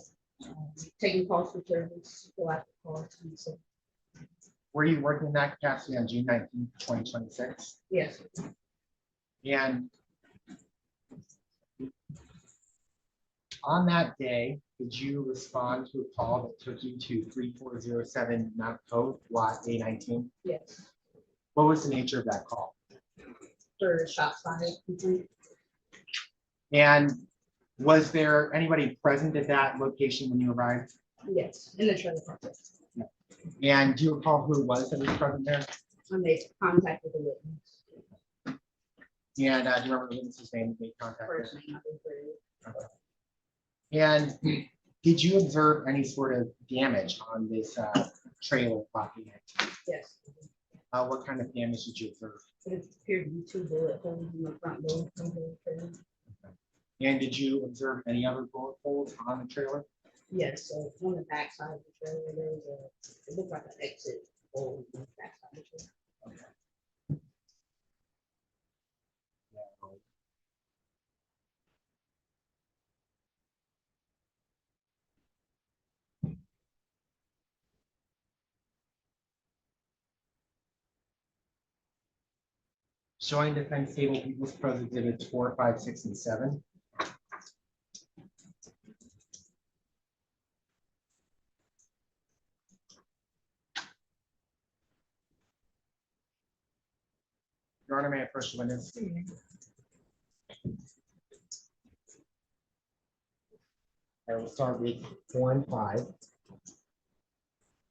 [SPEAKER 21] Taking calls for service, go after calls. And so,
[SPEAKER 3] Were you working in that capacity on June 19th, 2026?
[SPEAKER 21] yes,
[SPEAKER 3] And on that day, did you respond to a call that took you to 3407 Mount Cove, lot A19?
[SPEAKER 21] yes,
[SPEAKER 3] What was the nature of that call?
[SPEAKER 21] for shots fired. Complaint.
[SPEAKER 3] And was there anybody present at that location when you arrived?
[SPEAKER 21] Yes, in the trailer park.
[SPEAKER 3] And do you recall who it was that was present there?
[SPEAKER 21] I made contact with the witness.
[SPEAKER 3] And do you remember the witness's name that made contact with?
[SPEAKER 21] First name, I think, for
[SPEAKER 3] And did you observe any sort of damage on this trailer blocking it?
[SPEAKER 21] yes.
[SPEAKER 3] What kind of damage did you observe?
[SPEAKER 21] It appeared to be 2 bullet holes in the front door. Of the trailer.
[SPEAKER 3] And did you observe any other bullet holes on the trailer?
[SPEAKER 21] Yes, so on the back side of the trailer, there was it looked like an exit hole on the back side of the trailer.
[SPEAKER 3] Showing defense table people's present exhibits 4, 5, 6, and 7. Your Honor, may I approach the witness? I will start with 4 and 5.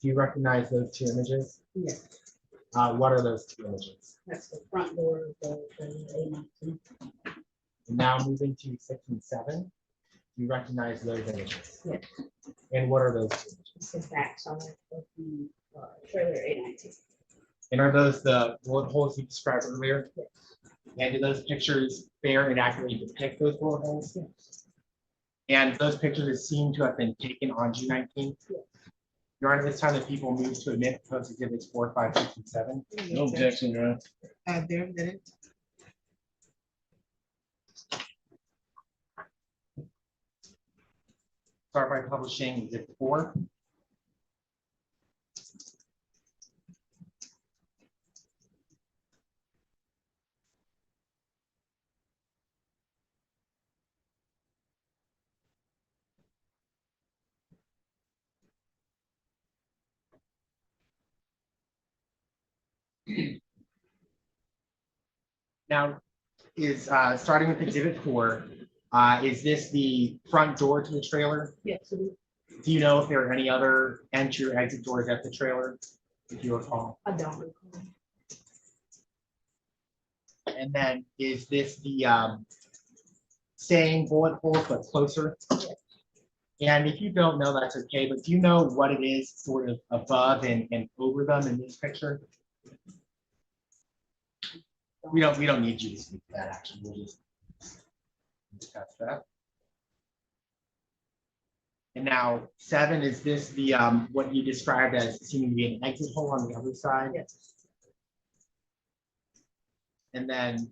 [SPEAKER 3] Do you recognize those 2 images?
[SPEAKER 21] Yes,
[SPEAKER 3] What are those 2 images?
[SPEAKER 21] that's the front door of the trailer, A19.
[SPEAKER 3] Now moving to 6 and 7. Do you recognize those images?
[SPEAKER 21] Yes,
[SPEAKER 3] And what are those 2 images?
[SPEAKER 21] it's the back side of the trailer, A19.
[SPEAKER 3] And are those the bullet holes you described earlier?
[SPEAKER 21] Yes.
[SPEAKER 3] And do those pictures fair and accurately depict those bullet holes?
[SPEAKER 21] Yes.
[SPEAKER 3] And those pictures seem to have been taken on June 19th?
[SPEAKER 21] Yes.
[SPEAKER 3] Your Honor, this time the people move to admit proposed exhibits 4, 5, 6, and 7.
[SPEAKER 2] No objection, Your Honor.
[SPEAKER 1] There a minute.
[SPEAKER 3] Start by publishing exhibit 4. Now, is starting with exhibit 4, is this the front door to the trailer?
[SPEAKER 21] Yes, it is.
[SPEAKER 3] Do you know if there are any other entry or exit doors at the trailer, if you recall?
[SPEAKER 21] I don't recall.
[SPEAKER 3] And then is this the same bullet holes but closer?
[SPEAKER 21] Yes.
[SPEAKER 3] And if you don't know, that's okay, but do you know what it is sort of above and over them in this picture? We don't need you to speak to that, actually. We'll just discuss that. And now 7, is this the what you described as seeming to be an exit hole on the other side?
[SPEAKER 21] Yes.
[SPEAKER 3] And then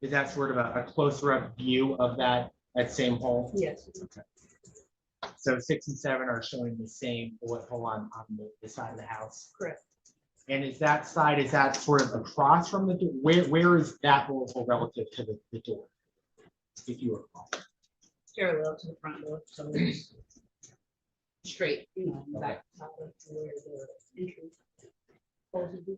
[SPEAKER 3] is that sort of a closer up view of that same hole?
[SPEAKER 21] Yes.
[SPEAKER 3] Okay. So 6 and 7 are showing the same bullet hole on the side of the house.
[SPEAKER 21] Correct.
[SPEAKER 3] And is that side, is that sort of across from the door? Where is that bullet hole relative to the door? If you recall.
[SPEAKER 21] Parallel to the front door, so it's straight, back side of where the entry holes would be.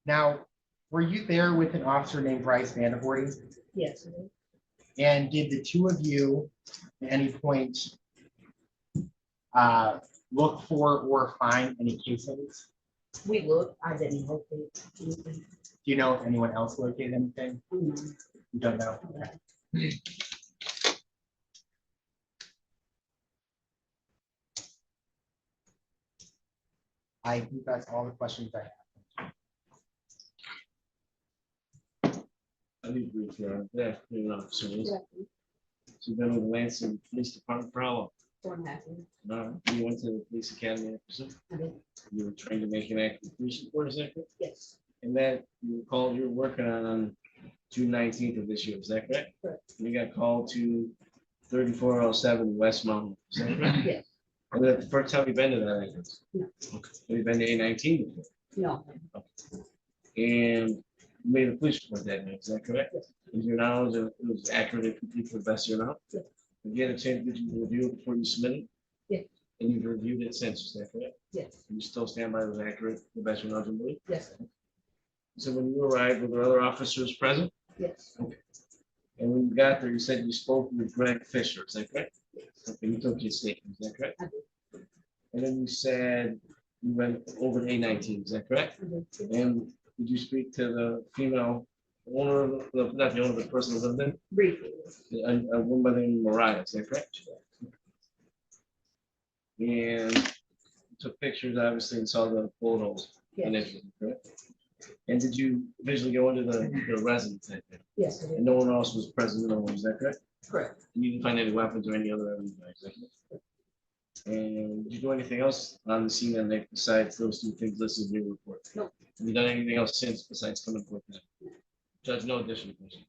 [SPEAKER 3] Now, were you there with an officer named Bryce Vandervoorty?
[SPEAKER 21] Yes, it is.
[SPEAKER 3] And did the 2 of you at any point look for or find any cases?
[SPEAKER 21] We looked, I didn't locate anything.
[SPEAKER 3] Do you know if anyone else located anything?
[SPEAKER 21] No.
[SPEAKER 3] You don't know? Okay. I think that's all the questions I have.
[SPEAKER 2] I need to brief you. Yeah, you're not serious. So you've been with the Lansing Police Department for how long?
[SPEAKER 21] 4.5 years.
[SPEAKER 2] You went to the police academy after some?
[SPEAKER 21] I did.
[SPEAKER 2] You were trained to make an active police report, is that correct?
[SPEAKER 21] Yes.
[SPEAKER 2] And that you called, you were working on June 19th of this year, is that correct?
[SPEAKER 21] Correct.
[SPEAKER 2] You got called to 3407 West Mountain, is that correct?
[SPEAKER 21] Yes.
[SPEAKER 2] And that's the first time you've been to that address?
[SPEAKER 21] No.
[SPEAKER 2] Okay. Have you been to A19 before?
[SPEAKER 21] No.
[SPEAKER 2] And you made a police report that night, is that correct?
[SPEAKER 21] Yes.
[SPEAKER 2] Is your knowledge that it was accurate and complete to the best of your knowledge?
[SPEAKER 21] Yes.
[SPEAKER 2] Have you had a chance, did you review it before you submitted?
[SPEAKER 21] Yes.
[SPEAKER 2] And you've reviewed it since, is that correct?
[SPEAKER 21] Yes.
[SPEAKER 2] And you still stand by it was accurate to the best of your knowledge and belief?
[SPEAKER 21] Yes.
[SPEAKER 2] So when you arrived, were there other officers present?
[SPEAKER 21] Yes.
[SPEAKER 2] Okay. And when you got there, you said you spoke with Greg Fisher, is that correct? Okay, you took his statement, is that correct?
[SPEAKER 21] I did.
[SPEAKER 2] And then you said you went over to A19, is that correct?
[SPEAKER 21] I did.
[SPEAKER 2] And did you speak to the female owner, not the owner, the person who lived there?
[SPEAKER 21] Briefly.
[SPEAKER 2] A woman by the name of Mariah, is that correct? And you took pictures, obviously, and saw the bullet holes initially, correct? And did you visually go into the residence?
[SPEAKER 21] Yes, I did.
[SPEAKER 2] And no one else was present in the room, is that correct?
[SPEAKER 21] Correct.
[SPEAKER 2] And you didn't find any weapons or any other evidence, is that correct? And did you do anything else on the scene that night besides those two things listed in your report?
[SPEAKER 21] No.
[SPEAKER 2] Have you done anything else since besides coming forth? Judge, no additional questions.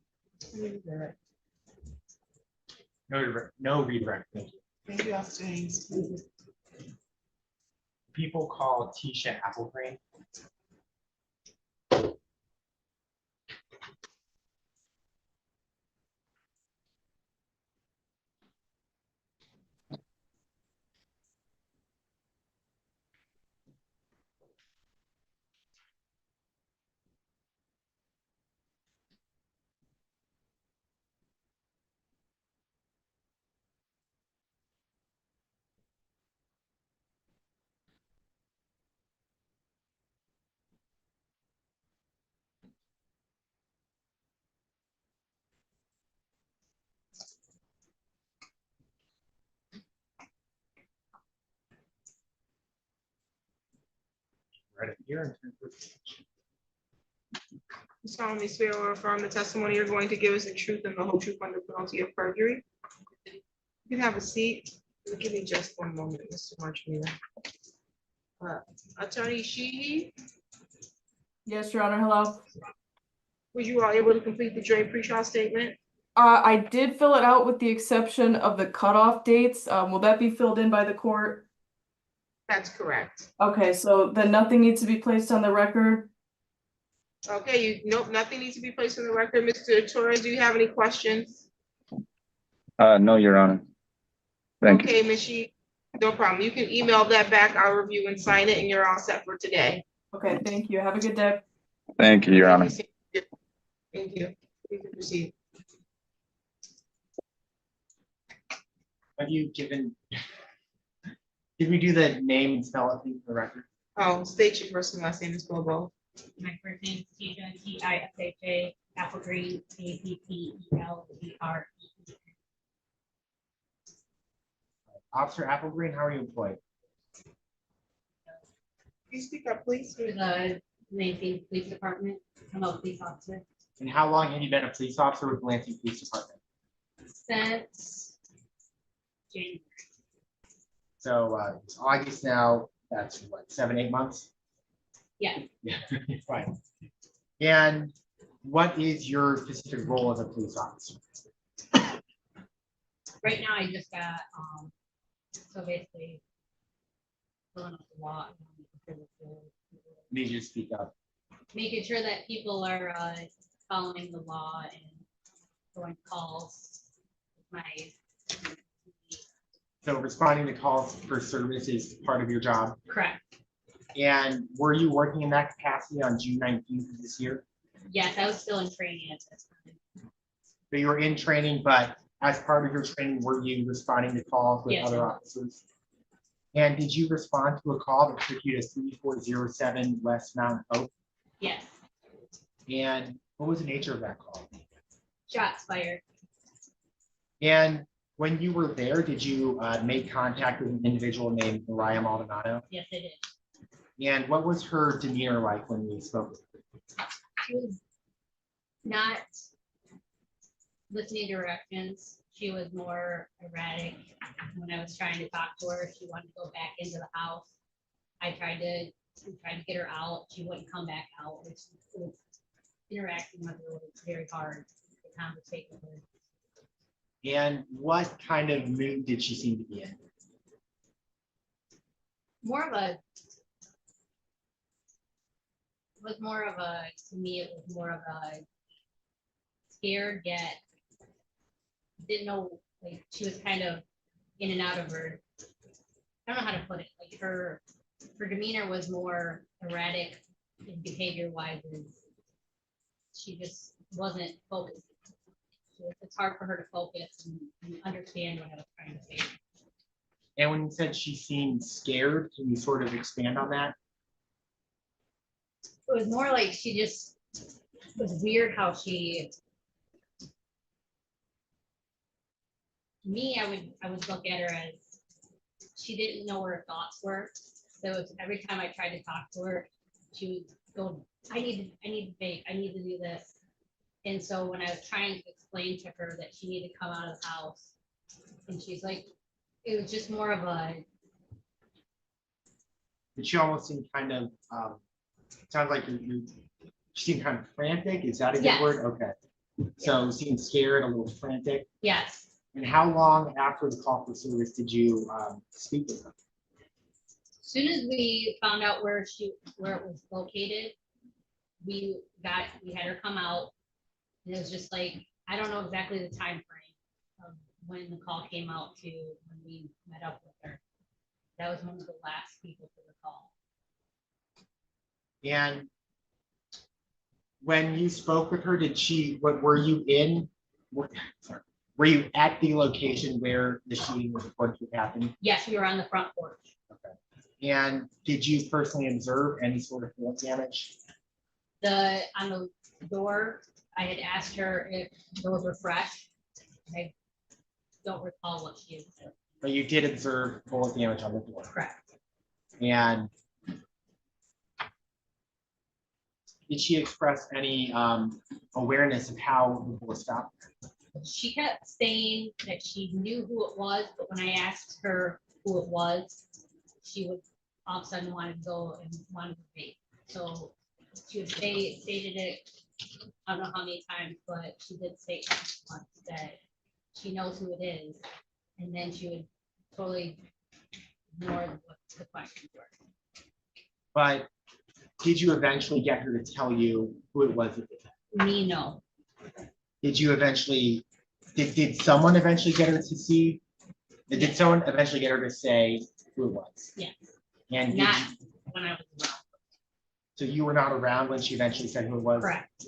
[SPEAKER 3] No redirect. Thank you.
[SPEAKER 1] Thank you, Officer Haynes.
[SPEAKER 3] People call Tisha Applegreen. Right here.
[SPEAKER 1] You solemnly swear or affirm the testimony you're going to give us the truth and the whole truth under penalty of perjury. You can have a seat. Give me just one moment, Mr. Marchmina. Attorney Sheehy,
[SPEAKER 11] Yes, Your Honor, hello.
[SPEAKER 1] were you all able to complete the joint pretrial statement?
[SPEAKER 11] I did fill it out with the exception of the cutoff dates. Will that be filled in by the court?
[SPEAKER 1] That's correct.
[SPEAKER 11] Okay, so then nothing needs to be placed on the record?
[SPEAKER 1] Okay, nope, nothing needs to be placed on the record. Mr. Torres, do you have any questions?
[SPEAKER 16] No, Your Honor. Thank you.
[SPEAKER 1] Okay, Ms. Sheehy, no problem. You can email that back. I'll review and sign it, and you're all set for today.
[SPEAKER 11] Okay, thank you. Have a good day.
[SPEAKER 16] Thank you, Your Honor.
[SPEAKER 1] Thank you. You can proceed.
[SPEAKER 3] Have you given, did we do the name and spell it for the record?
[SPEAKER 1] Oh, state your first and last name is Bobo.
[SPEAKER 18] My first name is Tisha, Tisha, Applegreen, Applegreen.
[SPEAKER 3] Officer Applegreen, how are you employed?
[SPEAKER 1] Can you speak up, please?
[SPEAKER 18] For the Lansing Police Department, I'm a police officer.
[SPEAKER 3] And how long have you been a police officer with the Lansing Police Department?
[SPEAKER 18] Since January.
[SPEAKER 3] So it's August now, that's what, 7-8 months?
[SPEAKER 18] Yeah.
[SPEAKER 3] Yeah, fine. And what is your specific role as a police officer?
[SPEAKER 18] Right now, I just got, so basically, filling up the law.
[SPEAKER 3] Need you to speak up.
[SPEAKER 18] Making sure that people are following the law and going calls. My
[SPEAKER 3] So responding to calls for service is part of your job?
[SPEAKER 18] correct.
[SPEAKER 3] And were you working in that capacity on June 19th of this year?
[SPEAKER 18] Yes, I was still in training at this time.
[SPEAKER 3] So you were in training, but as part of your training, were you responding to calls with
[SPEAKER 18] Yes.
[SPEAKER 3] other officers? And did you respond to a call that took you to 3407 West Mount Hope?
[SPEAKER 18] Yes,
[SPEAKER 3] And what was the nature of that call?
[SPEAKER 18] shots fired.
[SPEAKER 3] And when you were there, did you make contact with an individual named Mariah Maldonado?
[SPEAKER 18] Yes, I did.
[SPEAKER 3] And what was her demeanor like when we spoke?
[SPEAKER 18] She was not listening to directions. She was more erratic. When I was trying to talk to her, she wanted to go back into the house. I tried to get her out. She wouldn't come back out. It was interacting with her was very hard to conversate with her.
[SPEAKER 3] And what kind of mood did she seem to be in?
[SPEAKER 18] To me, it was more of a scared yet didn't know, like she was kind of in and out of her, I don't know how to put it, like her demeanor was more erratic in behavior wise, and she just wasn't focused. So it's hard for her to focus and understand what I was trying to say.
[SPEAKER 3] And when you said she seemed scared, can you sort of expand on that?
[SPEAKER 18] It was more like she just it was weird how she I would look at her as she didn't know where her thoughts were. So it was every time I tried to talk to her, she would go, I need to bake, I need to do this. And so when I was trying to explain to her that she needed to come out of the house, and she's like, it was just more of a.
[SPEAKER 3] But she almost seemed kind of, sounds like she seemed kind of frantic. Is that a good
[SPEAKER 18] Yes.
[SPEAKER 3] word? Okay. So seemed scared, a little frantic.
[SPEAKER 18] Yes.
[SPEAKER 3] And how long after the call for service did you speak with her?
[SPEAKER 18] As soon as we found out where it was located, we had her come out. And it was just like, I don't know exactly the time frame of when the call came out to when we met up with her. That was one of the last people for the call.
[SPEAKER 3] And when you spoke with her, were you were you at the location where the shooting was reported to have happened?
[SPEAKER 18] Yes, we were on the front porch.
[SPEAKER 3] Okay. And did you personally observe any sort of bullet damage?
[SPEAKER 18] On the door, I had asked her if those were fresh. I don't recall what she had said.
[SPEAKER 3] But you did observe bullet damage on the door.
[SPEAKER 18] Correct.
[SPEAKER 3] And did she express any awareness of how the bullet stopped?
[SPEAKER 18] She kept saying that she knew who it was, but when I asked her who it was, she would all of a sudden want to go and want to vape. So she would stated it, I don't know how many times, but she did say once that she knows who it is, and then she would totally ignore what the questions were.
[SPEAKER 3] But did you eventually get her to tell you who it was?
[SPEAKER 18] Me, no.
[SPEAKER 3] Did you eventually, did someone eventually get her to see? Did someone eventually get her to say who it was?
[SPEAKER 18] Yes.
[SPEAKER 3] And
[SPEAKER 18] not when I was around.
[SPEAKER 3] So you were not around when she eventually said who it was?
[SPEAKER 18] Correct.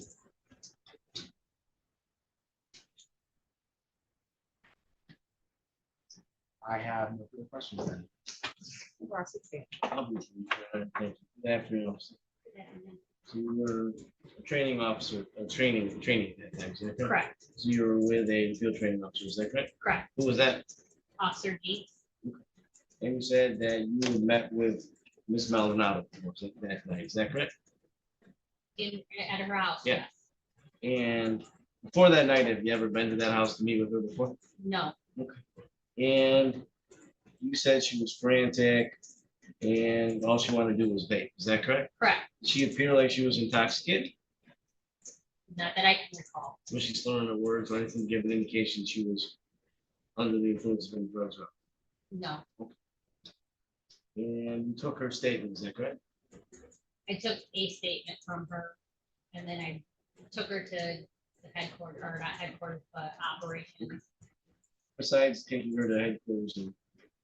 [SPEAKER 3] I have no further questions then.
[SPEAKER 2] Good afternoon, officer. So you were a training officer, training at that time, is that correct?
[SPEAKER 18] Correct.
[SPEAKER 2] So you were with a field training officer, is that correct?
[SPEAKER 18] Correct.
[SPEAKER 2] Who was that?
[SPEAKER 18] Officer G.
[SPEAKER 2] And you said that you met with Miss Maldonado that night, is that correct?
[SPEAKER 18] At her house.
[SPEAKER 2] Yeah. And before that night, have you ever been to that house to meet with her before?
[SPEAKER 18] No.
[SPEAKER 2] Okay. And you said she was frantic and all she wanted to do was vape, is that correct?
[SPEAKER 18] Correct.
[SPEAKER 2] Did she appear like she was intoxicated?
[SPEAKER 18] Not that I can recall.
[SPEAKER 2] Was she slurring her words or anything to give an indication she was under the influence of any drugs?
[SPEAKER 18] No.
[SPEAKER 2] And you took her statement, is that correct?
[SPEAKER 18] I took a statement from her, and then I took her to the headquarters, or not headquarters, but operations.
[SPEAKER 2] Besides taking her to headquarters and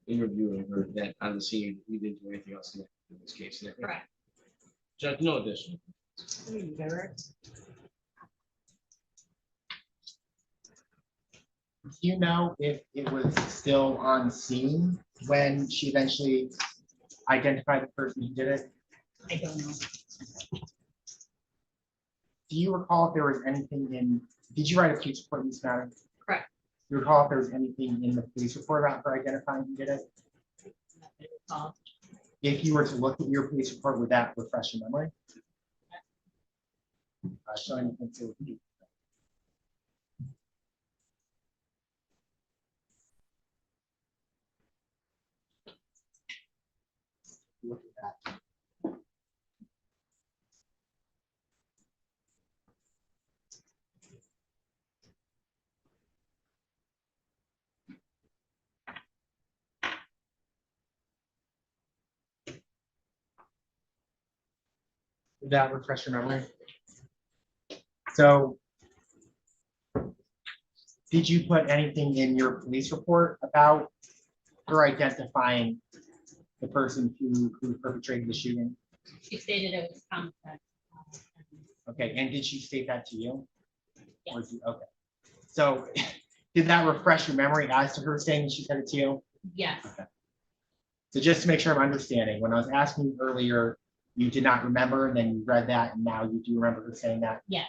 [SPEAKER 2] interviewing her that on the scene, we didn't do anything else in this case. Is that
[SPEAKER 18] Correct.
[SPEAKER 2] Judge, no additional.
[SPEAKER 3] Do you know if it was still on scene when she eventually identified the person who did it?
[SPEAKER 18] I don't know.
[SPEAKER 3] Do you recall if there was anything did you write a police report in this matter?
[SPEAKER 18] Correct.
[SPEAKER 3] Do you recall if there was anything in the police report about her identifying who did it? If you were to look at your police report, would that refresh your memory? Showing concealed carry. Look at that. Would that refresh your memory? So did you put anything in your police report about her identifying the person who perpetrated the shooting?
[SPEAKER 18] She stated it was homicide.
[SPEAKER 3] Okay, and did she state that to you? Or
[SPEAKER 18] Yes.
[SPEAKER 3] okay. So did that refresh your memory as to her saying she said it to you?
[SPEAKER 18] Yes.
[SPEAKER 3] Okay. So just to make sure I'm understanding, when I was asking you earlier, you did not remember, and then you read that, and now you do remember her saying that?
[SPEAKER 18] Yes.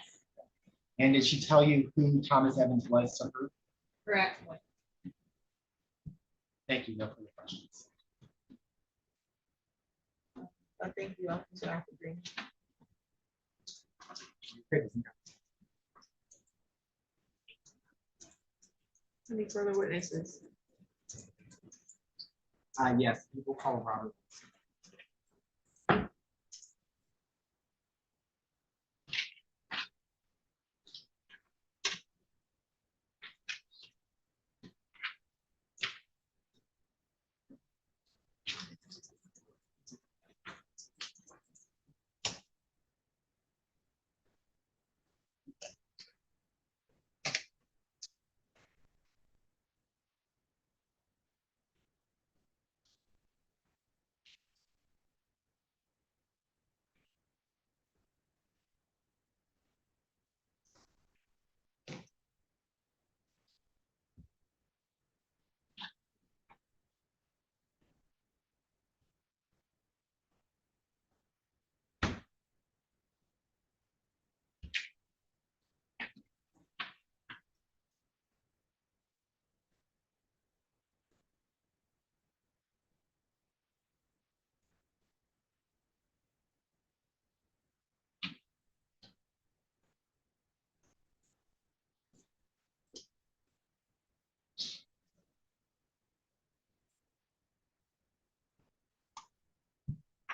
[SPEAKER 3] And did she tell you who Thomas Evans was to her?
[SPEAKER 18] Correct.
[SPEAKER 3] Thank you. No further questions.
[SPEAKER 1] Thank you, Officer Green. Any further witnesses?
[SPEAKER 3] Yes, people call Robert.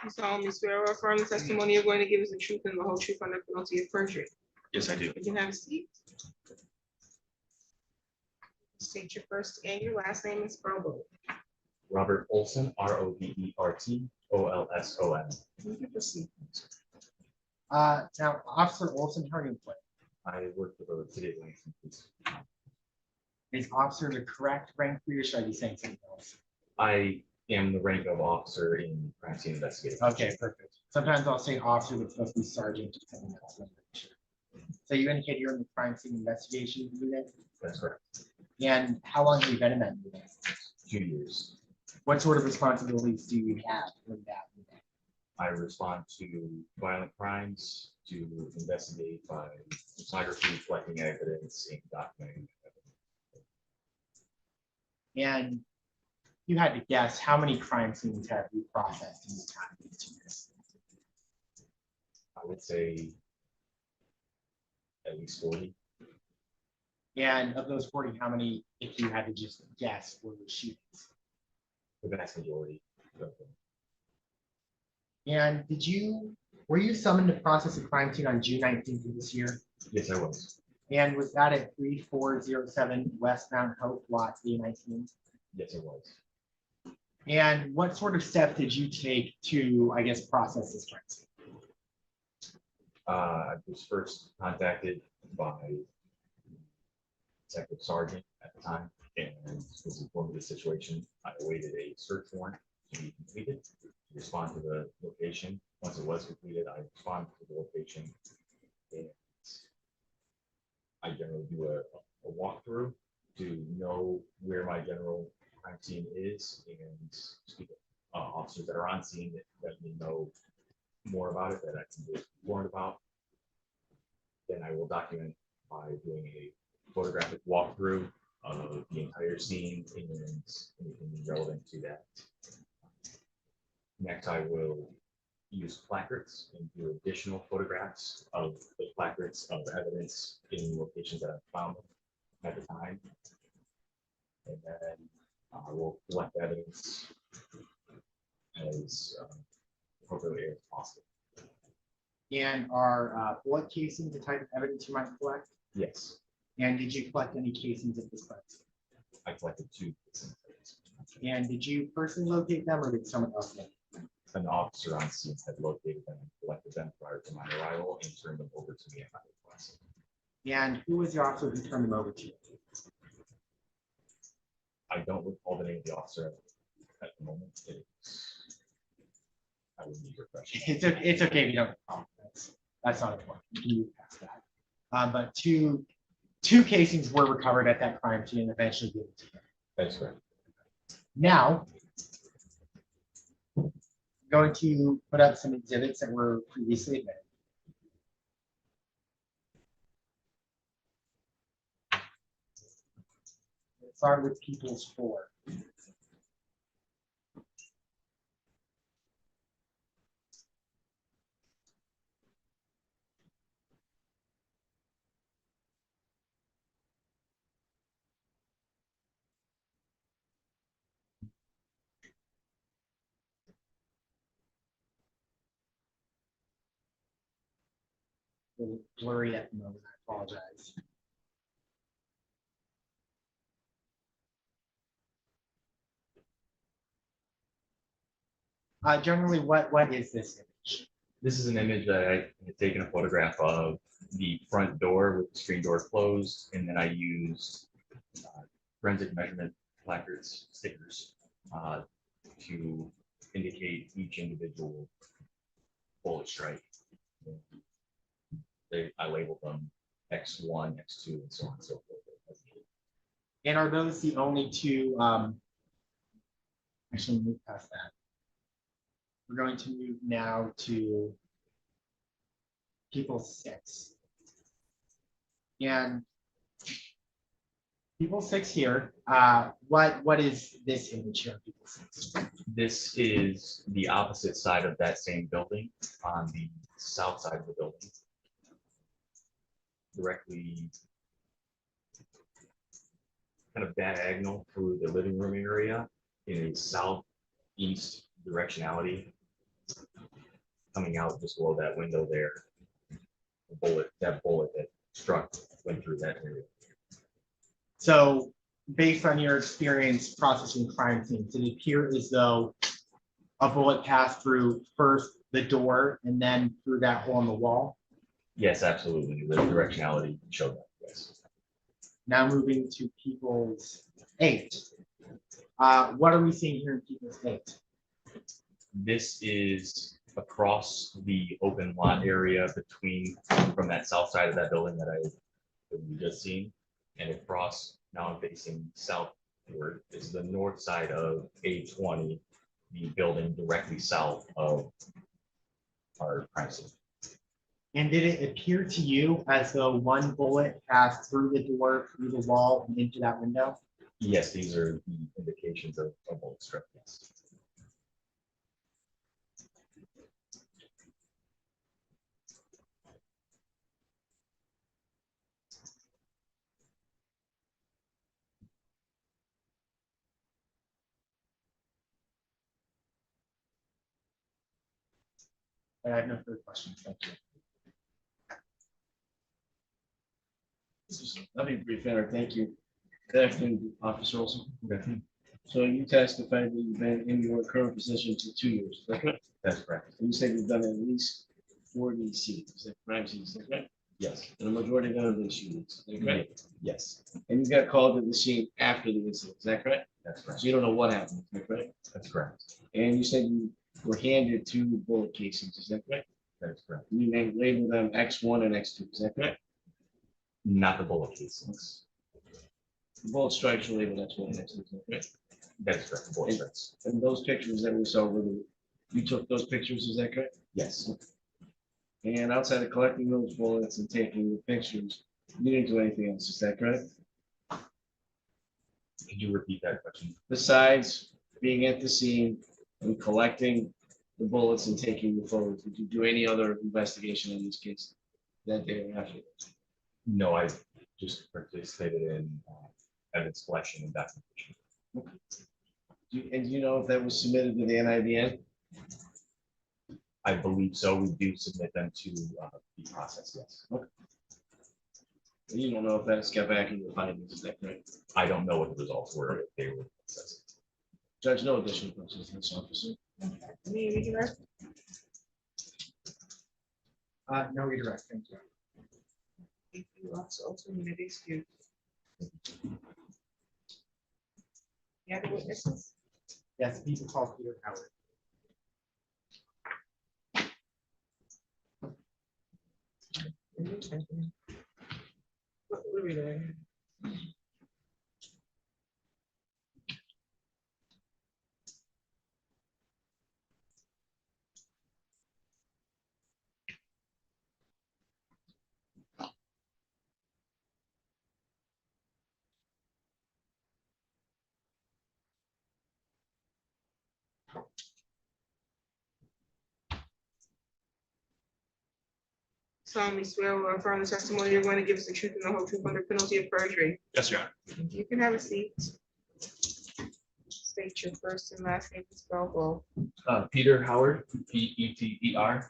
[SPEAKER 1] You solemnly swear or affirm the testimony you're going to give is the truth and the whole truth under penalty of perjury.
[SPEAKER 2] Yes, I do.
[SPEAKER 1] You can have a seat. State your first and your last name and spell both.
[SPEAKER 12] Robert Olson, Robert Olson.
[SPEAKER 1] You can proceed.
[SPEAKER 3] Now, Officer Olson, how are you employed?
[SPEAKER 12] I work for the city of Lansing Police.
[SPEAKER 3] Is officer the correct rank for you, or should I be saying something else?
[SPEAKER 12] I am the rank of officer in crime scene investigation.
[SPEAKER 3] Okay, perfect. Sometimes I'll say officer, but it's supposed to be sergeant or something else. So you indicated you're in the crime scene investigation unit?
[SPEAKER 12] That's correct.
[SPEAKER 3] And how long have you been in that unit?
[SPEAKER 12] 2 years.
[SPEAKER 3] What sort of responsibilities do you have in that unit?
[SPEAKER 12] I respond to violent crimes, to investigate by photography, collecting evidence, and documenting.
[SPEAKER 3] And you had to guess, how many crime scenes have you processed in the time of these 2 years?
[SPEAKER 12] I would say at least 40.
[SPEAKER 3] And of those 40, how many, if you had to just guess, were shootings?
[SPEAKER 12] The vast majority of them.
[SPEAKER 3] And were you summoned to process a crime scene on June 19th of this year?
[SPEAKER 12] Yes, I was.
[SPEAKER 3] And was that at 3407 West Mount Hope, lot A19?
[SPEAKER 12] Yes, it was.
[SPEAKER 3] And what sort of steps did you take to, I guess, process this crime scene?
[SPEAKER 12] I was first contacted by Detective Sergeant at the time and was informed of the situation. I awaited a search warrant to be completed to respond to the location. Once it was completed, I responded to the location. And I generally do a walkthrough to know where my general crime scene is and speak to officers that are on scene that let me know more about it, that I can be warned about. Then I will document by doing a photographic walkthrough of the entire scene and anything relevant to that. Next, I will use placards and do additional photographs of the placards of evidence in locations that I found at the time. And then I will collect evidence as appropriately as possible.
[SPEAKER 3] And are bullet casings the type of evidence you might collect?
[SPEAKER 12] Yes,
[SPEAKER 3] And did you collect any casings at this place?
[SPEAKER 12] I collected 2.
[SPEAKER 3] And did you personally locate them or did someone else locate them?
[SPEAKER 12] An officer on scene had located them and collected them prior to my arrival and turned them over to me at my request.
[SPEAKER 3] And who was the officer who turned them over to you?
[SPEAKER 12] I don't recall the name of the officer at the moment. I would need your question.
[SPEAKER 3] It's okay if you don't recall. That's not important. You can move past that. But two casings were recovered at that crime scene and eventually given to him.
[SPEAKER 12] That's correct.
[SPEAKER 3] Now, I'm going to put up some exhibits that were previously admitted. Let's start with People's 4. A little blurry at the moment, I apologize. Generally, what is this image?
[SPEAKER 12] This is an image that I had taken a photograph of the front door with the screen door closed, and then I used forensic measurement placards, stickers, to indicate each individual bullet strike. I labeled them X1, X2, and so on and so forth.
[SPEAKER 3] And are those the only 2? Actually, move past that. We're going to move now to People 6. And People 6 here, what is this image here, People 6?
[SPEAKER 12] This is the opposite side of that same building, on the south side of the building. Directly kind of diagonal through the living room area in a southeast directionality. Coming out just below that window there. That bullet that struck went through that area.
[SPEAKER 3] So based on your experience processing crime scenes, did it appear as though a bullet passed through first the door and then through that hole in the wall?
[SPEAKER 12] Yes, absolutely. The directionality showed that, yes.
[SPEAKER 3] Now moving to People's 8. What are we seeing here in People's 8?
[SPEAKER 12] This is across the open lot area from that south side of that building that we just seen, and across, now I'm facing southward, is the north side of A20, the building directly south of our crime scene.
[SPEAKER 3] And did it appear to you as though one bullet passed through the door, through the wall, and into that window?
[SPEAKER 12] Yes, these are the indications of a bullet strike, yes.
[SPEAKER 3] I have no further questions. Thank you.
[SPEAKER 2] I'll be brief, Eric. Thank you. Good afternoon, Officer Olson. So you testified that you've been in your current position for 2 years, is that correct?
[SPEAKER 12] That's correct.
[SPEAKER 2] And you said you've done at least 40 scenes, is that crime scenes, is that correct?
[SPEAKER 12] Yes.
[SPEAKER 2] And the majority of them are those shootings, is that correct?
[SPEAKER 12] Yes.
[SPEAKER 2] And you got called to the scene after the incident, is that correct?
[SPEAKER 12] That's correct.
[SPEAKER 2] So you don't know what happened, is that correct?
[SPEAKER 12] That's correct.
[SPEAKER 2] And you said you were handed 2 bullet casings, is that correct?
[SPEAKER 12] That's correct.
[SPEAKER 2] You labeled them X1 and X2, is that correct?
[SPEAKER 12] Not the bullet casings.
[SPEAKER 2] The bullet strikes were labeled X1 and X2, is that correct?
[SPEAKER 12] That's correct. The bullet strikes.
[SPEAKER 2] And those pictures that we saw, you took those pictures, is that correct?
[SPEAKER 12] Yes.
[SPEAKER 2] And outside of collecting those bullets and taking the pictures, you didn't do anything else, is that correct?
[SPEAKER 12] Could you repeat that question?
[SPEAKER 2] Besides being at the scene and collecting the bullets and taking the photos? Did you do any other investigation on these kids that day or after?
[SPEAKER 12] No, I just participated in evidence collection and documentation.
[SPEAKER 2] And do you know if that was submitted to the NIDN?
[SPEAKER 12] I believe so. We do submit them to the process, yes.
[SPEAKER 2] Okay. You don't know if that's got back in the findings, is that correct?
[SPEAKER 12] I don't know what the results were, if they were assessed.
[SPEAKER 2] Judge, no additional questions, Mr. Officer.
[SPEAKER 1] Any redirect?
[SPEAKER 3] No redirect, thank you.
[SPEAKER 1] Thank you. Also, you may be excused. The other witnesses?
[SPEAKER 3] Yes, people call Peter Howard.
[SPEAKER 1] What are we doing? Solemnly swear or affirm the testimony you're going to give us the truth and the whole truth under penalty of perjury.
[SPEAKER 12] Yes, Your Honor.
[SPEAKER 1] You can have a seat. State your first and last name and spell both.
[SPEAKER 12] Peter Howard, PeterHoward.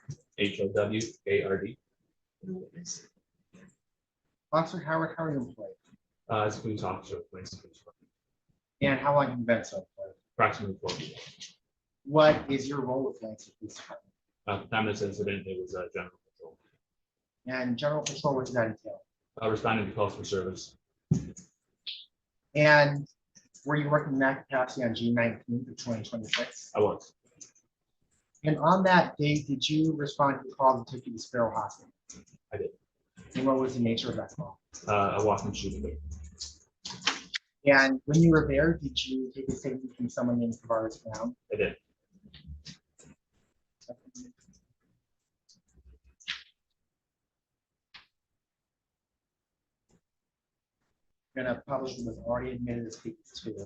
[SPEAKER 3] Officer Howard, how are you employed?
[SPEAKER 12] As a police officer, police.
[SPEAKER 3] And how long have you been so employed?
[SPEAKER 12] Approximately 4 years.
[SPEAKER 3] What is your role with Lansing Police Department?
[SPEAKER 12] At the time of this incident, it was general patrol.
[SPEAKER 3] And general patrol, what does that entail?
[SPEAKER 12] Responding to calls for service.
[SPEAKER 3] And were you working in that capacity on June 19th of 2026?
[SPEAKER 12] I was.
[SPEAKER 3] And on that date, did you respond to the call that took you to Sparrow Hospital?
[SPEAKER 12] I did.
[SPEAKER 3] And what was the nature of that call?
[SPEAKER 12] A walking shooting.
[SPEAKER 3] And when you were there, did you take a statement from someone named Tavares Brown?
[SPEAKER 12] I did.
[SPEAKER 3] Gonna publish what was already admitted as people's two.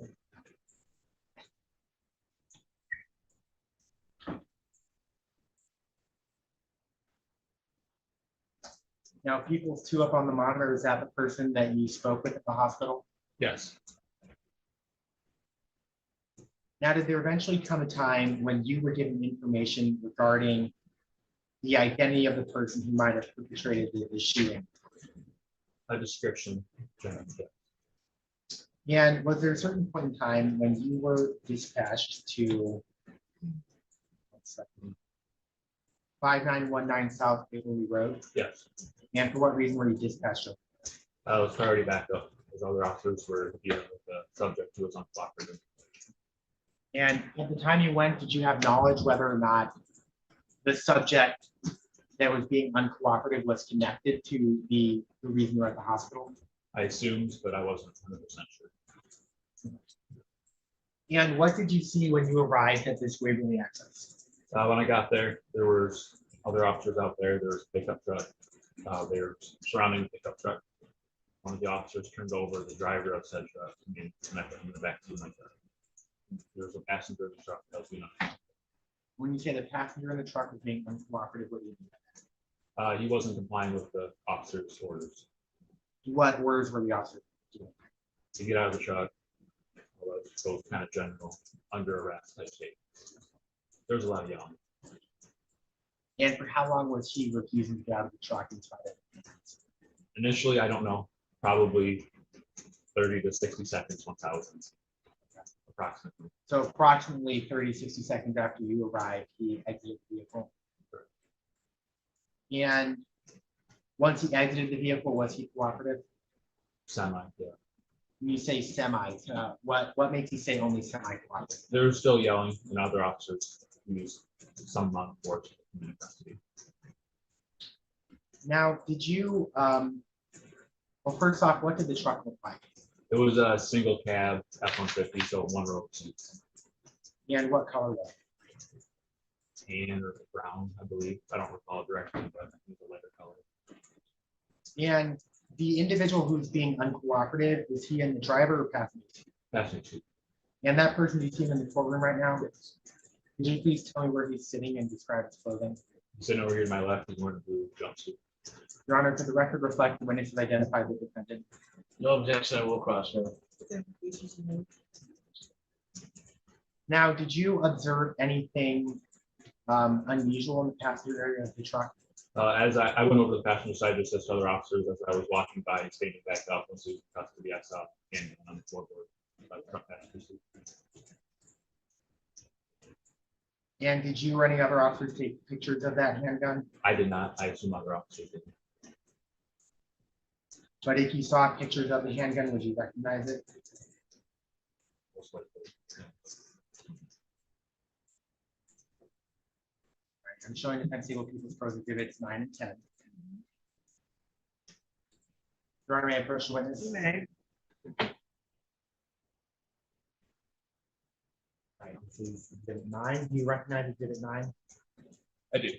[SPEAKER 3] Now, people's two up on the monitor, is that the person that you spoke with at the hospital?
[SPEAKER 12] Yes.
[SPEAKER 3] Now, did there eventually come a time when you were given information regarding the identity of the person who might have perpetrated the shooting?
[SPEAKER 12] A description.
[SPEAKER 3] And was there a certain point in time when you were dispatched to 5919 South Waverly Road?
[SPEAKER 12] Yes.
[SPEAKER 3] And for what reason were you dispatched?
[SPEAKER 12] I was priority backup, as other officers were dealing with the subject who was uncooperative.
[SPEAKER 3] And at the time you went, did you have knowledge whether or not the subject that was being uncooperative was connected to the reason you were at the hospital?
[SPEAKER 12] I assumed, but I wasn't 100% sure.
[SPEAKER 3] And what did you see when you arrived at this Waverly access?
[SPEAKER 12] When I got there, there was other officers out there. There was a pickup truck. They were surrounding the pickup truck. One of the officers turned over the driver of said truck and connected him in the back to my truck. There was a passenger in the truck that was being uncooperative.
[SPEAKER 3] When you say the passenger in the truck was being uncooperative, what do you mean?
[SPEAKER 12] He wasn't complying with the officer's orders.
[SPEAKER 3] What orders were the officers doing?
[SPEAKER 12] To get out of the truck, both kind of general, under arrest type statements. There was a lot of yelling.
[SPEAKER 3] And for how long was he refusing to get out of the truck in spite of it?
[SPEAKER 12] Initially, I don't know, probably 30 to 60 seconds once I was in, approximately.
[SPEAKER 3] So approximately 30, 60 seconds after you arrived, he exited the vehicle. And once he exited the vehicle, was he cooperative?
[SPEAKER 12] Semi, yeah.
[SPEAKER 3] When you say semi, what makes you say only semi-cooperative?
[SPEAKER 12] They were still yelling, and other officers used some amount of force in custody.
[SPEAKER 3] Now, did you, well, first off, what did the truck look like?
[SPEAKER 12] It was a single cab F-150, so one row of seats.
[SPEAKER 3] And what color was it?
[SPEAKER 12] Tan or brown, I believe. I don't recall directly, but I think a lighter color.
[SPEAKER 3] And the individual who's being uncooperative, is he in the driver or passenger seat?
[SPEAKER 12] Passenger seat.
[SPEAKER 3] And that person, you see him in the courtroom right now? Could you please tell me where he's sitting and describe his clothing?
[SPEAKER 12] Sitting over here to my left, he's wearing a blue jumpsuit.
[SPEAKER 3] Your Honor, could the record reflect the witnesses identified the defendant?
[SPEAKER 2] No objection, I will cross her.
[SPEAKER 3] Now, did you observe anything unusual in the passenger area of the truck?
[SPEAKER 12] As I went over the passenger side to assist other officers as I was walking by, standing back up once he was in custody, I saw him on the floorboard. Front passenger seat.
[SPEAKER 3] And did you or any other officers take pictures of that handgun?
[SPEAKER 12] I did not. I assume other officers did.
[SPEAKER 3] But if you saw pictures of the handgun, would you recognize it?
[SPEAKER 12] Most likely.
[SPEAKER 3] I'm showing defense able people's pros exhibits 9 and 10. Your Honor, may I approach the witness?
[SPEAKER 1] You may.
[SPEAKER 3] Right, this is exhibit 9. Do you recognize exhibit 9?
[SPEAKER 12] I do.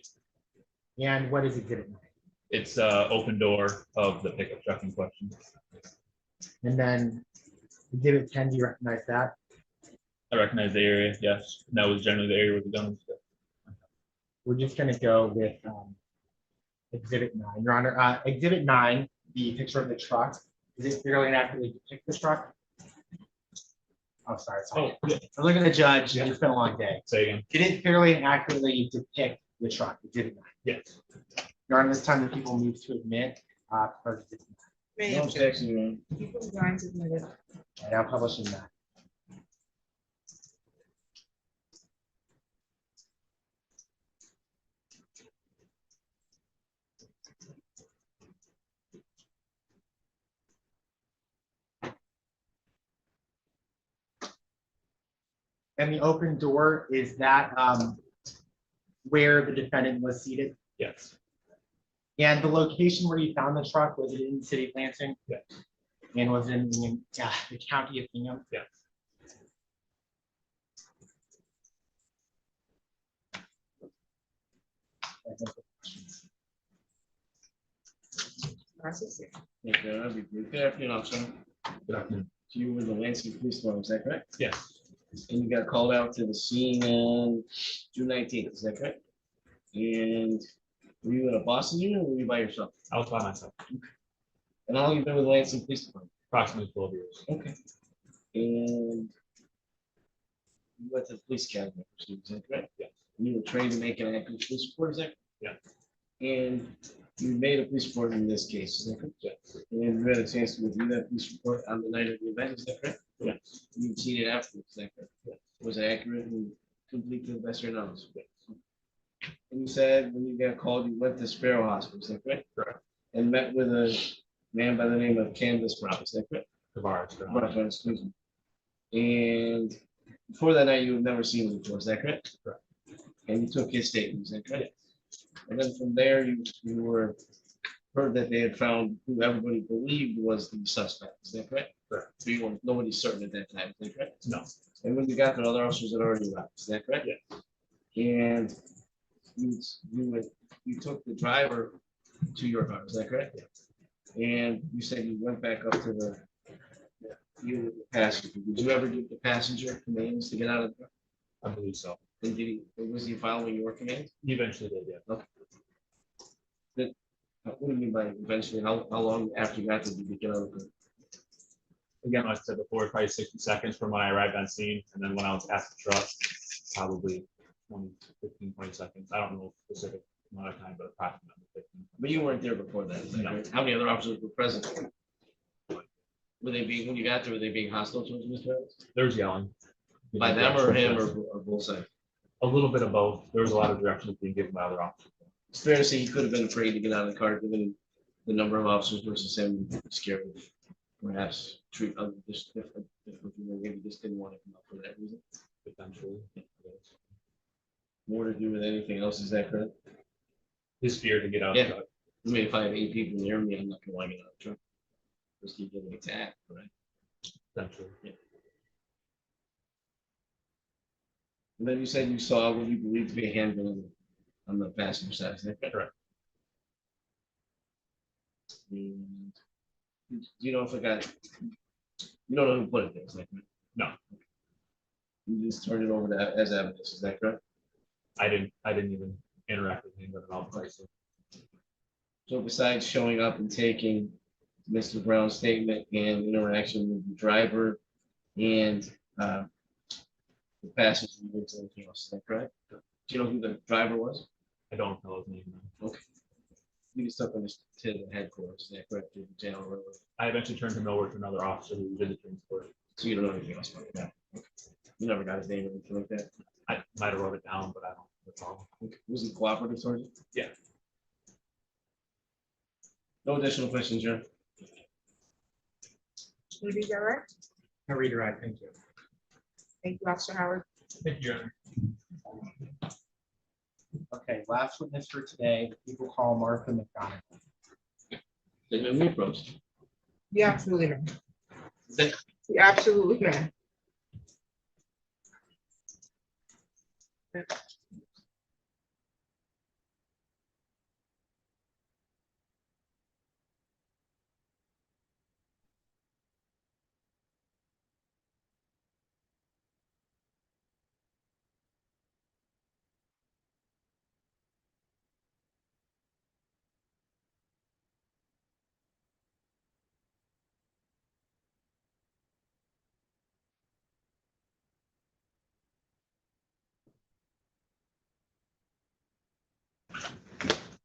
[SPEAKER 3] And what is exhibit 9?
[SPEAKER 12] It's open door of the pickup truck in question.
[SPEAKER 3] And then exhibit 10, do you recognize that?
[SPEAKER 12] I recognize the area, yes. And that was generally the area where the gun was.
[SPEAKER 3] We're just going to go with exhibit 9. Your Honor, exhibit 9, the picture of the truck, is it fairly accurately depict the truck? Oh, sorry.
[SPEAKER 12] Oh, yeah.
[SPEAKER 3] I'm looking at the judge. It's been a long day.
[SPEAKER 12] Say again.
[SPEAKER 3] Did it fairly accurately depict the truck? Exhibit 9.
[SPEAKER 12] Yes.
[SPEAKER 3] Your Honor, this time the people move to admit. Proposed exhibit 9.
[SPEAKER 2] No objection, Your Honor.
[SPEAKER 1] People's lines admitted.
[SPEAKER 3] And I'm publishing that. And the open door, is that where the defendant was seated?
[SPEAKER 12] Yes.
[SPEAKER 3] And the location where you found the truck, was it in the city of Lansing?
[SPEAKER 12] Yes.
[SPEAKER 3] And was it in the county of Hingham?
[SPEAKER 12] Yes.
[SPEAKER 2] Thank you, Your Honor. Good afternoon, officer.
[SPEAKER 12] Good afternoon.
[SPEAKER 2] You were the Lansing Police Department, is that correct?
[SPEAKER 12] Yes.
[SPEAKER 2] And you got called out to the scene on June 19th, is that correct? And were you in a Boston unit or were you by yourself?
[SPEAKER 12] I was by myself.
[SPEAKER 2] And how long have you been with the Lansing Police Department?
[SPEAKER 12] Approximately 12 years.
[SPEAKER 2] Okay. And you went to the police academy, is that correct?
[SPEAKER 12] Yes.
[SPEAKER 2] And you were trained to make an accurate police report, is that?
[SPEAKER 12] Yes.
[SPEAKER 2] And you made a police report in this case, is that correct?
[SPEAKER 12] Yes.
[SPEAKER 2] And you had a chance to review that police report on the night of the event, is that correct?
[SPEAKER 12] Yes.
[SPEAKER 2] You've seen it afterwards, is that correct?
[SPEAKER 12] Yes.
[SPEAKER 2] Was it accurate and complete to the best of your knowledge? Yes. And you said when you got called, you went to Sparrow Hospital, is that correct?
[SPEAKER 12] Correct.
[SPEAKER 2] And met with a man by the name of Candace Brown, is that correct?
[SPEAKER 12] Tavares.
[SPEAKER 2] Excuse me. And before that night, you had never seen him before, is that correct?
[SPEAKER 12] Correct.
[SPEAKER 2] And you took his statement, is that correct? Yes. And then from there, you were heard that they had found who everybody believed was the suspect, is that correct?
[SPEAKER 12] Correct.
[SPEAKER 2] So you weren't, nobody's certain at that time, is that correct?
[SPEAKER 12] No.
[SPEAKER 2] And when you got there, other officers had already arrived, is that correct?
[SPEAKER 12] Yes.
[SPEAKER 2] And you took the driver to your car, is that correct?
[SPEAKER 12] Yes.
[SPEAKER 2] And you said you went back up to the passenger. Did you ever give the passenger commands to get out of the car?
[SPEAKER 12] I believe so.
[SPEAKER 2] And was he following your commands?
[SPEAKER 12] He eventually did, yeah.
[SPEAKER 2] Okay. What do you mean by eventually? How long after you got to did you get out of the car?
[SPEAKER 12] Again, like I said before, probably 60 seconds from when I arrived on scene. And then when I was at the truck, probably 15, 20 seconds. I don't know specific amount of time, but approximately 15.
[SPEAKER 2] But you weren't there before that, is that
[SPEAKER 12] No.
[SPEAKER 2] right? How many other officers were present? Were they being, when you got there, were they being hostile towards Mr. Evans?
[SPEAKER 12] There was yelling.
[SPEAKER 2] By them or him or both sides?
[SPEAKER 12] A little bit of both. There was a lot of directions being given by other officers.
[SPEAKER 2] It's fair to say he could have been afraid to get out of the car given the number of officers versus him scared of perhaps treat other just different, maybe just didn't want to come up for that reason.
[SPEAKER 12] Potentially.
[SPEAKER 2] More to do with anything else, is that correct?
[SPEAKER 12] His fear to get out of
[SPEAKER 2] Yeah.
[SPEAKER 12] the truck.
[SPEAKER 2] I mean, if I have 8 people near me, I'm not gonna want to get out of the truck. Just keep getting attacked, right?
[SPEAKER 12] Potentially.
[SPEAKER 2] Yeah. And then you said you saw what you believe to be a handgun on the passenger side, is that correct? And do you know if it got, you don't know who put it there, is that correct?
[SPEAKER 12] No.
[SPEAKER 2] You just turned it over to as evidence, is that correct?
[SPEAKER 12] I didn't even interact with him at all. So
[SPEAKER 2] So besides showing up and taking Mr. Brown's statement and interaction with the driver and the passenger, is anything else, is that correct? Do you know who the driver was?
[SPEAKER 12] I don't know his name. No.
[SPEAKER 2] Okay. You can step on this to the headquarters, is that correct? To the general road.
[SPEAKER 12] I eventually turned him over to another officer who did the transport.
[SPEAKER 2] So you don't know anything else about that? Okay. You never got his name or anything like that?
[SPEAKER 12] I might have wrote it down, but I don't recall.
[SPEAKER 2] Okay. Was he cooperative towards you?
[SPEAKER 12] Yeah.
[SPEAKER 2] No additional questions, John?
[SPEAKER 1] You read that right?
[SPEAKER 3] I read it right, thank you.
[SPEAKER 1] Thank you, Officer Howard.
[SPEAKER 12] Thank you, Your Honor.
[SPEAKER 3] Okay, last witness for today, people call Martha McDonald.
[SPEAKER 2] They've been reapproached.
[SPEAKER 1] Yeah, absolutely, man. Yeah, absolutely, man.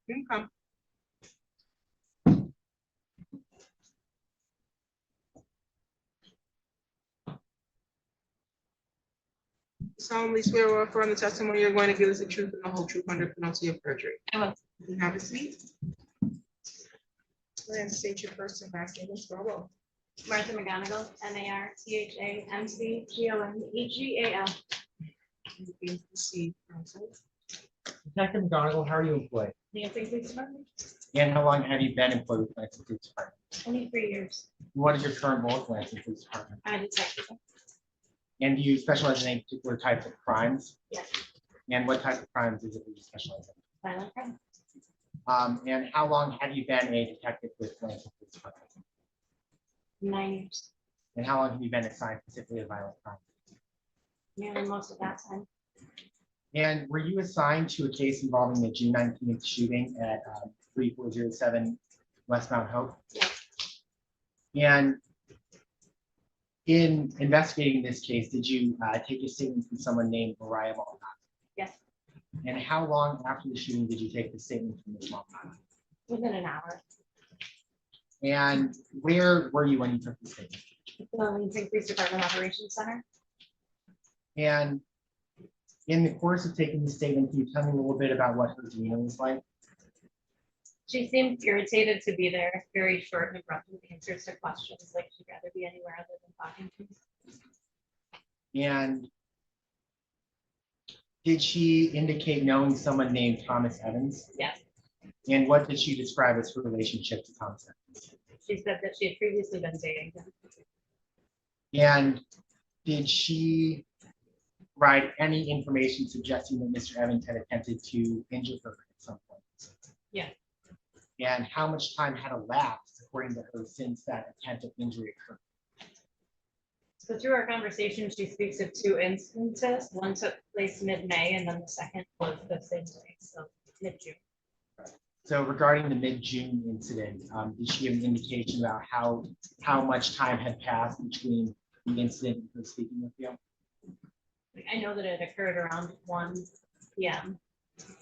[SPEAKER 1] You can come. Solemnly swear or affirm the testimony you're going to give us the truth and the whole truth under penalty of perjury.
[SPEAKER 18] I will.
[SPEAKER 1] You can have a seat. Go ahead and state your first and last name as well.
[SPEAKER 18] Martha McGonigal, MarthaMcGonigal.
[SPEAKER 1] You can proceed, counsel.
[SPEAKER 3] Detective McGonigal, how are you employed?
[SPEAKER 18] Lansing Police Department,
[SPEAKER 3] And how long have you been employed with Lansing Police Department?
[SPEAKER 18] 23 years.
[SPEAKER 3] What is your current role with Lansing Police Department?
[SPEAKER 18] I detective.
[SPEAKER 3] And do you specialize in any particular types of crimes?
[SPEAKER 18] Yes.
[SPEAKER 3] And what type of crimes is it that you specialize in?
[SPEAKER 18] Violent crime.
[SPEAKER 3] And how long have you been a detective with Lansing Police Department?
[SPEAKER 18] 9 years.
[SPEAKER 3] And how long have you been assigned specifically to violent crime?
[SPEAKER 18] Nearly most of that time.
[SPEAKER 3] And were you assigned to a case involving the June 19th shooting at 3407 West Mount Hope?
[SPEAKER 18] Yes.
[SPEAKER 3] And in investigating this case, did you take a statement from someone named Mariah Malnati?
[SPEAKER 18] Yes.
[SPEAKER 3] And how long after the shooting did you take the statement from Ms. Malnati?
[SPEAKER 18] Within an hour.
[SPEAKER 3] And where were you when you took the statement?
[SPEAKER 18] The Lansing Police Department Operations Center.
[SPEAKER 3] And in the course of taking the statement, can you tell me a little bit about what her demeanor was like?
[SPEAKER 18] She seemed irritated to be there, very short and abrupt with answers to questions, like she'd rather be anywhere other than talking to me.
[SPEAKER 3] And did she indicate knowing someone named Thomas Evans?
[SPEAKER 18] Yes.
[SPEAKER 3] And what did she describe as her relationship to Thomas Evans?
[SPEAKER 18] She said that she had previously been dating him.
[SPEAKER 3] And did she provide any information suggesting that Mr. Evans had attempted to injure her at some point?
[SPEAKER 18] Yeah.
[SPEAKER 3] And how much time had elapsed, according to her, since that attempt at injury occurred?
[SPEAKER 18] So through our conversation, she speaks of 2 instances. One took place mid-May and then the second was the same day, so mid-June.
[SPEAKER 3] So regarding the mid-June incident, did she give an indication about how much time had passed between the incident and her speaking with you?
[SPEAKER 18] I know that it occurred around 1 p.m.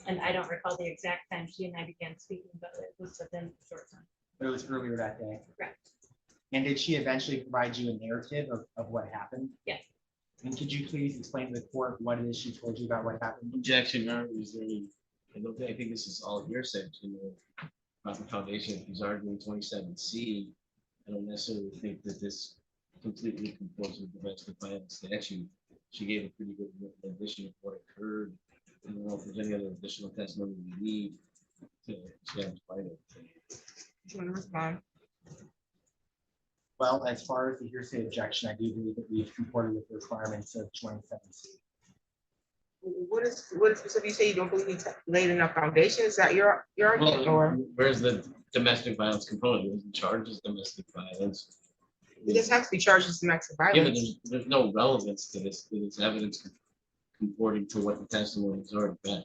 [SPEAKER 18] and I don't recall the exact time she and I began speaking, but it was within a short time.
[SPEAKER 3] It was earlier that day.
[SPEAKER 18] Correct.
[SPEAKER 3] And did she eventually provide you a narrative of what happened?
[SPEAKER 18] Yes.
[SPEAKER 3] And could you please explain to the court what it is she told you about what happened?
[SPEAKER 2] Objection, Your Honor. Is there any, I think this is all hearsay between the proper foundation. If he's arguing 27C, I don't necessarily think that this completely conforms with the domestic violence statute. She gave a pretty good rendition of what occurred. I don't know if there's any other additional testimony we need to establish violence.
[SPEAKER 1] Do you want to respond?
[SPEAKER 3] Well, as far as the hearsay objection, I do believe that we've comported with the requirements of 27C.
[SPEAKER 1] What is, so you say you don't believe he laid enough foundation? Is that your argument, or?
[SPEAKER 2] Where's the domestic violence component? It wasn't charged as domestic violence.
[SPEAKER 1] It just has to be charged as domestic
[SPEAKER 2] Yeah, but
[SPEAKER 1] violence.
[SPEAKER 2] there's no relevance to this evidence comporting to what the testimony has already been.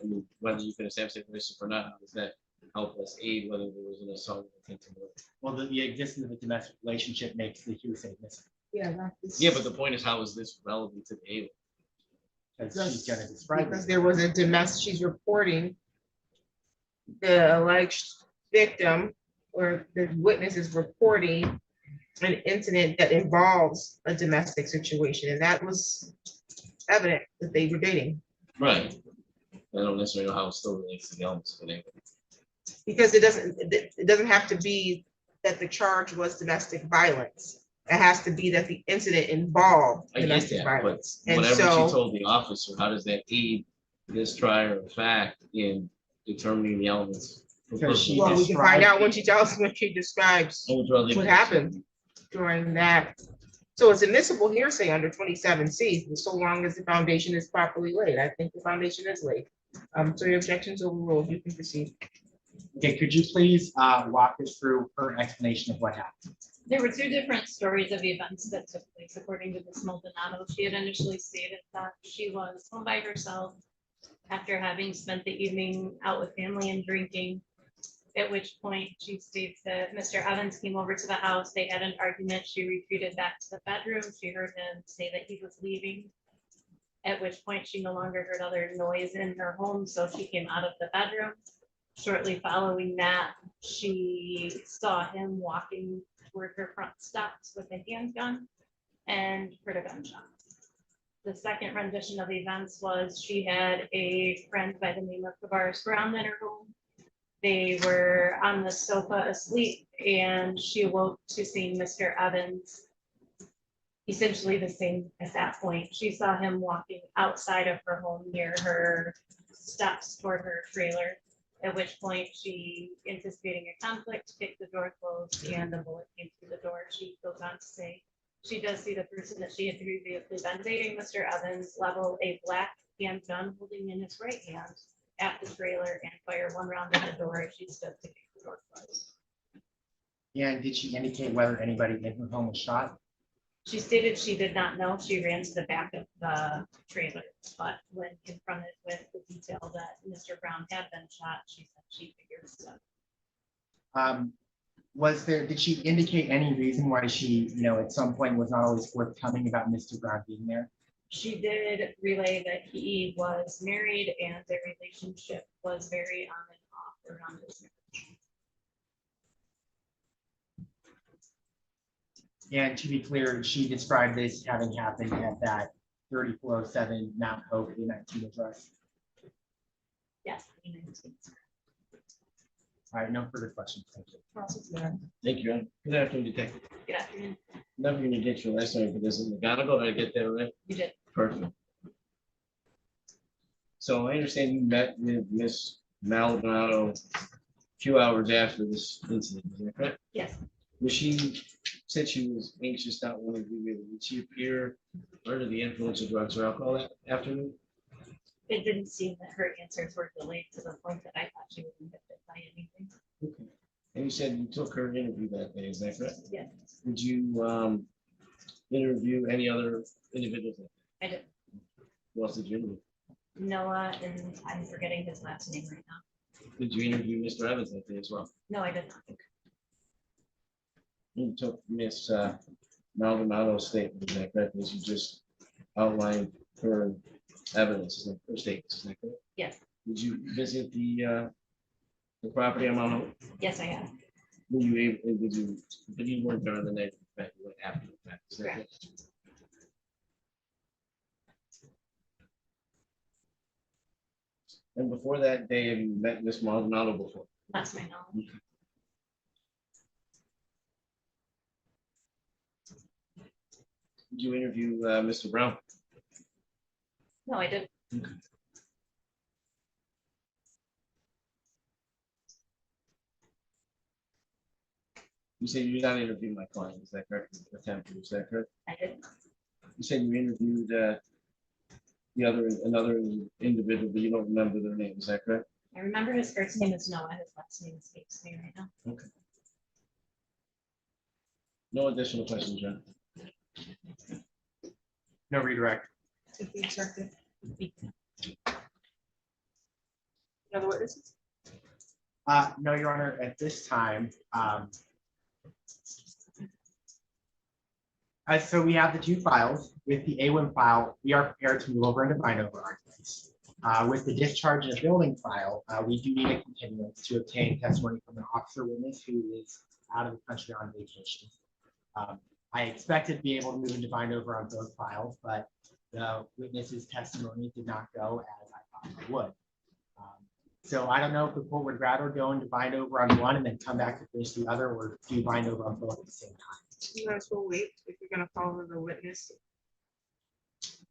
[SPEAKER 2] I mean, whether you can establish a relationship or not, how does that help us aid whether there was an assault or intent to murder?
[SPEAKER 3] Well, the existence of a domestic relationship makes the hearsay missing.
[SPEAKER 2] Yeah, but the point is, how is this relevant to the alien?
[SPEAKER 3] Because she's gonna describe
[SPEAKER 1] Because
[SPEAKER 3] it.
[SPEAKER 1] there was a domestic, she's reporting the alleged victim or the witness is reporting an incident that involves a domestic situation, and that was evident that they were dating.
[SPEAKER 2] Right. I don't necessarily know how it still relates to the elements, but anyway.
[SPEAKER 1] Because it doesn't have to be that the charge was domestic violence. It has to be that the incident involved
[SPEAKER 2] I get
[SPEAKER 1] domestic
[SPEAKER 2] that, but
[SPEAKER 1] violence. And
[SPEAKER 2] whatever she
[SPEAKER 1] so,
[SPEAKER 2] told the officer, how does that aid this trier of fact in determining the elements?
[SPEAKER 3] Because she
[SPEAKER 1] well, we can find
[SPEAKER 3] described-
[SPEAKER 1] out when she describes what happened during that. So it's admissible hearsay under 27C, so long as the foundation is properly laid. I think the foundation is laid. So your objections overruled, you can proceed.
[SPEAKER 3] Okay, could you please walk us through her explanation of what happened?
[SPEAKER 17] There were two different stories of events that took place according to Ms. Maldonado. She had initially stated that she was home by herself after having spent the evening out with family and drinking, at which point she states that Mr. Evans came over to the house. They had an argument. She retreated back to the bedroom. She heard him say that he was leaving, at which point she no longer heard other noise in her home, so she came out of the bedroom. Shortly following that, she saw him walking toward her front steps with a handgun and heard a gunshot. The second rendition of events was she had a friend by the name of Tavares Brown in her home. They were on the sofa asleep, and she awoke to seeing Mr. Evans essentially the same at that point. She saw him walking outside of her home near her steps toward her trailer, at which point she, anticipating a conflict, kicked the door closed and a bullet came through the door. She goes on to say she does see the person that she had previously been dating, Mr. Evans, level a black handgun holding in his right hand at the trailer and fire one round at the door as she stood to kick the door closed.
[SPEAKER 3] And did she indicate whether anybody in her home was shot?
[SPEAKER 17] She stated she did not know. She ran to the back of the trailer, but when confronted with the detail that Mr. Brown had been shot, she said she figured so.
[SPEAKER 3] Did she indicate any reason why she, at some point was not always forthcoming about Mr. Brown being there?
[SPEAKER 17] She did relay that he was married and their relationship was very on and off around his marriage.
[SPEAKER 3] And to be clear, she described this having happened at that 3407 Mount Hope A19 address.
[SPEAKER 17] Yes.
[SPEAKER 3] All right, no further questions. Thank you.
[SPEAKER 2] Thank you. Good afternoon, Detective.
[SPEAKER 17] Good afternoon.
[SPEAKER 2] Never gonna get your last name for this. McGonagall, did I get that right?
[SPEAKER 17] You did.
[SPEAKER 2] Perfect. So I understand you met with Miss Maldonado a few hours after this incident, is that correct?
[SPEAKER 17] Yes.
[SPEAKER 2] Was she said she was anxious, not wanting to be with you? Did she appear under the influence of drugs or alcohol that afternoon?
[SPEAKER 17] It didn't seem that her answers were delayed to the point that I thought she would be hit by anything.
[SPEAKER 2] Okay. And you said you took her interview that day, is that correct?
[SPEAKER 17] Yes.
[SPEAKER 2] Did you interview any other individuals?
[SPEAKER 17] I did.
[SPEAKER 2] Who else did you interview?
[SPEAKER 17] Noah, and I'm forgetting his last name right now.
[SPEAKER 2] Did you interview Mr. Evans that day as well?
[SPEAKER 17] No, I did not.
[SPEAKER 2] You took Miss Maldonado's statement, is that correct? As you just outlined her evidence, her statements, is that correct?
[SPEAKER 17] Yes.
[SPEAKER 2] Did you visit the property on Mount Hope?
[SPEAKER 17] Yes, I have.
[SPEAKER 2] Were you able, but you weren't there on the night, in fact, you went after the fact, is that
[SPEAKER 17] Correct.
[SPEAKER 2] correct? And before that day, have you met Miss Maldonado before?
[SPEAKER 17] That's my knowledge.
[SPEAKER 2] Did you interview Mr. Brown?
[SPEAKER 17] No, I did.
[SPEAKER 2] You said you did not interview my client, is that correct? Attempted, is that correct?
[SPEAKER 17] I did.
[SPEAKER 2] You said you interviewed another individual, but you don't remember their name, is that correct?
[SPEAKER 17] I remember his first name is Noah. His last name escapes me right now.
[SPEAKER 2] Okay. No additional questions, John?
[SPEAKER 3] No redirect.
[SPEAKER 1] If we checked it. Other witnesses?
[SPEAKER 3] No, Your Honor, at this time, so we have the two files. With the A1 file, we are prepared to move over and divide over arguments. With the discharge and the building file, we do need a continuance to obtain testimony from an officer witness who is out of the country on vacation. I expected to be able to move and divide over on both files, but the witness's testimony did not go as I thought it would. So I don't know if the court would rather go and divide over on one and then come back to finish the other, or do bind over on both at the same time.
[SPEAKER 1] You guys will wait if you're gonna follow the witness.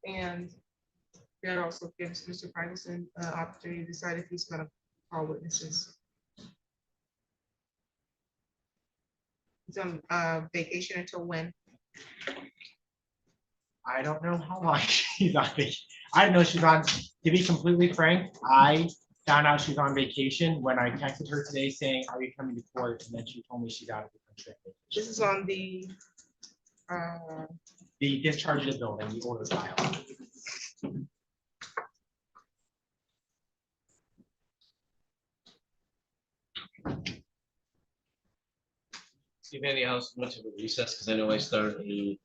[SPEAKER 1] And that also gives Mr. Ferguson an opportunity to decide if he's gonna call witnesses. He's on vacation until when?
[SPEAKER 3] I don't know how long she's on vacation. I don't know she's on, to be completely frank, I found out she's on vacation when I texted her today saying, are you coming to court? And then she told me she's out of the country.
[SPEAKER 1] This is on the
[SPEAKER 3] discharge of the building, the order file.
[SPEAKER 2] Steve, any house much of a recess, because I know I started a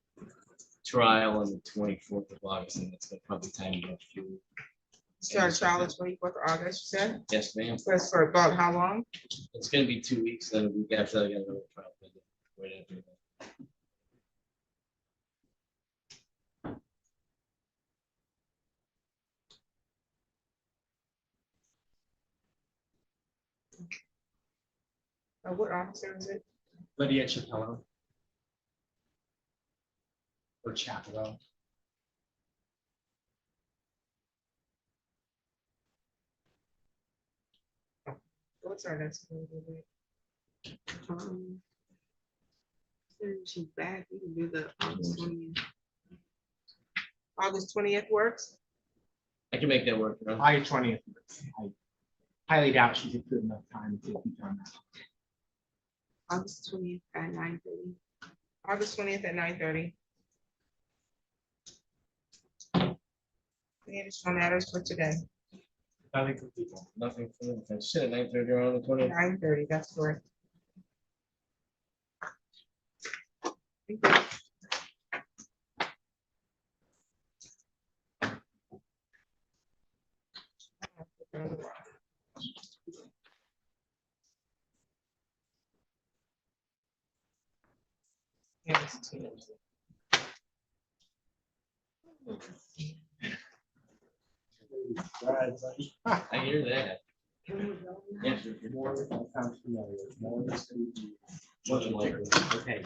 [SPEAKER 2] trial on the 24th of August, and it's gonna probably time you a few.
[SPEAKER 1] start trial the 24th of August, you said?
[SPEAKER 2] Yes, ma'am.
[SPEAKER 1] That's for about how long?
[SPEAKER 2] It's gonna be 2 weeks, then a week after I get another trial. Right after that.
[SPEAKER 1] What officer is it?
[SPEAKER 3] Lydia Chapello. Or Chapello.
[SPEAKER 1] What's our next one? She's back. We can do the August 20th. August 20th works?
[SPEAKER 2] I can make that work. You know?
[SPEAKER 3] August 20th. I highly doubt she's a good enough time to be done that.
[SPEAKER 1] August 20th at 9:30. August 20th at 9:30. Any additional matters for today?
[SPEAKER 3] Nothing for people.
[SPEAKER 2] Nothing for them. I said 9:30 on the 20th.
[SPEAKER 1] 9:30, that's correct. Yes.
[SPEAKER 2] I hear that. Yes, sir.
[SPEAKER 3] More sounds familiar. More.
[SPEAKER 2] Much likely.
[SPEAKER 3] Okay.